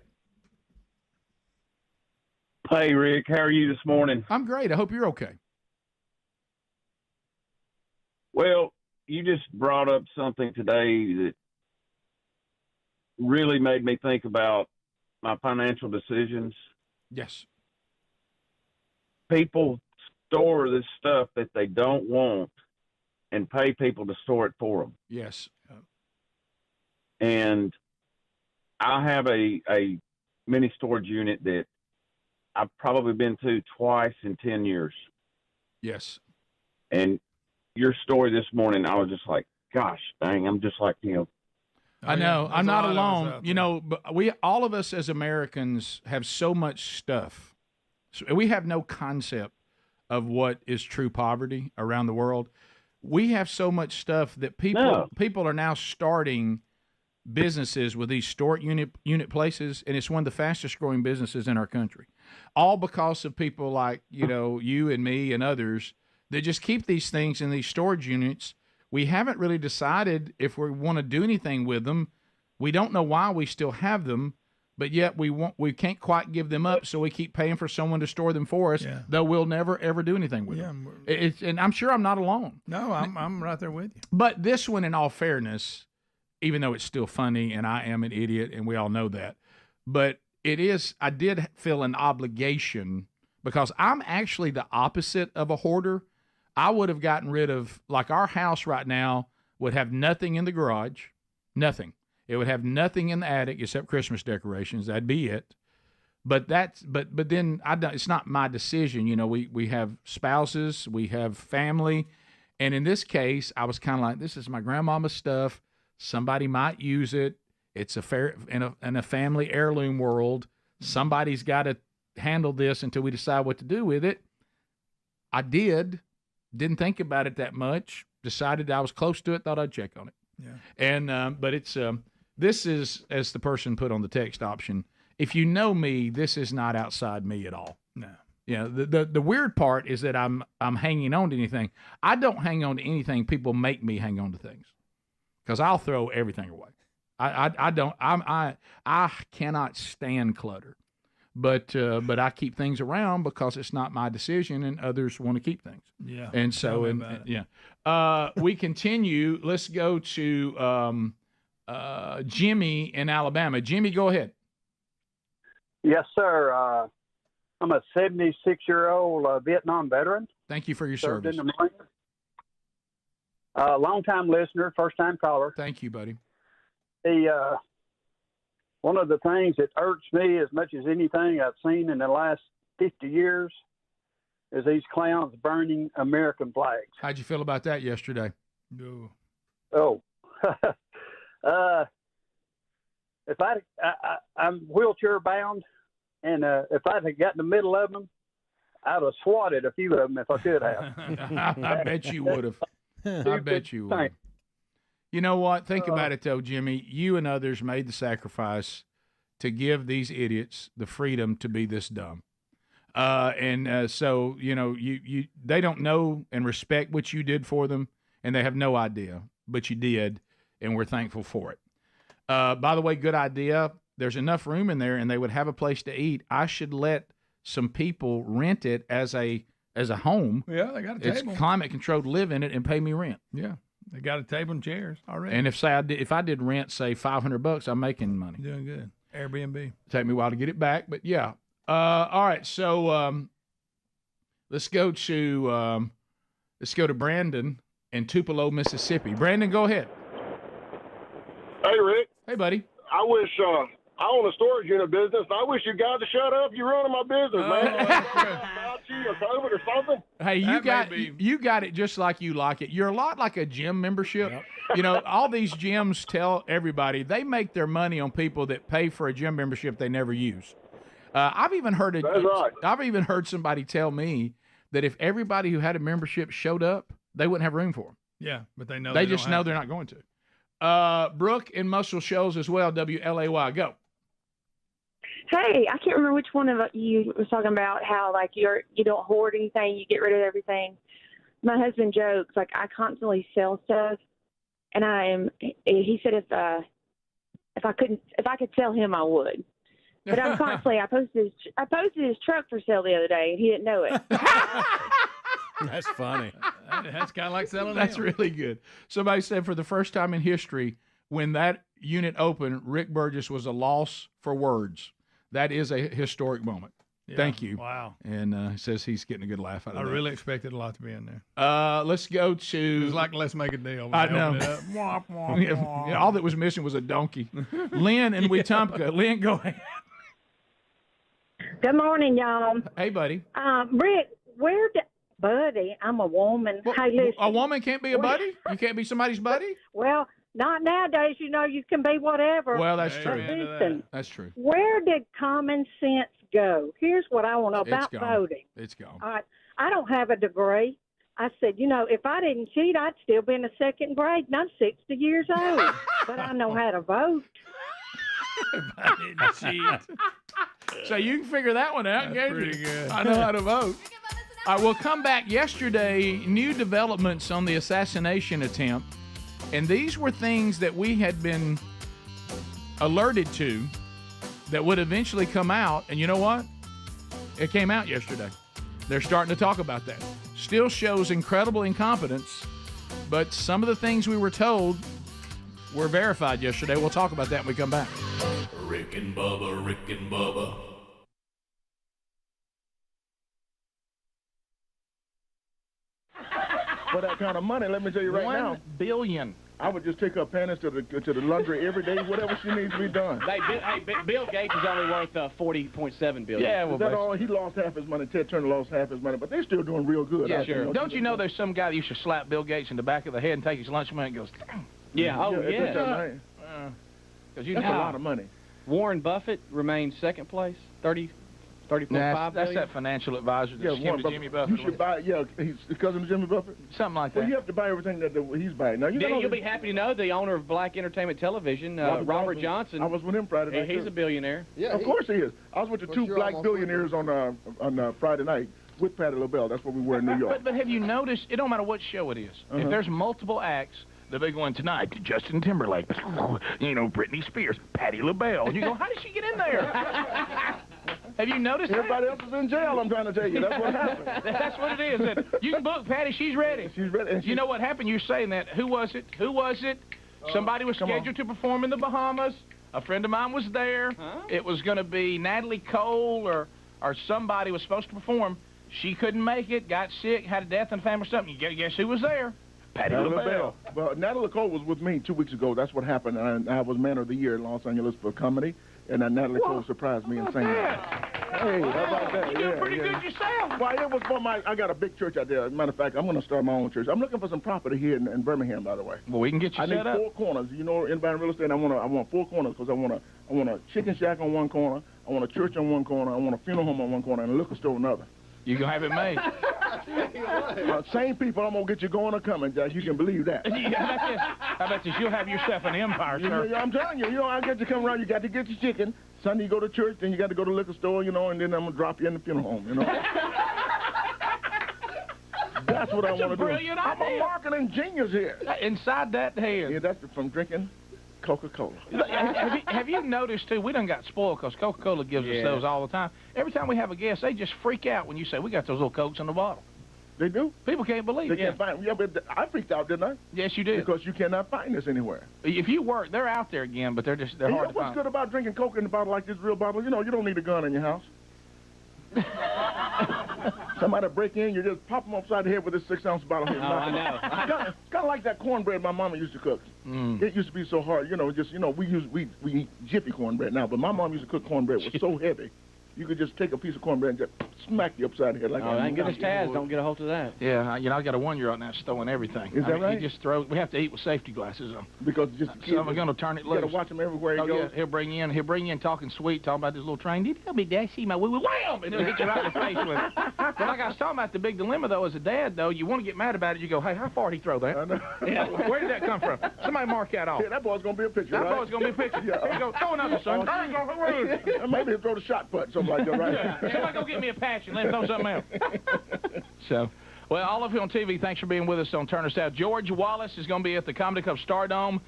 Hey, Rick, how are you this morning? I'm great. I hope you're okay. Well, you just brought up something today that really made me think about my financial decisions. Yes. People store this stuff that they don't want and pay people to store it for them. Yes. And I have a mini storage unit that I've probably been to twice in 10 years. Yes. And your story this morning, I was just like, gosh, dang, I'm just like him. I know. I'm not alone. But all of us as Americans have so much stuff. So we have no concept of what is true poverty around the world. We have so much stuff that people are now starting businesses with these storage unit places, and it's one of the fastest growing businesses in our country. All because of people like, you and me and others that just keep these things in these storage units. We haven't really decided if we want to do anything with them. We don't know why we still have them, but yet we can't quite give them up, so we keep paying for someone to store them for us, though we'll never, ever do anything with them. And I'm sure I'm not alone. No, I'm right there with you. But this one, in all fairness, even though it's still funny and I am an idiot and we all know that, but I did feel an obligation because I'm actually the opposite of a hoarder. I would have gotten rid of, like our house right now would have nothing in the garage, nothing. It would have nothing in the attic except Christmas decorations. That'd be it. But then it's not my decision. We have spouses, we have family. And in this case, I was kind of like, this is my grandmama's stuff. Somebody might use it. It's in a family heirloom world. Somebody's got to handle this until we decide what to do with it. I didn't think about it that much. Decided I was close to it. Thought I'd check on it. Yeah. And but it's this is, as the person put on the text option. If you know me, this is not outside me at all. No. The weird part is that I'm hanging on to anything. I don't hang on to anything. People make me hang on to things because I'll throw everything away. I cannot stand clutter, but I keep things around because it's not my decision and others want to keep things. Yeah. And so, we continue. Let's go to Jimmy in Alabama. Jimmy, go ahead. Yes, sir. I'm a 76-year-old Vietnam veteran. Thank you for your Served service. in the Marines. Long-time listener, first-time caller. Thank you, buddy. One of the things that irks me as much as anything I've seen in the last 50 years is these clowns burning American flags. How'd you feel about that yesterday? No. Oh. If I'm wheelchair bound, and if I'd have got in the middle of them, I'd have swatted a few of them if I could have. I bet you would have. I bet you would. You know what? Think about it, though, Jimmy. You and others made the sacrifice to give these idiots the freedom to be this dumb. So, you know, they don't know and respect what you did for them, and they have no idea, but you did, and we're thankful for it. By the way, good idea. There's enough room in there, and they would have a place to eat. I should let some people rent it as a home. Yeah, they got a table. It's climate controlled, live in it, and pay me rent. Yeah, they got a table and chairs already. And if I did rent, say $500, I'm making money. Doing good. Airbnb. Take me a while to get it back, but yeah. All right, so let's go to Brandon in Tupelo, Mississippi. Brandon, go ahead. Hey, Rick. Hey, buddy. I wish I own a storage unit business, and I wish you guys to shut up. You're ruining my business, man. About you or COVID or something. Hey, you got it just like you like it. You're a lot like a gym membership. Yep. You know, all these gyms tell everybody they make their money on people that pay for a gym membership they never use. I've even heard somebody tell me that if everybody who had a membership showed up, they wouldn't have room for them. Yeah, but they know they just know they're not going to. Brooke in Muscle Shoals as well. WLAY, go. Hey, I can't remember which one of you was talking about how like you don't hoard anything, you get rid of everything. My husband jokes like I constantly sell stuff, and he said if I could sell him, I would. But I'm constantly I posted his truck for sale the other day, and he didn't know it. That's funny. That's kind of like selling. That's really good. Somebody said for the first time in history, when that unit opened, Rick Burgess was a loss for words. That is a historic moment. Yeah, thank you. Wow. And he says he's getting a good laugh out of it. I really expected a lot to be in there. Let's go to. It was like Let's Make a Deal. I know. Yeah, all that was missing was a donkey. Lynn in Wetumpka. Lynn, go ahead. Good morning, y'all. Hey, buddy. Rick, buddy, I'm a woman. Well, hey, listen. A woman can't be a buddy? You can't be somebody's buddy? Well, not nowadays. You know, you can be whatever. Well, that's true. Listen, that's true. Where did common sense go? Here's what I want to know about voting. It's gone. All right. I don't have a degree. I said, you know, if I didn't cheat, I'd still be in the second grade, and I'm 60 years old. But I know how to vote. If I didn't cheat. So you can figure that one out, That's can't pretty you? good. I know how to vote. All right, we'll come back. Yesterday, new developments on the assassination attempt, and these were things that we had been alerted to that would eventually come out, and you know what? It came out yesterday. They're starting to talk about that. Still shows incredible incompetence, but some of the things we were told were verified yesterday. We'll talk about that when we come back. Rick and Bubba, Rick and Bubba. For that kind of money, let me tell you right now. $1 billion. I would just take her panties to the laundry every day, whatever she needs to be done. Bill Gates is only worth $40.7 billion. Yeah, well, is that all? He lost half his money. Ted Turner lost half his money, but they're still doing real good. Yeah, sure. Don't you know there's some guy that used to slap Bill Gates in the back of the head and take his lunch money and goes, yeah, Because that's a lot of money. Warren Buffett remains second place, 30.5 That's billion. that financial advisor that's Warren to Jimmy Buffett. You should buy, he's the cousin of Jimmy Buffett? Something like that. Well, you have to buy everything that he's buying. Now, You'll be happy to know the owner of Black Entertainment Television, Robert Johnson. I was with him Friday night. He's a billionaire. Yeah, of course he is. I was with the two black billionaires on Friday night with Patti LaBelle. That's what we were in New York. But have you noticed, it don't matter what show it is, if there's multiple acts, they'll be going tonight to Justin Timberlake, Britney Spears, Patti LaBelle. And you go, how did she get in there? Have you noticed Everybody else is in jail, I'm trying to tell you. That's what happened. That's what it is. You can book Patty. She's ready. She's ready. You know what happened? You're saying that. Who was it? Somebody was scheduled to perform in the Bahamas. A friend of mine was there. Huh? It was going to be Natalie Cole or somebody was supposed to perform. She couldn't make it, got sick, had a death in the family or something. You guess who was there? Patti LaBelle. Well, Natalie Cole was with me 2 weeks ago. That's what happened. I was Man of the Year in Los Angeles for comedy. And Natalie Cole surprised me in saying that. Hey, how about that? You doing pretty good yourself. Well, it was for I got a big church out there. As a matter of fact, I'm going to start my own church. I'm looking for some property here in Birmingham, by the way. Well, we can get you set up. I need 4 corners. You know, anybody in real estate, I want 4 corners because I want a chicken shack on one corner, I want a church on one corner, I want a funeral home on one corner, and a liquor store on another. You gonna have it made. Same people, I'm going to get you going or coming, Josh. You can believe that. How about this? You'll have yourself an empire, sir. I'm telling you, I get you come around, you got to get your chicken. Sunday you go to church, then you got to go to the liquor store, and then I'm going to drop you in the funeral home, That's what I want to do. Brilliant I'm a idea. marketing genius here. Inside that head. Yeah, that's from drinking Coca-Cola. Have you noticed, too, we done got spoiled because Coca-Cola gives us those all the time. Every time we have a guest, they just freak out when you say, we got those little Cokes in the bottle. They do? People can't believe it. They can't find. Yeah, but I freaked out, didn't I? Yes, you did. Because you cannot find this anywhere. If you work, they're out there again, but they're hard to What's find. good about drinking Coke in a bottle like this real bottle? You don't need a gun in your house. Somebody break in, you just pop them upside the head with this 6-ounce bottle here. Oh, I know. It's kind of like that cornbread my mama used to cook. It used to be so hard, we eat Jiffy cornbread now, but my mom used to cook cornbread. It was so heavy. You could just take a piece of cornbread and just smack you upside the head like that. Thank goodness Taz don't get a hold of that. Yeah, I got a 1-year-old now throwing everything. Is that right? He just throws. We have to eat with safety glasses on. Because just so I'm going to turn it loose. You got to watch him everywhere he goes. Yeah, he'll bring you in talking sweet, talking about this little train. Did you tell me, Dad, see my woo-woo? Wham! And he'll hit you right in the face with it. But like I was talking about, the big dilemma, though, as a dad, though, you want to get mad about it. You go, hey, how far did he throw that? I know. Yeah, where did that come from? Somebody mark that off. Yeah, that boy's going to be a picture, That right? boy's going to be a picture. Yeah. Here you go. Throw another, son. Maybe he'll throw the shot put, something like that, right? Yeah. Somebody go get me a patch and let him throw something else. So, well, all of you on TV, thanks for being with us on Turner South. George Wallace is going to be at the Comedy Club Stardome.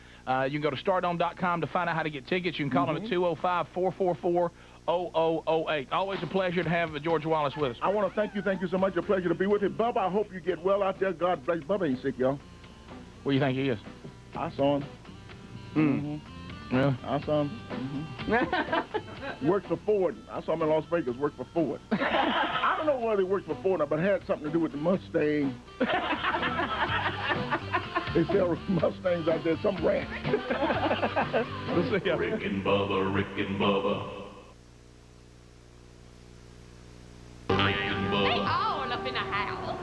You can go to stardome.com to find out how to get tickets. You can call him at 205-444-0008. Always a pleasure to have George Wallace with us. I want to thank you so much. A pleasure to be with you. Bubba, I hope you get well out there. God bless. Bubba ain't sick, y'all. Where do you think he is? I saw him. Really? I saw him. Worked for Ford. I saw him in Las Vegas. Worked for Ford. I don't know whether he worked for Ford or not, but it had something to do with the Mustang. They sell Mustangs out there, some ranch. We'll see ya. Rick and Bubba, Rick and Bubba. Rick and Bubba. All up in the house.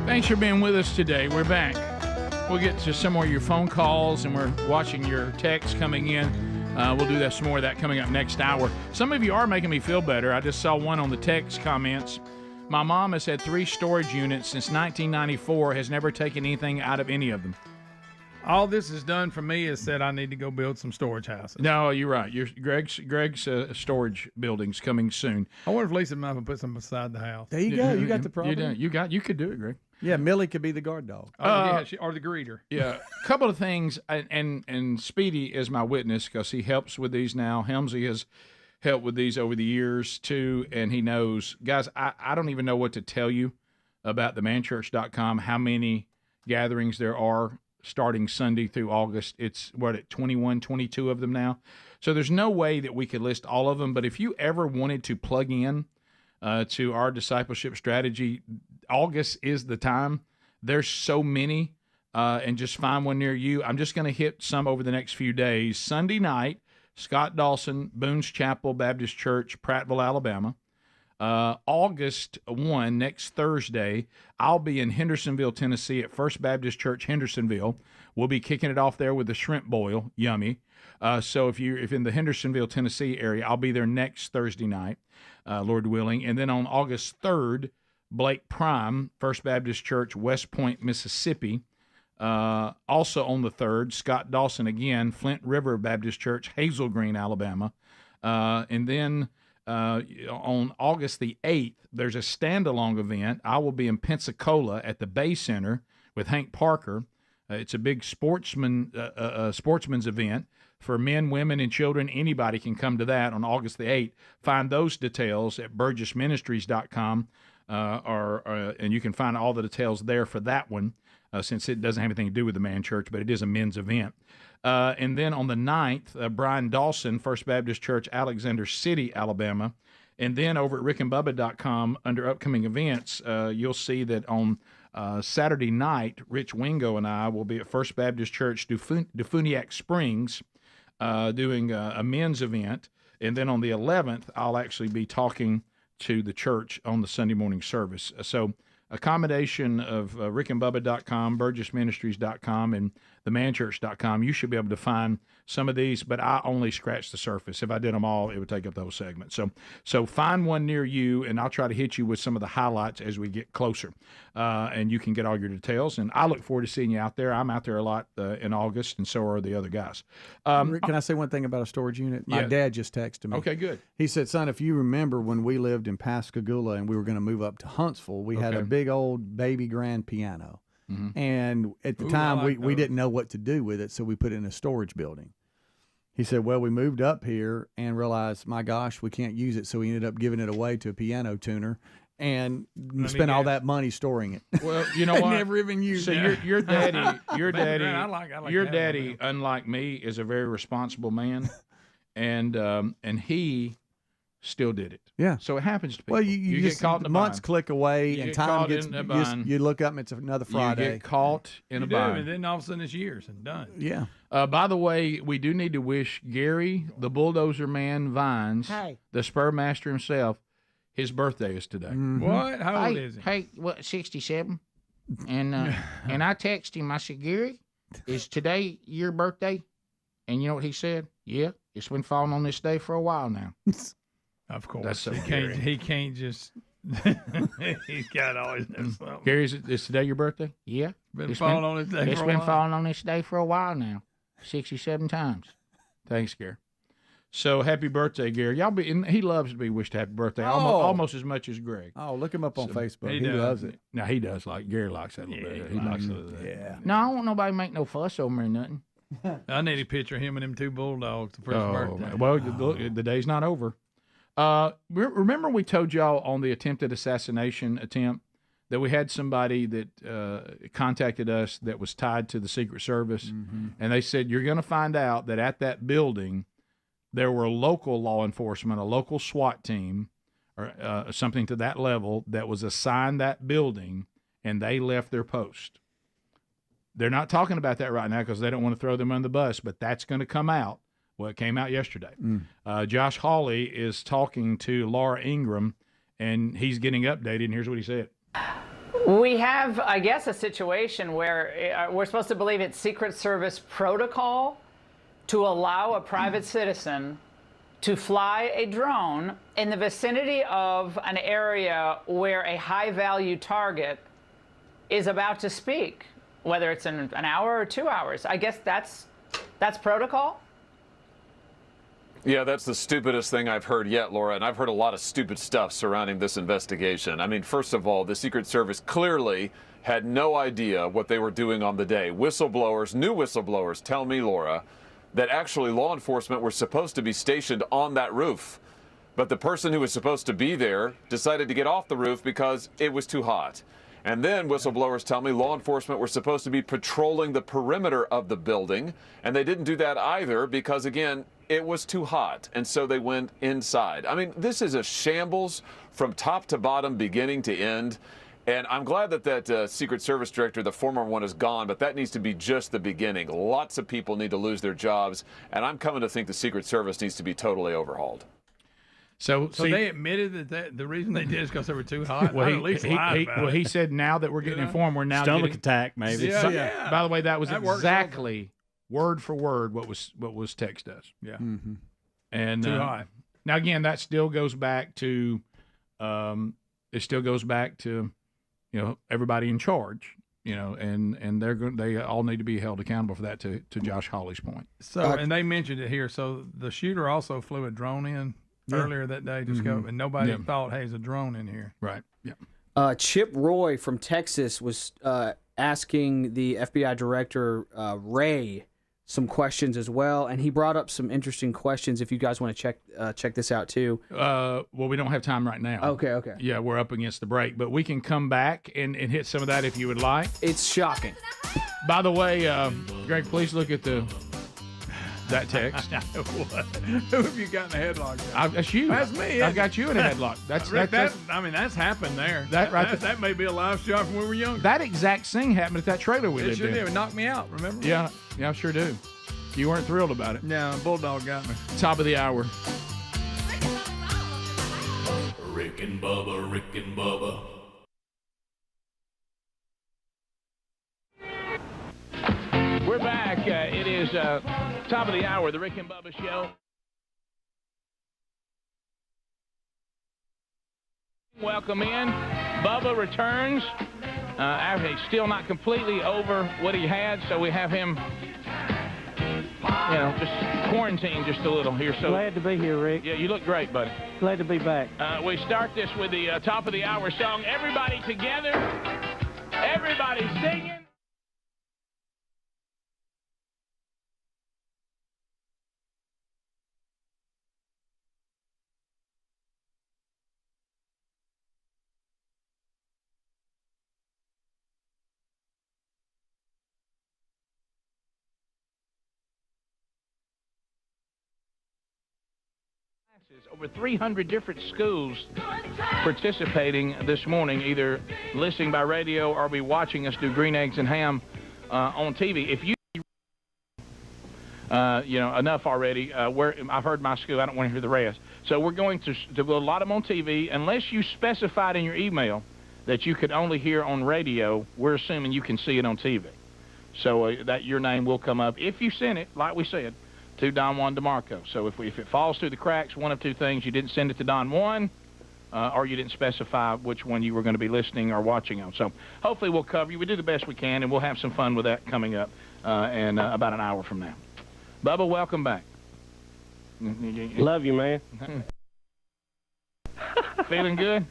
Thanks for being with us today. We're back. We'll get to some more of your phone calls, and we're watching your texts coming in. We'll do that some more of that coming up next hour. Some of you are making me feel better. I just saw one on the text comments. My mom has had 3 storage units since 1994, has never taken anything out of any of them. All this has done for me is said I need to go build some storage houses. No, you're right. Greg's storage building's coming soon. I wonder if Lisa might put some beside the house. There you go. You got the problem. You could do it, Greg. Yeah, Millie could be the guard dog. Or the greeter. Yeah, a couple of things, and Speedy is my witness because he helps with these now. Helmsy has helped with these over the years too, and he knows. Guys, I don't even know what to tell you about the manchurch.com, how many gatherings there are starting Sunday through August. It's, 21, 22 of them now. So there's no way that we could list all of them, but if you ever wanted to plug in to our discipleship strategy, August is the time. There's so many, and just find one near you. I'm just going to hit some over the next few days. Sunday night, Scott Dawson, Boone's Chapel Baptist Church, Prattville, Alabama. August 1, next Thursday, I'll be in Hendersonville, Tennessee at First Baptist Church, Hendersonville. We'll be kicking it off there with the shrimp boil. Yummy. So if in the Hendersonville, Tennessee area, I'll be there next Thursday night, Lord willing. And then on August 3rd, Blake Prime, First Baptist Church, West Point, Mississippi. Also on the 3rd, Scott Dawson again, Flint River Baptist Church, Hazel Green, Alabama. And then on August the 8th, there's a standalone event. I will be in Pensacola at the Bay Center with Hank Parker. It's a big sportsman's event for men, women, and children. Anybody can come to that on August the 8th. Find those details at burgessministries.com, and you can find all the details there for that one, since it doesn't have anything to do with the man church, but it is a men's event. And then on the 9th, Brian Dawson, First Baptist Church, Alexander City, Alabama. And then over at rickandbubba.com, under upcoming events, you'll see that on Saturday night, Rich Wingo and I will be at First Baptist Church, Defuniak Springs, doing a men's event. And then on the 11th, I'll actually be talking to the church on the Sunday morning service. So a combination of rickandbubba.com, burgessministries.com, and themanchurch.com. You should be able to find some of these, but I only scratched the surface. If I did them all, it would take up the whole segment. So find one near you, and I'll try to hit you with some of the highlights as we get closer, and you can get all your details. And I look forward to seeing you out there. I'm out there a lot in August, and so are the other guys. Rick, can I say one thing about a storage unit? My dad just texted me. Okay, good. He said, son, if you remember when we lived in Pascagoula and we were going to move up to Huntsville, we had a big old baby grand piano. Mm-hmm. And at the time, we didn't know what to do with it, so we put it in a storage building. He said, well, we moved up here and realized, my gosh, we can't use it, so we ended up giving it away to a piano tuner and spent all that money storing it. Well, you know what? Never even used it. So your daddy, unlike me, is a very responsible man, and he still did it. Yeah. So it happens to people. Well, you get just caught in a months bind. click away, You and get time caught gets. in a bind. You look up, and it's another Friday. You get caught in a do, bind. and then all of a sudden it's years and done. Yeah. By the way, we do need to wish Gary, the bulldozer man, Vines, the spur master himself, his birthday is today. Mm-hmm. What? How old is he? Hey, what, 67? And and I texted him, I said, Gary, is today your birthday? And you know what he said? Yeah, it's been falling on this day for a while now. Of course. That's so he can't just he's got to always know something. Gary, is today your birthday? Yeah. It's been falling on this day It's for a been while. falling on this day for a while now. 67 times. Thanks, Gary. So happy birthday, Gary. He loves to be wished happy birthday almost as much as Greg. Oh, look him up on Facebook. he He does. loves it. Now he does Gary likes that a little bit. He likes it. Yeah. No, I don't want nobody to make no fuss over me or nothing. I need a picture of him and them two bulldogs for his birthday. Well, the day's not over. Remember we told y'all on the attempted assassination attempt that we had somebody that contacted us that was tied to the Secret Service, and they said, you're going to find out that at that building there were local law enforcement, a local SWAT team, or something to that level that was assigned that building, and they left their post. They're not talking about that right now because they don't want to throw them on the bus, but that's going to come out. Well, it came out yesterday. Josh Hawley is talking to Laura Ingram, and he's getting updated, and here's what he said. We have, I guess, a situation where we're supposed to believe it's Secret Service protocol to allow a private citizen to fly a drone in the vicinity of an area where a high-value target is about to speak, whether it's in an hour or 2 hours. I guess that's protocol? Yeah, that's the stupidest thing I've heard yet, Laura, and I've heard a lot of stupid stuff surrounding this investigation. I mean, first of all, the Secret Service clearly had no idea what they were doing on the day. Whistleblowers, new whistleblowers, tell me, Laura, that actually law enforcement were supposed to be stationed on that roof. But the person who was supposed to be there decided to get off the roof because it was too hot. And then whistleblowers tell me law enforcement were supposed to be patrolling the perimeter of the building, and they didn't do that either because, again, it was too hot, and so they went inside. I mean, this is a shambles from top to bottom, beginning to end. And I'm glad that that Secret Service director, the former one, is gone, but that needs to be just the beginning. Lots of people need to lose their jobs, and I'm coming to think the Secret Service needs to be totally overhauled. So see, they admitted that the reason they did is because they were too hot. Well, I'd at least lied about he it. said now that we're getting informed, we're now Stomach getting, attack, maybe. Yeah. By the way, that was That works exactly word for word what was text us. Yeah. And Too high. Now again, that still goes back to everybody in charge. And they all need to be held accountable for that. To Josh Hawley's point. So, and they mentioned it here. So the shooter also flew a drone in earlier that day to scope, and nobody thought, hey, there's a drone in here. Right. Yeah. Chip Roy from Texas was asking the FBI director Ray some questions as well, and he brought up some interesting questions. If you guys want to check this out too. Well, we don't have time right now. Okay. Yeah, we're up against the break, but we can come back and hit some of that if you would like. It's shocking. By the way, Greg, please look at that text. What? Who have you got in a headlock? That's you. That's me. I've got you in a headlock. That's happened there. That may be a live shot from when we were younger. That exact thing happened at that trailer we lived sure in. did. It knocked me out. Remember? Yeah, I sure do. You weren't thrilled about it. No, Bulldog got me. Top of the hour. Rick and Bubba, Rick and Bubba. We're back. It is top of the hour, the Rick and Bubba Show. Welcome in. Bubba returns. After he's still not completely over what he had, so we have him, just quarantined just a little here. So glad to be here, Rick. Yeah, you look great, buddy. Glad to be back. We start this with the top of the hour song. Everybody together. Everybody singing. Over 300 different schools participating this morning, either listening by radio or be watching us do Green Eggs and Ham on TV. If you, enough already, I've heard my school, I don't want to hear the rest. So we're going to do a lot of them on TV. Unless you specified in your email that you could only hear on radio, we're assuming you can see it on TV. So that your name will come up if you send it, like we said, to Don Juan DeMarco. So if it falls through the cracks, one of two things: you didn't send it to Don Juan, or you didn't specify which one you were going to be listening or watching on. So hopefully we'll cover you. We do the best we can, and we'll have some fun with that coming up in about an hour from now. Bubba, welcome back. Love you, man. Feeling good?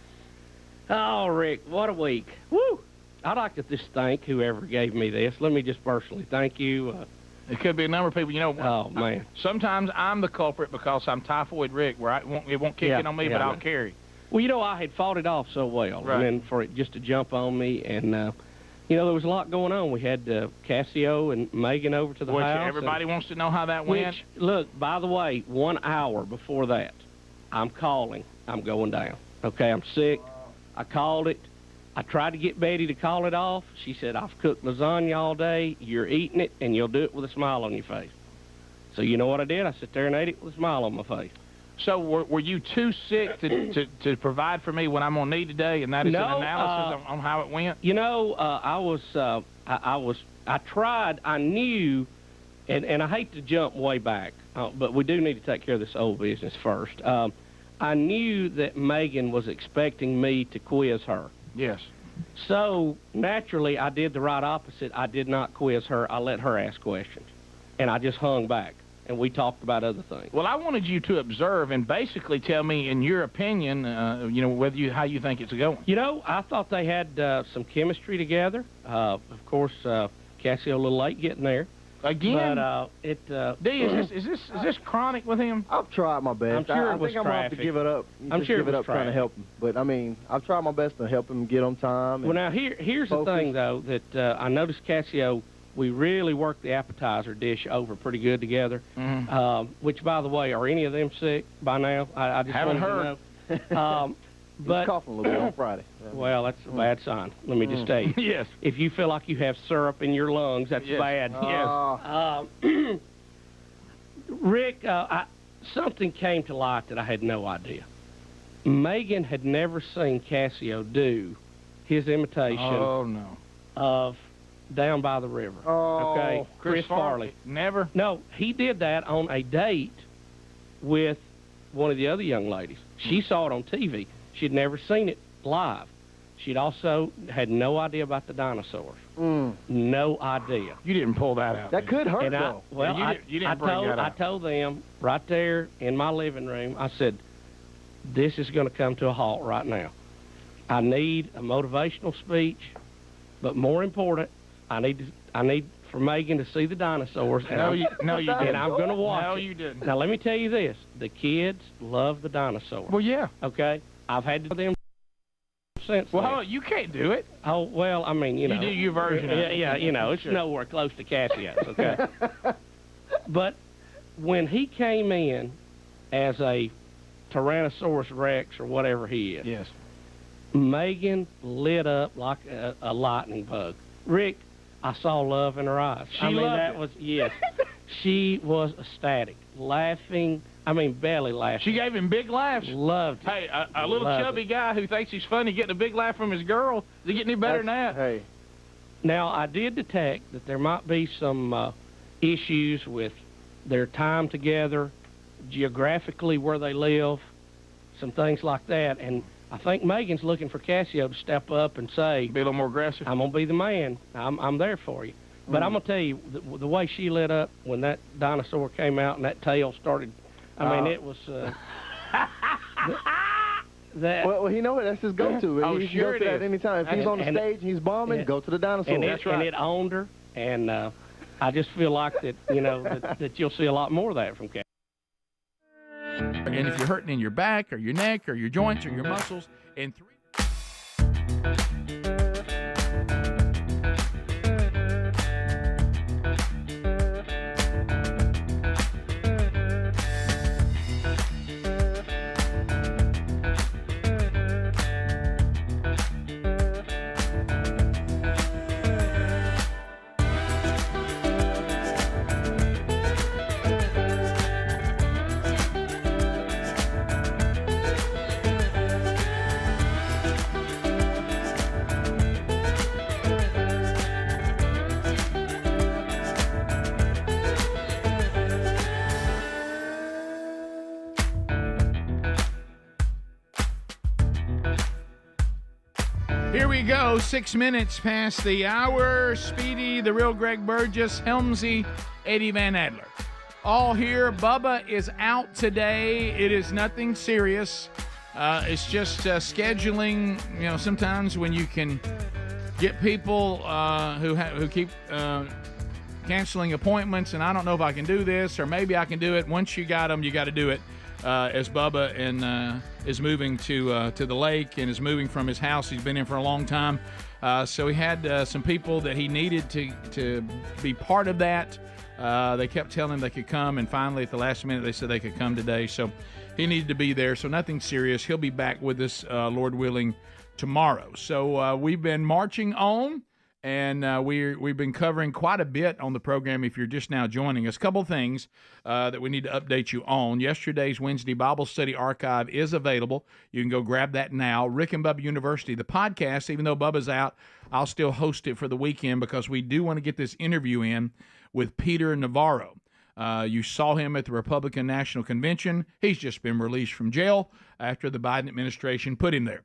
Oh, Rick, what a week. Woo! I'd like to just thank whoever gave me this. Let me just personally thank you. It could be a number of people. Oh, man. Sometimes I'm the culprit because I'm Typhoid Rick, where it won't kick in on me, but I'll carry. Well, I had fought it off so well. Right. And then for it just to jump on me, and, there was a lot going on. We had Cassio and Megan over to the house. Everybody wants to know how that went. Look, by the way, 1 hour before that, I'm calling. I'm going down. Okay, I'm sick. I called it. I tried to get Betty to call it off. She said, I've cooked lasagna all day. You're eating it, and you'll do it with a smile on your face. So you know what I did? I sat there and ate it with a smile on my face. So were you too sick to provide for me what I'm going to need today, and that is an analysis on how it went? I tried. I knew, and I hate to jump way back, but we do need to take care of this old business first. I knew that Megan was expecting me to quiz her. Yes. So, naturally, I did the right opposite. I did not quiz her. I let her ask questions. And I just hung back, and we talked about other things. Well, I wanted you to observe and basically tell me, in your opinion, how you think it's going. I thought they had some chemistry together. Of course, Cassio a little late getting there. Again? But is this chronic with him? I've tried my best. I'm sure I think I'm gonna have to give it up. I'm sure give it up trying to help him. But I've tried my best to help him get on time. Well, now here's the thing though that I noticed Cassio. We really worked the appetizer dish over pretty good together. Mm-hmm. Which, by the way, are any of them sick by now? I just haven't heard. To know. But coughing a little bit on Friday. Well, that's a bad sign. Let me just tell you. Yes. If you feel like you have syrup in your lungs, that's bad. Yes. Rick, something came to light that I had no idea. Megan had never seen Cassio do his imitation of Down by the River. Okay, Chris Farley. Never? No, he did that on a date with one of the other young ladies. She saw it on TV. She'd never seen it live. She'd also had no idea about the dinosaurs. No idea. You didn't pull that out. That could hurt, And though. I told them right there in my living room, I said, this is going to come to a halt right now. I need a motivational speech, but more important, I need for Megan to see the dinosaurs. No, you and didn't. I'm going to watch No, it. you didn't. Now, let me tell you this. The kids love the dinosaurs. Well, yeah. Okay? I've had to do them since then. Well, you can't do it. Oh, well, I mean, you know. You do your version of it. Yeah, you know, it's nowhere close to Cassio's, okay? But when he came in as a Tyrannosaurus Rex or whatever he is, yes, Megan lit up like a lightning bug. Rick, I saw love in her eyes. She loved that it. was, yes. She was ecstatic, laughing. I mean, belly laughing. She gave him big laughs. Loved it. Hey, a little Loved chubby guy who thinks he's funny getting a big laugh from his girl, is he getting any better than that? Hey. Now, I did detect that there might be some issues with their time together, geographically where they live, some things like that. And I think Megan's looking for Cassio to step up and say, be a little more aggressive. I'm going to be the man. I'm there for you. But I'm going to tell you, the way she lit up when that dinosaur came out and that tail started, I mean, it was... Well, he knows that's his go-to. Oh, he can sure go to it that is. anytime. If he's on the stage and he's bombing, go to the dinosaur. And it owned her, and I just feel like that, you know, that you'll see a lot more of that from Cassio. And if you're hurting in your back or your neck or your joints or your muscles, in 3... Here we go, 6 minutes past the hour. Speedy, the real Greg Burgess, Helmsy, Eddie Van Adler. All here. Bubba is out today. It is nothing serious. It's just scheduling. You know, sometimes when you can get people who keep canceling appointments, and I don't know if I can do this, or maybe I can do it. Once you got them, you got to do it. As Bubba is moving to the lake and is moving from his house he's been in for a long time. So he had some people that he needed to be part of that. They kept telling him they could come, and finally at the last minute they said they could come today. So he needed to be there, so nothing serious. He'll be back with us, Lord willing, tomorrow. So we've been marching on. And we've been covering quite a bit on the program if you're just now joining us. A couple things that we need to update you on. Yesterday's Wednesday Bible Study Archive is available. You can go grab that now. Rick and Bubba University, the podcast, even though Bubba's out, I'll still host it for the weekend because we do want to get this interview in with Peter Navarro. You saw him at the Republican National Convention. He's just been released from jail after the Biden administration put him there.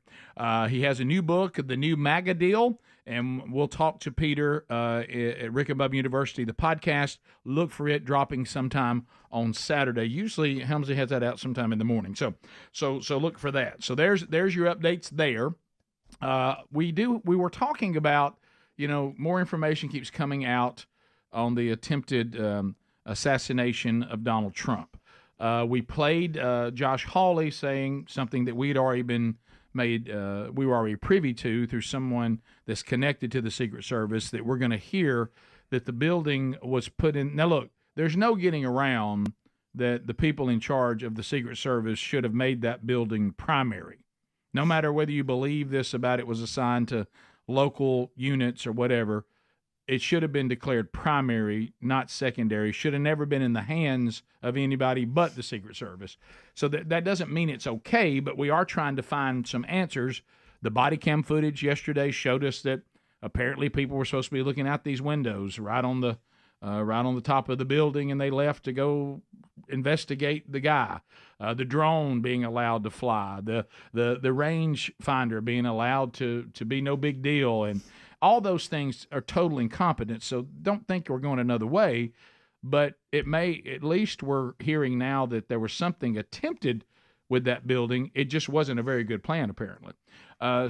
He has a new book, The New MAGA Deal, and we'll talk to Peter at Rick and Bubba University, the podcast. Look for it dropping sometime on Saturday. Usually Helmsley has that out sometime in the morning. So look for that. So there's your updates there. We were talking about, more information keeps coming out on the attempted assassination of Donald Trump. We played Josh Hawley saying something that we'd already been we were already privy to through someone that's connected to the Secret Service, that we're going to hear that the building was put in. Now look, there's no getting around that the people in charge of the Secret Service should have made that building primary. No matter whether you believe this about it was assigned to local units or whatever, it should have been declared primary, not secondary. Should have never been in the hands of anybody but the Secret Service. So that doesn't mean it's okay, but we are trying to find some answers. The body cam footage yesterday showed us that apparently people were supposed to be looking out these windows right on the top of the building, and they left to go investigate the guy. The drone being allowed to fly, the range finder being allowed to be no big deal, and all those things are total incompetence. So don't think we're going another way, but it may, at least we're hearing now that there was something attempted with that building. It just wasn't a very good plan, apparently. But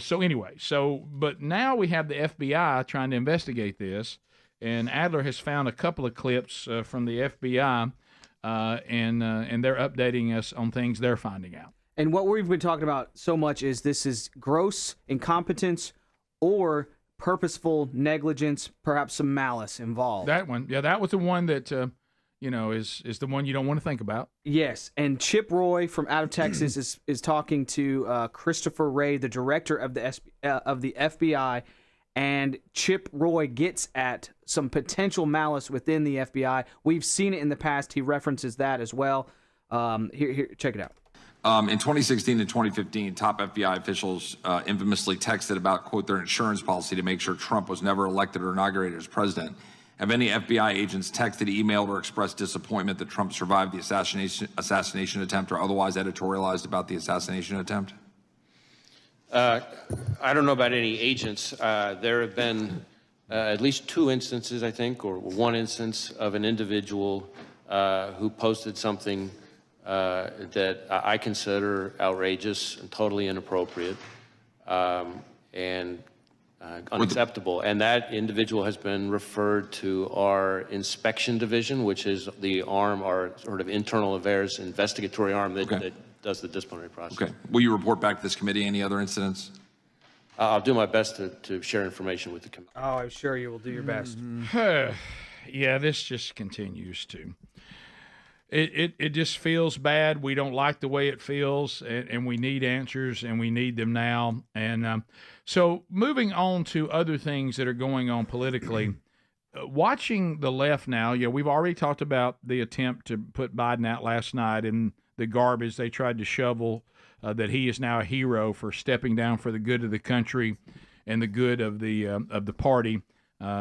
now we have the FBI trying to investigate this, and Adler has found a couple of clips from the FBI, and they're updating us on things they're finding out. And what we've been talking about so much is this is gross incompetence or purposeful negligence, perhaps some malice involved. That one, yeah, that was the one that is the one you don't want to think about. Yes, and Chip Roy from out of Texas is talking to Christopher Wray, the director of the FBI, and Chip Roy gets at some potential malice within the FBI. We've seen it in the past. He references that as well. Here, check it out. In 2016 and 2015, top FBI officials infamously texted about, quote, their insurance policy to make sure Trump was never elected or inaugurated as president. Have any FBI agents texted, emailed, or expressed disappointment that Trump survived the assassination attempt or otherwise editorialized about the assassination attempt? I don't know about any agents. There have been at least 2 instances, I think, or 1 instance of an individual who posted something that I consider outrageous and totally inappropriate and unacceptable. And that individual has been referred to our inspection division, which is the arm, our sort of internal affairs investigatory arm that does the disciplinary process. Okay. Will you report back to this committee any other incidents? I'll do my best to share information with the committee. Oh, I'm sure you will do your best. Yeah, this just continues to. It just feels bad. We don't like the way it feels, and we need answers, and we need them now. And so moving on to other things that are going on politically, watching the left now, we've already talked about the attempt to put Biden out last night and the garbage they tried to shovel, that he is now a hero for stepping down for the good of the country and the good of the party.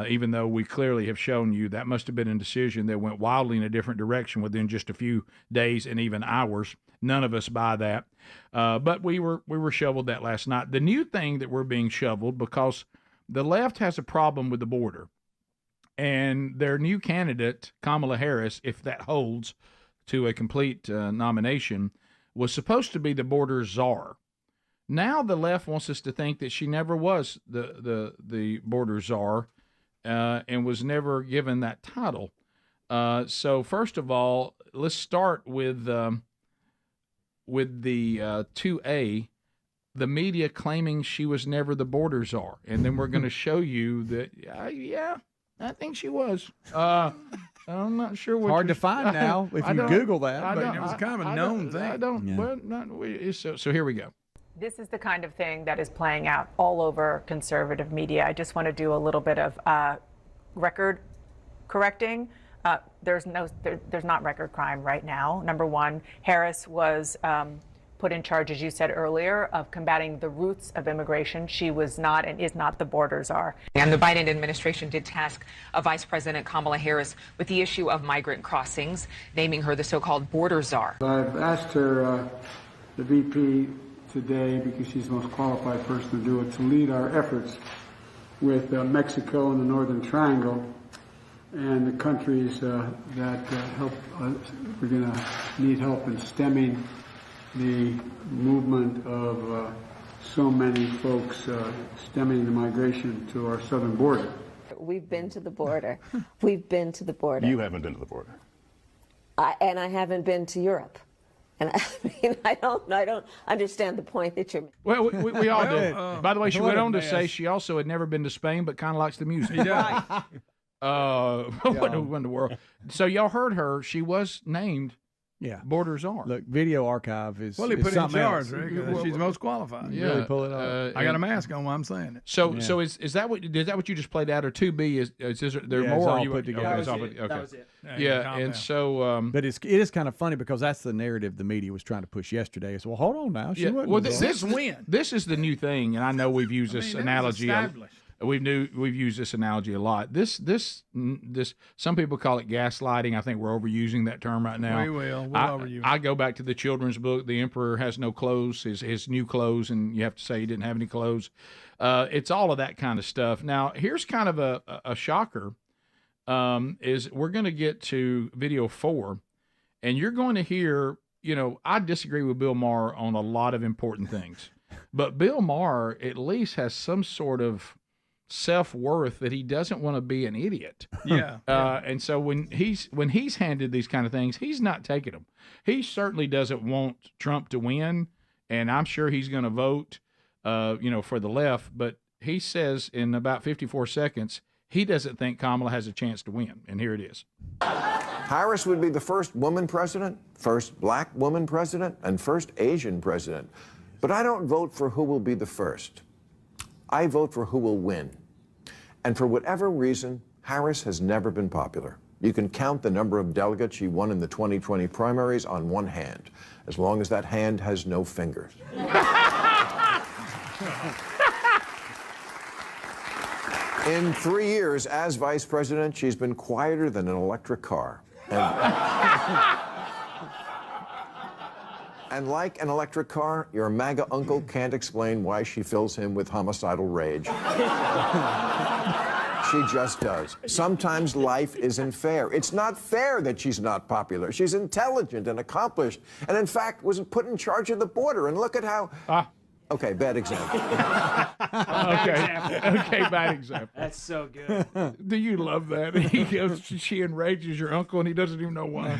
Even though we clearly have shown you that must have been a decision that went wildly in a different direction within just a few days and even hours. None of us buy that. But we were shoveled that last night. The new thing that we're being shoveled, because the left has a problem with the border, and their new candidate, Kamala Harris, if that holds to a complete nomination, was supposed to be the border czar. Now the left wants us to think that she never was the border czar, and was never given that title. So first of all, let's start with the 2A, the media claiming she was never the border czar, and then we're going to show you that I think she was. I'm not sure what. Hard to find now if you Google that, but it was kind of a known thing. So here we go. This is the kind of thing that is playing out all over conservative media. I just want to do a little bit of record correcting. There's not record crime right now. Number one, Harris was put in charge, as you said earlier, of combating the roots of immigration. She was not and is not the border czar. And the Biden administration did task Vice President Kamala Harris with the issue of migrant crossings, naming her the so-called border czar. I've asked her, the VP, today, because she's the most qualified person to do it, to lead our efforts with Mexico and the Northern Triangle and the countries that help. We're going to need help in stemming the movement of so many folks stemming the migration to our southern border. We've been to the border. We've been to the border. You haven't been to the border. And I haven't been to Europe. And I mean, I don't understand the point that you're making. Well, we all do. By the way, she went on to say she also had never been to Spain, but kind of likes the music. Yeah. What in the world? So y'all heard her. She was named Yeah. borders are. Look, video archive is. Well, he is put in something charge, else. Rick. She's the most qualified. Yeah. Really pull it off. I got a mask on while I'm saying it. So Yeah. so is that what you just played out, or 2B is there Yeah, more? it's all you put together. Okay, it's all That was put- it. okay. That was it. Yeah, and so but it is kind of funny because that's the narrative the media was trying to push yesterday. Is well, hold on now. She wasn't well, involved. this is the new thing, and I know we've used this analogy. We've used this analogy a lot. This some people call it gaslighting. I think we're overusing that term right now. We will. We'll overuse it. I go back to the children's book. The Emperor has no clothes. His new clothes, and you have to say he didn't have any clothes. It's all of that kind of stuff. Now, here's kind of a shocker. Is we're going to get to video 4, and you're going to hear. I disagree with Bill Maher on a lot of important things, but Bill Maher at least has some sort of self-worth that he doesn't want to be an idiot. Yeah. And so when he's handed these kind of things, he's not taking them. He certainly doesn't want Trump to win, and I'm sure he's going to vote, for the left. But he says in about 54 seconds, he doesn't think Kamala has a chance to win. And here it is. Harris would be the first woman president, first black woman president, and first Asian president. But I don't vote for who will be the first. I vote for who will win. And for whatever reason, Harris has never been popular. You can count the number of delegates she won in the 2020 primaries on one hand, as long as that hand has no fingers. In 3 years as vice president, she's been quieter than an electric car. And like an electric car, your MAGA uncle can't explain why she fills him with homicidal rage. She just does. Sometimes life isn't fair. It's not fair that she's not popular. She's intelligent and accomplished, and in fact was put in charge of the border. And look at how... Okay, bad example. Okay, bad example. That's so good. Do you love that? He goes, she enrages your uncle, and he doesn't even know why.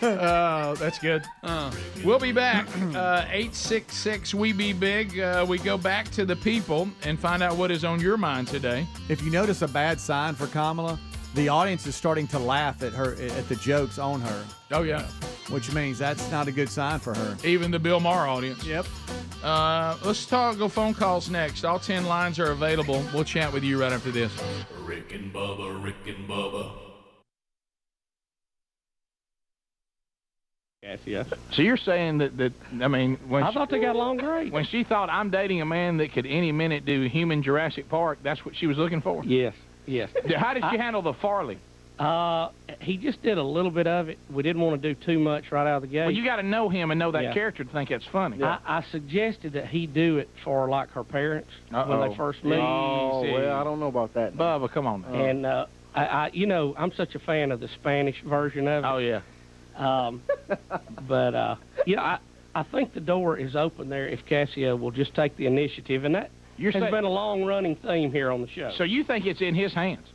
That's good. We'll be back. 866 We Be Big. We go back to the people and find out what is on your mind today. If you notice a bad sign for Kamala, the audience is starting to laugh at her, at the jokes on her. Oh, yeah. Which means that's not a good sign for her. Even the Bill Maher audience. Yep. Let's go phone calls next. All 10 lines are available. We'll chat with you right after this. Rick and Bubba, Rick and Bubba. Yeah. So you're saying that I mean, when I thought they got along great. When she thought I'm dating a man that could any minute do human Jurassic Park, that's what she was looking for? Yes. How did she handle the Farley? He just did a little bit of it. We didn't want to do too much right out of the gate. Well, you got to know him and know that Yeah. character to think that's funny. I suggested that he do it for like her parents when they first met. Oh, well, I don't know about that. Bubba, come on. And I'm such a fan of the Spanish version of it. Oh yeah. But I think the door is open there if Cassio will just take the initiative, and that has been a long-running theme here on the show. So you think it's in his hands?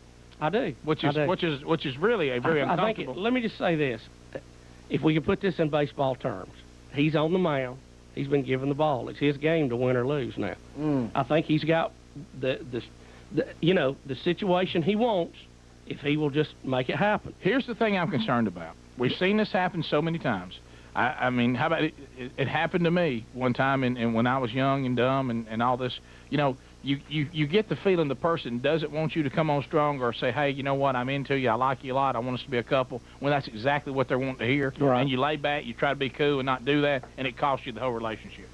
I do. Which is really a very uncomfortable. Let me just say this: if we can put this in baseball terms, he's on the mound. He's been given the ball. It's his game to win or lose now. I think he's got the situation he wants if he will just make it happen. Here's the thing I'm concerned about. We've seen this happen so many times. I mean, how about it? It happened to me one time, and when I was young and dumb and all this. You get the feeling the person doesn't want you to come on strong or say, hey, you know what, I'm into you, I like you a lot, I want us to be a couple, when that's exactly what they're wanting to hear. Right. And you lay back, you try to be cool and not do that, and it costs you the whole relationship.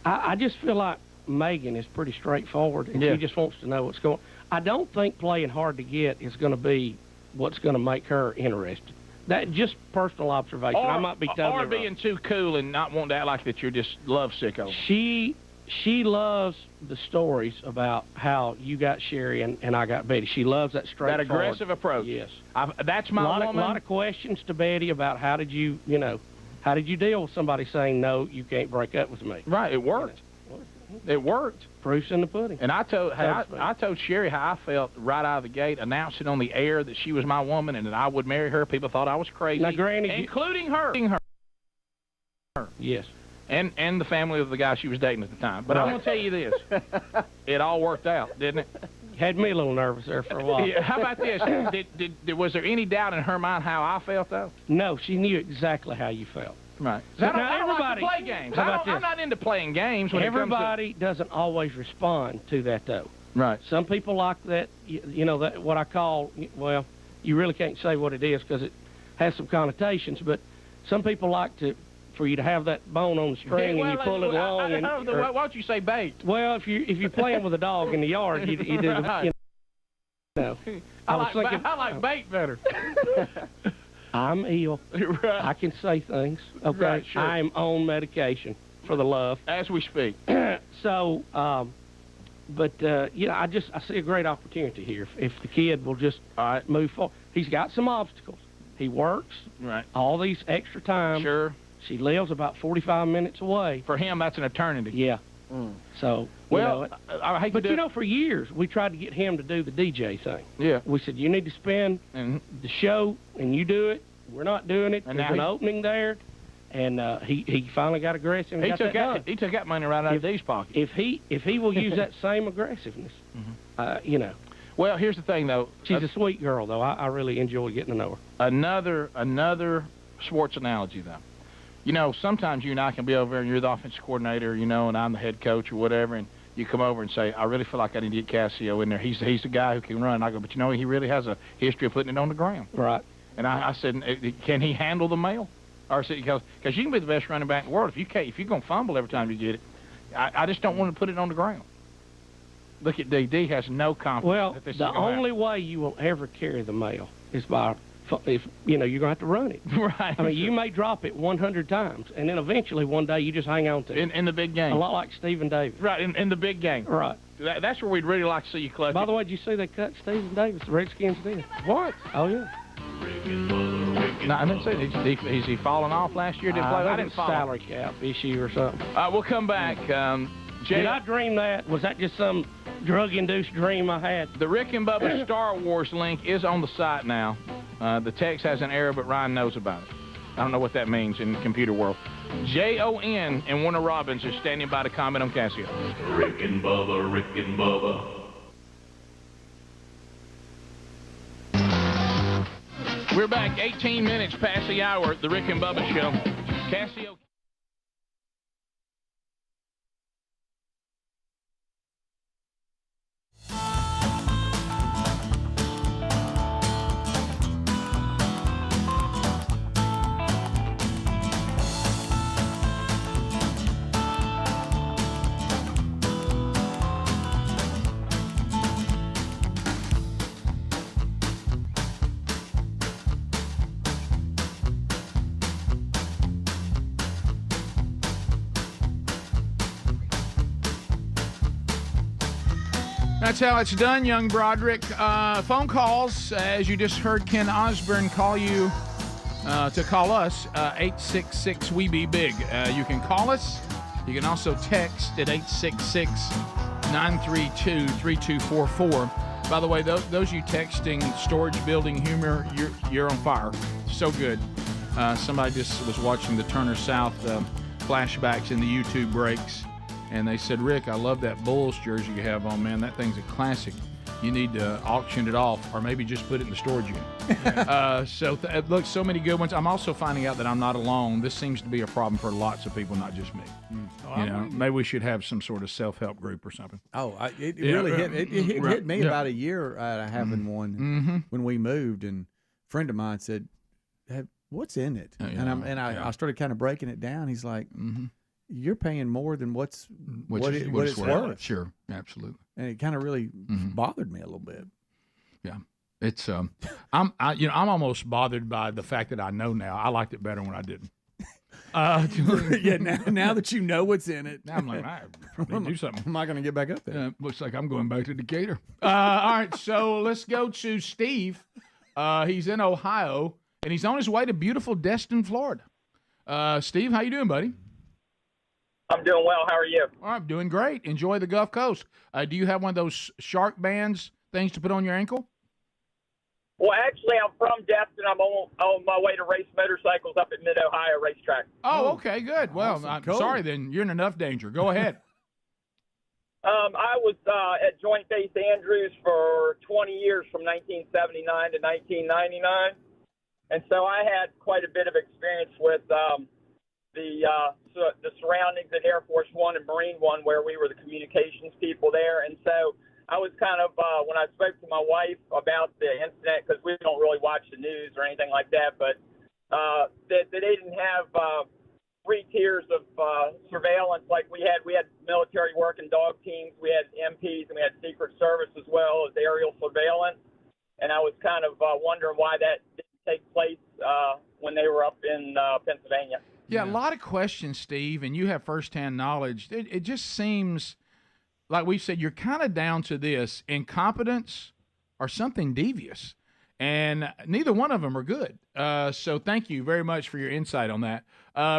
I just feel like Megan is pretty straightforward, and she just wants to know what's going on. I don't think playing hard to get is going to be what's going to make her interested. That just personal observation. I might be totally Or being wrong. too cool and not wanting to act like that you're just lovesick over. She loves the stories about how you got Sherry and I got Betty. She loves that straightforward. That aggressive approach. Yes. That's my woman. A lot of questions to Betty about how did you deal with somebody saying, no, you can't break up with me. Right, it worked. It worked. Proof's in the pudding. And I told Sherry how I felt right out of the gate, announcing on the air that she was my woman and that I would marry her. People thought I was crazy. Now, granted, including her. Yes. And the family of the guy she was dating at the time. But I'm going to tell you this. It all worked out, didn't it? Had me a little nervous there for a while. Yeah, how about this? Was there any doubt in her mind how I felt, though? No, she knew exactly how you felt. Right. So I don't everybody like to play games. How about I'm not into playing games. When everybody doesn't always respond to that, though. Right. Some people like that, you know, that what I call, well, you really can't say what it is because it has some connotations, but some people like for you to have that bone on the string and you pull it along. Why don't you say bait? Well, if you're playing with a dog in the yard, you do. You know. I like bait better. I'm ill. Right. I can say things. Okay. Right, sure. I'm on medication for the love. As we speak. So, you know, I see a great opportunity here. If the kid will just move forward. He's got some obstacles. He works. Right. All these extra time. Sure. She lives about 45 minutes away. For him, that's an eternity. Yeah. So, well, I hate but to you know, for years we tried to get him to do the DJ thing. Yeah. We said you need to spend the show, and you do it. We're not doing it. And There's an opening there, and he finally got aggressive. And He took that money right out of Dee's pocket. If he will use that same aggressiveness, you know. Well, here's the thing, though. She's a sweet girl, though. I really enjoy getting to know her. Another sports analogy, though. You know, sometimes you and I can be over there, and you're the offensive coordinator, you know, and I'm the head coach or whatever, and you come over and say, I really feel like I need to get Cassio in there. He's the guy who can run. I go, but you know, he really has a history of putting it on the ground. Right. And I said, can he handle the mail? Or because you can be the best running back in the world. If you're going to fumble every time you get it, I just don't want to put it on the ground. Look at D. D has no confidence. Well, that this the is gonna only way you will ever carry the mail is by, if you know, you're going to have to run it. Right. I mean, you may drop it 100 times, and then eventually one day you just hang on to it. In the big game. A lot like Stephen Davis. Right, in the big game. Right. That's where we'd really like to see you clutch. By the way, did you see they cut Stephen Davis? The Redskins did. What? Oh, yeah. No, I didn't say that. Is he falling off last year? I didn't follow. Salary cap issue or something. We'll come back. Did I dream that? Was that just some drug-induced dream I had? The Rick and Bubba Star Wars link is on the site now. The text has an error, but Ryan knows about it. I don't know what that means in the computer world. J-O-N and Warner Robbins is standing by to comment on Casio. Rick and Bubba, Rick and Bubba. We're back 18 minutes past the hour at the Rick and Bubba Show. Casio. That's how it's done, young Broderick. Phone calls, as you just heard Ken Osborne call you to call us, 866-WE-BE-BIG. You can call us. You can also text at 866-932-3244. By the way, those you texting storage building humor, you're on fire. So good. Somebody just was watching the Turner South flashbacks in the YouTube breaks. And they said, Rick, I love that Bulls jersey you have on, man. That thing's a classic. You need to auction it off or maybe just put it in the storage unit. Look, so many good ones. I'm also finding out that I'm not alone. This seems to be a problem for lots of people, not just me. Maybe we should have some sort of self-help group or something. It really hit me about a year having one when we moved. And a friend of mine said, what's in it? I started kind of breaking it down. He's like, you're paying more than what it's worth. Sure, absolutely. And it kind of really bothered me a little bit. Yeah, it's I'm almost bothered by the fact that I know now. I liked it better when I didn't. Now that you know what's in it, now I'm like, I need to do something. Am I going to get back up there? Looks like I'm going back to Decatur. All right, so let's go to Steve. He's in Ohio and he's on his way to beautiful Destin, Florida. Steve, how you doing, buddy? I'm doing well. How are you? I'm doing great. Enjoy the Gulf Coast. Do you have one of those shark bands things to put on your ankle? Well, actually, I'm from Destin. I'm on my way to race motorcycles up at Mid-Ohio Racetrack. Oh, okay, good. Well, Awesome. I'm Cool. sorry then. You're in enough danger. Go ahead. I was at Joint Base Andrews for 20 years, from 1979 to 1999. And so I had quite a bit of experience with the surroundings at Air Force One and Marine One, where we were the communications people there. And so I was kind of, when I spoke to my wife about the incident, because we don't really watch the news or anything like that, but that they didn't have 3 tiers of surveillance like we had. We had military working dog teams, we had MPs, and we had Secret Service as well as aerial surveillance. And I was kind of wondering why that didn't take place when they were up in Pennsylvania. Yeah, a lot of questions, Steve, and you have firsthand knowledge. It just seems like we said, you're kind of down to this: incompetence or something devious. And neither one of them are good. So thank you very much for your insight on that.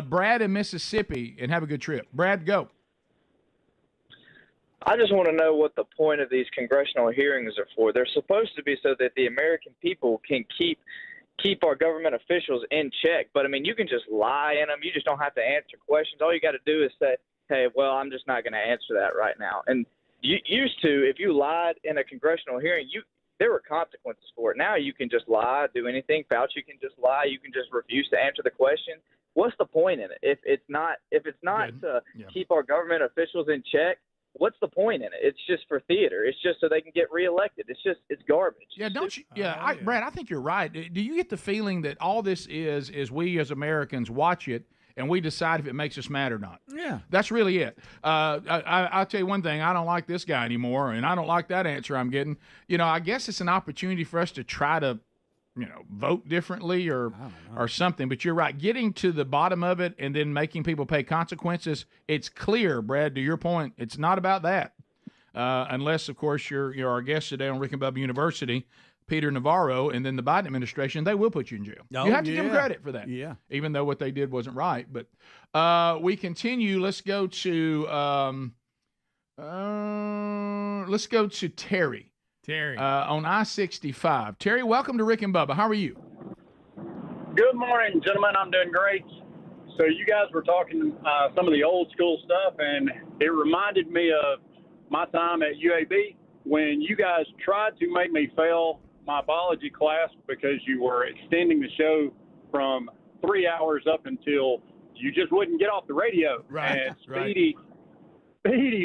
Brad in Mississippi, and have a good trip. Brad, go. I just want to know what the point of these congressional hearings are for. They're supposed to be so that the American people can keep our government officials in check. But, I mean, you can just lie in them. You just don't have to answer questions. All you got to do is say, hey, well, I'm just not going to answer that right now. And you used to, if you lied in a congressional hearing, there were consequences for it. Now you can just lie, do anything. Fauci can just lie. You can just refuse to answer the question. What's the point in it? If it's not to keep our government officials in check, what's the point in it? It's just for theater. It's just so they can get reelected. It's garbage. Yeah, don't you? Yeah, Brad, I think you're right. Do you get the feeling that all this is we as Americans watch it and we decide if it makes us mad or not? Yeah. That's really it. I'll tell you one thing. I don't like this guy anymore, and I don't like that answer I'm getting. I guess it's an opportunity for us to try to, vote differently or something. But you're right. Getting to the bottom of it and then making people pay consequences, it's clear, Brad, to your point, it's not about that. Unless, of course, you're our guest today on Rick and Bubba University, Peter Navarro, and then the Biden administration, they will put you in jail. You have to give them credit for that. Yeah. Even though what they did wasn't right. But we continue. Let's go to Terry. Terry. On I-65. Terry, welcome to Rick and Bubba. How are you? Good morning, gentlemen. I'm doing great. So you guys were talking some of the old school stuff, and it reminded me of my time at UAB when you guys tried to make me fail my biology class because you were extending the show from 3 hours up until you just wouldn't get off the radio. Right. And Speedy,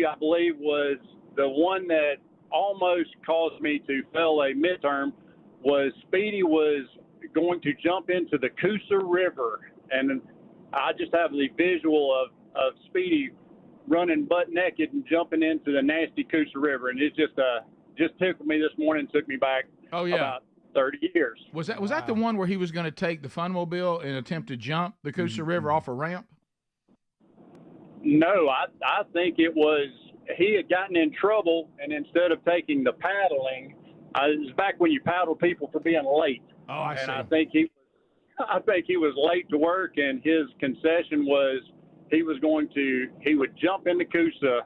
I believe, was the one that almost caused me to fail a midterm. Was Speedy was going to jump into the Coosa River, and I just have the visual of Speedy running butt naked and jumping into the nasty Coosa River, and it just tickled me this morning, took me back about 30 years. Was that the one where he was going to take the funmobile and attempt to jump the Coosa River off a ramp? No, I think it was he had gotten in trouble, and instead of taking the paddling, it was back when you paddled people for being late. Oh, I see. And I think he was late to work, and his concession was he would jump into Coosa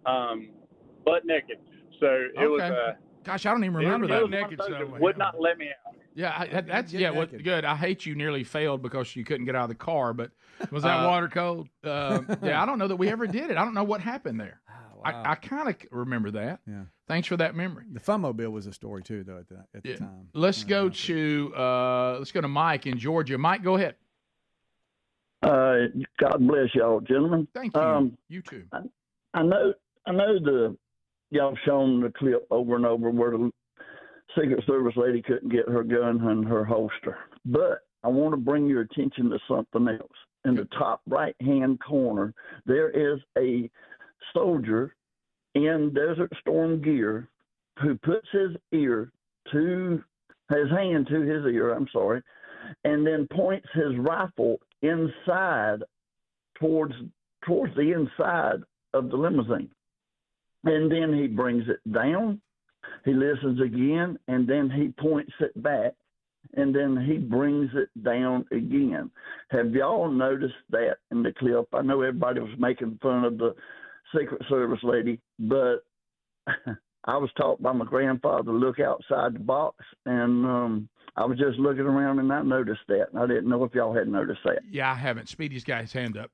butt naked. So it was gosh, I don't even remember that. Naked would not let me out. Yeah, that's good. I hate you nearly failed because you couldn't get out of the car, but was that water cold? Yeah, I don't know that we ever did it. I don't know what happened there. Wow. I kind of remember that. Yeah. Thanks for that memory. The funmobile was a story too, though, at the time. Let's go to Mike in Georgia. Mike, go ahead. God bless y'all, gentlemen. Thank you. You too. I know y'all shown the clip over and over where the Secret Service lady couldn't get her gun in her holster. But I want to bring your attention to something else. In the top right-hand corner, there is a soldier in Desert Storm gear who puts his hand to his ear, and then points his rifle inside towards the inside of the limousine. And then he brings it down, he listens again, and then he points it back, and then he brings it down again. Have y'all noticed that in the clip? I know everybody was making fun of the Secret Service lady, but I was taught by my grandfather to look outside the box, and I was just looking around and I noticed that. And I didn't know if y'all had noticed that. Yeah, I haven't. Speedy's got his hand up.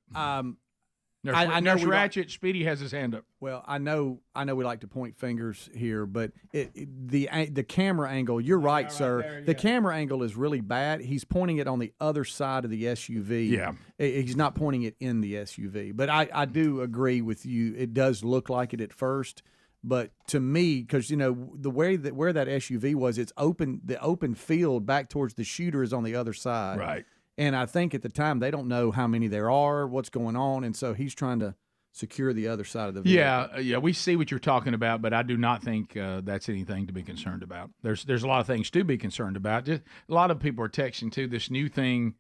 Nurse Ratchet, Speedy has his hand up. Well, I know we like to point fingers here, but the camera angle, you're right, sir. There, the camera angle is really bad. He's pointing it on the other side of the SUV. Yeah. He's not pointing it in the SUV. But I do agree with you. It does look like it at first. But to me, because, the way that where that SUV was, it's open. The open field back towards the shooter is on the other side. Right. And I think at the time they don't know how many there are, what's going on, and so he's trying to secure the other side of the vehicle. Yeah, we see what you're talking about, but I do not think that's anything to be concerned about. There's a lot of things to be concerned about. Just a lot of people are texting too this new thing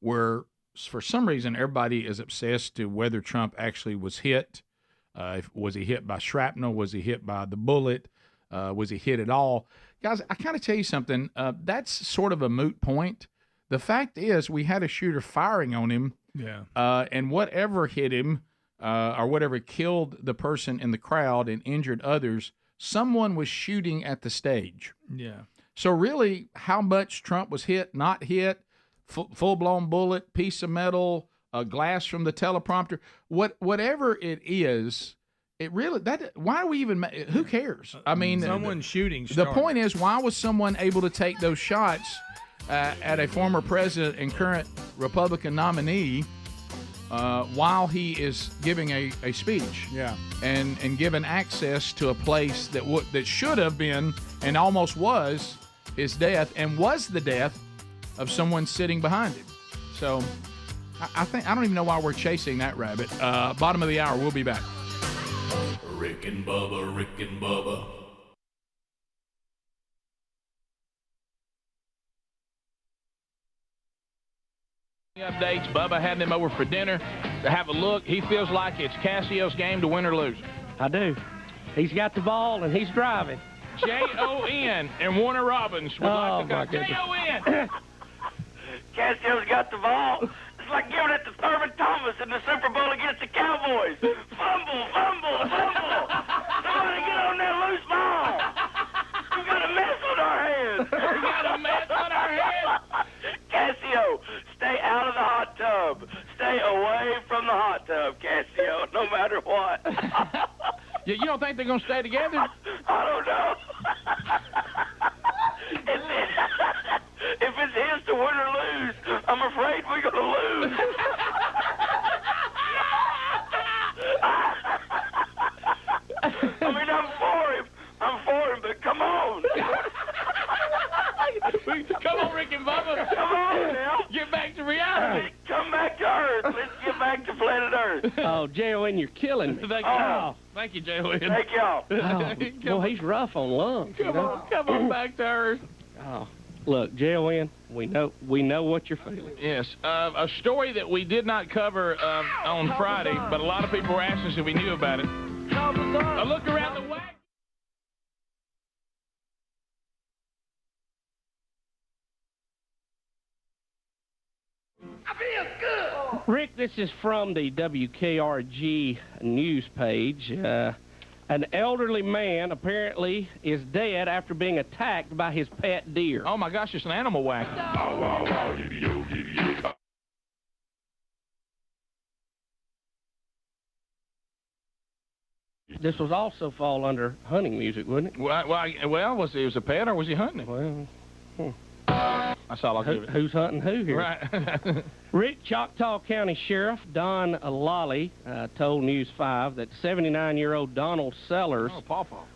where for some reason everybody is obsessed to whether Trump actually was hit. Was he hit by shrapnel? Was he hit by the bullet? Was he hit at all? Guys, I kind of tell you something. That's sort of a moot point. The fact is, we had a shooter firing on him, and whatever hit him or whatever killed the person in the crowd and injured others, someone was shooting at the stage. Yeah. So really, how much Trump was hit, not hit, full-blown bullet, piece of metal, glass from the teleprompter, whatever it is, it really why do we even? Who cares? I mean, someone shooting. The point is, why was someone able to take those shots at a former president and current Republican nominee while he is giving a speech? Yeah, and given access to a place that should have been and almost was his death and was the death of someone sitting behind him. So I don't even know why we're chasing that rabbit. Bottom of the hour, we'll be back. Rick and Bubba, Rick and Bubba. Updates. Bubba had them over for dinner to have a look. He feels like it's Cassio's game to win or lose. I do. He's got the ball and he's driving. J-O-N and Warner Robbins would like to come. J-O-N. Cassio's got the ball. It's like giving it to Thurman Thomas in the Super Bowl against the Cowboys. Fumble, fumble, fumble. Somebody get on that loose ball. We got a mess on our hands. We got a mess on our hands. Cassio, stay out of the hot tub. Stay away from the hot tub, Cassio, no matter what. You don't think they're going to stay together? I don't know. If it's his to win or lose, I'm afraid we're going to lose. I mean, I'm for him, but come on. Come on, Rick and Bubba. Come on now. Get back to reality. Come back to Earth. Let's get back to planet Earth. Oh, J.O.N., you're killing me. Thank you, J.O.N. Thank y'all. Well, he's rough on lungs. Come on back to Earth. Oh, look, J.O.N., we know what you're feeling. Yes. A story that we did not cover on Friday, but a lot of people were asking us if we knew about it. A look around the way. I feel good. Rick, this is from the WKRG news page. An elderly man apparently is dead after being attacked by his pet deer. Oh my gosh, it's an animal whack. This was also fall under hunting music, wouldn't it? Well, was he a pet or was he hunting it? Well, that's all I'll give it. Who's hunting who here? Right. Rick, Choctaw County Sheriff Don Lally told News 5 that 79-year-old Donald Sellers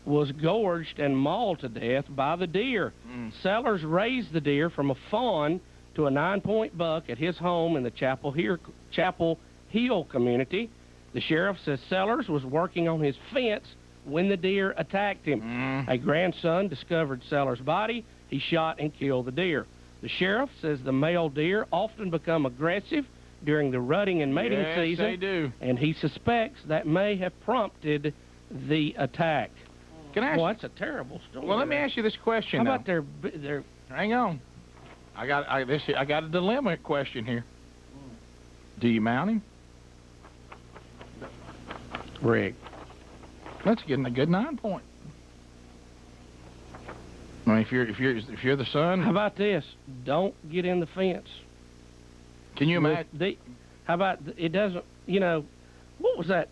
was gorged and mauled to death by the deer. Sellers raised the deer from a fawn to a 9-point buck at his home in the Chapel Hill community. The sheriff says Sellers was working on his fence when the deer attacked him. A grandson discovered Sellers' body. He shot and killed the deer. The sheriff says the male deer often become aggressive during the rutting and mating season. They do. And he suspects that may have prompted the attack. Can I ask that's a terrible story. Well, let me ask you this question. How about their Hang on. I got a dilemma question here. Do you mount him? Rick. That's getting a good 9-point. I mean, if you're the son. How about this? Don't get in the fence. Can you imagine? How about it doesn't? what was that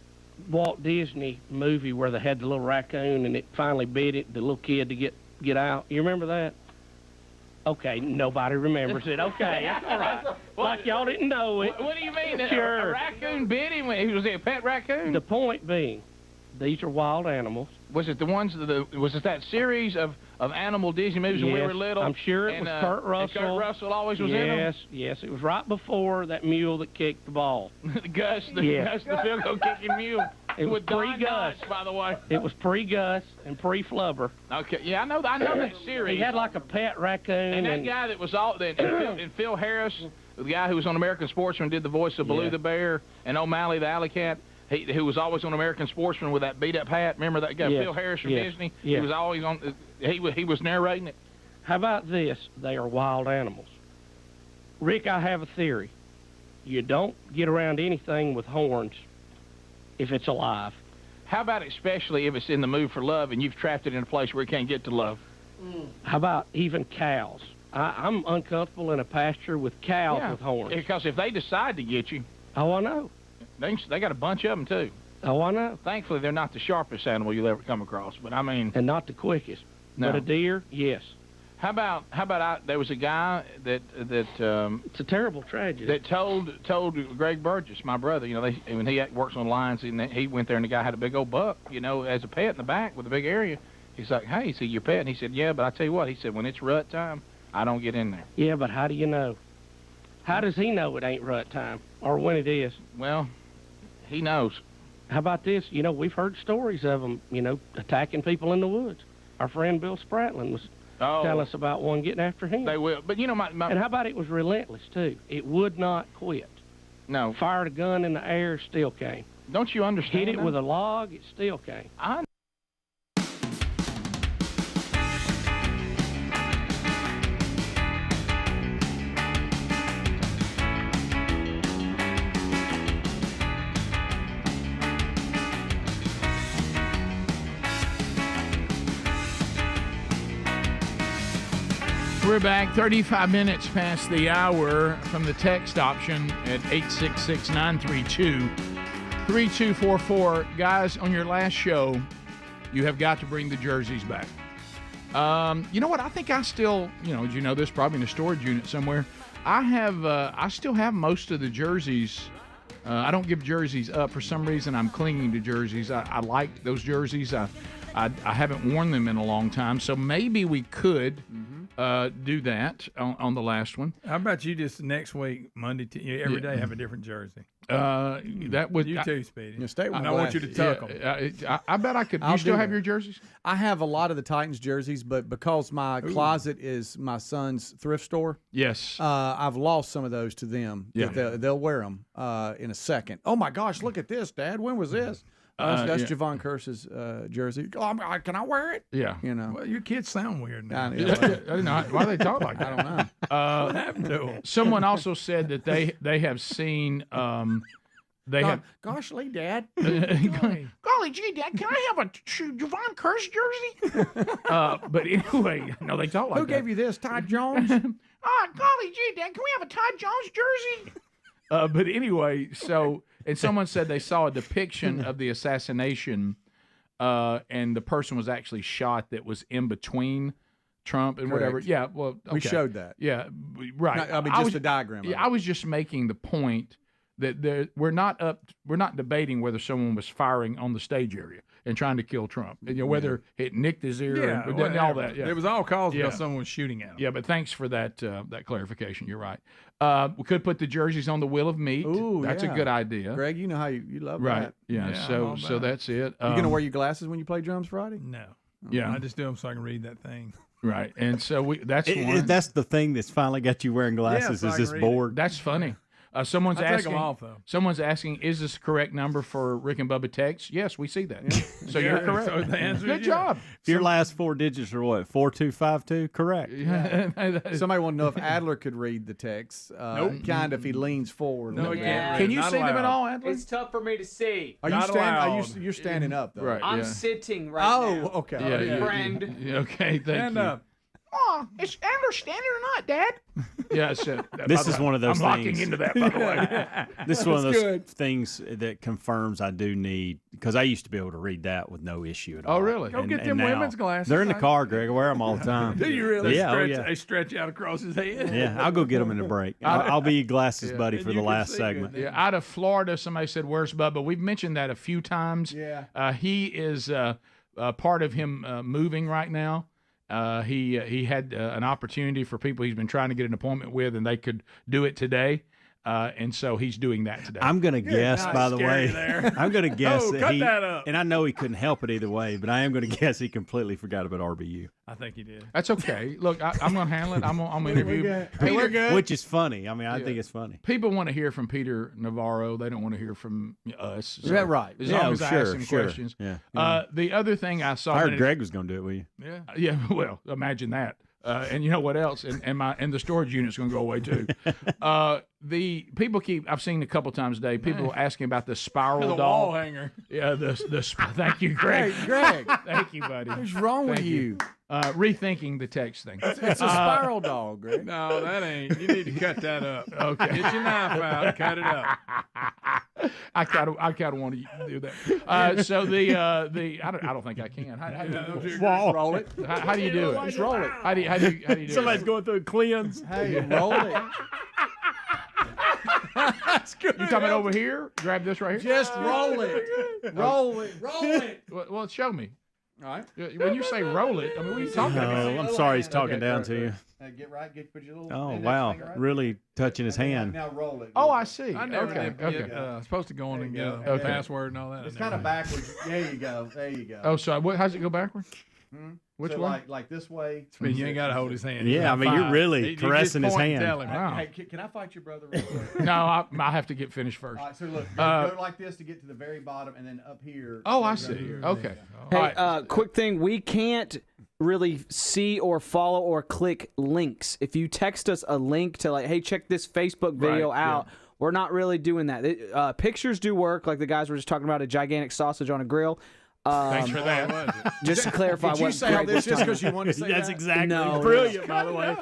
Walt Disney movie where they had the little raccoon and it finally bit it, the little kid to get out? You remember that? Okay, nobody remembers it. Okay, that's all right. Like y'all didn't know it. What do you mean? Sure. A raccoon bit him? Was he a pet raccoon? The point being, these are wild animals. Was it the ones? Was it that series of animal Disney movies when we were little? I'm sure it was Kurt Russell. And Kurt Russell always was in them? Yes, it was right before that mule that kicked the ball. Gus, the field goal kicking mule. It was pre-Gus, by the way. It was pre-Gus and pre-Flubber. Okay, yeah, I know that series. He had like a pet raccoon. And that guy that was and Phil Harris, the guy who was on American Sportsman, did the voice of Baloo the Bear, and O'Malley the Alley Cat, who was always on American Sportsman with that beat-up hat. Remember that guy, Phil Harris from Disney? Yes. He was always on. He was narrating it. How about this? They are wild animals. Rick, I have a theory. You don't get around anything with horns if it's alive. How about especially if it's in the mood for love and you've trapped it in a place where it can't get to love? How about even cows? I'm uncomfortable in a pasture with cows with horns. Because if they decide to get you... Oh, I know. They got a bunch of them, too. Oh, I know. Thankfully, they're not the sharpest animal you'll ever come across, but I mean... And not the quickest. No. But a deer, yes. How about there was a guy that it's a terrible tragedy. That told Greg Burgess, my brother, when he works on lines, and he went there and the guy had a big old buck, as a pet in the back with a big area. He's like, hey, is he your pet? And he said, yeah, but I tell you what, he said, when it's rut time, I don't get in there. Yeah, but how do you know? How does he know it ain't rut time or when it is? Well, he knows. How about this? We've heard stories of them, attacking people in the woods. Our friend Bill Spratlin was telling us about one getting after him. They will. But, And how about it was relentless, too? It would not quit. No. Fired a gun in the air, still came. Don't you understand Hit it with a log, it still came. We're back 35 minutes past the hour from the text option at 866-932-3244. Guys, on your last show, you have got to bring the jerseys back. You know what? I think I still, as you know this, probably in a storage unit somewhere. I still have most of the jerseys. I don't give jerseys up. For some reason, I'm clinging to jerseys. I like those jerseys. I haven't worn them in a long time, so maybe we could do that on the last one. How about you just next week, Monday, every day have a different jersey? That would you too, Speedy. Stay with I want you to tuck them. I bet I could. You still have your jerseys? I have a lot of the Titans jerseys, but because my closet is my son's thrift store, yes, I've lost some of those to them. Yeah. They'll wear them in a second. Oh my gosh, look at this, Dad. When was this? That's Javon Curse's jersey. Oh, can I wear it? Yeah. Well, your kids sound weird now. I don't know. Why do they talk like that? I don't know. What happened to them? Someone also said that they have seen Gosh, Lee, Dad. Golly gee, Dad, can I have a Javon Curse jersey? But anyway, no, they talk like Who that. gave you this, Ty Jones? Golly gee, Dad, can we have a Ty Jones jersey? But anyway, and someone said they saw a depiction of the assassination, and the person was actually shot that was in between Trump and Correct. whatever. Yeah, well, okay. We showed that. Yeah, right. No, I mean, just a diagram. Yeah, I was just making the point that we're not debating whether someone was firing on the stage area and trying to kill Trump. Whether it nicked his ear and all that. Yeah. It was all caused because someone was shooting at him. Yeah, but thanks for that clarification. You're right. We could put the jerseys on the wheel of meat. Ooh, that's a good idea. Greg, you know how you love right. that. Yeah. So that's it. You gonna wear your glasses when you play drums Friday? No. Yeah. I just do them so I can read that thing. Right. And so that's one. That's the thing that's finally got you wearing glasses. Yeah, so is this board? That's funny. Someone's I take asking. them off, though. Someone's asking, is this the correct number for Rick and Bubba text? Yes, we see that. So you're correct. So the answer Good is job. If your last four digits are what, 4252? Correct. Somebody want to know if Adler could read the text. Nope. Kind of if he leans forward. No, he can't read. Can you Not see them at allowed. all, Adler? It's tough for me to see. Are you Not standing? You're standing up though. Right. I'm yeah. sitting right now. Oh, okay. Yeah, friend. Okay, thank Stand you. up. Oh, Is Andrew standing or not, Dad? Yes. This is one of those I'm things. locking into that, by the way. This is one of those things that confirms I do need, because I used to be able to read that with no issue at all. Oh, really? Go get them now, women's glasses. They're in the car, Greg. I wear them all the time. Do you really? They stretch out across his head. Yeah, I'll go get them in the break. I'll be your glasses buddy for the last segment. Yeah, out of Florida, somebody said, "Where's Bubba?" We've mentioned that a few times. Yeah. He is part of him moving right now. He had an opportunity for people he's been trying to get an appointment with, and they could do it today. And so he's doing that today. I'm going to guess, by the way, I'm going to guess that cut he, that up. and I know he couldn't help it either way, but I am going to guess he completely forgot about RBU. I think he did. That's okay. Look, I'm going to handle it. I'm going to interview Peter. Which is funny. I mean, I think it's funny. People want to hear from Peter Navarro. They don't want to hear from us. Is that right? As long as I ask him sure. questions. Yeah. The other thing I saw. I heard Greg was going to do it with you. Yeah. Yeah. Well, imagine that. And you know what else? And the storage unit's going to go away too. The people I've seen a couple times a day. People asking about the spiral The doll wall hanger. Yeah. Thank you, Greg. Hey, Greg. Thank you, buddy. What's wrong with you? Rethinking the text thing. It's a spiral dog, Greg. No, that ain't. You need to cut that up. Okay. Get your knife out and cut it up. I kind of want to do that. So I don't think I can. How do you Just roll it. How do you do it? Just roll it. How do you do it? Somebody's going through a cleanse. Hey, roll it. That's good. You talking about over here? Grab this right here. Just roll it. Roll it. Roll it. Well, show me. All right. When you say roll it, I mean, what are you talking about? I'm sorry he's talking down to you. Get right. Put your little. Oh, index wow. finger right. Really touching his hand. Now roll it. Oh, I see. I never Okay. did. Supposed to go on and get a password and all that. It's kind of backwards. There you go. There you go. Oh, so how's it go backwards? Which so one? Like this way. You ain't got to hold his hand. Yeah, I mean, you're really caressing his hand. Wow. Hey, can I fight your brother real quick? No, I have to get finished first. All right, so look, go like this to get to the very bottom, and then up here. Oh, I see. Okay. Hey, quick thing. We can't really see or follow or click links. If you text us a link to like, hey, check this Facebook video out, we're not really doing that. Pictures do work, like the guys were just talking about a gigantic sausage on a grill. Thanks for that. Just to clarify Did what you say all this just because you wanted to say That's that? exactly brilliant, by the way.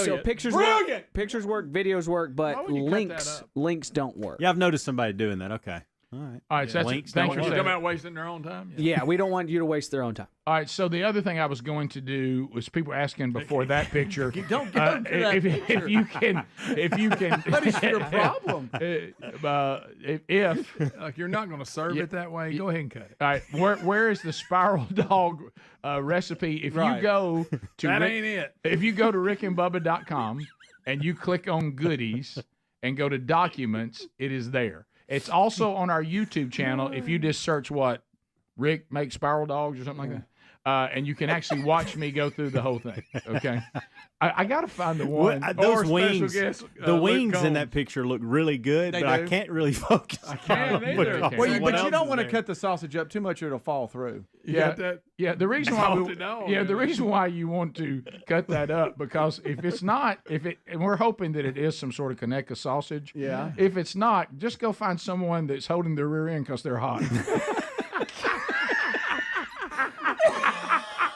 So pictures work, videos work, but links don't work. Yeah, I've noticed somebody doing that. Okay. All right. So Links thanks don't for work. saying Come out wasting their own time. Yeah, we don't want you to waste their own time. All right. So the other thing I was going to do was people asking before that picture. Don't go to that if you can. What is your problem? If Like you're not going to serve it that way, go ahead and cut it. all right, where is the spiral dog recipe? If you go to That ain't it. If you go to rickandbubba.com and you click on goodies and go to documents, it is there. It's also on our YouTube channel. If you just search Rick makes spiral dogs or something like that, and you can actually watch me go through the whole thing. Okay, I got to find the one. Those Or wings, special guest, the Luke wings in Combs. that picture look really good, but I do. can't really focus. I can't either. Well, but you don't want to cut the sausage up too much, or it'll fall through. That? Yeah, the reason why the reason why you want to cut that up, because if it's not, and we're hoping that it is some sort of Conecuh sausage. Yeah. If it's not, just go find someone that's holding their rear end because they're hot.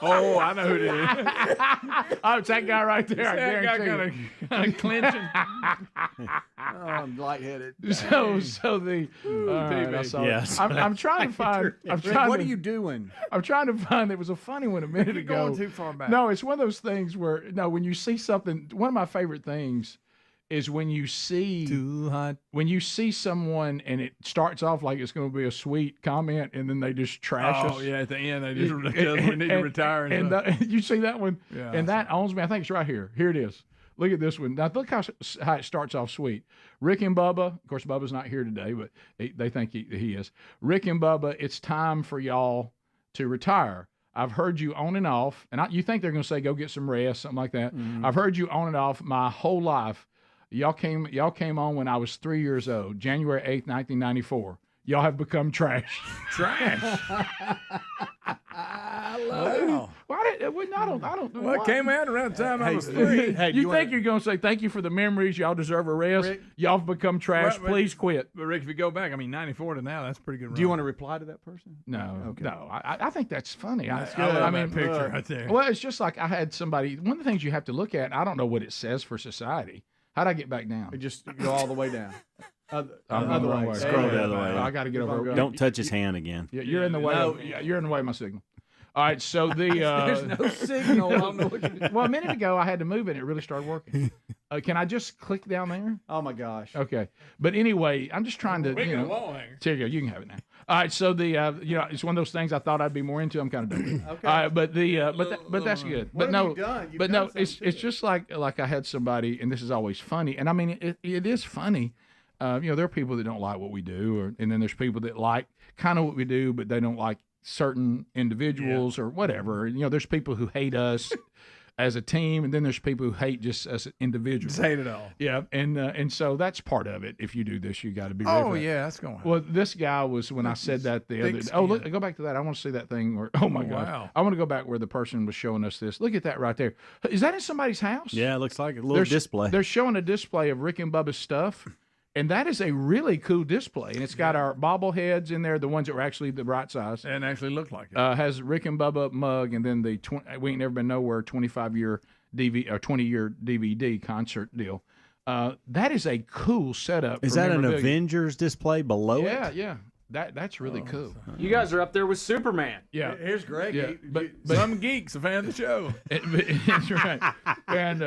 Oh, I know who it is. Oh, it's that guy right there. I That guy guarantee kind of clenching. Oh, I'm lightheaded. you. So the I saw it. Yes. I'm trying to find. What are you doing? I'm trying to find. It was a funny one a minute You're ago. going too far back. No, it's one of those things where when you see something. One of my favorite things is when you see someone and it starts off like it's going to be a sweet comment and then they just trash us. Oh yeah, at the end they just we need to retire. And you see that one, Yeah, and that owns me. I think it's right here. Here it is. Look at this one. Now look how it starts off sweet. Rick and Bubba. Of course, Bubba's not here today, but they think he is. Rick and Bubba. It's time for y'all to retire. I've heard you on and off, and you think they're going to say go get some rest, something like that. Mm-hmm. I've heard you on and off my whole life. Y'all came on when I was 3 years old, January 8th, 1994. Y'all have become trash. trash. I love it. Why I don't. Well, it came out around the time I was 3. You think you're going to say thank you for the memories? Y'all deserve a rest. Rick, Y'all have become trash. Please quit. But Rick, if you go back, I mean, 94 to now, that's pretty good. Do you want to reply to that person? No, Okay. no. I think that's funny. That's good. I mean, picture right there. Well, it's just like I had somebody. One of the things you have to look at. I don't know what it says for society. How'd I get back down? Just go all the way down. Other way. Scroll the other way. I got to get over. Don't touch his hand again. Yeah, you're in the way. You're in the way of my signal. All right, so the there's no signal. I don't know what you do. Well, a minute ago I had to move it. And it really started working. Can I just click down there? Oh my gosh. Okay, but anyway, I'm just trying to. Make it a wall hanger. There you go. You can have it now. All right, so the it's one of those things I thought I'd be more into. I'm kind of doing. Okay. All right, but but that's good. What but have no, you done? You've but done no, it's just like I had somebody, and this is always funny, and I mean it is funny. There are people that don't like what we do, and then there's people that like kind of what we do, but they don't like certain individuals or whatever. There's people who hate us as a team, and then there's people who hate just us as individuals. Just hate it all. Yeah, and so that's part of it. If you do this, you got to be ready for that. Yeah, that's going on. Well, this guy was when I said that the other day. Oh, look, go back to that. I want to see that thing where. Oh my God! Wow. I want to go back where the person was showing us this. Look at that right there. Is that in somebody's house? Yeah, it looks like a little display. They're showing a display of Rick and Bubba's stuff. And that is a really cool display. And it's got our bobbleheads in there, the ones that were actually the right size. And actually look like it. Has Rick and Bubba mug, and then the We Ain't Never Been Nowhere 25-year DVD or 20-year DVD concert deal. That is a cool setup. Is that an Avengers display below it? Yeah. That's really cool. You guys are up there with Superman. Yeah. Here's Greg. Yeah, but some geeks a fan of the show. That's right. And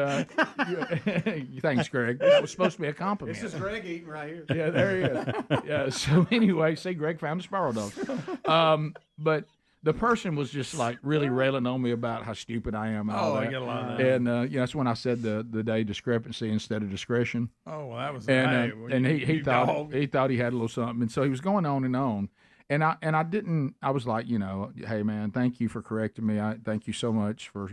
thanks, Greg. That was supposed to be a compliment. This is Greg eating right here. Yeah, there he is. Yeah. So anyway, see, Greg found a sparrow dog. But the person was just like really railing on me about how stupid I am. And all that. I get a lot of that. And that's when I said the day discrepancy instead of discretion. Oh, well, that was. And he thought he had a little something, and so he was going on and on. And I didn't. I was like, hey man, thank you for correcting me. I thank you so much for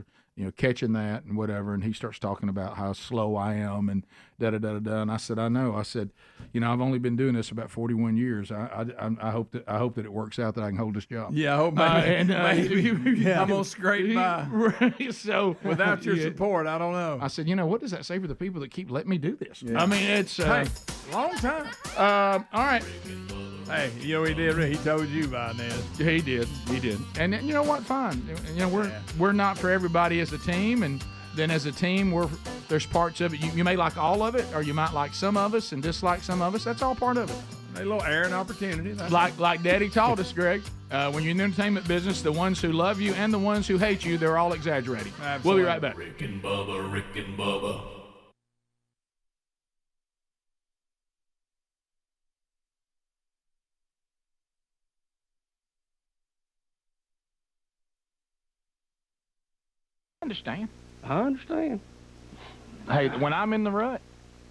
catching that and whatever. And he starts talking about how slow I am and da da da da da. And I said, I know. I said, I've only been doing this about 41 years. I hope that it works out that I can hold this job. Yeah, I hope maybe I'm gonna scrape by. Right. So without your support, I don't know. I said, what does that say for the people that keep letting me do this? Yeah. I mean, it's long time. All right. Hey, he did. He told you about it. He did. And you know what? Fine. We're not for everybody as a team, and then as a team, there's parts of it you may like all of it, or you might like some of us and dislike some of us. That's all part of it. A little air and opportunity. Like Daddy taught us, Greg. When you're in the entertainment business, the ones who love you and the ones who hate you, they're all exaggerating. Absolutely. We'll be right back. Rick and Bubba. I understand. Hey, when I'm in the rut,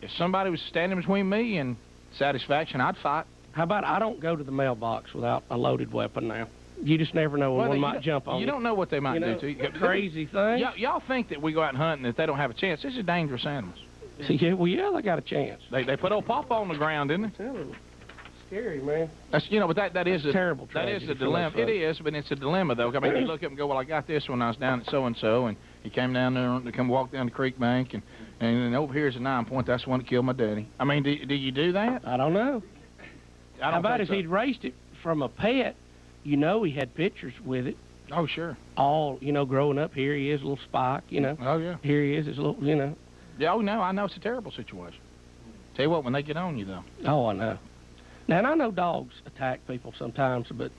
if somebody was standing between me and satisfaction, I'd fight. How about I don't go to the mailbox without a loaded weapon now? You just never know when one might jump on you. You don't know what they might do to you. Crazy thing. Y'all think that we go out and hunt and that they don't have a chance. These are dangerous animals. Yeah, they got a chance. They put old Papa on the ground, didn't they? Scary, man. That's but that is a terrible. That is a dilemma. It is, but it's a dilemma though. I mean, you look up and go, well, I got this when I was down at so and so, and he came down there to come walk down the creek bank, and then over here's a 9-point. That's the one that killed my daddy. I mean, do you do that? I don't know. How about if he'd raised it from a pet? He had pictures with it. Oh, sure. All growing up, here he is, a little Spike. Oh yeah. Here he is, his little. Yeah. Oh no, I know it's a terrible situation. Tell you what, when they get on you though. Oh, I know. Now, and I know dogs attack people sometimes, but,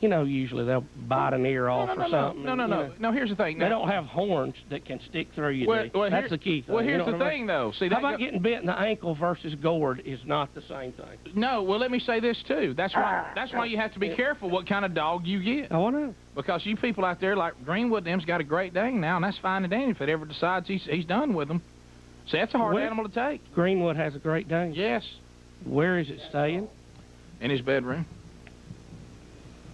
usually they'll bite an ear off or something. No, here's the thing. They don't have horns that can stick through you. That's the key thing. Well, here's the thing, though. See, how about getting bit in the ankle versus gored is not the same thing. No, well, let me say this, too. That's why you have to be careful what kind of dog you get. Oh, I know. Because you people out there, like Greenwood, them's got a Great Dane now, and that's fine and dandy if it ever decides he's done with them. See, that's a hard animal to take. Greenwood has a Great Dane? Yes. Where is it staying? In his bedroom.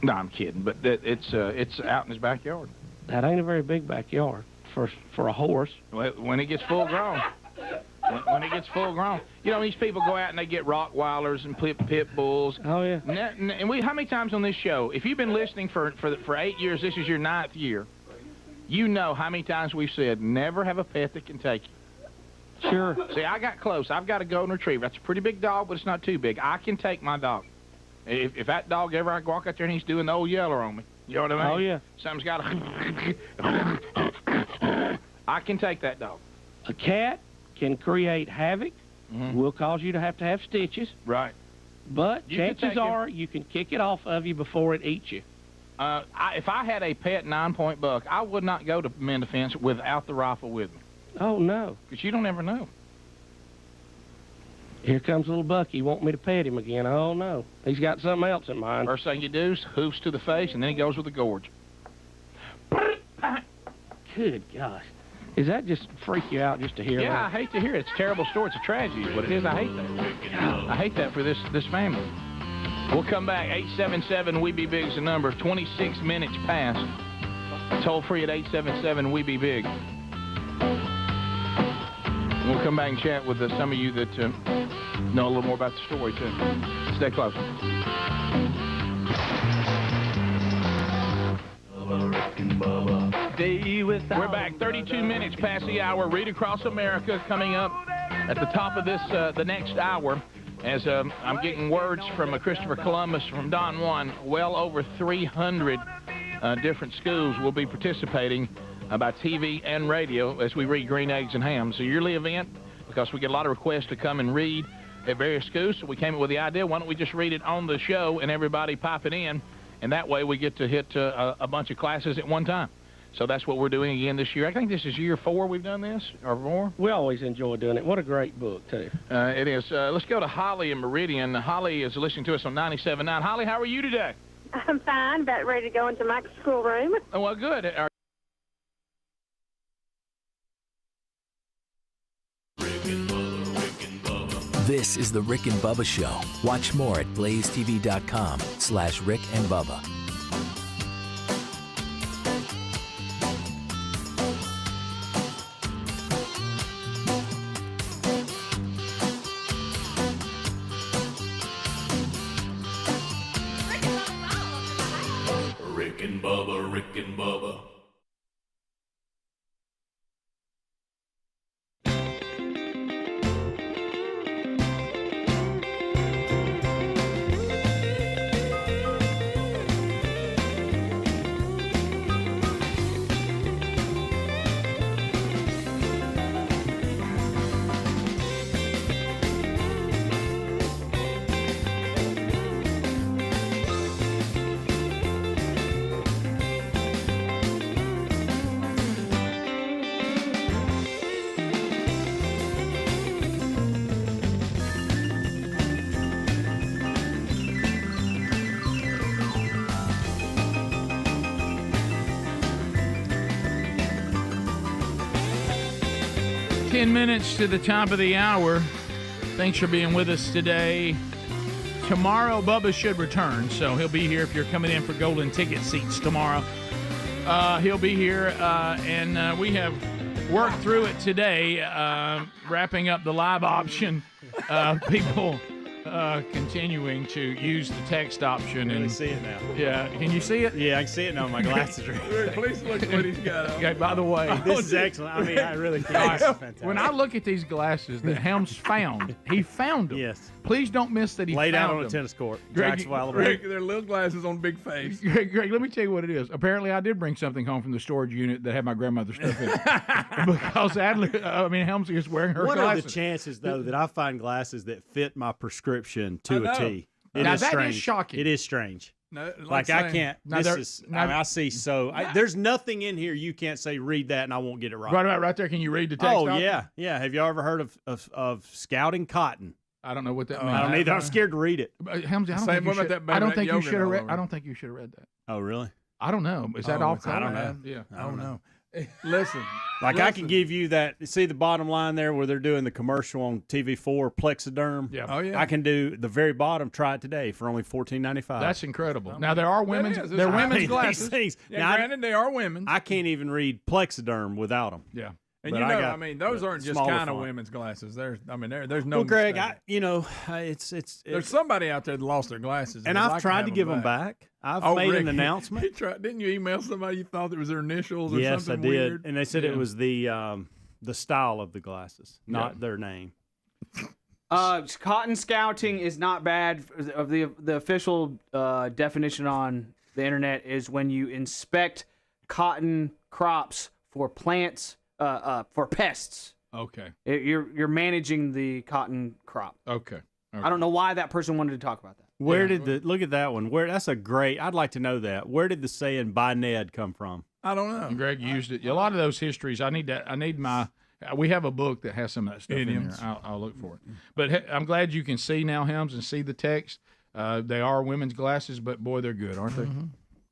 No, I'm kidding, but it's out in his backyard. That ain't a very big backyard for a horse. Well, when it gets full grown. When it gets full grown. These people go out and they get Rottweilers and pit bulls. Oh, yeah. And how many times on this show, if you've been listening for 8 years, this is your 9th year, You know how many times we've said, never have a pet that can take you. Sure. See, I got close. I've got a golden retriever. That's a pretty big dog, but it's not too big. I can take my dog. If that dog ever I walk out there and he's doing the old yeller on me, you know what I mean? Oh, yeah. Something's got to... I can take that dog. A cat can create havoc. Will cause you to have stitches. Right. But You can chances take are you can kick it off of you before it eats you. If I had a pet 9-point buck, I would not go to men defense without the rifle with me. Oh, no. Because you don't ever know. Here comes little Bucky. Want me to pet him again? Oh, no. He's got something else in mind. First thing you do is hoofs to the face, and then he goes with the gorge. Good gosh. Does that just freak you out just to hear Yeah, that? I hate to hear it. It's a terrible story. It's a tragedy is what it is. I hate that. I hate that for this family. We'll come back. 877-WE-BE-BIG is the number. 26 minutes past. Toll free at 877-WE-BE-BIG. We'll come back and chat with some of you that know a little more about the story, too. Stay close. We're back 32 minutes past the hour. Read Across America coming up at the top of this, the next hour. As I'm getting words from Christopher Columbus from Don Juan, well over 300 different schools will be participating by TV and radio as we read Green Eggs and Ham. It's a yearly event because we get a lot of requests to come and read at various schools. So we came up with the idea, why don't we just read it on the show and everybody pop it in, and that way we get to hit a bunch of classes at one time. So that's what we're doing again this year. I think this is year 4 we've done this, or more. We always enjoy doing it. What a great book, too. It is. Let's go to Holly in Meridian. Holly is listening to us on 97.9. Holly, how are you today? I'm fine, about ready to go into my schoolroom. Oh, well, good. This is the Rick and Bubba Show. Watch more at blazetv.com/Rick and Bubba. Rick and Bubba, Rick and Bubba. Minutes to the top of the hour. Thanks for being with us today. Tomorrow, Bubba should return, so he'll be here if you're coming in for golden ticket seats tomorrow. He'll be here, and we have worked through it today, wrapping up the live option. People continuing to use the text option. I can and see it now. Yeah, can you see it? Yeah, I can see it now. My glasses are. Please look at what he's got on. Okay, by the way, This is excellent. I mean, I really can. This is fantastic. when I look at these glasses that Helms found, he found them. Yes. Please don't miss that he Laid found out on them. a tennis court. Greg, Jacksonville, Alabama. they're little glasses on big face. Greg, let me tell you what it is. Apparently, I did bring something home from the storage unit that had my grandmother's stuff in it. Because Helms is wearing her What glasses. are the chances, though, that I find glasses that fit my prescription to a T? Now, is that is strange. shocking. It is strange. No, like I can't. Now I see so. There's nothing in here you can't say read that and I won't get it right. Right there. Can you read the text? Oh option? yeah. Have you ever heard of scouting cotton? I don't know what that means. I don't either. I'm scared to read it. Helms, I don't think you should have read. I don't think you should have read that. Oh really? I don't know. Is that off? I don't know. Yeah, I don't know. Listen. I can give you that. See the bottom line there where they're doing the commercial on TV4 Plexiderm. Yeah. Oh yeah. I can do the very bottom. Try it today for only $14.95. That's incredible. Now there are women's. Women's glasses. These things. Yeah, now, granted, they are women's. I can't even read Plexiderm without them. Yeah. And But you know, I got I mean, those aren't just smaller kind of font. women's glasses. There's no. Well, Greg, mistake. There's somebody out there that lost their glasses, and would I've like tried have to give them back. I've made Rick, an announcement. Didn't you email somebody you thought it was their initials or Yes, I something did, weird? and they said it was the style of the glasses, not their name. Cotton scouting is not bad. Of the official definition on the internet is when you inspect cotton crops for plants for pests. Okay. You're managing the cotton crop. Okay. I don't know why that person wanted to talk about that. Where did look at that one? That's a great. I'd like to know that. Where did the saying "by Ned" come from? I don't know. Greg used it. A lot of those histories. I need my. We have a book that has some of that stuff Idioms. in there. I'll look for it. But I'm glad you can see now, Helms, and see the text. They are women's glasses, but boy, they're good, aren't they?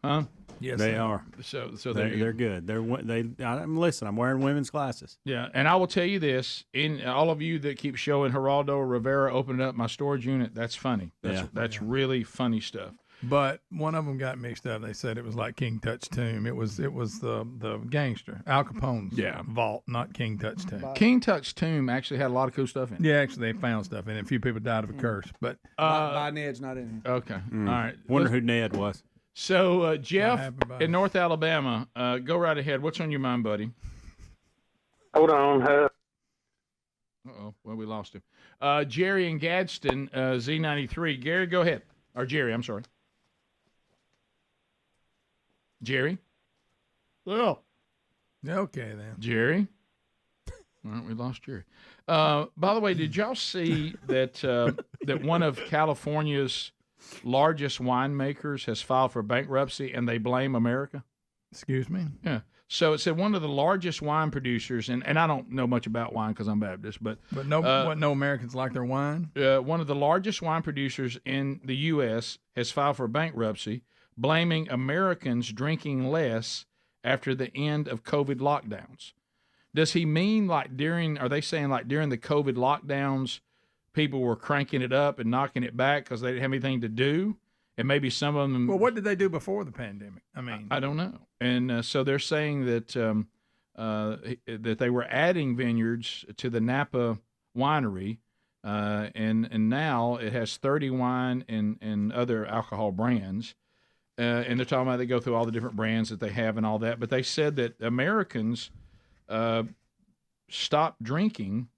Huh? Yes, they are. So they're good. Listen, I'm wearing women's glasses. Yeah, and I will tell you this: in all of you that keep showing Geraldo Rivera opening up my storage unit, that's funny. That's really funny stuff. But one of them got mixed up. They said it was like King Tut's tomb. It was the gangster Al Capone's vault, not King Tut's tomb. King Tut's tomb actually had a lot of cool stuff in it. Yeah, actually they found stuff in it. A few people died of a curse, but by Ned's not in here. Okay, all right. Wonder who Ned was. So Jeff in North Alabama, go right ahead. What's on your mind, buddy? Hold on. Uh-oh. Well, we lost him. Jerry in Gadsden, Z93. Gary, go ahead. Or Jerry, I'm sorry. Jerry? Oh. Okay, then. Jerry? All right, we lost Jerry. By the way, did y'all see that that one of California's largest winemakers has filed for bankruptcy and they blame America? Excuse me? Yeah. So it said one of the largest wine producers, and I don't know much about wine because I'm Baptist, but no Americans like their wine? One of the largest wine producers in the U.S. has filed for bankruptcy, blaming Americans drinking less after the end of COVID lockdowns. Does he mean are they saying like during the COVID lockdowns, people were cranking it up and knocking it back because they didn't have anything to do? And maybe some of them. Well, what did they do before the pandemic? I mean, I don't know. And so they're saying that that they were adding vineyards to the Napa winery, and now it has 30 wine and other alcohol brands. And they're talking about they go through all the different brands that they have and all that. But they said that Americans stopped drinking,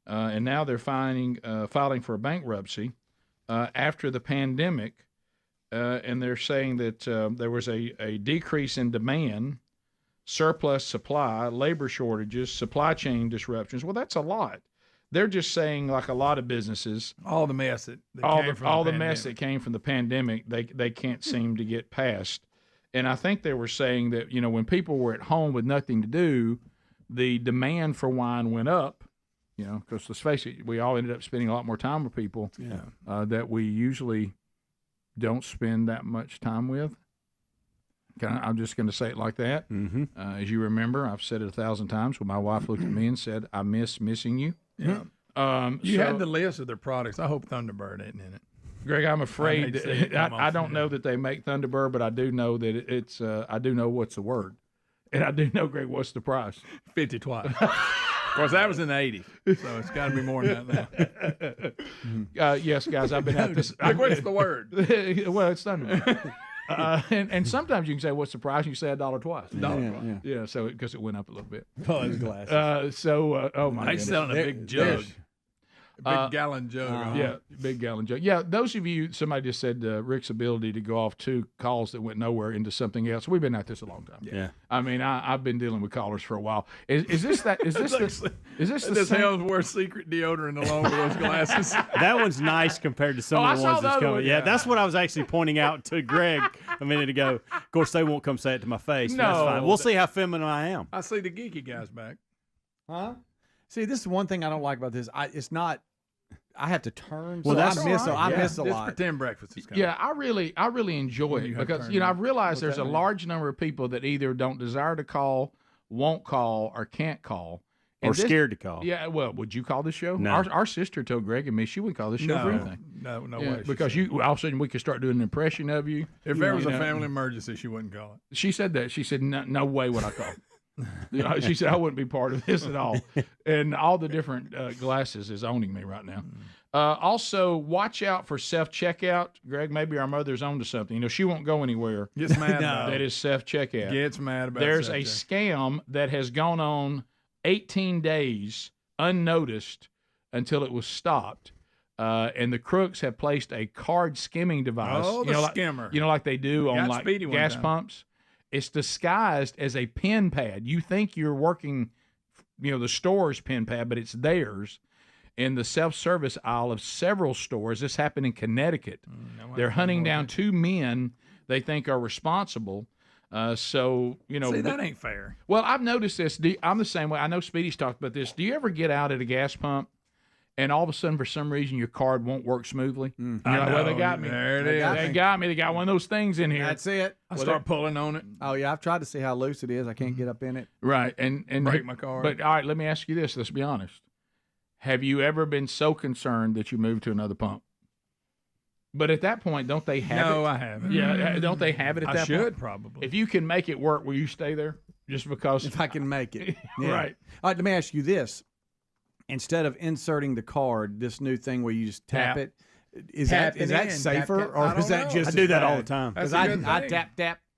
and now they're filing for bankruptcy after the pandemic. And they're saying that there was a decrease in demand, surplus supply, labor shortages, supply chain disruptions. Well, that's a lot. They're just saying, like a lot of businesses, all the mess that mess that came from the pandemic, they can't seem to get past. And I think they were saying that when people were at home with nothing to do, the demand for wine went up. Because let's face it, we all ended up spending a lot more time with people that we usually don't spend that much time with. I'm just going to say it like that. Mm-hmm. As you remember, I've said it 1,000 times when my wife looked at me and said, "I miss missing you." Yeah. You had the list of their products. I hope Thunderbird isn't in it. Greg, I'm afraid I don't know that they make Thunderbird, but I do know that it's. I do know what's the word, and I do know, Greg, what's the price? 50 twice. Of course, that was in the 80s, so it's got to be more than that now. Yes, guys, I've been at this. What's the word? Well, it's Thunderbird. And sometimes you can say, what's the price? You say $1 twice. Yeah, so because it went up a little bit. Oh, his glasses. Oh, my They're goodness. selling a big jug. A big gallon jug. Yeah, big gallon jug. Yeah, those of you, somebody just said Rick's ability to go off 2 calls that went nowhere into something else. We've been at this a long time. Yeah. I mean, I've been dealing with callers for a while. Is this the This same? Helms wears secret deodorant along with those glasses. That one's nice compared to some of the I ones saw that's the other coming. one. Yeah, that's what I was actually pointing out to Greg a minute ago. Of course, they won't come say it to my face. No, that's fine. We'll see how feminine I am. I see the geeky guys back. Huh? See, this is one thing I don't like about this. It's not. I have to turn. Well, so that's I miss. all right. I miss a Just lot. pretend breakfast is coming. Yeah, I really enjoy it because I've realized there's a large number of people that either don't desire to call, won't call, or can't call. Or scared to call. Yeah, well, would you call the show? No. Our sister told Greg and me she would call the show for anything. No Yeah, way. because all of a sudden we could start doing an impression of you. If there was a family emergency, she wouldn't call it. She said that. She said, no way would I call. She said, I wouldn't be part of this at all. And all the different glasses is owning me right now. Also, watch out for self-checkout. Greg, maybe our mother's on to something. She won't go anywhere. Gets mad about that is self-checkout. Gets mad about There's a self-checkout. scam that has gone on 18 days unnoticed until it was stopped. And the crooks have placed a card skimming device. Oh, the skimmer. Like they do on like Speedy one gas time. pumps. It's disguised as a pen pad. You think you're working, the store's pen pad, but it's theirs. In the self-service aisle of several stores. This happened in Connecticut. They're hunting down 2 men they think are responsible. See, that ain't fair. Well, I've noticed this. I'm the same way. I know Speedy's talked about this. Do you ever get out at a gas pump and all of a sudden, for some reason, your card won't work smoothly? You're like, well, they got me. There it is. They got me. They got one of those things in here. That's it. I start pulling on it. Oh yeah, I've tried to see how loose it is. I can't get up in it. Right, and break my card. But all right, let me ask you this. Let's be honest. Have you ever been so concerned that you moved to another pump? But at that point, don't they have it? No, I haven't. Yeah, don't they have it at that point? I should probably. If you can make it work, will you stay there? Just because? If I can make it. Yeah. Right. All right, let me ask you this. Instead of inserting the card, this new thing where you just tap it, is that safer or is that just? I do that all the time. Because I tap.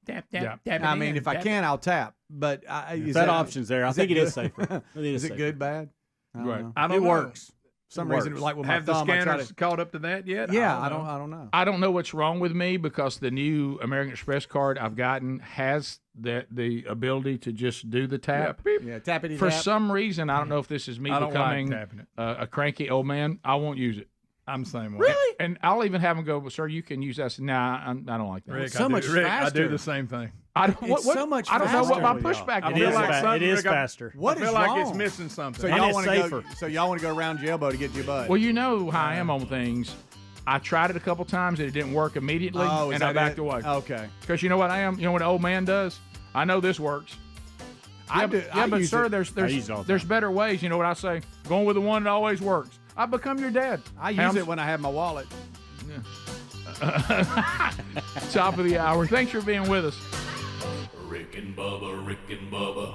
I mean, if I can, I'll tap. But is that option's there. I think it is safer. Is it good, bad? Right. I don't it know. works. Some reason, like with my Have thumb, the I try scanners to. caught up to that yet? Yeah, I don't know. I don't know what's wrong with me because the new American Express card I've gotten has the ability to just do the tap. Yeah, tappity For tap. some reason, I don't know if this is me I don't becoming like tapping it. A cranky old man. I won't use it. I'm the same way. Really? And I'll even have them go, well, sir, you can use that. I said, nah, I don't like that. Rick, so much Rick, faster. I do the same thing. I don't. It's so much I don't know what my faster. pushback I is. feel like something, It is Rick, faster. What I feel is like wrong? it's missing something. So And y'all it's want to go? safer. So y'all want to go around jailboat to get your butt? Well, you know how I am on things. I tried it a couple times and it didn't work immediately, Oh, is and I that backed it? away. Okay. Because you know what I am? You know what an old man does? I know this works. I do. Yeah, I but use sir, it. there's better ways. You know what I say? Going with the one that always works. I become your dad. I use it when I have my wallet. Top of the hour. Thanks for being with us. Rick and Bubba, Rick and Bubba.